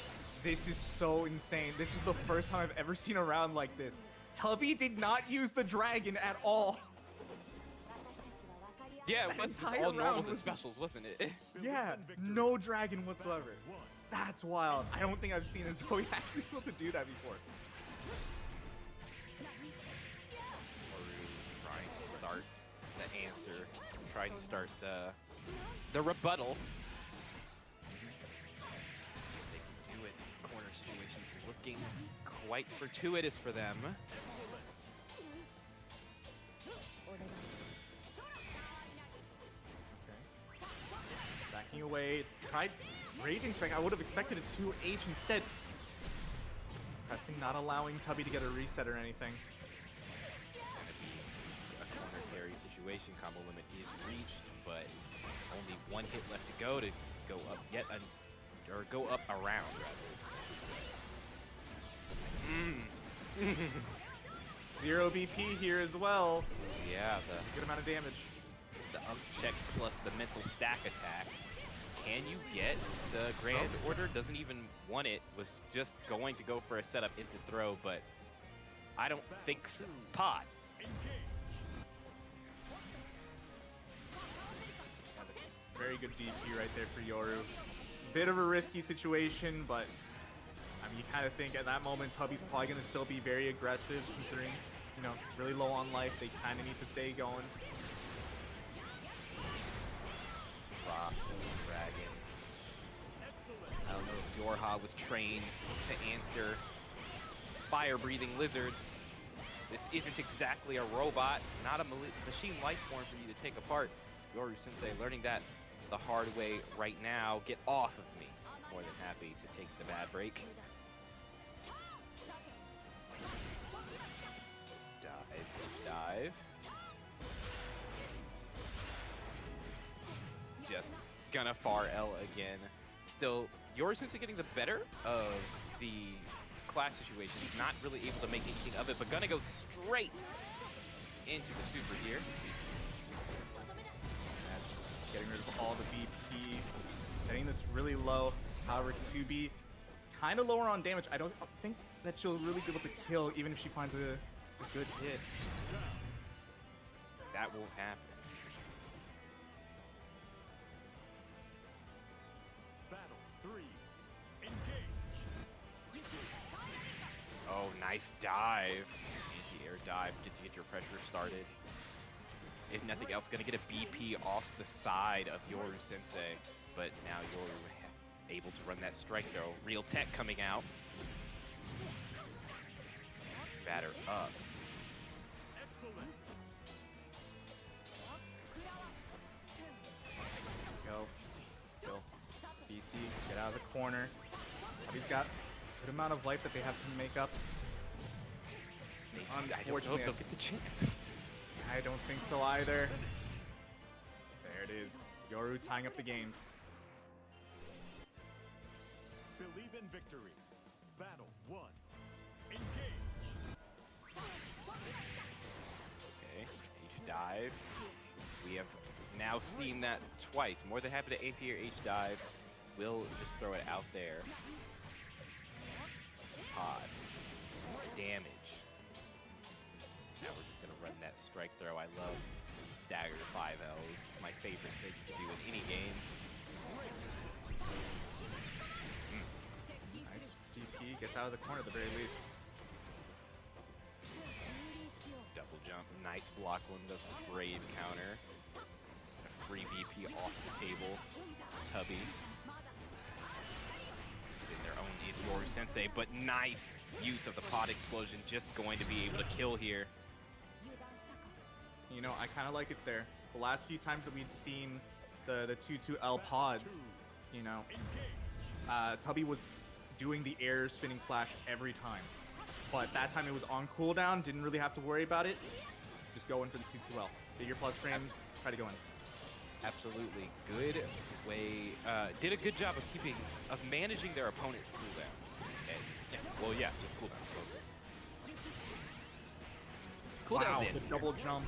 Speaker 6: this is so insane. This is the first time I've ever seen a round like this. Tubby did not use the dragon at all.
Speaker 7: Yeah, it
Speaker 6: That
Speaker 7: was
Speaker 6: entire
Speaker 7: all
Speaker 6: round
Speaker 7: normals and
Speaker 6: was-
Speaker 7: specials, wasn't it?
Speaker 6: Yeah, no dragon whatsoever. That's wild. I don't think I've seen a Zoe actually able to do that before.
Speaker 7: Trying to start the answer, trying to start the rebuttal. They can do it. This corner situation is looking quite fortuitous for them.
Speaker 6: Backing away, tried Raging Strike. I would have expected a 2H instead. Pressing, not allowing Tubby to get a reset or anything.
Speaker 7: Gonna be a corner carry situation. Combo limit is reached, but only 1 hit left to go up or go up around rather.
Speaker 6: 0 BP here as well.
Speaker 7: Yeah,
Speaker 6: Good amount of damage.
Speaker 7: the up check plus the mental stack attack. Can you get the Grand Order? Doesn't even want it. Was just going to go for a setup into throw, but I don't think so. Pod.
Speaker 6: Very good DP right there for Yoru. Bit of a risky situation, but I mean, you kind of think at that moment Tubby's probably going to still be very aggressive, considering, you know, really low on life. They kind of need to stay going.
Speaker 7: Rock, Dragon. I don't know if Yorha was trained to answer fire-breathing lizards. This isn't exactly a robot, not a machine life form for you to take apart. Yoru Sensei learning that the hard way right now. Get off of me. More than happy to take the bad break. Dive. Just gonna far L again. Still, Yoru Sensei getting the better of the clash situation. He's not really able to make anything of it, but gonna go straight into the super here.
Speaker 6: That's getting rid of all the BP, setting this really low. However, 2B kind of lower on damage. I don't think that she'll really be able to kill even if she finds a good hit.
Speaker 7: That won't happen.
Speaker 5: Battle 3. Engage.
Speaker 7: Oh, nice dive. Anti-air dive. Get to get your pressure started. If nothing else, gonna get a BP off the side of Yoru Sensei. But now Yoru able to run that strike throw. Real tech coming out. Batter up.
Speaker 5: Excellent.
Speaker 6: Go. Still. BC, get out of the corner. He's got a good amount of life that they have to make up.
Speaker 7: I don't know if they'll get the chance.
Speaker 6: I don't think so either. There it is. Yoru tying up the games.
Speaker 5: Believe in victory. Battle 1. Engage.
Speaker 7: Okay, H dive. We have now seen that twice. More than happy to anti-air H dive. We'll just throw it out there. Pod. Damage. Now we're just gonna run that strike throw. I love staggered 5Ls. It's my favorite thing to do in any game.
Speaker 6: Nice DP, gets out of the corner at the very least.
Speaker 7: Double jump, nice block one, does the brave counter. A free VP off the table. Tubby. In their own is Yoru Sensei, but nice use of the pod explosion, just going to be able to kill here.
Speaker 6: You know, I kind of like it there. The last few times that we'd seen the 2-2L pods, you know, Tubby was doing the air spinning slash every time. But that time it was on cooldown, didn't really have to worry about it. Just go in for the 2-2L. Get your plus frames, try to go in.
Speaker 7: Absolutely good way. Did a good job of managing their opponent's cooldown. And, yeah, well, yeah, just cooldown.
Speaker 6: Wow,
Speaker 7: Cooldown's
Speaker 6: the
Speaker 7: in.
Speaker 6: double jump.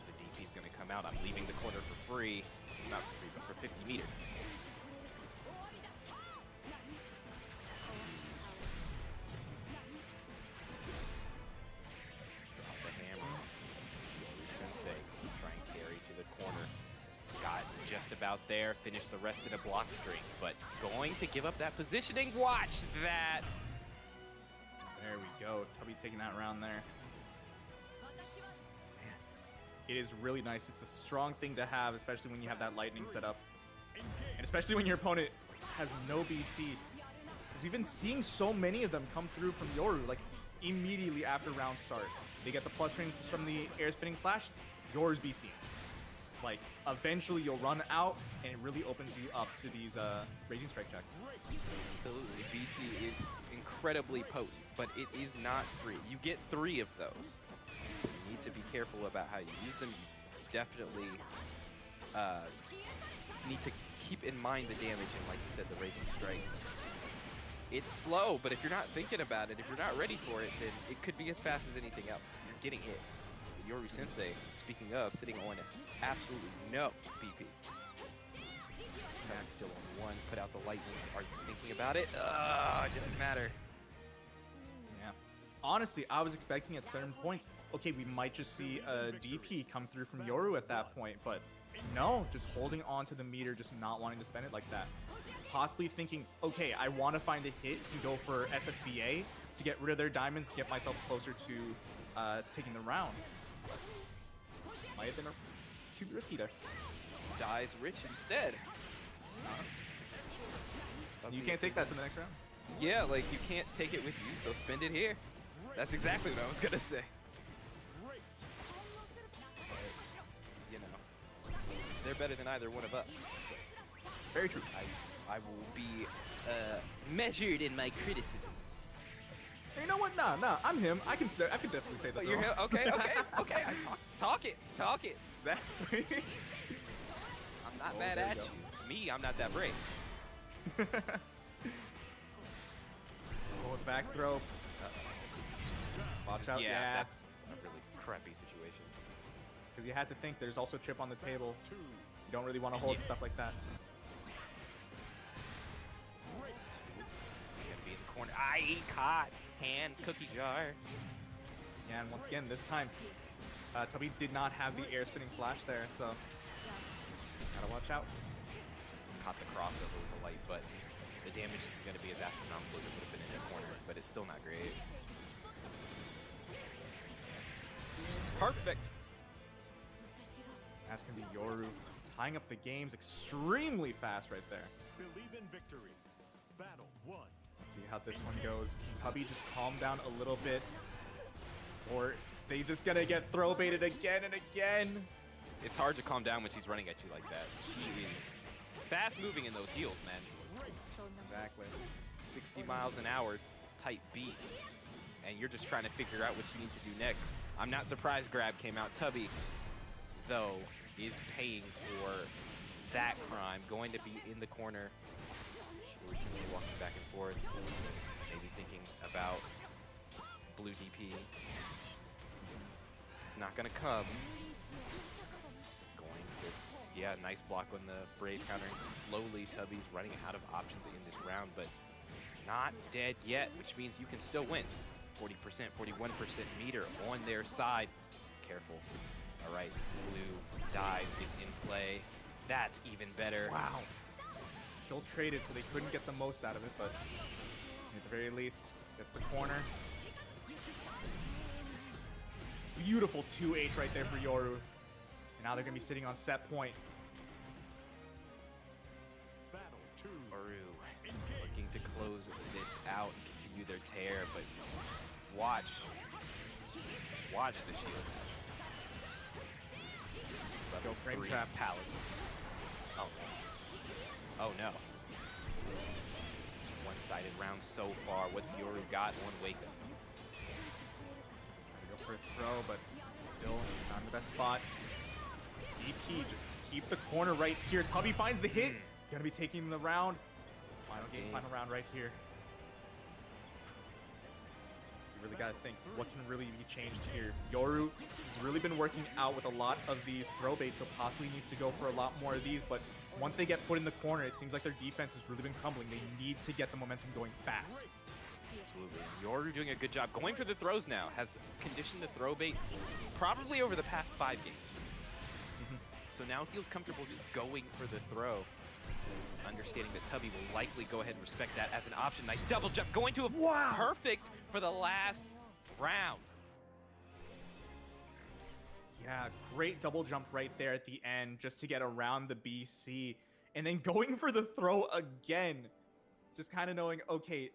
Speaker 7: The DP's gonna come out. I'm leaving the corner for free. Not for free, but for 50 meters. Drop the hammer. Sensei try and carry to the corner. Got just about there. Finished the rest in a block string, but going to give up that positioning. Watch that.
Speaker 6: There we go. Tubby taking that round there. Man, it is really nice. It's a strong thing to have, especially when you have that lightning set up. And especially when your opponent has no BC. Because we've been seeing so many of them come through from Yoru, like immediately after round start. They get the plus rings from the air spinning slash, Yoru's BC. Like, eventually you'll run out, and it really opens you up to these Raging Strike checks.
Speaker 7: Absolutely. BC is incredibly potent, but it is not free. You get 3 of those. You need to be careful about how you use them. You definitely need to keep in mind the damage, and like you said, the Raging Strike. It's slow, but if you're not thinking about it, if you're not ready for it, then it could be as fast as anything else. You're getting hit. Yoru Sensei, speaking of, sitting on absolutely no BP. Max still on 1, put out the lightning. Are you thinking about it? It doesn't matter.
Speaker 6: Yeah. Honestly, I was expecting at certain points, okay, we might just see a DP come through from Yoru at that point, but no, just holding on to the meter, just not wanting to spend it like that. Possibly thinking, okay, I want to find a hit and go for SSBA to get rid of their diamonds, get myself closer to taking the round. Might have been too risky there.
Speaker 7: Dies rich instead.
Speaker 6: You can't take that to the next round.
Speaker 7: Yeah, like you can't take it with you, so spend it here. That's exactly what I was gonna say. You know, they're better than either one of us.
Speaker 6: Very true.
Speaker 7: I will be measured in my criticism.
Speaker 6: You know what? Nah, I'm him. I can definitely say that.
Speaker 7: But you're him? Okay. I talk it.
Speaker 6: Exactly.
Speaker 7: I'm not mad at you. Me, I'm not that brave.
Speaker 6: Forward back throw. Watch out.
Speaker 7: Yeah, that's a really crappy situation.
Speaker 6: Because you had to think there's also chip on the table. You don't really want to hold stuff like that.
Speaker 7: Gonna be in the corner. I caught hand cookie jar.
Speaker 6: Yeah, and once again, this time, Tubby did not have the air spinning slash there, so gotta watch out.
Speaker 7: Caught the crossover with the light, but the damage isn't going to be as astronomical as it would have been in the corner, but it's still not great. Perfect.
Speaker 6: That's gonna be Yoru tying up the games extremely fast right there.
Speaker 5: Believe in victory. Battle 1.
Speaker 6: Let's see how this one goes. Can Tubby just calm down a little bit? Or they just gonna get throw baited again and again?
Speaker 7: It's hard to calm down when she's running at you like that. She is fast moving in those heels, man.
Speaker 6: Exactly.
Speaker 7: 60 miles an hour type beat. And you're just trying to figure out what you need to do next. I'm not surprised Grab came out. Tubby, though, is paying for that crime. Going to be in the corner. Recently walking back and forth. Maybe thinking about blue DP. It's not gonna come. Yeah, nice block on the Brave countering. Slowly, Tubby's running out of options in this round, but not dead yet, which means you can still win. 40%, 41% meter on their side. Careful. All right, blue dive is in play. That's even better.
Speaker 6: Wow. Still traded, so they couldn't get the most out of it, but at the very least, gets the corner. Beautiful 2H right there for Yoru. And now they're going to be sitting on set point.
Speaker 5: Battle 2.
Speaker 7: Oru looking to close this out and continue their tear, but watch the shield.
Speaker 6: Go frame
Speaker 7: 3
Speaker 6: trap.
Speaker 7: Paladin. Oh no. Oh no. One-sided round so far. What's Yoru got on Wake Up?
Speaker 6: Trying to go for a throw, but still not in the best spot. DP, just keep the corner right here. Tubby finds the hit. Gonna be taking the round. Final game, final round right here. You really gotta think, what can really be changed here? Yoru has really been working out with a lot of these throw baits, so possibly needs to go for a lot more of these, but once they get put in the corner, it seems like their defense has really been crumbling. They need to get the momentum going fast.
Speaker 7: Absolutely. Yoru doing a good job going for the throws now. Has conditioned the throw baits probably over the past 5 games. So now feels comfortable just going for the throw. Understanding that Tubby will likely go ahead and respect that as an option. Nice double jump going to a perfect for the last round.
Speaker 6: Yeah, great double jump right there at the end just to get around the BC. And then going for the throw again. Just kind of knowing, okay,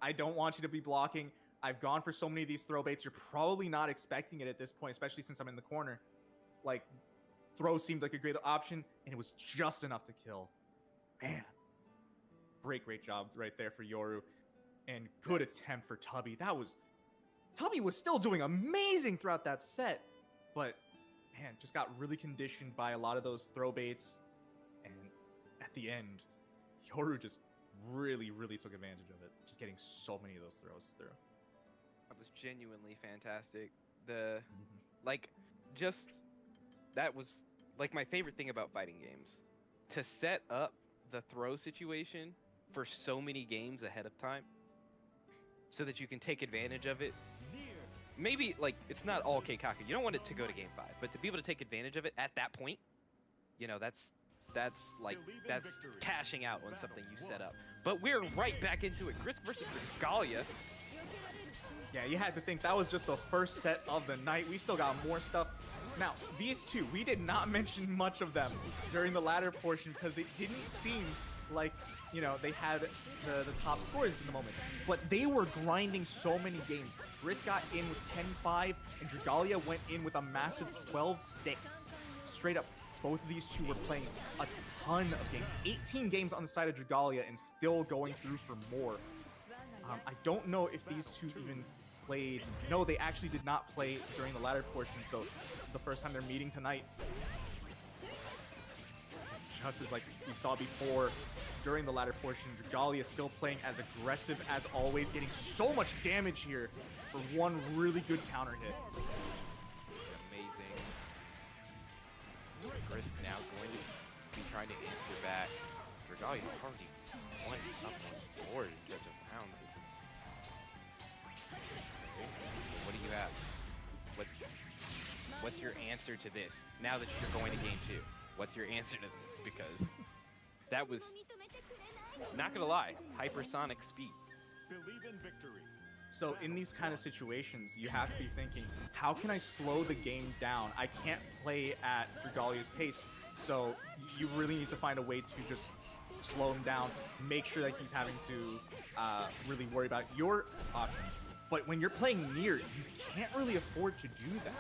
Speaker 6: I don't want you to be blocking. I've gone for so many of these throw baits. You're probably not expecting it at this point, especially since I'm in the corner. Like, throw seemed like a great option, and it was just enough to kill. Man. Great job right there for Yoru. And good attempt for Tubby. Tubby was still doing amazing throughout that set. But, man, just got really conditioned by a lot of those throw baits. And at the end, Yoru just really took advantage of it. Just getting so many of those throws through.
Speaker 7: That was genuinely fantastic. That was like my favorite thing about fighting games. To set up the throw situation for so many games ahead of time so that you can take advantage of it. Maybe, like, it's not all Keikaku. You don't want it to go to game 5, but to be able to take advantage of it at that point, you know, that's cashing out on something you set up. But we're right back into it. Chris versus Galia.
Speaker 6: Yeah, you had to think that was just the first set of the night. We still got more stuff. Now, these two, we did not mention much of them during the latter portion because they didn't seem like, you know, they had the top scores in the moment. But they were grinding so many games. Gris got in with 10-5, and Dragalia went in with a massive 12-6. Straight up, both of these two were playing a ton of games. 18 games on the side of Dragalia and still going through for more. I don't know if these two even played. No, they actually did not play during the latter portion, so this is the first time they're meeting tonight. Just as like we saw before, during the latter portion, Dragalia still playing as aggressive as always, getting so much damage here for one really good counter hit.
Speaker 7: Amazing. Chris now going to be trying to answer back. Dragalia already won up on the board in terms of rounds. What do you have? What's your answer to this? Now that you're going to game 2, what's your answer to this? Because that was, not gonna lie, hypersonic speed.
Speaker 5: Believe in victory.
Speaker 6: So in these kind of situations, you have to be thinking, how can I slow the game down? I can't play at Dragalia's pace, so you really need to find a way to just slow him down, make sure that he's having to really worry about your options. But when you're playing Nier, you can't really afford to do that.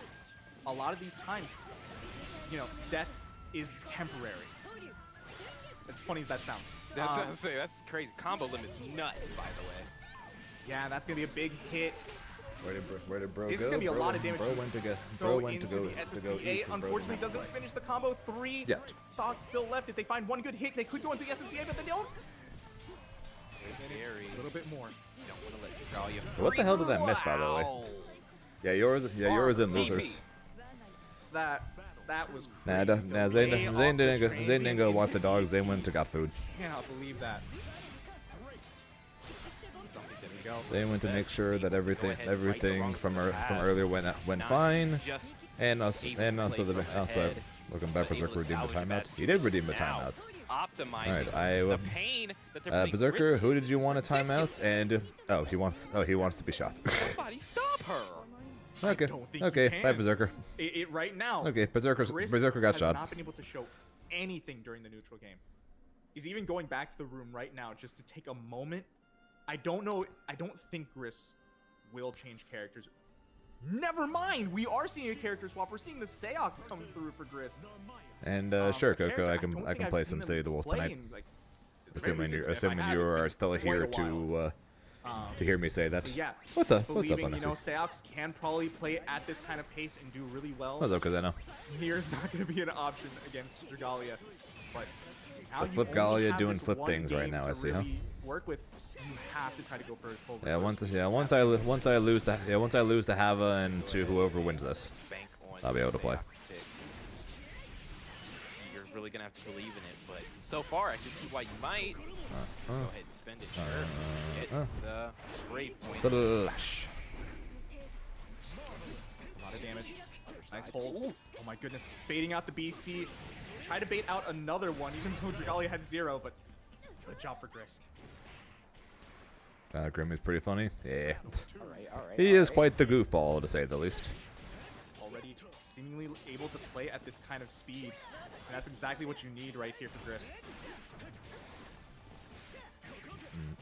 Speaker 6: A lot of these times, you know, death is temporary. As funny as that sounds.
Speaker 7: That's what I'm saying. That's crazy. Combo limit's nuts, by the way.
Speaker 6: Yeah, that's gonna be a big hit.
Speaker 2: Where did bro
Speaker 6: This
Speaker 2: go?
Speaker 6: is gonna be a lot of damage.
Speaker 2: Bro went to go.
Speaker 6: Go
Speaker 2: Bro went to
Speaker 6: into
Speaker 2: go.
Speaker 6: the
Speaker 2: To go
Speaker 6: SSBA.
Speaker 2: eat.
Speaker 6: Unfortunately, doesn't finish the combo. 3 stocks still left. If they find one good hit, they could go into the SSBA, but they don't. A little bit more.
Speaker 7: Don't want to let Dragalia.
Speaker 2: What the hell did I miss, by the way? Yeah, yours and losers.
Speaker 6: That was
Speaker 2: Nah,
Speaker 6: crazy.
Speaker 2: Zane didn't go walk the dogs. Zane went to got food.
Speaker 6: Cannot believe that.
Speaker 2: Zane went to make sure that everything from earlier went fine, and also looking back, Berserker redeemed the timeout. He did redeem the timeout. Alright, Berserker, who did you want a timeout? And he wants to be shot.
Speaker 7: Somebody stop her!
Speaker 2: Okay, bye Berserker.
Speaker 6: Right now.
Speaker 2: Okay, Berserker got shot.
Speaker 6: Has not been able to show anything during the neutral game. He's even going back to the room right now just to take a moment. I don't think Gris will change characters. Never mind, we are seeing a character swap. We're seeing the Seox come through for Gris.
Speaker 2: And sure, Coco, I can play some City of the Wolves tonight. Assuming you are still here to
Speaker 1: to hear me say that.
Speaker 6: Yeah.
Speaker 1: What's up?
Speaker 6: Believing,
Speaker 1: What's up,
Speaker 6: you
Speaker 1: honestly?
Speaker 6: know, Seox can probably play at this kind of pace and do really well.
Speaker 1: What's up, because I know.
Speaker 6: Nier's not going to be an option against Dragalia, but now
Speaker 1: The Flip
Speaker 6: you only
Speaker 1: Galia
Speaker 6: have
Speaker 1: doing
Speaker 6: this
Speaker 1: flip
Speaker 6: one
Speaker 1: things right
Speaker 6: game
Speaker 1: now,
Speaker 6: to
Speaker 1: I see, huh?
Speaker 6: really work with. You have to try to go for a full
Speaker 1: Yeah,
Speaker 6: reverse.
Speaker 1: once I lose to Hava and to whoever wins this,
Speaker 7: Bank on
Speaker 1: I'll be able to play.
Speaker 7: Seox pick. You're really gonna have to believe in it, but so far I can see why you might. Go ahead and spend it. Sure. Hit the brave point.
Speaker 1: Slash.
Speaker 6: A lot of damage. Nice hold. Oh my goodness. Baiting out the BC. Try to bait out another one, even though Dragalia had 0, but good job for Grisk.
Speaker 1: Grim is pretty funny. Yeah.
Speaker 7: Alright.
Speaker 1: He is quite the goofball, to say the least.
Speaker 6: Already seemingly able to play at this kind of speed. And that's exactly what you need right here for Grisk.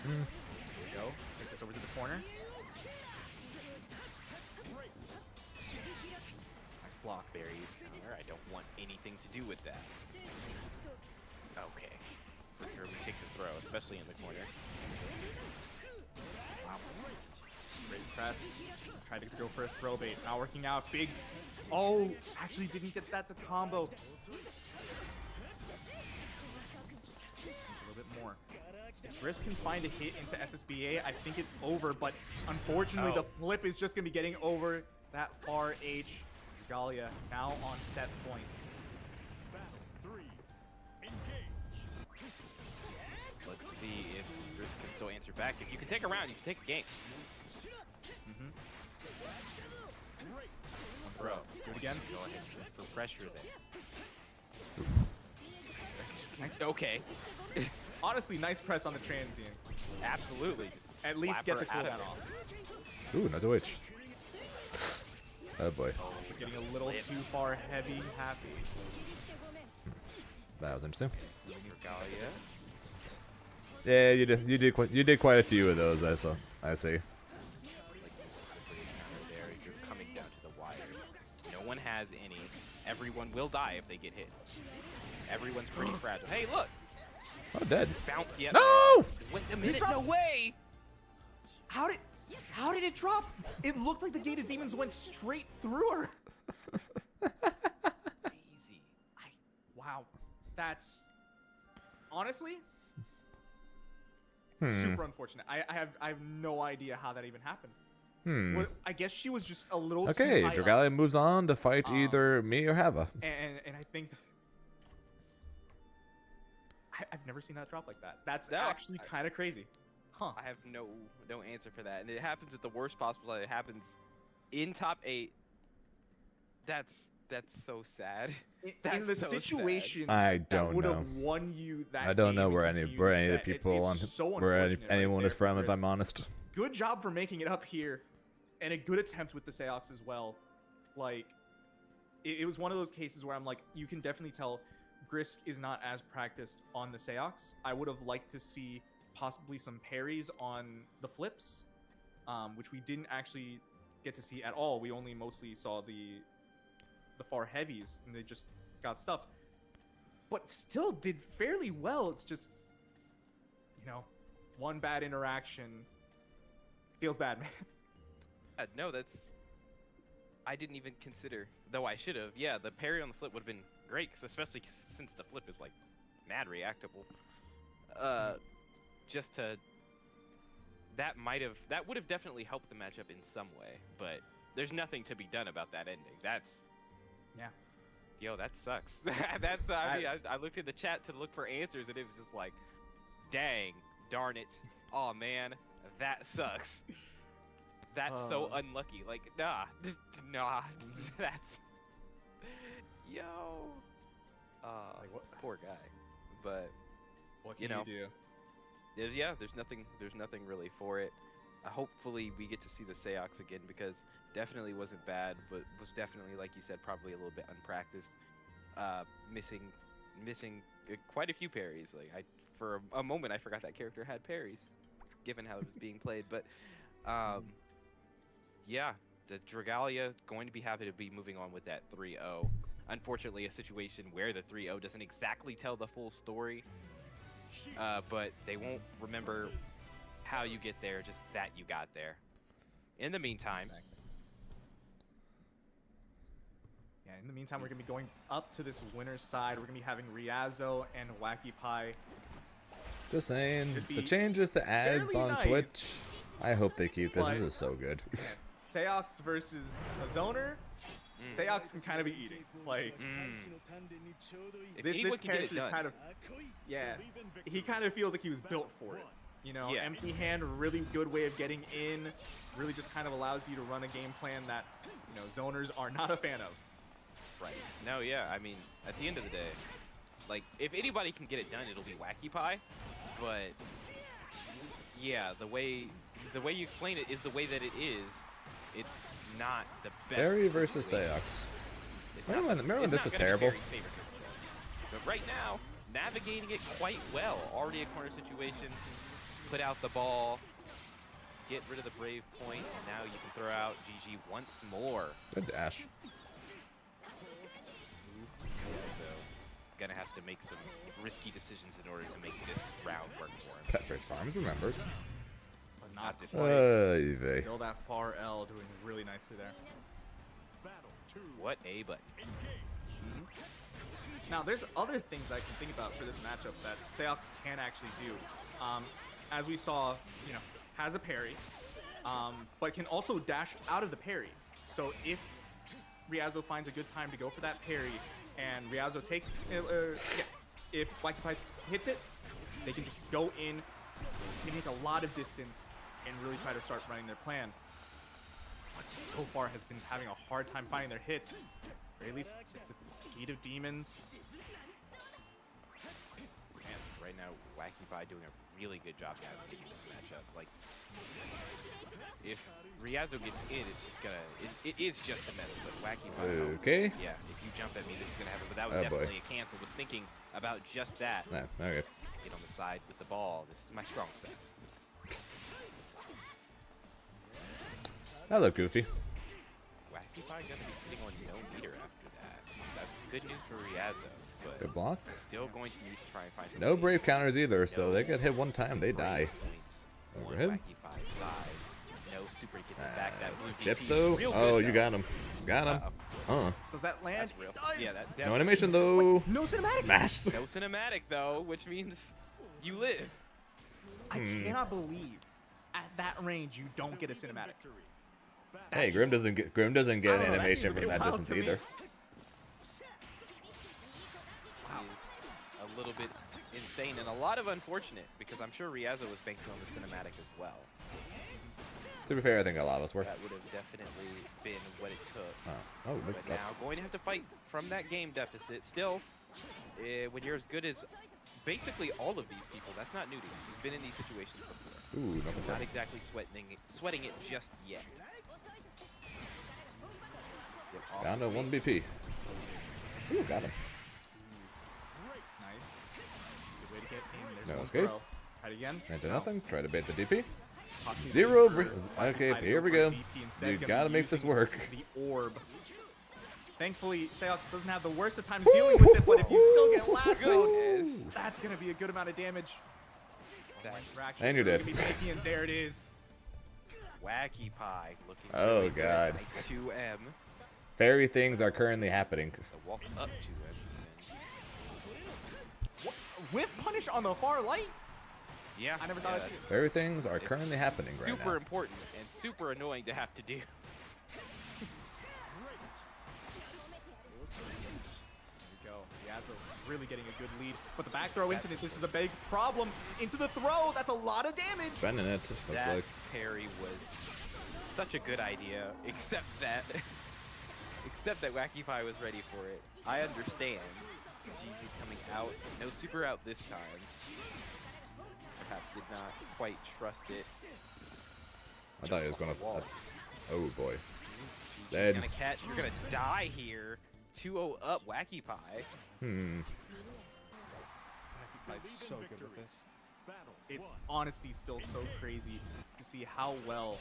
Speaker 6: There we go. Take this over to the corner. Nice block.
Speaker 7: Very counter. I don't want anything to do with that. Okay. For sure we take the throw, especially in the corner.
Speaker 6: Wow. Great press. Tried to go for a throw bait. Not working out. Big. Oh, actually didn't get that to combo. A little bit more. If Grisk can find a hit into SSBA, I think it's over, but unfortunately the flip is just going to be getting over that far H. Galia now on set point.
Speaker 5: Battle 3. Engage.
Speaker 7: Let's see if Grisk can still answer back. If you can take a round, you can take a game.
Speaker 6: Bro, do it again.
Speaker 7: Go ahead for pressure there. Nice. Okay.
Speaker 6: Honestly, nice press on the transient.
Speaker 7: Absolutely. Just
Speaker 6: At least
Speaker 7: slap
Speaker 6: get
Speaker 7: her
Speaker 6: the
Speaker 7: out of
Speaker 6: cooldown
Speaker 7: it.
Speaker 6: off.
Speaker 1: Ooh, another witch. Oh boy.
Speaker 6: Getting a little too far heavy happy.
Speaker 1: That was interesting.
Speaker 7: Galia.
Speaker 1: Yeah, you did quite a few of those. I see.
Speaker 7: There, you're coming down to the wire. No one has any. Everyone will die if they get hit. Everyone's pretty fragile. Hey, look!
Speaker 1: Oh, dead.
Speaker 7: Bounce yet.
Speaker 1: No!
Speaker 7: Wait a minute, no way!
Speaker 6: How did it drop? It looked like the gated demons went straight through her.
Speaker 7: Easy.
Speaker 6: Wow. That's honestly super unfortunate. I have no idea how that even happened. Well, I guess she was just a little
Speaker 1: Okay,
Speaker 6: too high up.
Speaker 1: Dragalia moves on to fight either me or Hava.
Speaker 6: And I think I've never seen that drop like that. That's
Speaker 7: No,
Speaker 6: actually kind of crazy. Huh.
Speaker 7: I have no answer for that. And it happens at the worst possible time. It happens in top 8. That's so sad.
Speaker 6: In the
Speaker 7: so
Speaker 6: situation
Speaker 1: I
Speaker 6: that
Speaker 1: don't
Speaker 6: would
Speaker 1: know.
Speaker 6: have won you that
Speaker 1: I don't
Speaker 6: game
Speaker 1: know
Speaker 6: and
Speaker 1: where any
Speaker 6: continued
Speaker 1: where
Speaker 6: to
Speaker 1: any of the
Speaker 6: set,
Speaker 1: people on
Speaker 6: it's so
Speaker 1: where
Speaker 6: unfortunate right
Speaker 1: anyone is
Speaker 6: there
Speaker 1: from,
Speaker 6: for
Speaker 1: if
Speaker 6: Grisk.
Speaker 1: I'm honest.
Speaker 6: Good job for making it up here, and a good attempt with the Seox as well. Like, it was one of those cases where I'm like, you can definitely tell Grisk is not as practiced on the Seox. I would have liked to see possibly some parries on the flips, which we didn't actually get to see at all. We only mostly saw the far heavies, and they just got stuffed. But still did fairly well. It's just, you know, one bad interaction. Feels bad, man.
Speaker 7: No, that's... I didn't even consider, though I should have. Yeah, the parry on the flip would have been great, especially since the flip is, like, mad reactable. Just to... That would have definitely helped the matchup in some way, but there's nothing to be done about that ending. That's...
Speaker 6: Yeah.
Speaker 7: Yo, that sucks. I looked in the chat to look for answers, and it was just like, dang, darn it. Oh man, that sucks. That's so unlucky. Like, nah, that's... Yo.
Speaker 6: Like what?
Speaker 7: Poor guy. But,
Speaker 6: What can
Speaker 7: you know,
Speaker 6: do?
Speaker 7: there's nothing really for it. Hopefully we get to see the Seox again, because definitely wasn't bad, but was definitely, like you said, probably a little bit unpracticed. Missing quite a few parries. Like, for a moment I forgot that character had parries, given how it was being played. But yeah, the Dragalia going to be happy to be moving on with that 3-0. Unfortunately, a situation where the 3-0 doesn't exactly tell the full story, but they won't remember how you get there, just that you got there. In the meantime,
Speaker 6: Yeah, in the meantime, we're going to be going up to this winner's side. We're going to be having Riazo and Wacky Pie.
Speaker 2: Just saying, the changes to ads on
Speaker 6: nice.
Speaker 2: Twitch, I hope they keep this.
Speaker 6: But-
Speaker 2: This is so good.
Speaker 6: Seox versus a zoner. Seox can kind of be eating. Like,
Speaker 7: if
Speaker 6: this
Speaker 7: anyone can get it
Speaker 6: character
Speaker 7: done,
Speaker 6: kind of, yeah, he kind of feels like he was built for it. You know,
Speaker 7: Yeah.
Speaker 6: empty hand, really good way of getting in. Really just kind of allows you to run a game plan that, you know, zoners are not a fan of.
Speaker 7: right? No, yeah. I mean, at the end of the day, like if anybody can get it done, it'll be Wacky Pie. But yeah, the way you explain it is the way that it is. It's not the best.
Speaker 2: Fairy versus
Speaker 7: situation.
Speaker 2: Seox.
Speaker 7: It's
Speaker 2: Remember
Speaker 7: not-
Speaker 2: when, remember when
Speaker 7: it's
Speaker 2: this was
Speaker 7: not gonna be
Speaker 2: terrible?
Speaker 7: Fairy's favorite matchup. But right now, navigating it quite well. Already a corner situation. Put out the ball. Get rid of the brave point, and now you can throw out GG once more.
Speaker 2: Good dash.
Speaker 7: So, gonna have to make some risky decisions in order to make this round work for him.
Speaker 2: Pepperidge Farms remembers.
Speaker 6: But not this
Speaker 2: Vey.
Speaker 6: Still that far L doing really nicely there.
Speaker 7: What a button.
Speaker 6: Now, there's other things I can think about for this matchup that Seox can actually do. As we saw, you know, has a parry, but can also dash out of the parry. So if Riazo finds a good time to go for that parry, and Riazo takes, if Wacky Pie hits it, they can just go in, take a lot of distance, and really try to start running their plan. But so far has been having a hard time finding their hits. Or at least it's the Gate of Demons.
Speaker 7: And right now, Wacky Pie doing a really good job navigating this matchup. Like, if Riazo gets in, it's just gonna, it is just a meta, but Wacky Pie.
Speaker 2: Okay.
Speaker 7: Yeah, if you jump at me, this is gonna happen. But that was
Speaker 2: Oh, boy.
Speaker 7: definitely a cancel. Was thinking about just that.
Speaker 2: Nah, okay.
Speaker 7: Get on the side with the ball. This is my strong side.
Speaker 2: Hello, Goofy.
Speaker 7: Wacky Pie gonna be sitting on no meter after that. That's good news for Riazo, but
Speaker 2: Good block.
Speaker 7: still going to need to try and find some
Speaker 2: No
Speaker 7: ways
Speaker 2: brave counters either, so
Speaker 7: No
Speaker 2: they get hit one time, they die.
Speaker 7: brave points on
Speaker 2: Overhead.
Speaker 7: Wacky Pie's side. No super to get them back. That blue
Speaker 2: Chip
Speaker 7: VP is
Speaker 2: though?
Speaker 7: real
Speaker 2: Oh,
Speaker 7: good,
Speaker 2: you
Speaker 7: though.
Speaker 2: got him. Got him.
Speaker 6: Does that land?
Speaker 7: That's real.
Speaker 6: It does.
Speaker 7: Yeah, that
Speaker 2: No animation though.
Speaker 6: No cinematic.
Speaker 2: Mashed.
Speaker 7: No cinematic though, which means you live.
Speaker 6: I cannot believe at that range you don't get a cinematic.
Speaker 2: Hey, Grim doesn't get an
Speaker 6: I don't know, that
Speaker 2: animation
Speaker 6: seems a
Speaker 2: from
Speaker 6: bit
Speaker 2: that
Speaker 6: wild
Speaker 2: distance
Speaker 6: to me.
Speaker 2: either.
Speaker 7: Is a little bit insane and a lot of unfortunate because I'm sure Riazo was banking on the cinematic as well.
Speaker 2: To be fair, I think a lot of us were.
Speaker 7: That would have definitely been what it took.
Speaker 2: Oh, look
Speaker 7: But now going to have to fight from that game deficit. Still, when you're as good as basically all of these people, that's not new to you. You've been in these situations before.
Speaker 2: Ooh, no
Speaker 7: Not exactly sweating it just yet. Get off
Speaker 2: Down
Speaker 7: the
Speaker 2: to 1
Speaker 7: base.
Speaker 2: BP. Ooh, got him.
Speaker 6: Nice. Good way to get in. There's
Speaker 2: No
Speaker 6: one
Speaker 2: escape.
Speaker 6: throw. Try it again.
Speaker 2: Into nothing. Try to bait the DP.
Speaker 6: Possibly
Speaker 2: Zero.
Speaker 6: for
Speaker 2: Okay,
Speaker 6: Wacky Pie to
Speaker 2: here we
Speaker 6: for
Speaker 2: go.
Speaker 6: DP instead,
Speaker 2: You
Speaker 6: gonna
Speaker 2: gotta
Speaker 6: be
Speaker 2: make this
Speaker 6: using
Speaker 2: work.
Speaker 6: The orb. Thankfully, Seox doesn't have the worst of times dealing with it, but if you still get lassoed,
Speaker 7: Goodness.
Speaker 6: that's gonna be a good amount of damage. Interaction
Speaker 2: And you're
Speaker 6: really
Speaker 2: dead.
Speaker 6: gonna be taking, and there it is.
Speaker 7: Wacky Pie looking
Speaker 2: Oh,
Speaker 7: really good.
Speaker 2: God.
Speaker 7: Nice 2M.
Speaker 2: Fairy things are currently happening.
Speaker 7: The walk up 2M.
Speaker 6: Whiff punish on the far light?
Speaker 7: Yeah.
Speaker 6: I never thought I'd see it.
Speaker 2: Fairy things are currently happening right
Speaker 7: Super
Speaker 2: now.
Speaker 7: important and super annoying to have to do.
Speaker 6: There we go. Riazo really getting a good lead. But the back throw into it, this is a big problem. Into the throw, that's a lot of damage.
Speaker 2: Spending it, looks
Speaker 7: That
Speaker 2: like.
Speaker 7: parry was such a good idea, except that Wacky Pie was ready for it. I understand. GG's coming out. No super out this time. Perhaps did not quite trust it.
Speaker 2: I thought he was gonna.
Speaker 7: Wall.
Speaker 2: Oh boy.
Speaker 7: GG's
Speaker 2: Dead.
Speaker 7: gonna catch. You're gonna die here. 2-0 up, Wacky Pie.
Speaker 2: Hmm.
Speaker 6: Wacky Pie's so good with this. It's honestly still so crazy to see how well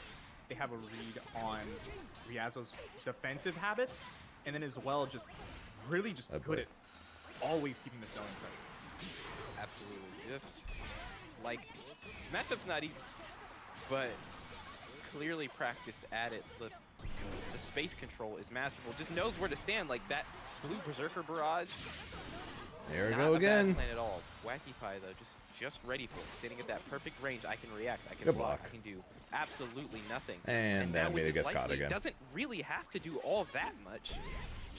Speaker 6: they have a read on Riazo's defensive habits, and then as well just really just
Speaker 2: Oh,
Speaker 6: good
Speaker 2: boy.
Speaker 6: at always keeping the zone pressure.
Speaker 7: Absolutely. Just Like, matchup's not easy, but clearly practiced at it. The space control is masterful. Just knows where to stand. Like that blue Berserker barrage.
Speaker 2: There we
Speaker 7: not
Speaker 2: go
Speaker 7: a
Speaker 2: again.
Speaker 7: bad plan at all. Wacky Pie though, just ready for it. Sitting at that perfect range, I can react, I can
Speaker 2: Good
Speaker 7: block,
Speaker 2: block.
Speaker 7: I can do absolutely nothing.
Speaker 2: And
Speaker 7: now
Speaker 2: then
Speaker 7: with
Speaker 2: Mita
Speaker 7: this
Speaker 2: gets
Speaker 7: light
Speaker 2: caught
Speaker 7: lead,
Speaker 2: again.
Speaker 7: Doesn't really have to do all that much.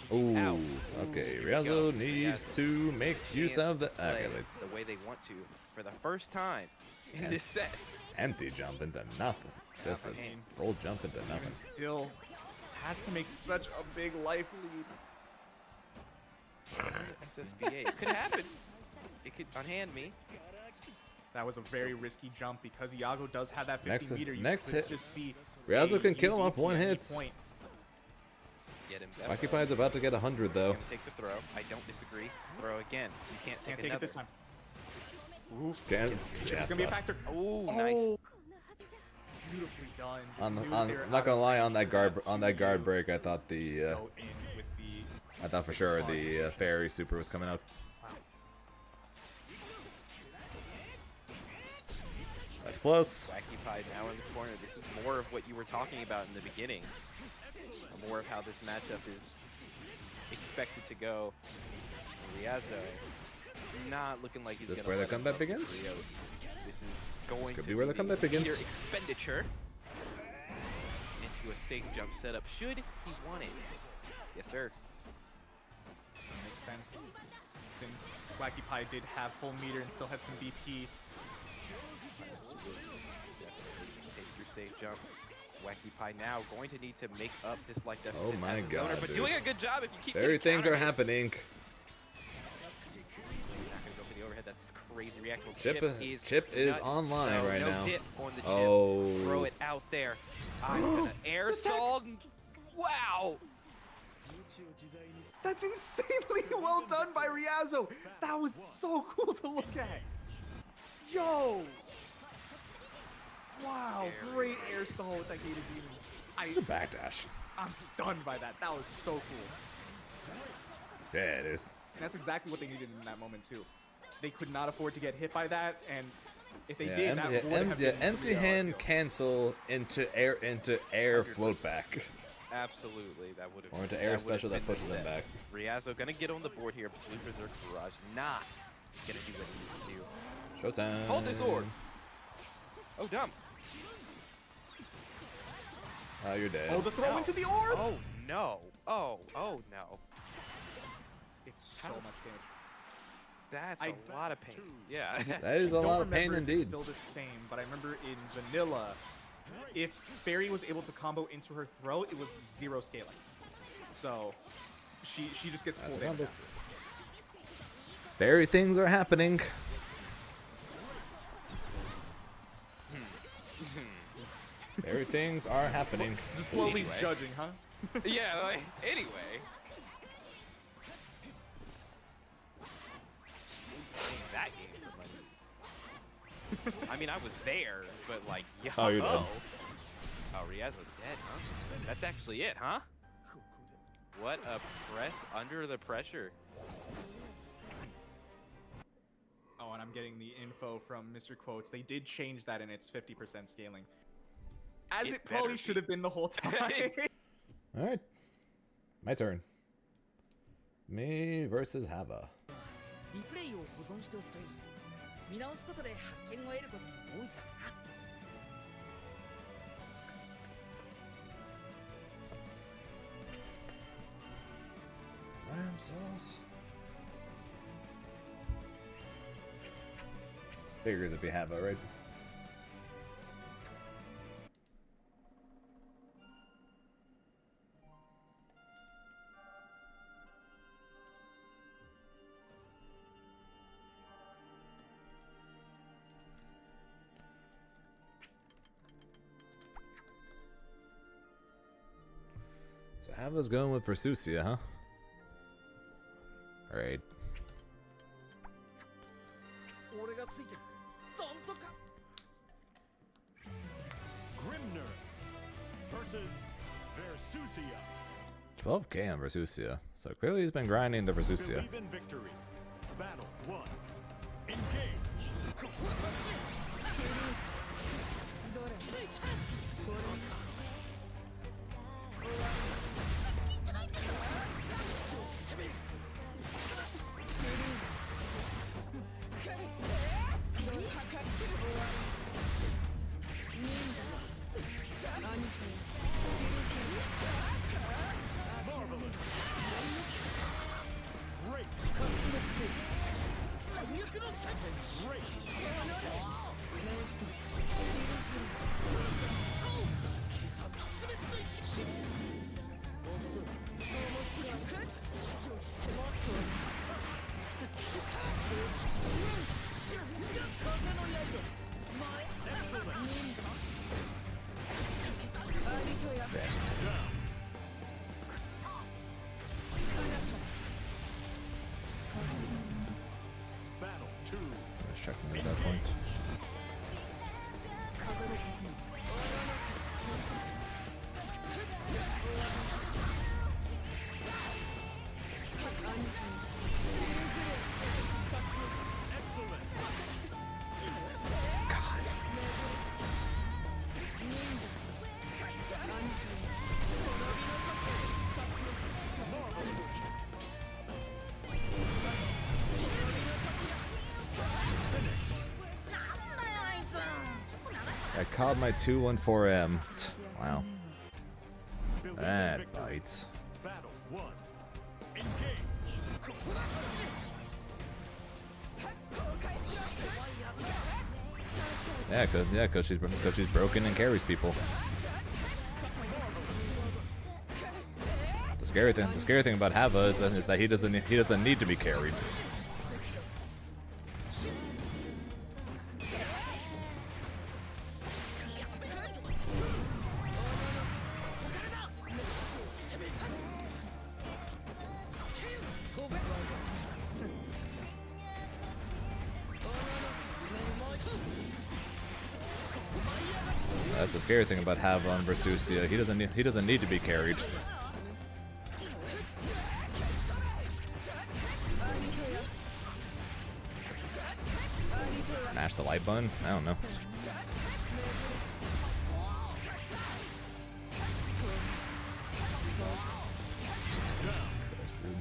Speaker 7: She's out.
Speaker 2: Ooh, okay.
Speaker 7: Here we go.
Speaker 2: Ryazo needs
Speaker 7: Ryazo
Speaker 2: to make use
Speaker 7: can't
Speaker 2: of the.
Speaker 7: play
Speaker 2: Okay,
Speaker 7: the way they want to for the first time in
Speaker 2: And-
Speaker 7: this set.
Speaker 2: empty jump into nothing. Just a full jump into nothing.
Speaker 6: Still has to make such a big life lead.
Speaker 7: SSBA. It could happen. It could unhand me.
Speaker 6: That was a very risky jump because Iago does have that 50
Speaker 2: Next-
Speaker 6: meter. You
Speaker 2: next
Speaker 6: could
Speaker 2: hit.
Speaker 6: just see
Speaker 2: Ryazo
Speaker 6: a
Speaker 2: can kill him off
Speaker 6: UDP
Speaker 2: one
Speaker 6: at any
Speaker 2: hit.
Speaker 6: point.
Speaker 7: Get him.
Speaker 2: Wacky Pie's about to get 100 though.
Speaker 7: Gonna take the throw. I don't disagree. Throw again. You can't take
Speaker 6: Can't take
Speaker 7: another.
Speaker 6: it this time. Ooh.
Speaker 2: Can,
Speaker 6: It's
Speaker 2: yeah,
Speaker 6: gonna be a
Speaker 2: fuck.
Speaker 6: factor.
Speaker 7: Oh, nice.
Speaker 6: Beautifully done. Just
Speaker 2: On,
Speaker 6: knew
Speaker 2: on,
Speaker 6: they were
Speaker 2: I'm not
Speaker 6: out
Speaker 2: gonna
Speaker 6: of
Speaker 2: lie, on
Speaker 6: range
Speaker 2: that
Speaker 6: for
Speaker 2: guard
Speaker 6: that
Speaker 2: on that guard
Speaker 6: 2U.
Speaker 2: break, I thought the
Speaker 6: Go in with the
Speaker 2: I thought for sure the fairy super was coming out. That's close.
Speaker 7: Wacky Pie now in the corner. This is more of what you were talking about in the beginning. More of how this matchup is expected to go. Ryazo not looking like he's
Speaker 2: Is this
Speaker 7: gonna
Speaker 2: where the
Speaker 7: let
Speaker 2: comeback
Speaker 7: himself
Speaker 2: begins?
Speaker 7: get Rio. This is going
Speaker 2: could
Speaker 7: to
Speaker 2: be where the comeback begins.
Speaker 7: meter expenditure into a safe jump setup. Should he want it? Yes, sir.
Speaker 6: Makes sense. Since Wacky Pie did have full meter and still had some BP.
Speaker 7: Take your safe jump. Wacky Pie now going to need to make up this light deficit.
Speaker 2: Oh my
Speaker 7: as a zoner,
Speaker 2: god,
Speaker 7: but
Speaker 2: dude.
Speaker 7: doing a good job if you keep
Speaker 2: Fairy
Speaker 7: getting
Speaker 2: things are
Speaker 7: countered.
Speaker 2: happening.
Speaker 7: Not gonna go for the overhead. That's crazy reaction.
Speaker 2: Chip is
Speaker 7: nuts.
Speaker 2: online
Speaker 7: No,
Speaker 2: right
Speaker 7: no
Speaker 2: now.
Speaker 7: dip on the chip.
Speaker 2: Oh.
Speaker 7: Throw it out there. I'm gonna air stall. Wow.
Speaker 6: That's insanely well done by Ryazo. That was so cool to look at. Yo. Wow, great air stall with that Gated Demons.
Speaker 2: The backdash.
Speaker 6: I'm stunned by that. That was so cool.
Speaker 2: Yeah, it is.
Speaker 6: And that's exactly what they needed in that moment too. They could not afford to get hit by that, and if they
Speaker 2: Yeah,
Speaker 6: did, that would have been
Speaker 2: empty
Speaker 6: 3-0.
Speaker 2: hand cancel into air float back.
Speaker 7: Absolutely, that would have.
Speaker 2: Or into air special that pushes them back.
Speaker 7: Ryazo gonna get on the board here. Blue Berserk Barrage not gonna do what he needs to do.
Speaker 2: Showtime.
Speaker 7: Hold this orb. Oh, dumb.
Speaker 2: Oh, you're dead.
Speaker 6: Oh, the throw
Speaker 7: No.
Speaker 6: into the orb.
Speaker 7: Oh no. Oh no.
Speaker 6: It's so much damage.
Speaker 7: That's a lot of pain. Yeah.
Speaker 2: That is a
Speaker 6: Don't
Speaker 2: lot of pain
Speaker 6: remember if it's
Speaker 2: indeed.
Speaker 6: Still the same, but I remember in vanilla, if Fairy was able to combo into her throat, it was 0 scaling. So she just gets full
Speaker 2: That's a
Speaker 6: damage.
Speaker 2: combo. Fairy things are happening. Fairy things are happening.
Speaker 6: Just slowly
Speaker 7: Anyway.
Speaker 6: judging, huh?
Speaker 7: Yeah. Like, anyway. That game for money. I mean, I was there, but like, yo.
Speaker 2: Oh, you're dead.
Speaker 7: Oh, Ryazo's dead, huh? That's actually it, huh? What a press under the pressure.
Speaker 6: Oh, and I'm getting the info from Mr. Quotes. They did change that in its 50% scaling. As it probably
Speaker 7: better
Speaker 6: should
Speaker 7: be.
Speaker 6: have been the whole time.
Speaker 2: All right, my turn. Me versus Hava.
Speaker 4: リプレイを保存しておくといい。見直すことで発見を得ることも多いからな。
Speaker 2: Lamb sauce. Figures if you have it, right? So Hava's going with Versusia, huh? Alright.
Speaker 4: 俺がついてる。どんとか。
Speaker 5: Grimnir versus Versusia.
Speaker 2: 12k on Versusia. So clearly he's been grinding the Versusia.
Speaker 5: Believe in victory. Battle 1. Engage.
Speaker 1: that point. I called my 214M. Wow. That bites.
Speaker 5: Battle 1. Engage.
Speaker 1: Yeah, cause she's broken and carries people. The scary thing about Hava is that he doesn't need to be carried. That's the scary thing about Havon versus Usia. He doesn't need to be carried. Mash the light button? I don't know. Christ, dude.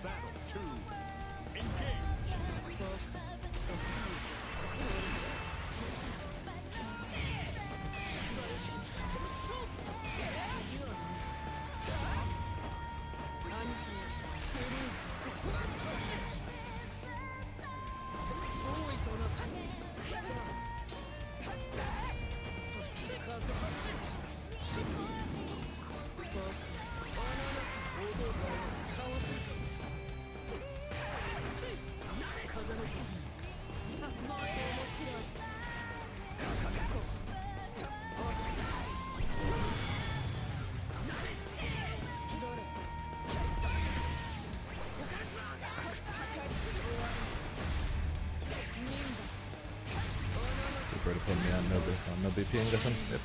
Speaker 5: Battle 2. Engage.
Speaker 1: Super to put me on no BP, I'm guessing. Yep.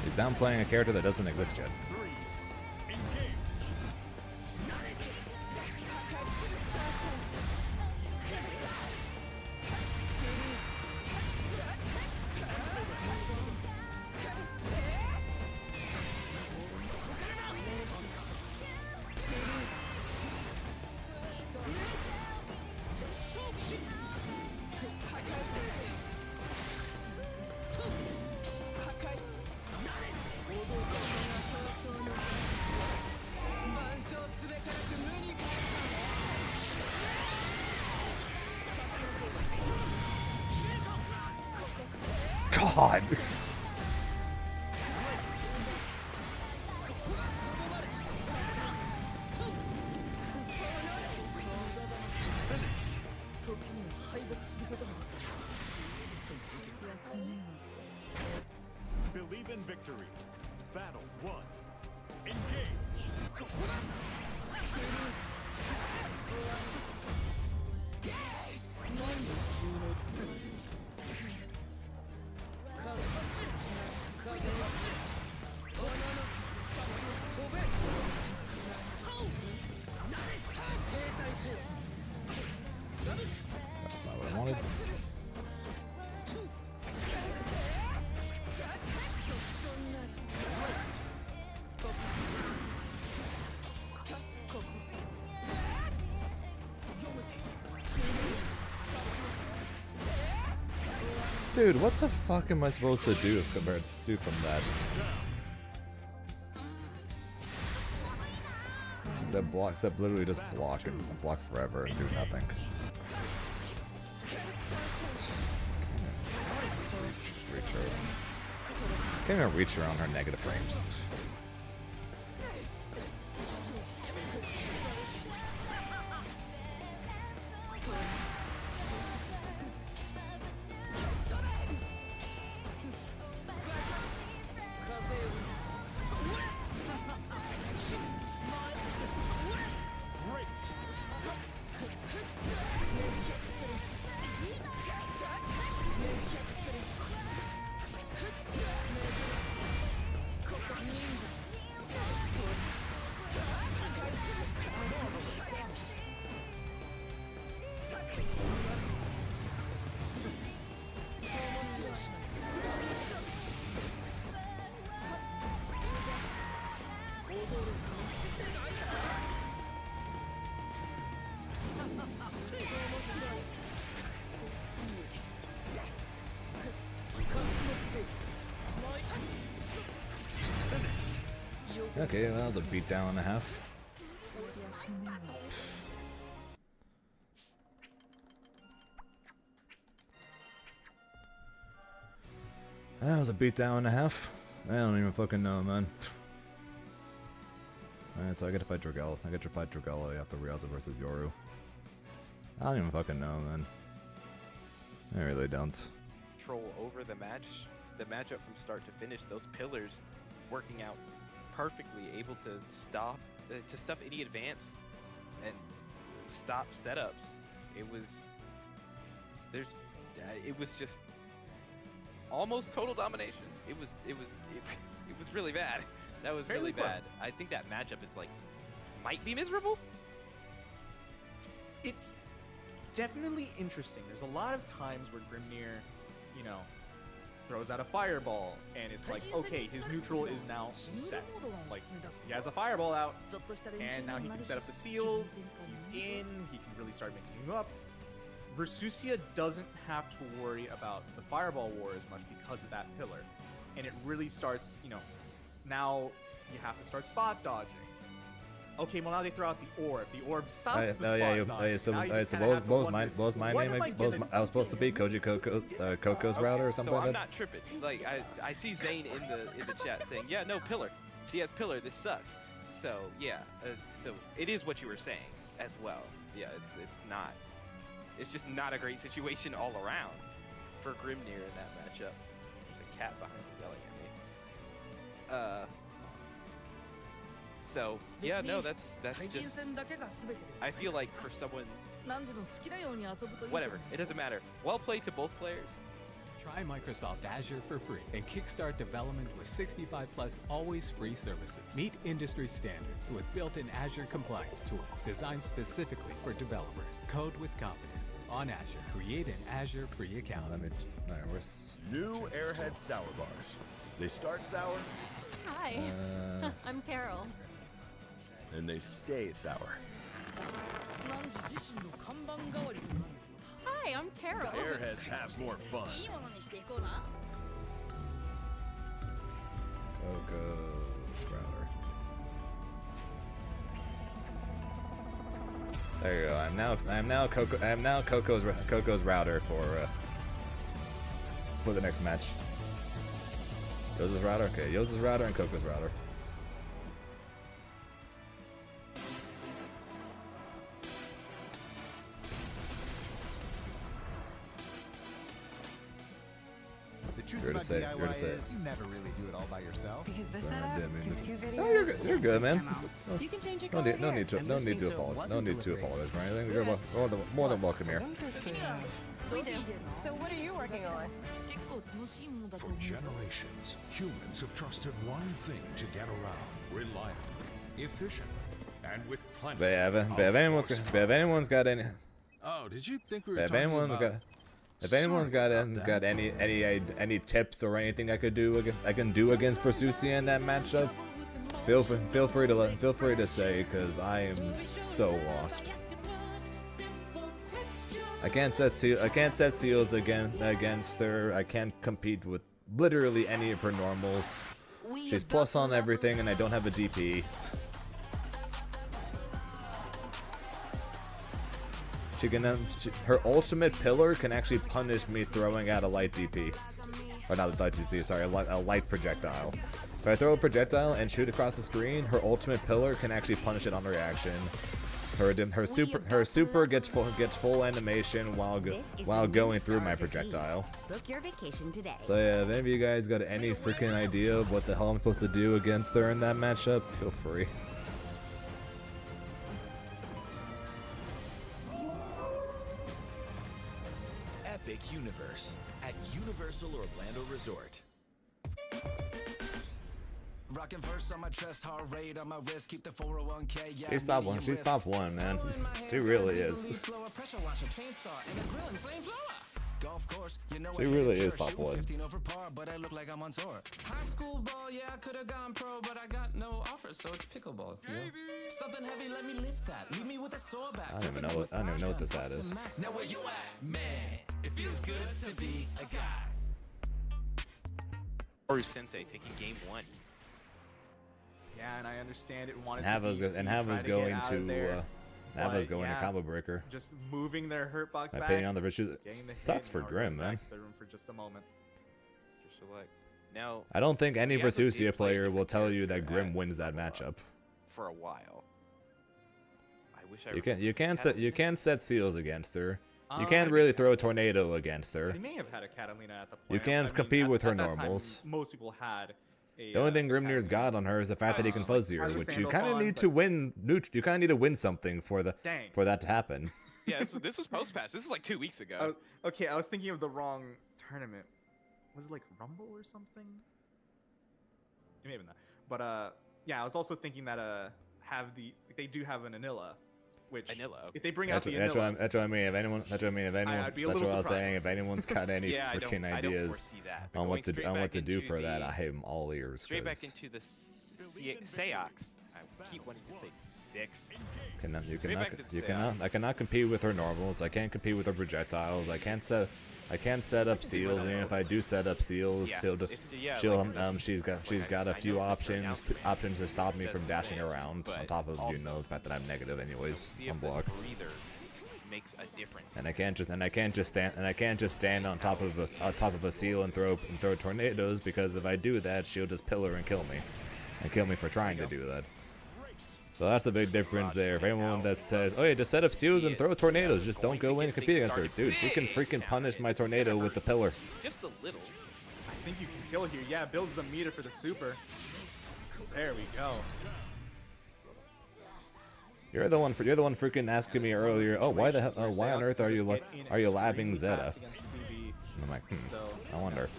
Speaker 1: He's downplaying a character that doesn't exist yet. God.
Speaker 5: Believe in victory. Battle 1. Engage.
Speaker 1: That's not what I wanted. Dude, what the fuck am I supposed to do from that?
Speaker 2: Except literally just block and block forever and do nothing. Reach her. Can't even reach her on her negative frames. Okay, well, that was a beatdown and a half. That was a beatdown and a half. I don't even fucking know, man. Alright, so I get to fight Dragella. I get to fight Dragella after Riaza versus Yoru. I don't even fucking know, man. I really don't.
Speaker 7: Control over the matchup from start to finish. Those pillars working out perfectly, able to stuff any advance and stop setups. It was just almost total domination. It was really bad. That was really bad. I think that matchup is might be miserable.
Speaker 6: It's definitely interesting. There's a lot of times where Grimnir, throws out a fireball, and it's like, okay, his neutral is now set. Like, he has a fireball out, and now he can set up the seals, he's in, he can really start mixing them up. Versusia doesn't have to worry about the fireball war as much because of that pillar. And it really starts, now you have to start spot dodging. Okay, well now they throw out the orb. The orb stops the spot dodging.
Speaker 2: So what was my name? I was supposed to be Koji Coco's router or something
Speaker 7: so
Speaker 2: like
Speaker 7: I'm
Speaker 2: that?
Speaker 7: not tripping. Like I see Zane in the chat saying, yeah, no, pillar. She has pillar, this sucks. So yeah, so it is what you were saying as well. Yeah, it's just not a great situation all around for Grimnir in that matchup. There's a cat behind me yelling at me. So yeah, no, that's just. I feel like for someone, whatever, it doesn't matter. Well played to both players.
Speaker 15: Try Microsoft Azure for free and kickstart development with 65+ always free services. Meet industry standards with built-in Azure compliance tools designed specifically for developers. Code with confidence on Azure. Create an Azure free account.
Speaker 5: New Airhead Sour Bars. They start sour.
Speaker 3: Hi, I'm Carol.
Speaker 5: And they stay sour.
Speaker 3: Hi, I'm Carol.
Speaker 5: Airheads have more fun.
Speaker 2: Coco's router. There you go. I am now Coco's router for the next match. Yoza's router? Okay, Yoza's router and Coco's router.
Speaker 11: The truth
Speaker 2: You're
Speaker 11: about
Speaker 2: to say,
Speaker 11: DIY
Speaker 2: you're to say.
Speaker 11: is you never really do it all by yourself.
Speaker 16: Because this
Speaker 2: Sorry, I
Speaker 16: setup
Speaker 2: didn't mean
Speaker 16: took
Speaker 2: to-
Speaker 16: 2 videos.
Speaker 2: Oh, you're good, man.
Speaker 16: You can change your
Speaker 2: No
Speaker 16: color
Speaker 2: need, no
Speaker 16: hair,
Speaker 2: need to,
Speaker 16: and
Speaker 2: no
Speaker 16: this
Speaker 2: need to
Speaker 16: means it
Speaker 2: apologize. No
Speaker 16: wasn't
Speaker 2: need to
Speaker 16: delivery.
Speaker 2: apologize for anything. You're
Speaker 16: Yes.
Speaker 2: more than welcome here.
Speaker 16: We do. So what are you working on?
Speaker 17: For generations, humans have trusted one thing to get around reliably, efficiently, and with plenty.
Speaker 2: But if anyone's got any,
Speaker 17: Oh, did you think we were
Speaker 2: if
Speaker 17: talking
Speaker 2: anyone's
Speaker 17: about...
Speaker 2: got any tips or anything I can do against Versusia in that matchup, feel free to say, because I am so lost. I can't set seals against her. I can't compete with literally any of her normals. She's plus on everything, and I don't have a DP. her ultimate pillar can actually punish me throwing out a light DP. Or not a light DP, sorry, a light projectile. If I throw a projectile and shoot across the screen, her ultimate pillar can actually punish it on reaction. Her super gets full animation while going through my projectile.
Speaker 18: Book your vacation today.
Speaker 2: So yeah, if any of you guys got any freaking idea of what the hell I'm supposed to do against her in that matchup, feel free.
Speaker 8: Epic Universe at Universal Orlando Resort. Rockin' verse on my chest, heart rate on my wrist, keep the 401k. Yeah,
Speaker 2: She's top one. She's top one, man. She really is.
Speaker 8: Golf course, you know
Speaker 2: She really is top one.
Speaker 8: 15 over par, but I look like I'm on tour.
Speaker 19: High school ball, yeah, I could have gone pro, but I got no offers, so it's pickleball. Something heavy, let me lift that. Leave me with a sore back.
Speaker 2: I don't even know what this ad is.
Speaker 8: Now where you at, man? It feels good to be a guy.
Speaker 7: Toru Sensei taking game 1.
Speaker 6: Yeah, and I understand it wanted
Speaker 2: Hava's
Speaker 6: to be
Speaker 2: Hava's going to Hava's going to combo breaker.
Speaker 6: Just moving their hurt box back.
Speaker 2: Paying on the virtues sucks for Grim, man.
Speaker 6: The room for just a moment.
Speaker 7: Now,
Speaker 2: I don't think any Versusia player will tell you that Grim wins that matchup.
Speaker 7: For a while. I wish I
Speaker 2: you can't set seals against her. You can't really throw a tornado against her.
Speaker 6: They may have had a Catalina at the point.
Speaker 2: You can't compete with her normals.
Speaker 6: Most people had.
Speaker 2: The only thing Grimnir's got on her is the fact that he can fuzzy her, which you kind of need to win. You kind of need to win something for that to happen.
Speaker 7: Yeah, this was post patch. This was like 2 weeks ago.
Speaker 6: Okay, I was thinking of the wrong tournament. Was it like Rumble or something? Maybe not. But yeah, I was also thinking that they do have an Anilla. Which, if they bring out the Anilla,
Speaker 2: that's what I mean. That's what I was saying. If anyone's got any freaking ideas on what to do for that, I am all ears.
Speaker 7: Straight back into the Seox. I keep wanting to say 6.
Speaker 2: I cannot compete with her normals. I can't compete with her projectiles. I can't set up seals, and if I do set up seals, she's got a few options to stop me from dashing around. On top of the fact that I'm negative anyways on block.
Speaker 7: Makes a difference.
Speaker 2: And I can't just stand on top of a seal and throw tornadoes, because if I do that, she'll just pillar and kill me for trying to do that. So that's the big difference there. For anyone that says, oh yeah, just set up seals and throw tornadoes, just don't go in and compete against her. Dude, she can freaking punish my tornado with the pillar.
Speaker 7: Just a little.
Speaker 6: I think you can kill here. Yeah, builds the meter for the super. There we go.
Speaker 2: You're the one freaking asking me earlier, oh why on earth are you labbing Zeta? And I'm like, I wonder.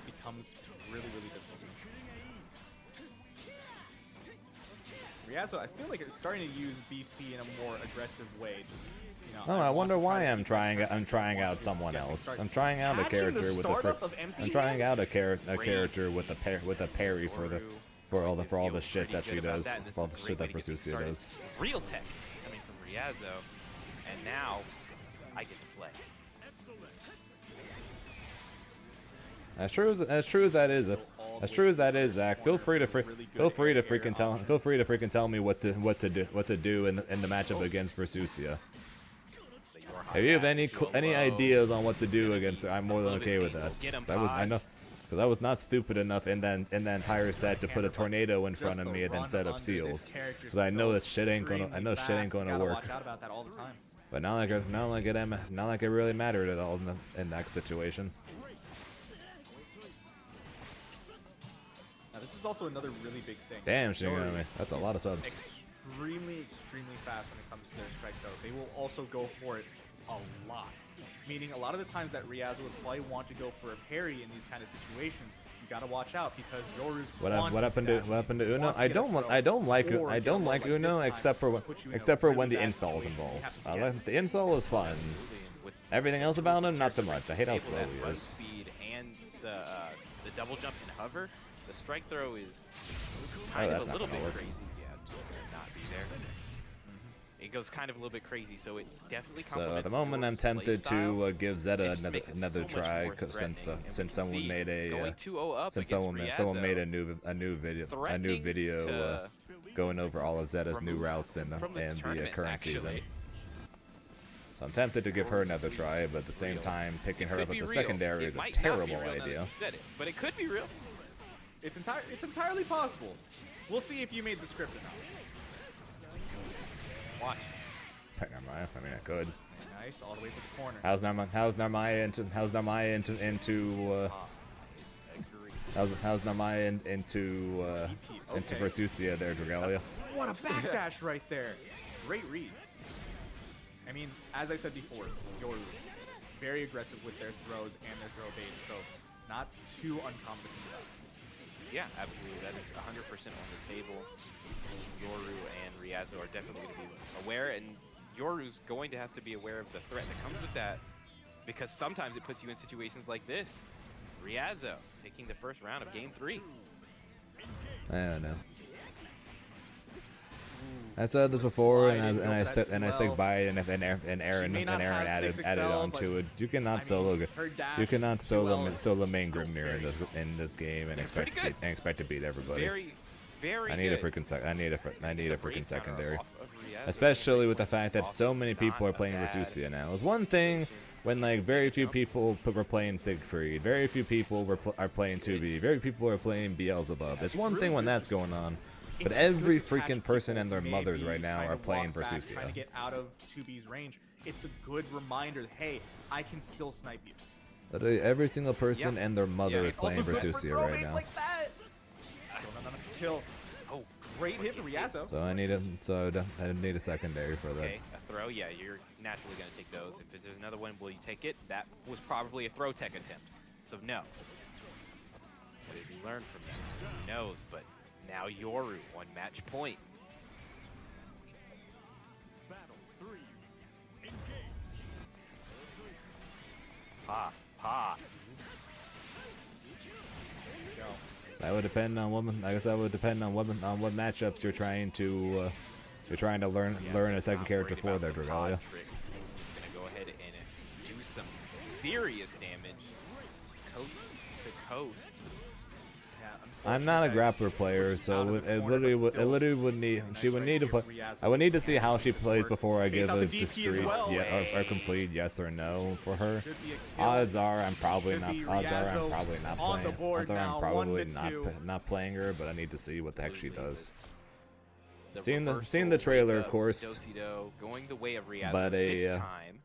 Speaker 6: Becomes really difficult. Yeah, so I feel like it's starting to use BC in a more aggressive way. Just,
Speaker 2: I wonder why I'm trying out someone else. I'm trying out a character with a parry for all the shit that she does, for all the shit that Versusia does.
Speaker 7: Real tech coming from Riazzo, and now I get to play.
Speaker 2: As true as that is, Zach. Feel free to freaking tell me what to do in the matchup against Versusia. If you have any ideas on what to do against her, I'm more than okay with that. I know, because I was not stupid enough in that entire set to put a tornado in front of me and then set up seals. Because I know that shit ain't gonna work. But not like it really mattered at all in that situation.
Speaker 6: This is also another really big thing.
Speaker 2: Damn, Shinigami. That's a lot of subs.
Speaker 6: Extremely fast when it comes to their strike though. They will also go for it a lot. Meaning a lot of the times that Riazzo would probably want to go for a parry in these kind of situations. You gotta watch out because Yoru's
Speaker 2: what happened to Uno? I don't like Uno except for when the install is involved. The install is fun. Everything else about him, not so much. I hate how slow he is.
Speaker 7: Speed and the double jump and hover. The strike throw is kind of a little bit crazy. Yeah, just not be there. It goes kind of a little bit crazy, so it definitely complements.
Speaker 2: So at the moment, I'm tempted to give Zeta another try, since someone made a new video going over all of Zeta's new routes in the current season.
Speaker 1: So I'm tempted to give her another try, but at the same time, picking her up as a secondary is a terrible idea.
Speaker 7: Said it, but it could be real.
Speaker 6: It's entirely possible. We'll see if you made the script or not.
Speaker 7: Watch.
Speaker 1: Never mind. I mean, I could.
Speaker 6: Nice, all the way to the corner.
Speaker 1: How's Narmaya into Versusia there, Dragalia?
Speaker 6: What a backdash right there. Great read. I mean, as I said before, you're very aggressive with their throws and their throw baits, so not too uncommon to see that.
Speaker 7: Yeah, absolutely. That is 100% on the table. Yoru and Ryazo are definitely going to be aware, and Yoru's going to have to be aware of the threat that comes with that, because sometimes it puts you in situations like this. Ryazo taking the first round of Game 3.
Speaker 1: I don't know. I said this before, and I stick by it. And Aaron added on to it. You cannot solo main Grimnir in this game and expect to beat everybody.
Speaker 7: Very
Speaker 1: I need a freaking secondary, especially with the fact that so many people are playing Versusia now. It's one thing when like very few people were playing Siegfried, very few people are playing 2B, very few people are playing Beelzebub. It's one thing when that's going on. But every freaking person and their mothers right now are playing Versusia.
Speaker 6: Trying to get out of 2B's range. It's a good reminder, hey, I can still snipe you.
Speaker 1: Literally every single person and their mother is playing Versusia right now.
Speaker 6: Like that. Still not enough to kill. Oh, great hit from Ryazo.
Speaker 1: So I need a secondary for that.
Speaker 7: Okay, a throw, yeah, you're naturally going to take those. If there's another one, will you take it? That was probably a throw tech attempt. So no. What did he learn from that? Who knows, but now Yoru on match point.
Speaker 5: Battle 3. Engage.
Speaker 7: Pa.
Speaker 1: That would depend on what. I guess that would depend on what matchups you're trying to learn a second character for there, Dragalia.
Speaker 7: Gonna go ahead and do some serious damage, coast to coast.
Speaker 1: I'm not a grappler player, so it literally would need. She would need to play. I would need to see how she plays before I give a discreet or complete yes or no for her. Odds are I'm probably not. Odds are I'm probably not playing. Odds are I'm probably not playing her, but I need to see what the heck she does. Seeing the trailer, of course.
Speaker 7: Going the way of Ryazo
Speaker 1: but
Speaker 7: this time.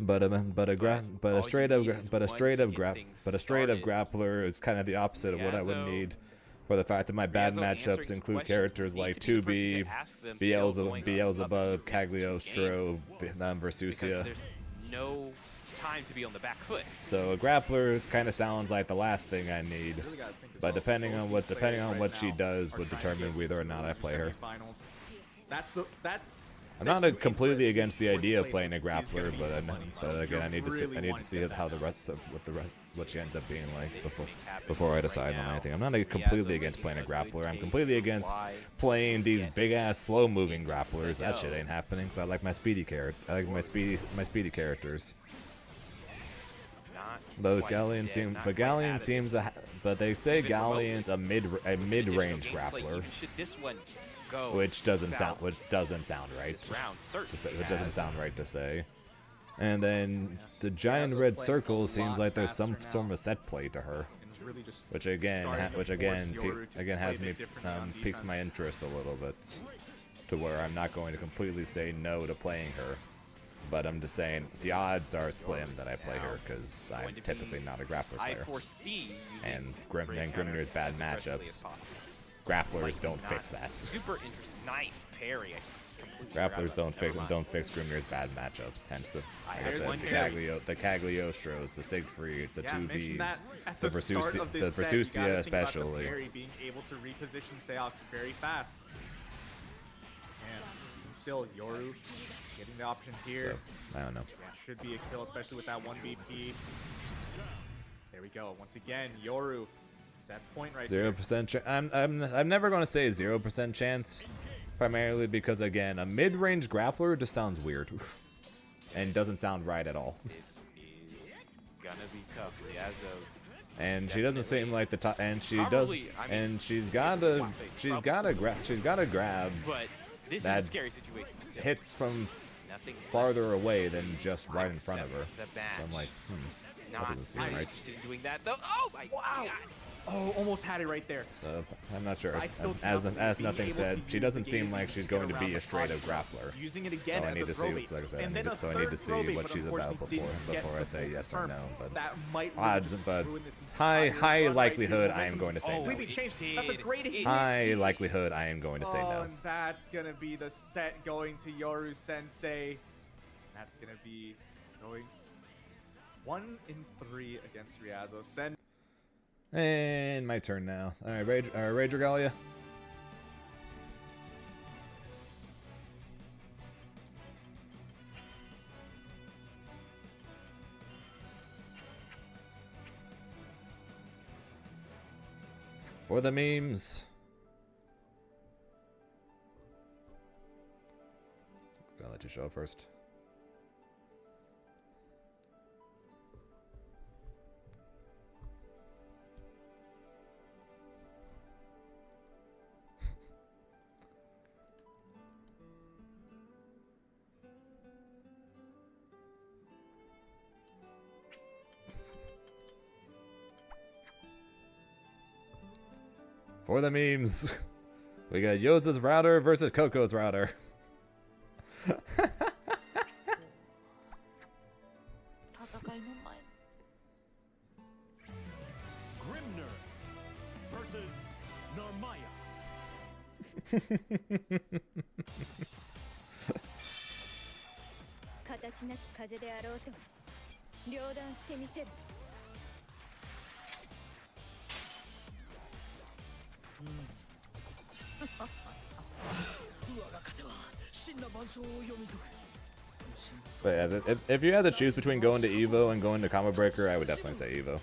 Speaker 1: But a straight up grappler is kind of the opposite of what I would need, for the fact that my bad matchups include characters like 2B, Beelzebub, Cagliostro, Versusia.
Speaker 7: There's no time to be on the back foot.
Speaker 1: So a grappler kind of sounds like the last thing I need, but depending on what she does would determine whether or not I play her. I'm not completely against the idea of playing a grappler, but again, I need to see how what she ends up being like before I decide on anything. I'm not completely against playing a grappler. I'm completely against playing these big ass slow moving grapplers. That shit ain't happening. So I like my speedy characters. But they say Galleon's a mid-range grappler. Which doesn't sound right. Which doesn't sound right to say. And then the giant red circle seems like there's some sort of set play to her, which again has me piques my interest a little bit, to where I'm not going to completely say no to playing her, but I'm just saying the odds are slim that I play her because I'm typically not a grappler player, and Grimnir's bad matchups. Grapplers don't fix that.
Speaker 7: Super interesting. Nice parry.
Speaker 1: Grapplers don't fix Grimnir's bad matchups. Hence the Cagliostros, the Siegfried, the 2Bs, the Versusia especially.
Speaker 6: Being able to reposition Seox very fast. And still Yoru getting the option here.
Speaker 1: So, I don't know.
Speaker 6: Yeah, should be a kill, especially with that 1 BP. There we go. Once again, Yoru. Set point right
Speaker 1: 0% chance. I'm never going to say 0% chance, primarily because again, a mid-range grappler just sounds weird, and doesn't sound right at all.
Speaker 7: This is gonna be tough, Ryazo.
Speaker 1: And she doesn't seem like the top. And she does. And she's got a grab.
Speaker 7: But this is a scary situation.
Speaker 1: Hits from farther away than just right in front of her.
Speaker 7: The match.
Speaker 1: So I'm like, that
Speaker 7: Not
Speaker 1: doesn't seem right.
Speaker 7: interested in doing that though. Oh my
Speaker 6: Wow.
Speaker 7: god.
Speaker 6: Oh, almost had it right there.
Speaker 1: So I'm not sure.
Speaker 6: I still
Speaker 1: As
Speaker 6: cannot
Speaker 1: nothing
Speaker 6: be able
Speaker 1: said,
Speaker 6: to
Speaker 1: she
Speaker 6: use
Speaker 1: doesn't
Speaker 6: the
Speaker 1: seem
Speaker 6: gaze
Speaker 1: like
Speaker 6: to
Speaker 1: she's
Speaker 6: get
Speaker 1: going to
Speaker 6: around
Speaker 1: be
Speaker 6: the
Speaker 1: a straight up
Speaker 6: target.
Speaker 1: grappler.
Speaker 6: Using it again
Speaker 1: So I
Speaker 6: as
Speaker 1: need
Speaker 6: a
Speaker 1: to
Speaker 6: throw
Speaker 1: see.
Speaker 6: bait.
Speaker 1: Like I said,
Speaker 6: And then a
Speaker 1: so I need to
Speaker 6: third
Speaker 1: see
Speaker 6: throw bait,
Speaker 1: what
Speaker 6: but
Speaker 1: she's about
Speaker 6: unfortunately didn't get
Speaker 1: before I
Speaker 6: the
Speaker 1: say
Speaker 6: full
Speaker 1: yes or
Speaker 6: confirm.
Speaker 1: no. But
Speaker 6: That might
Speaker 1: odds,
Speaker 6: just
Speaker 1: but
Speaker 6: ruin this
Speaker 1: high
Speaker 6: entire run
Speaker 1: likelihood
Speaker 6: right
Speaker 1: I
Speaker 6: here.
Speaker 1: am going to say no.
Speaker 6: Completely changed. That's a great hit.
Speaker 1: High likelihood I am going to say
Speaker 6: Oh,
Speaker 1: no.
Speaker 6: and that's gonna be the set going to Yoru Sensei. That's gonna be going 1 in 3 against Ryazo. Send.
Speaker 1: And my turn now. All right, Rage Regalia. For the memes. Gonna let you show up first. For the memes, we got Yoza's router versus Coco's router.
Speaker 5: Grimnir versus Narmaya.
Speaker 3: 形なき風であろうと両断してみせる。
Speaker 1: But yeah, if you had to choose between going to Evo and going to Combo Breaker, I would definitely say Evo.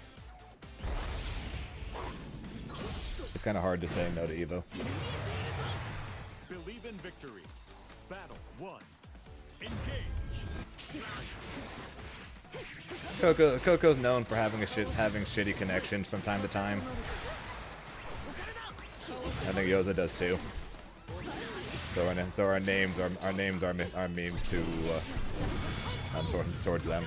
Speaker 1: It's kind of hard to say no to Evo.
Speaker 5: Believe in victory. Battle 1. Engage.
Speaker 1: Coco's known for having shitty connections from time to time. I think Yoza does too. So our names are memes to towards them.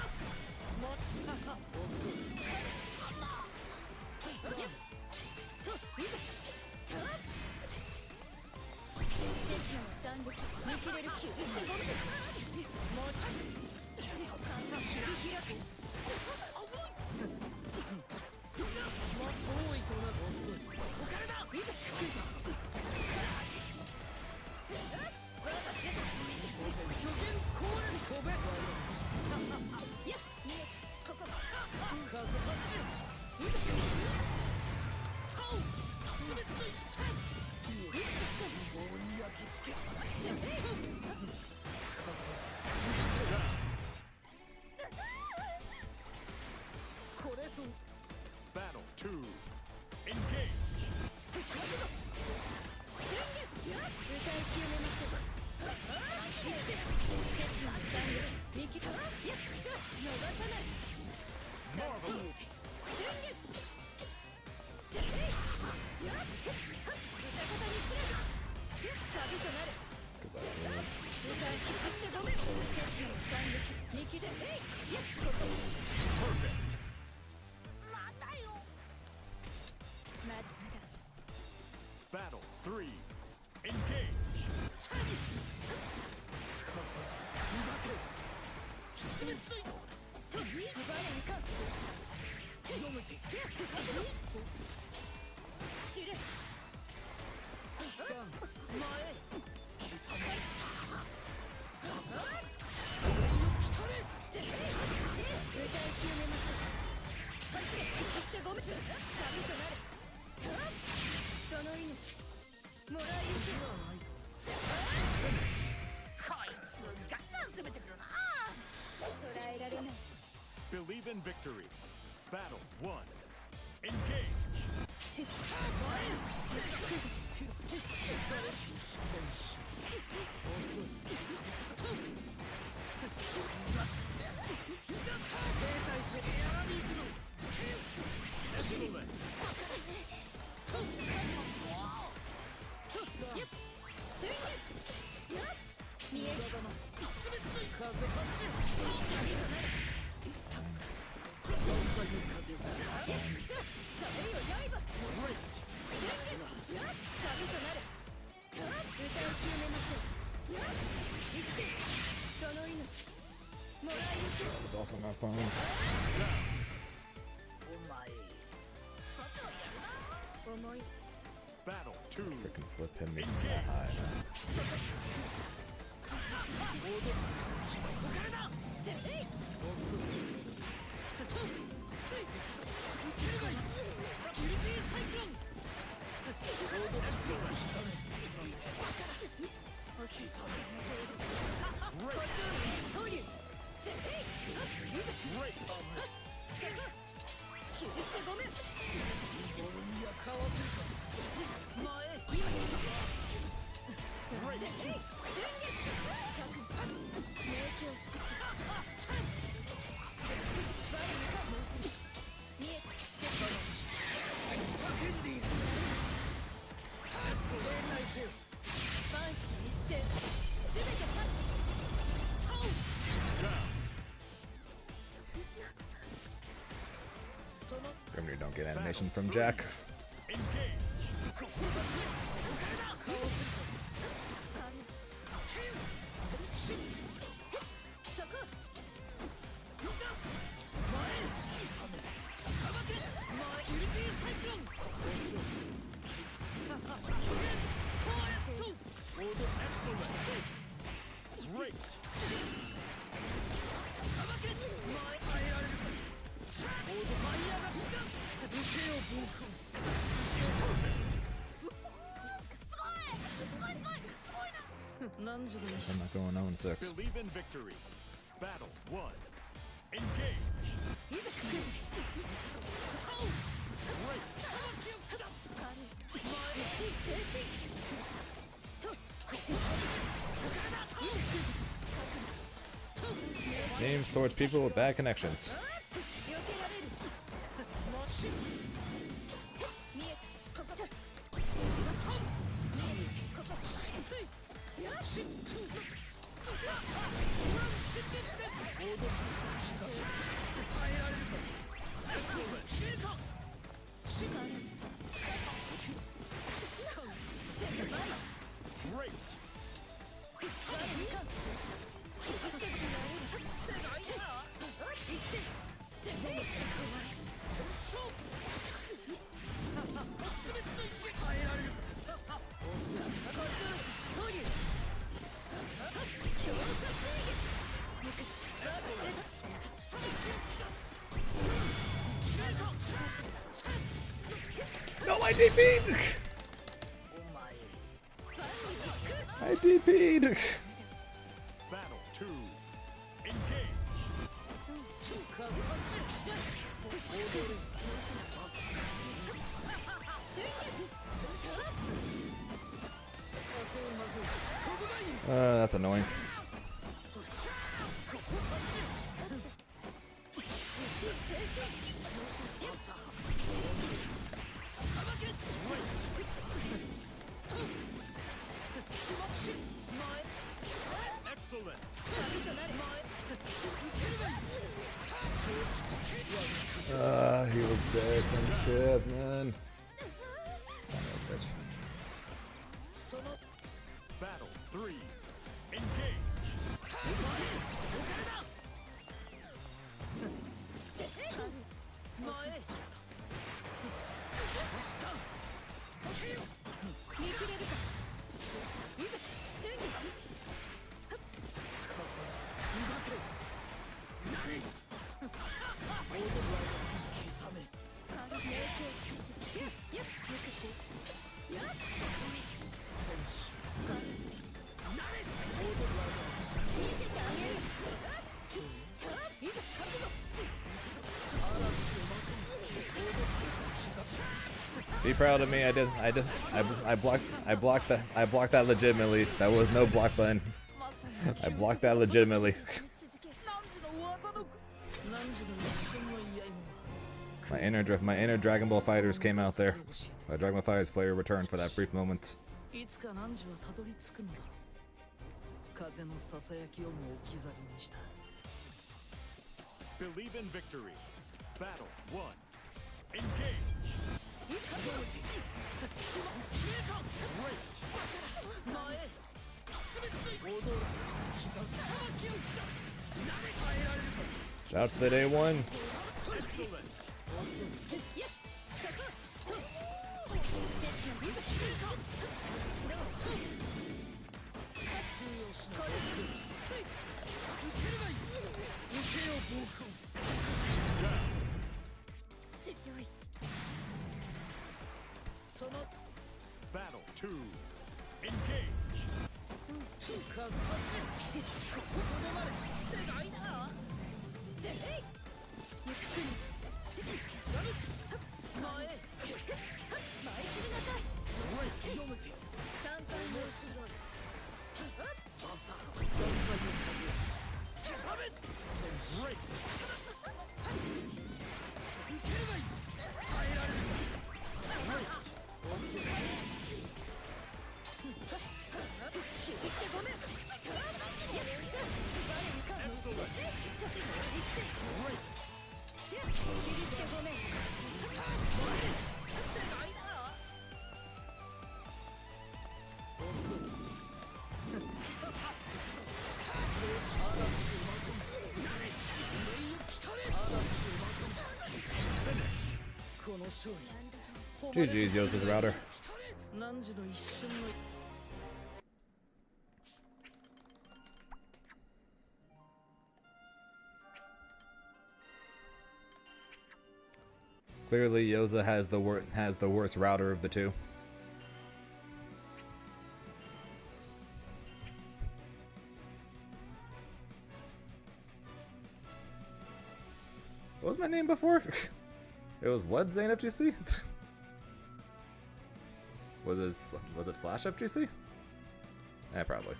Speaker 5: Battle 2. Engage. Perfect. Battle 3. Engage. Believe in victory. Battle 1. Engage.
Speaker 1: It's also my phone.
Speaker 5: Battle 2.
Speaker 1: Freaking flip him making that high, man. Grimnir don't get animation from Jack.
Speaker 5: Great.
Speaker 1: I'm not going 0-6.
Speaker 5: Believe in victory. Battle 1. Engage.
Speaker 1: Games towards people with bad connections. No, I DP'd! I DP'd!
Speaker 5: Battle 2. Engage.
Speaker 1: That's annoying.
Speaker 5: Excellent.
Speaker 1: He was dead and shit, man. Son of a bitch.
Speaker 5: Battle 3. Engage.
Speaker 1: Be proud of me. I blocked that legitimately. That was no block button. I blocked that legitimately. My inner Dragon Ball Fighters came out there. My Dragon Ball Fighters player returned for that brief moment.
Speaker 5: Believe in victory. Battle 1. Engage. Great.
Speaker 2: Shouts to the day one.
Speaker 5: Battle 2. Engage.
Speaker 4: この勝利
Speaker 2: GG's, Yosa's router.
Speaker 4: 何時の一瞬の
Speaker 2: Clearly, Yosa has the worst router of the two. What was my name before? It was what, Zane FGC? was it slash FGC? Yeah, probably.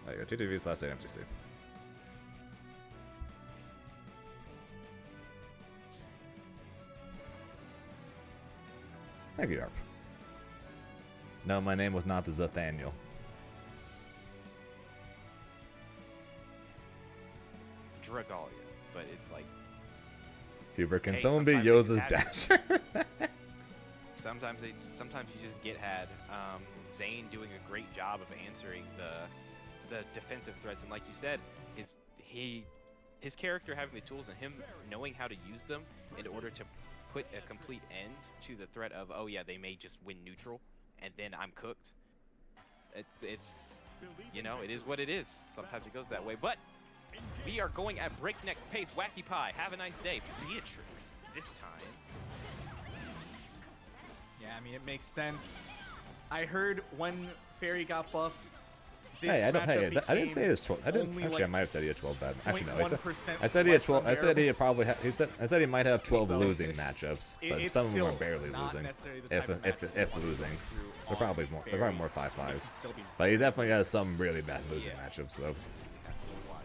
Speaker 2: There you go, TTV slash Zane FGC. Thank you, Darp. No, my name was not the Zathaniel.
Speaker 7: Dragalia, but it's like.
Speaker 2: Hubert, can
Speaker 7: hey,
Speaker 2: someone be Yosa's dasher?
Speaker 7: sometimes you just get had. Zane doing a great job of answering the defensive threats, and like you said, his character having the tools and him knowing how to use them in order to put a complete end to the threat of, oh yeah, they may just win neutral and then I'm cooked. It's you know, it is what it is. Sometimes it goes that way, but we are going at breakneck pace. Wacky Pie, have a nice day. Beatrix this time.
Speaker 6: Yeah, I mean, it makes sense. I heard when Fairy got buffed, this
Speaker 2: Hey, I didn't say it was 12. I didn't actually.
Speaker 6: Like
Speaker 2: I might have said he had 12 bad. Actually, no. I
Speaker 6: 0.1%
Speaker 2: said he had
Speaker 6: less
Speaker 2: 12. I said he had probably. I said he might have 12
Speaker 6: So,
Speaker 2: losing matchups, but
Speaker 6: it's
Speaker 2: some of them are
Speaker 6: still
Speaker 2: barely
Speaker 6: not
Speaker 2: losing.
Speaker 6: necessarily the type of matchup you
Speaker 2: If
Speaker 6: wanna
Speaker 2: losing,
Speaker 6: go through
Speaker 2: they're probably
Speaker 6: on
Speaker 2: more. They're
Speaker 6: Fairy.
Speaker 2: probably more 5-5s.
Speaker 6: It can still be
Speaker 2: But he definitely has some really bad losing matchups though.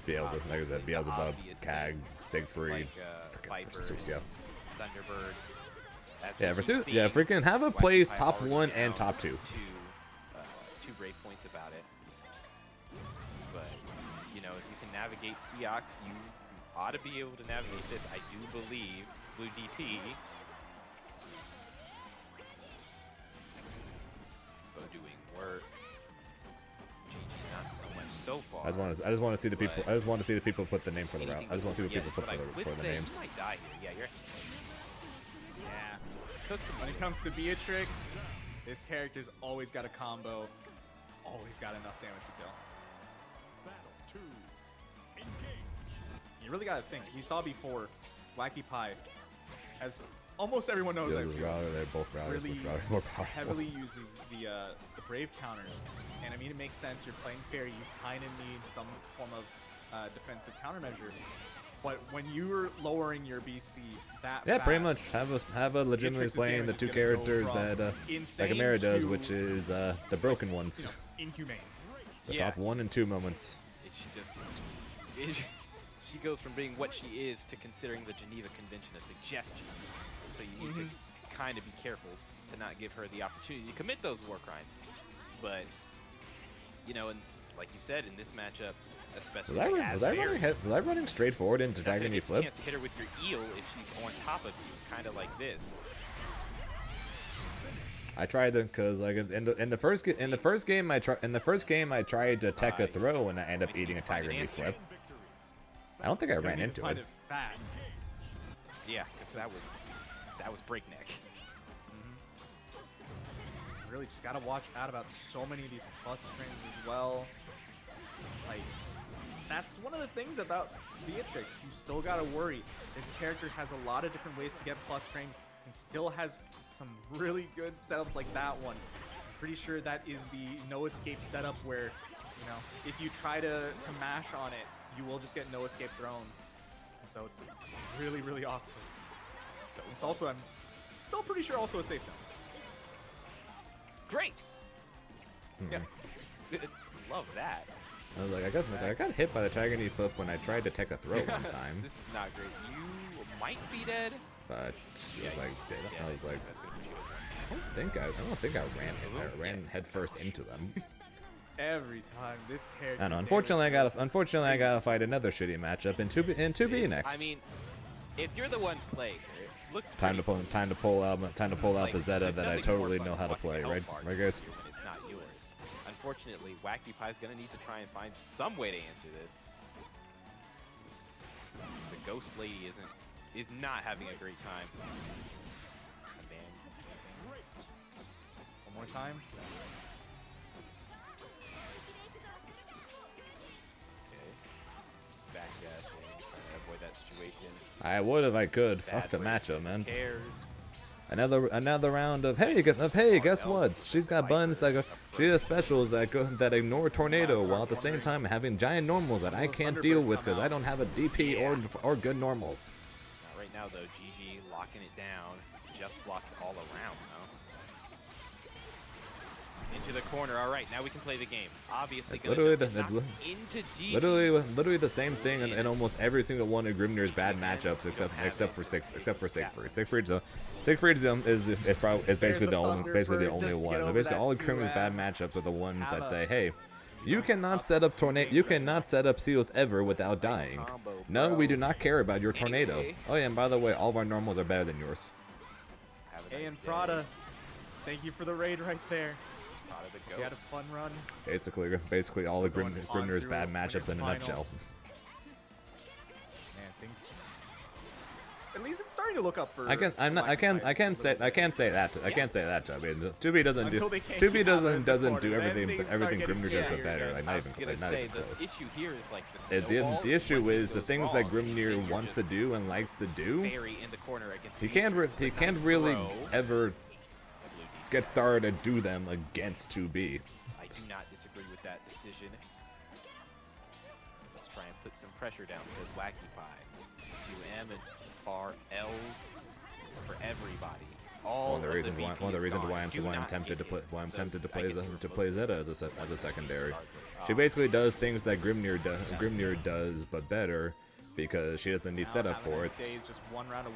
Speaker 2: Beelzebub, like I said, Beelzebub, Kag, Siegfried,
Speaker 7: Like
Speaker 2: frickin'
Speaker 7: Viper,
Speaker 2: Versusio.
Speaker 7: Thunderbird. As
Speaker 2: Yeah,
Speaker 7: we've
Speaker 2: Versus.
Speaker 7: seen,
Speaker 2: Yeah, freaking have a
Speaker 7: Wacky
Speaker 2: plays
Speaker 7: Pie
Speaker 2: top
Speaker 7: already
Speaker 2: 1 and
Speaker 7: down
Speaker 2: top 2.
Speaker 7: Two great points about it. But you know, if you can navigate Seox, you ought to be able to navigate this. I do believe Blue DP. Go doing work. GG, not so much so far.
Speaker 2: I just want to see the people. I just want to see the people put the name for the route. I just want to see what people put for the names.
Speaker 7: You might die here. Yeah, you're.
Speaker 6: Yeah.
Speaker 7: Cooked him
Speaker 6: When it
Speaker 7: here.
Speaker 6: comes to Beatrix, this character's always got a combo, always got enough damage to kill.
Speaker 5: Battle 2. Engage.
Speaker 6: You really gotta think. We saw before, Wacky Pie, as almost everyone knows,
Speaker 2: Yosa's
Speaker 6: actually,
Speaker 2: router, they're both routers.
Speaker 6: really
Speaker 2: Which router's more powerful?
Speaker 6: heavily uses the brave counters, and I mean it makes sense. You're playing Fairy, you kind of need some form of defensive countermeasure. But when you're lowering your BC that
Speaker 2: Yeah,
Speaker 6: fast,
Speaker 2: pretty much. Have a legitimately
Speaker 6: Beatrix's
Speaker 2: playing
Speaker 6: damage
Speaker 2: the
Speaker 6: is
Speaker 2: two
Speaker 6: gonna go
Speaker 2: characters
Speaker 6: from
Speaker 2: that
Speaker 6: insane
Speaker 2: Chimera does,
Speaker 6: to,
Speaker 2: which is the broken ones.
Speaker 6: you know, inhumane.
Speaker 2: The top 1 and 2 moments.
Speaker 7: She goes from being what she is to considering the Geneva Convention a suggestion. So you need to kind of be careful to not give her the opportunity to commit those war crimes. But you know, and like you said, in this matchup, especially
Speaker 2: Was I running straight forward into Dagger Flip?
Speaker 7: chance to hit her with your eel if she's on top of you, kind of like this.
Speaker 2: I tried them because like in the first game I tried to tech a throw and I ended up eating a tiger knee flip. I don't think I ran into it.
Speaker 6: Fast.
Speaker 7: Yeah, because that was breakneck.
Speaker 6: Really just gotta watch out about so many of these plus frames as well. Like, that's one of the things about Beatrix. You still gotta worry. This character has a lot of different ways to get plus frames and still has some really good setups like that one. I'm pretty sure that is the no escape setup where, you know, if you try to mash on it, you will just get no escape thrown. And so it's really, really awkward. So it's also, I'm still pretty sure also a safe zone.
Speaker 7: Great.
Speaker 6: Yeah.
Speaker 7: Love that.
Speaker 2: I was like, I got hit by the tiger knee flip when I tried to tech a throw one time.
Speaker 7: This is not great. You might be dead.
Speaker 2: But it was like, I was like, I don't think I ran headfirst into them.
Speaker 6: Every time this character.
Speaker 2: I know. Unfortunately, I gotta fight another shitty matchup in 2B next.
Speaker 7: I mean, if you're the one playing, it looks
Speaker 2: time to pull out the Zeta that I totally know how to play, right guys?
Speaker 7: When it's not yours. Unfortunately, Wacky Pie's gonna need to try and find some way to answer this. The Ghost Lady is not having a great time.
Speaker 6: One more time.
Speaker 7: Backdashing, trying to avoid that situation.
Speaker 2: I would if I could. Fuck the matchup, man.
Speaker 7: Cares.
Speaker 2: Another round of hey, guess what? She's got buttons that go. She has specials that ignore tornado while at the same time having giant normals that I can't deal with because I don't have a DP or good normals.
Speaker 7: Right now though, GG locking it down. Just blocks all around though. Into the corner. All right, now we can play the game. Obviously,
Speaker 2: it's literally the same thing in almost every single one of Grimnir's bad matchups, except for Siegfried. Siegfried is basically the only one. Basically, all of Grimnir's bad matchups are the ones that say, hey, you cannot set up tornado. You cannot set up seals ever without dying. No, we do not care about your tornado. Oh yeah, and by the way, all of our normals are better than yours.
Speaker 6: Hey, and Prada, thank you for the raid right there. We had a fun run.
Speaker 2: Basically all of Grimnir's bad matchups in a nutshell.
Speaker 6: Man, things. At least it's starting to look up for.
Speaker 2: I can't say that. I can't say that. I mean, 2B doesn't do everything Grimnir does but better. Like not even close.
Speaker 7: The issue here is like the
Speaker 2: issue is the things that Grimnir wants to do and likes to do. He can't really ever get started to do them against 2B.
Speaker 7: I do not disagree with that decision. Let's try and put some pressure down, says Wacky Pie. 2M and far L's for everybody.
Speaker 2: One of the reasons why I'm tempted to play Zeta as a secondary. She basically does things that Grimnir does but better because she doesn't need setup for it.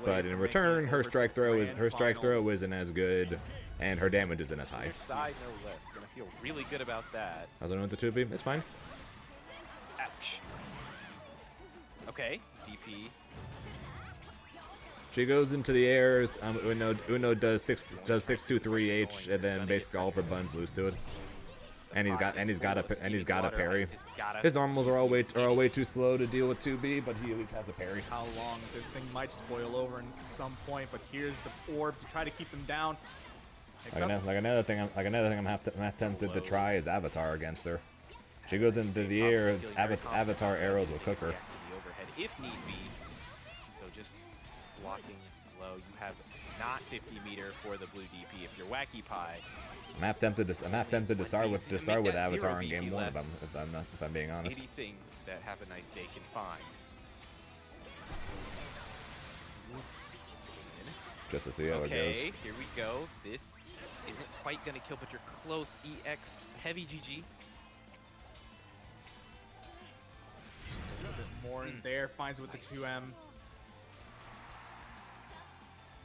Speaker 2: But in return, her strike throw isn't as good. And her damage isn't as high.
Speaker 7: Side no less. Gonna feel really good about that.
Speaker 2: How's it doing with the 2B? It's fine.
Speaker 7: Ouch. Okay, DP.
Speaker 2: She goes into the airs. Uno does 623H, and then basically all of her buttons lose to it. And he's got a parry. His normals are all way too slow to deal with 2B, but he at least has a parry.
Speaker 6: How long this thing might just boil over at some point, but here's the orb to try to keep them down.
Speaker 2: Like another thing I'm half tempted to try is Avatar against her. She goes into the air, Avatar arrows will cook her.
Speaker 7: If need be. So just blocking low. You have not 50 meter for the blue DP. If you're Wacky Pie,
Speaker 2: I'm half tempted to start with Avatar in game 1 if I'm being honest.
Speaker 7: Anything that Have a Nice Day can find.
Speaker 2: Just to see how it goes.
Speaker 7: Okay, here we go. This isn't quite gonna kill, but you're close. EX heavy GG.
Speaker 6: A little bit more in there. Finds with the 2M.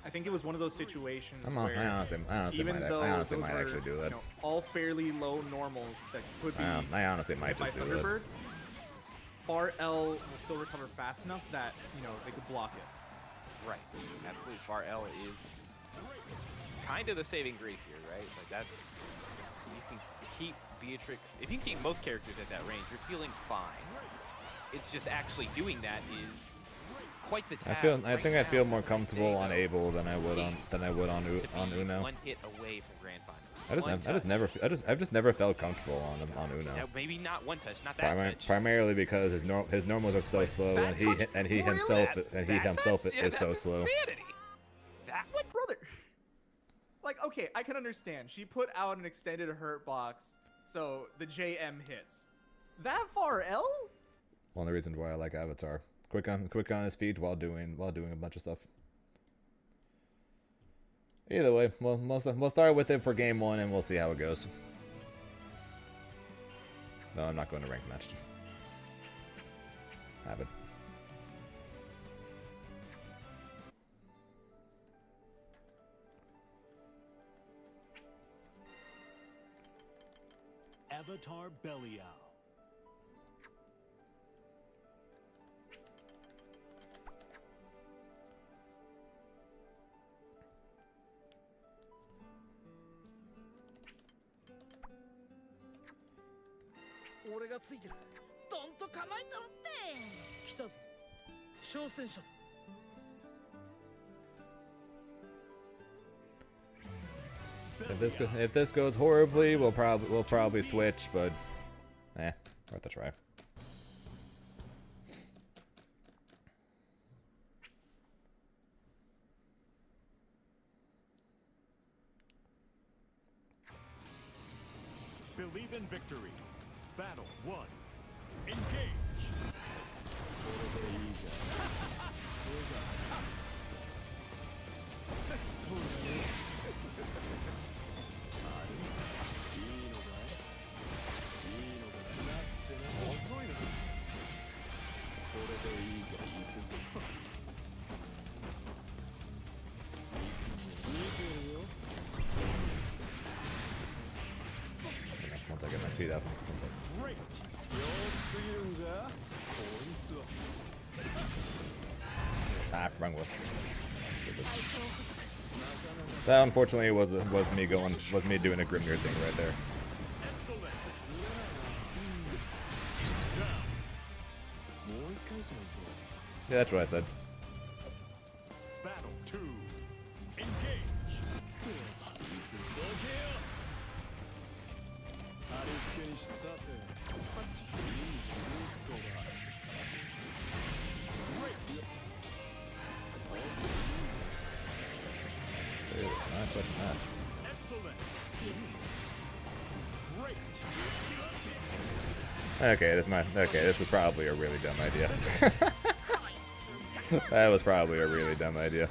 Speaker 6: I think it was one of those situations where
Speaker 2: I honestly might actually do that.
Speaker 6: You know, all fairly low normals that could be.
Speaker 2: I honestly might just do that.
Speaker 6: Far L will still recover fast enough that they could block it.
Speaker 7: Right. Absolutely. Far L is kind of the saving grace here, right? Like that's you can keep Beatrix. If you keep most characters at that range, you're feeling fine. It's just actually doing that is quite the task.
Speaker 2: I think I feel more comfortable on Abel than I would on Uno.
Speaker 7: One hit away from grand final.
Speaker 2: I've just never felt comfortable on Uno.
Speaker 7: Now, maybe not one touch, not that touch.
Speaker 2: Primarily because his normals are so slow, and he himself is so slow.
Speaker 6: That one, brother. Like, okay, I can understand. She put out an extended hurt box, so the JM hits. That far, L?
Speaker 2: One of the reasons why I like Avatar. Quick on his feet while doing a bunch of stuff. Either way, we'll start with it for game 1 and we'll see how it goes. No, I'm not going to rank match. Have it.
Speaker 5: Avatar Belial.
Speaker 2: If this goes horribly, we'll probably switch, but worth a try.
Speaker 5: Believe in victory. Battle 1. Engage.
Speaker 2: Once I get my feet up.
Speaker 5: Great.
Speaker 2: Wrong one. That unfortunately was me doing a Grimnir thing right there. Yeah, that's what I said.
Speaker 5: Battle 2. Engage.
Speaker 2: Dude, not touching that.
Speaker 5: Excellent. Great.
Speaker 2: Okay, this is probably a really dumb idea. That was probably a really dumb idea.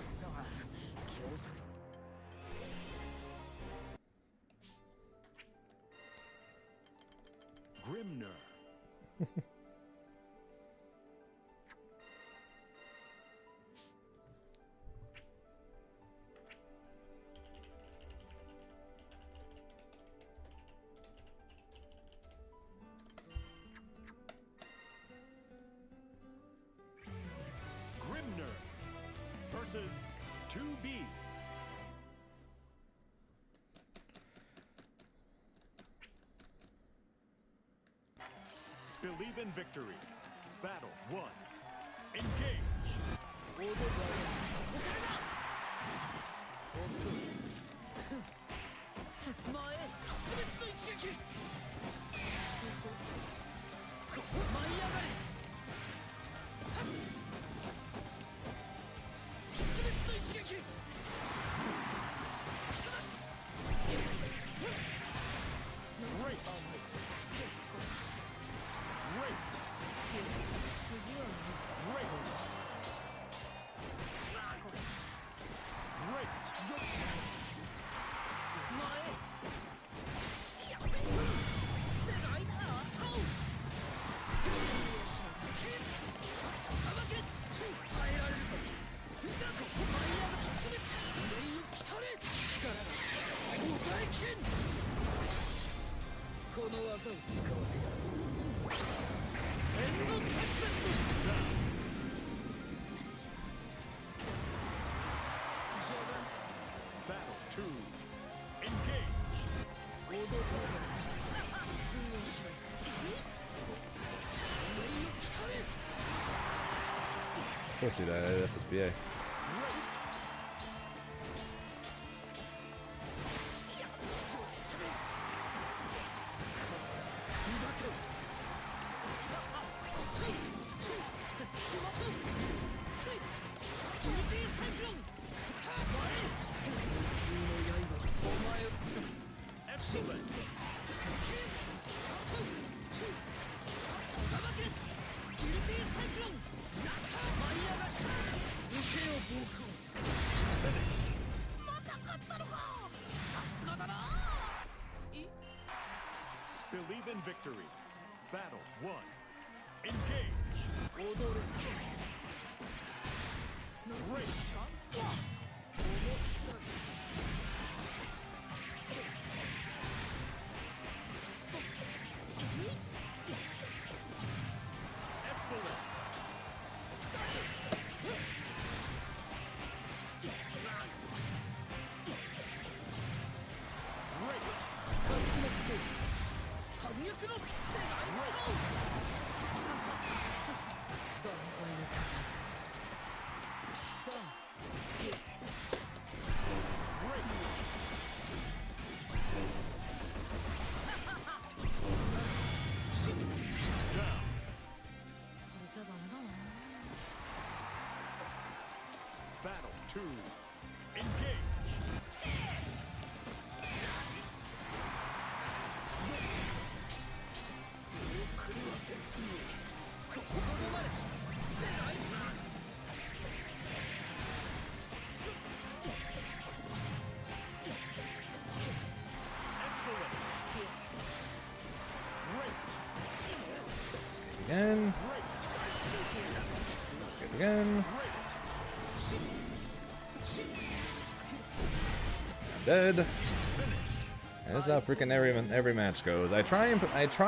Speaker 5: Grimnir. Grimnir versus 2B. Believe in victory. Battle 1. Engage. Great. Great.
Speaker 2: course he died. That's SSBA.
Speaker 5: Believe in victory. Battle 1. Engage. Great. Excellent. Battle 2. Engage.
Speaker 2: Again. Escape again. Dead. And this is how freaking every match goes. I try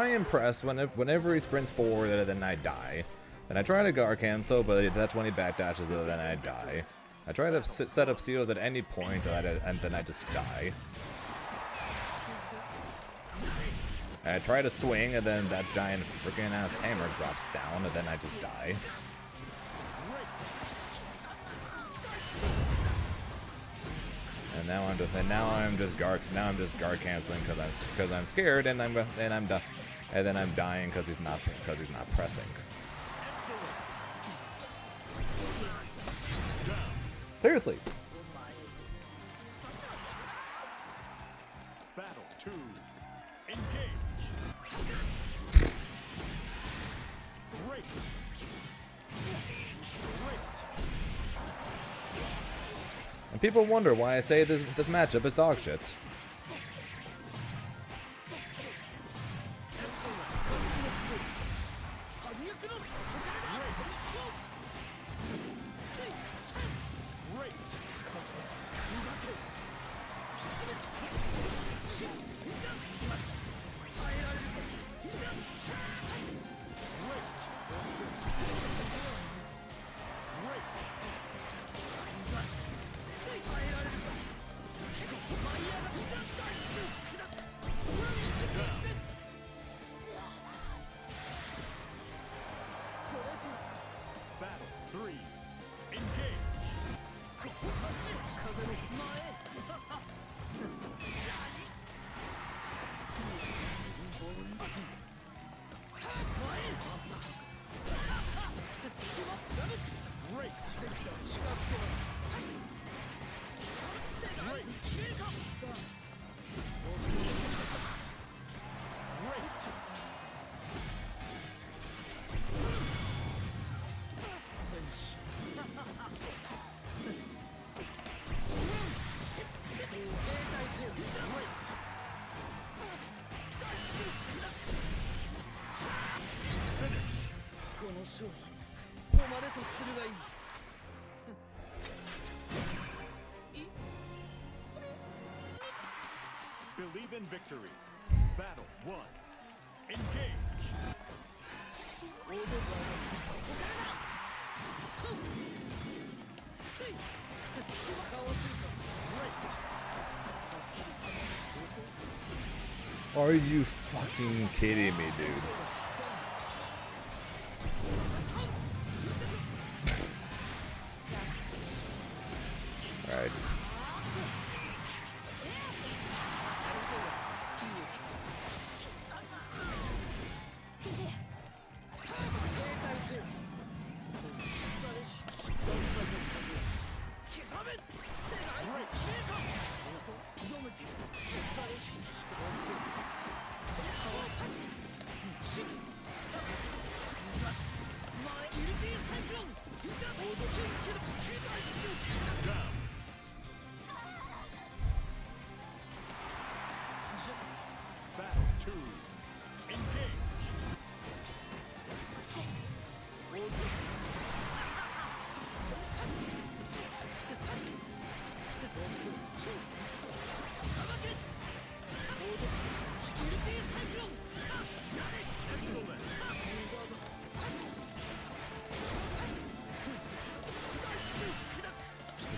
Speaker 2: and press whenever he sprints forward, then I die. Then I try to guard cancel, but that's when he backdashes, then I die. I try to set up seals at any point, and then I just die. I try to swing, and then that giant freaking ass hammer drops down, and then I just die. And now I'm just guard canceling because I'm scared, and then I'm dying because he's not pressing. Seriously.
Speaker 5: Battle 2. Engage. Great.
Speaker 2: And people wonder why I say this matchup is dog shit.
Speaker 5: Battle 3. Engage. Great. Believe in victory. Battle 1. Engage.
Speaker 2: Are you fucking kidding me, dude?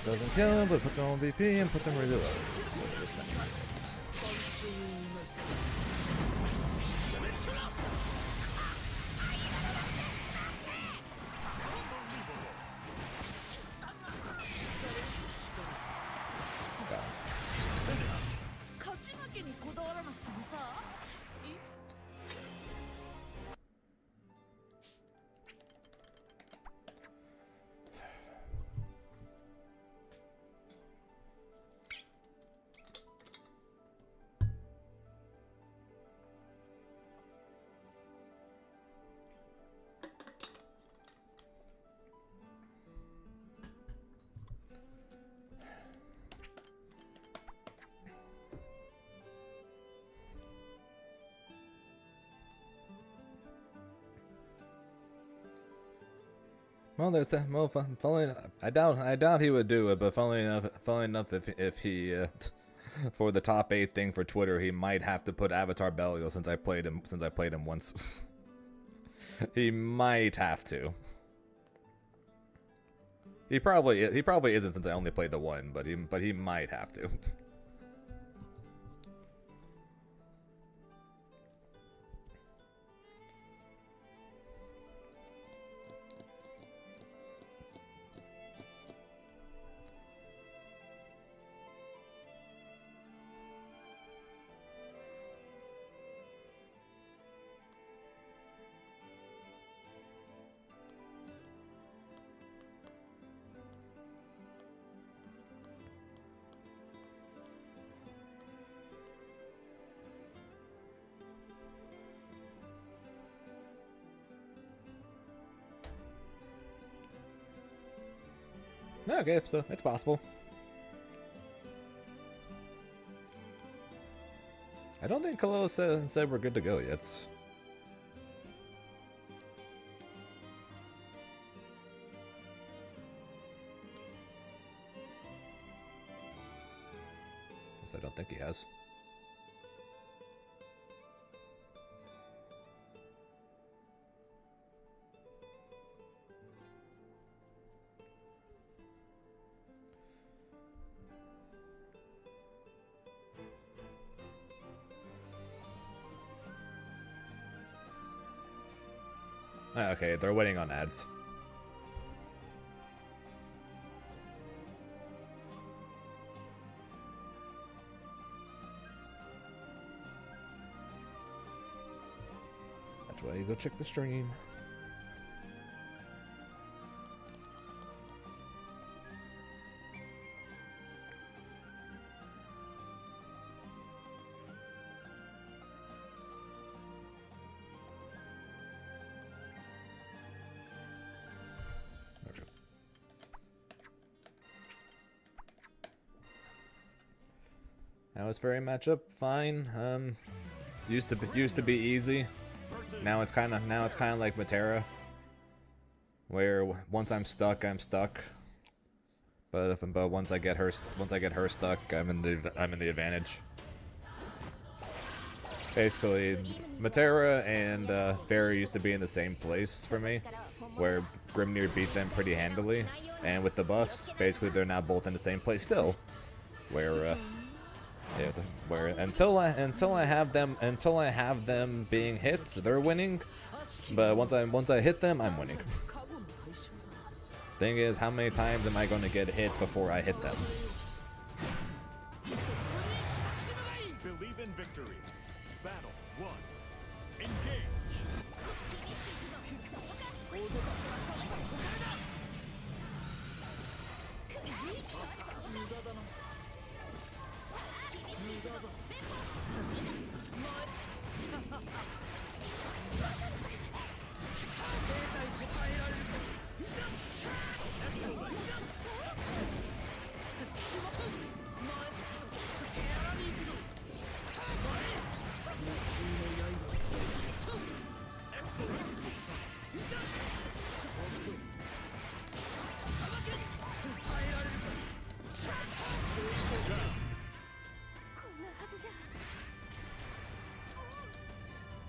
Speaker 1: doesn't kill him, but puts him on VP and puts him really low. So just mention it. Well, there's that. Well, I doubt he would do it. But funnily enough, if he for the top 8 thing for Twitter, he might have to put Avatar Belial since I played him once. He might have to. He probably isn't since I only played the one, but he might have to. Okay, so it's possible. I don't think Kalo said we're good to go yet. I don't think he has. Okay, they're waiting on ads. That's why you go check the stream. Now it's very matchup fine. Used to be easy. Now it's kind of like Matera, where once I'm stuck, I'm stuck. But once I get her stuck, I'm in the advantage. Basically, Matera and Fairy used to be in the same place for me, where Grimnir beat them pretty handily, and with the buffs, basically they're now both in the same place still, where. Yeah, where until I have them being hit, they're winning. But once I hit them, I'm winning. Thing is, how many times am I going to get hit before I hit them?
Speaker 5: Believe in victory. Battle 1. Engage.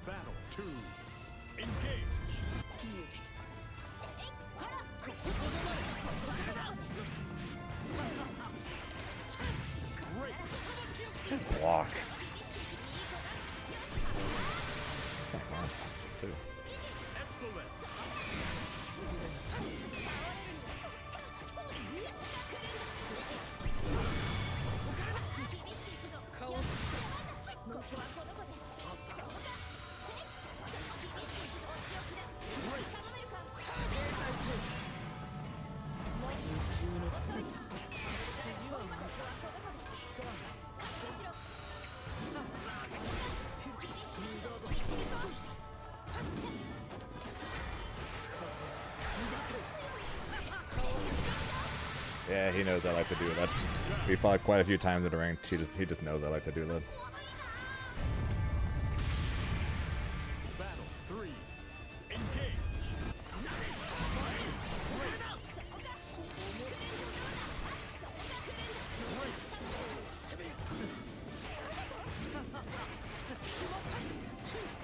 Speaker 5: Battle 2. Engage.
Speaker 1: Yeah, he knows I like to do that. We fought quite a few times in the ring. He just knows I like to do that.
Speaker 5: Battle 3. Engage.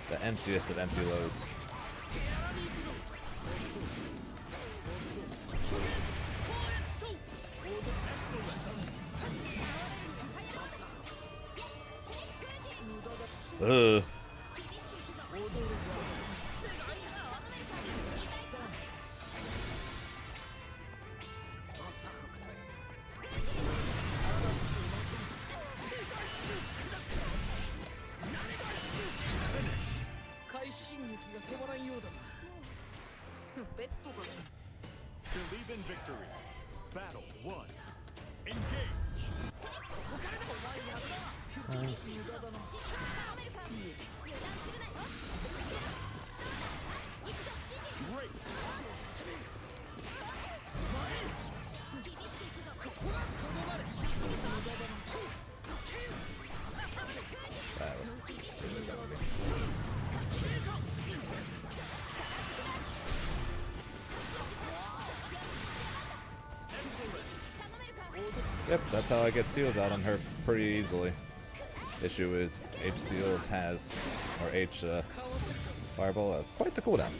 Speaker 1: The emptiest of empty lows. Ugh.
Speaker 5: Believe in victory. Battle 1. Engage. Great.
Speaker 1: That was really dumb of me. Yep, that's how I get seals out on her pretty easily. Issue is H seals has, or H fireball has quite the cooldown.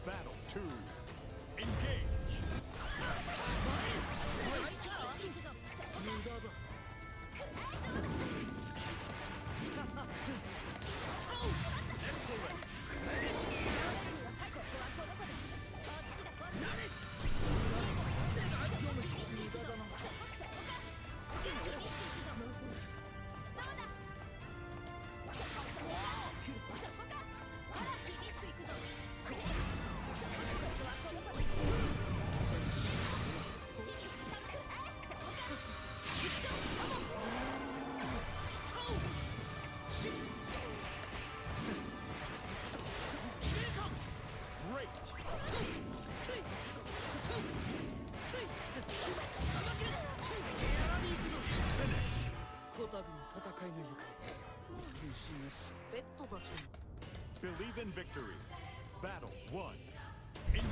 Speaker 5: Battle 2. Engage. Believe in victory. Battle 1. Engage.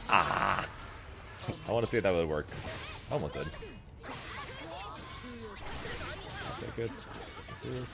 Speaker 1: Ah! I want to see if that would work. Almost did. Take it. Seals.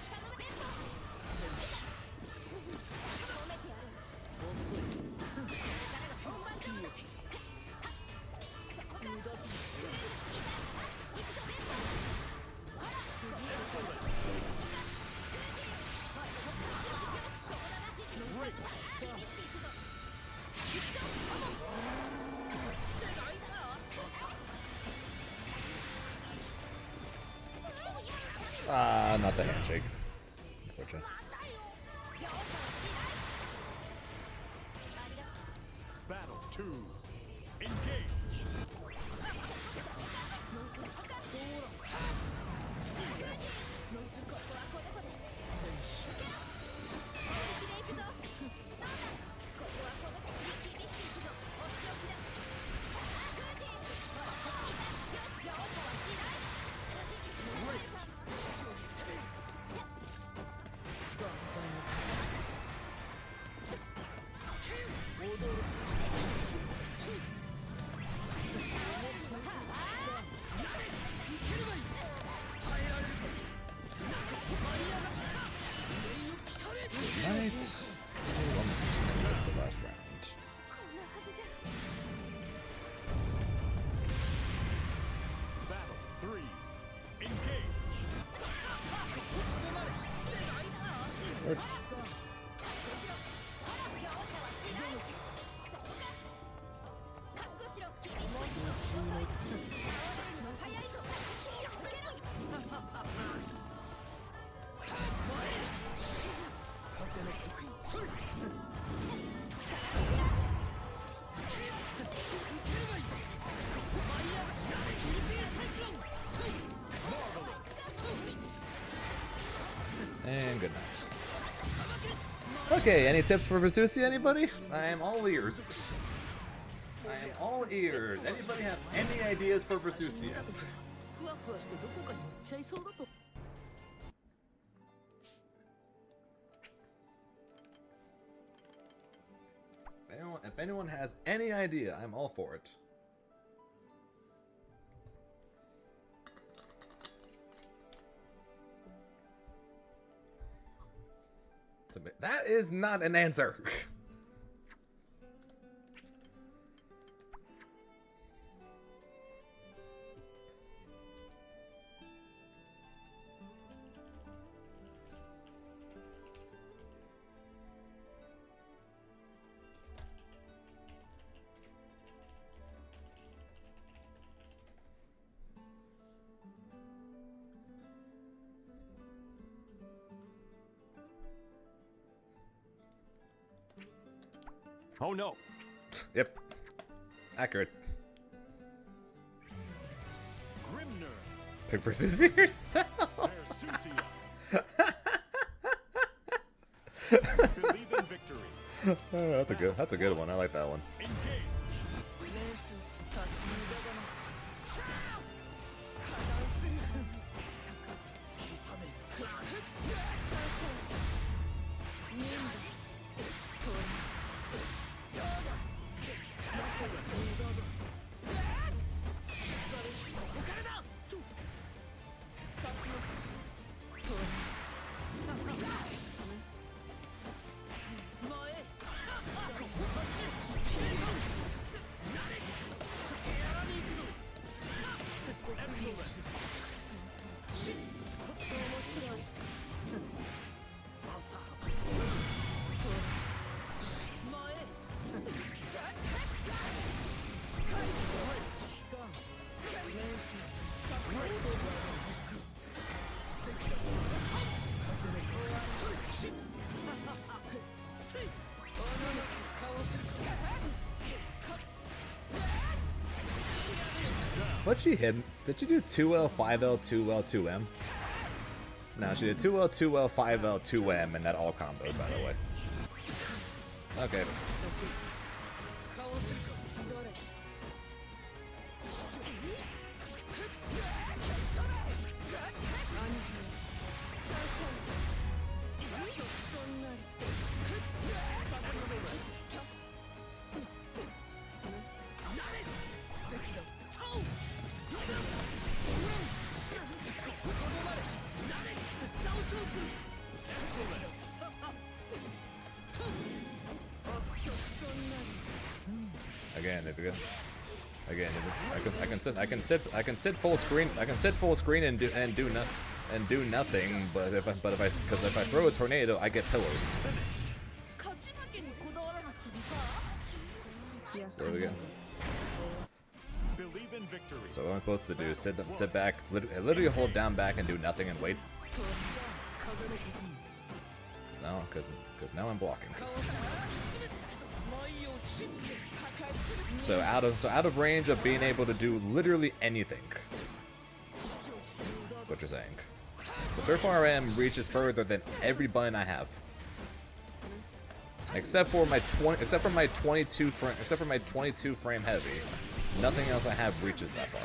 Speaker 1: Ah, not the handshake. Unfortunately.
Speaker 5: Battle 2. Engage.
Speaker 1: And good night. Okay, any tips for Versusi, anybody? I am all ears. I am all ears. Anybody have any ideas for Versusi?
Speaker 4: ふわふわしてどこかに行っちゃいそうだと。
Speaker 1: If anyone has any idea, I'm all for it. That is not an answer.
Speaker 5: Oh no.
Speaker 1: Yep. Accurate.
Speaker 5: Grimnir.
Speaker 1: Pick for Susie yourself.
Speaker 5: Believe in victory.
Speaker 1: Oh, that's a good one. I like that one. What'd she hit? Did she do 2L, 5L, 2L, 2M? No, she did 2L, 2L, 5L, 2M, and that all comboed, by the way. Okay. I can sit full screen. I can sit full screen and do nothing. But if I throw a tornado, I get pillars. So there we go.
Speaker 5: Believe in victory.
Speaker 1: So what I'm supposed to do is sit back, literally hold down back and do nothing and wait. No, because now I'm blocking. So out of range of being able to do literally anything. What you're saying? But so far, RM reaches further than every button I have, except for my 22 frame heavy. Nothing else I have reaches that far.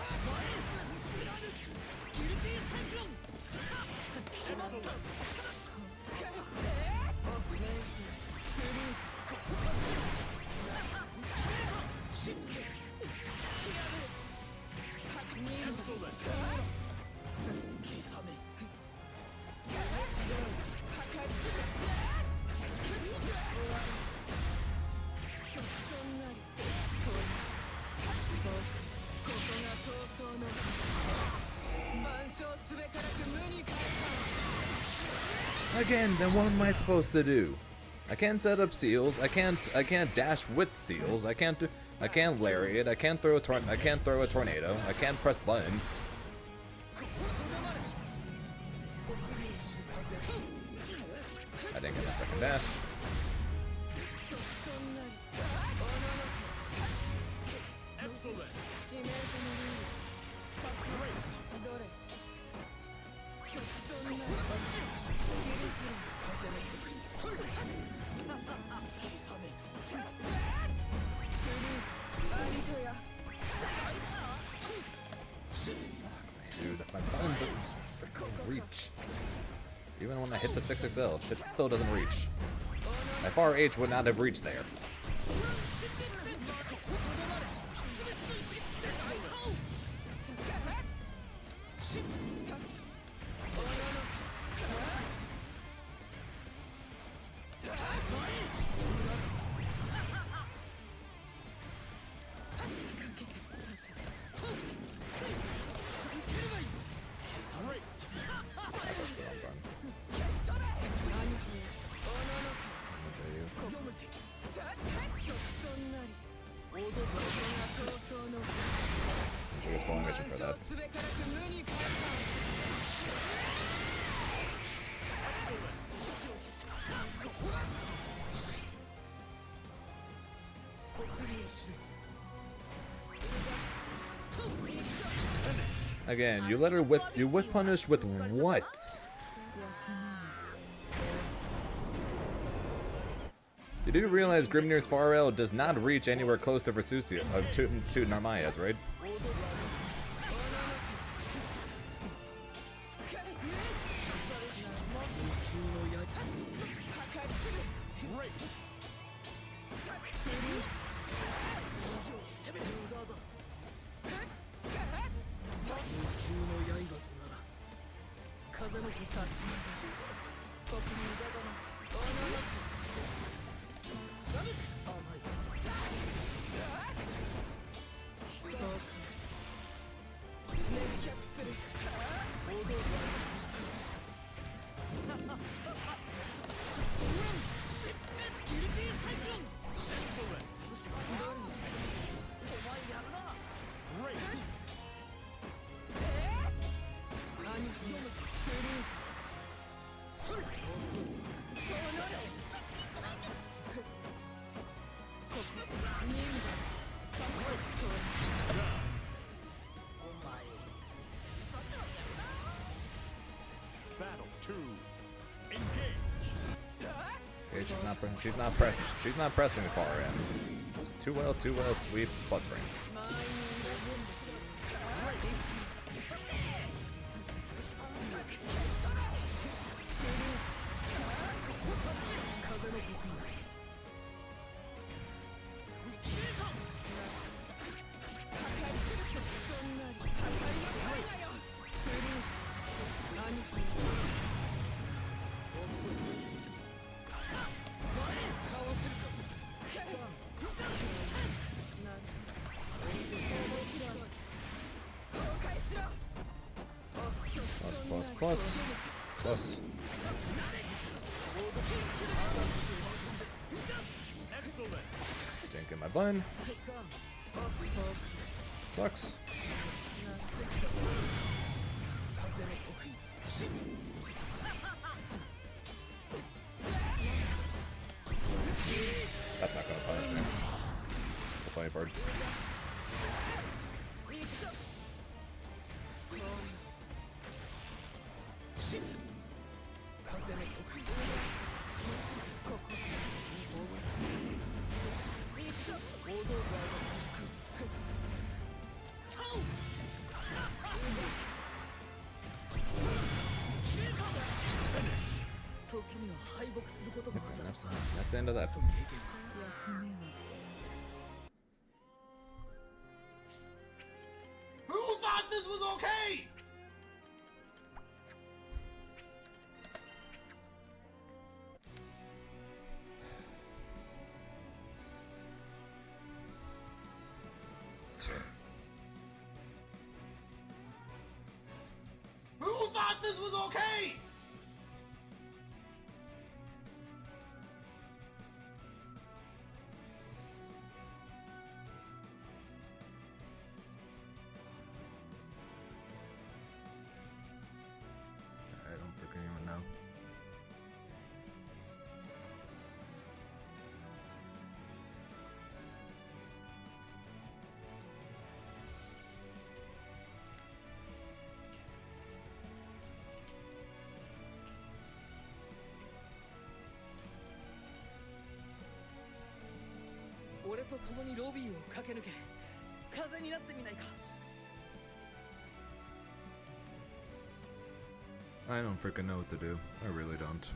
Speaker 1: Again, then what am I supposed to do? I can't set up seals. I can't dash with seals. I can't lariat. I can't throw a tornado. I can't press buttons. I didn't get my second dash. Dude, my button doesn't freaking reach. Even when I hit the 6XL, shit still doesn't reach. My far H would not have reached there. For that. Again, you let her whip. You whip punish with what? You do realize Grimnir's far L does not reach anywhere close to Versusia, to Narmaya's, right? Okay, she's not pressing far in. Just too well, sweep, plus frames. Plus. Didn't get my button. Sucks. That's not gonna punish me. It's a funny bird. That's the end of that.
Speaker 18: Who thought this was okay? Who thought this was okay?
Speaker 2: I don't freaking even know. I don't freaking know what to do. I really don't.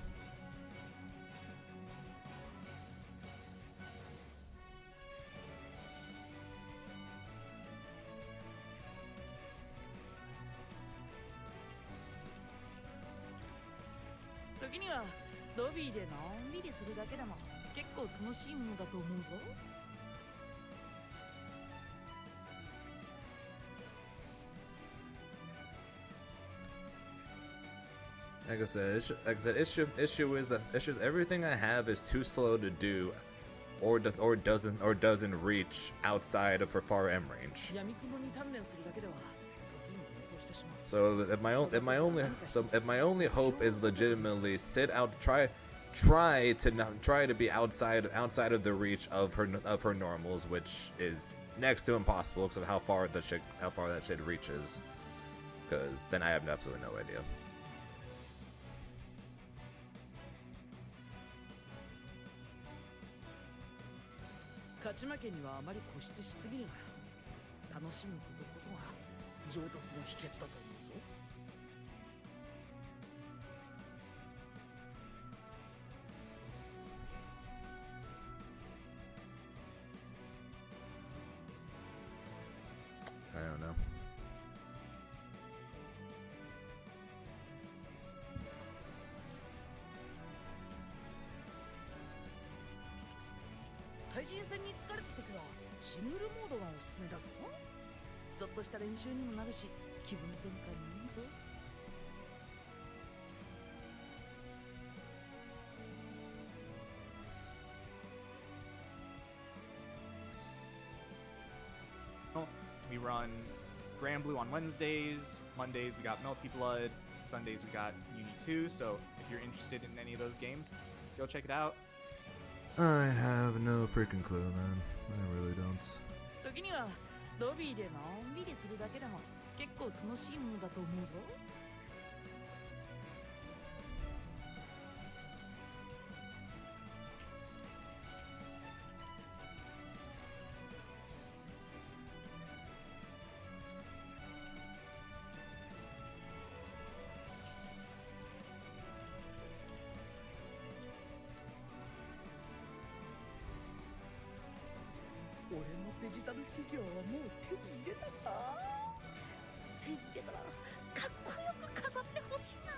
Speaker 2: Like I said, issue is everything I have is too slow to do, or doesn't reach outside of her far M range. So if my only hope is legitimately try to be outside of the reach of her normals, which is next to impossible because of how far that shit reaches. Because then I have absolutely no idea.
Speaker 4: 勝ち負けにはあまり固執しすぎるな。楽しむことこそが上達の秘訣だと思うぞ。
Speaker 2: I don't know.
Speaker 4: 対人戦に疲れた時はシングルモードがおすすめだぞ。ちょっとした練習にもなるし気分転換にいいぞ。
Speaker 6: We run Grand Blue on Wednesdays. Mondays we got Melty Blood. Sundays we got Uni 2. So if you're interested in any of those games, go check it out.
Speaker 2: I have no freaking clue, man. I really don't.
Speaker 4: 時にはロビーでのんびりするだけでも結構楽しいものだと思うぞ。俺のデジタルフィギュアはもう手に入れたんだ。手に入れたらかっこよく飾ってほしいな。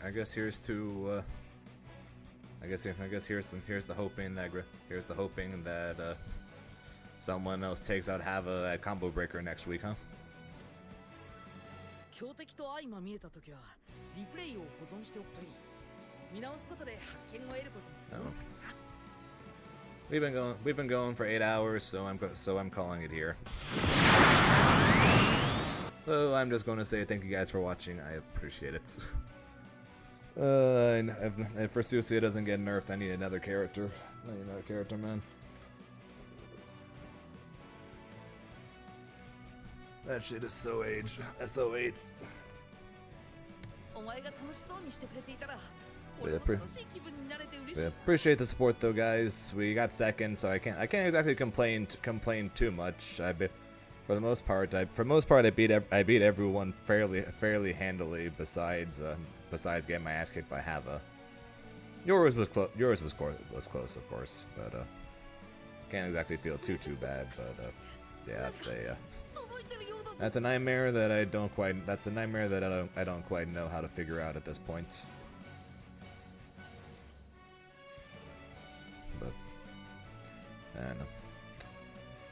Speaker 2: I guess here's the hoping that someone else takes out Hava at Combo Breaker next week, huh?
Speaker 4: 強敵と相まみえた時はリプレイを保存しておくといい。見直すことで発見を得ることも。
Speaker 2: We've been going for 8 hours, so I'm calling it here. So I'm just going to say thank you guys for watching. I appreciate it. If Sucia doesn't get nerfed, I need another character. I need another character, man. That shit is so aged. SO8. We appreciate the support though, guys. We got second, so I can't exactly complain too much. For the most part, I beat everyone fairly handily. Besides getting my ass kicked by Hava. Yours was close, of course, but can't exactly feel too bad. But yeah, that's a nightmare that I don't quite know how to figure out at this point.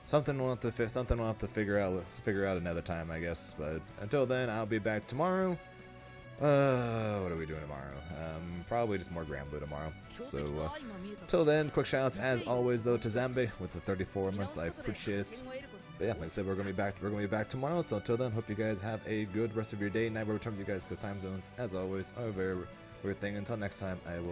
Speaker 2: something we'll have to figure out another time, I guess. But until then, I'll be back tomorrow. What are we doing tomorrow? Probably just more Grand Blue tomorrow. So, till then, quick shout outs as always though to Zambe with the 34 months. I appreciate it. But yeah, like I said, we're gonna be back tomorrow. So until then, hope you guys have a good rest of your day. Night will return with you guys because time zones, as always, are a very weird thing. Until next time, I will.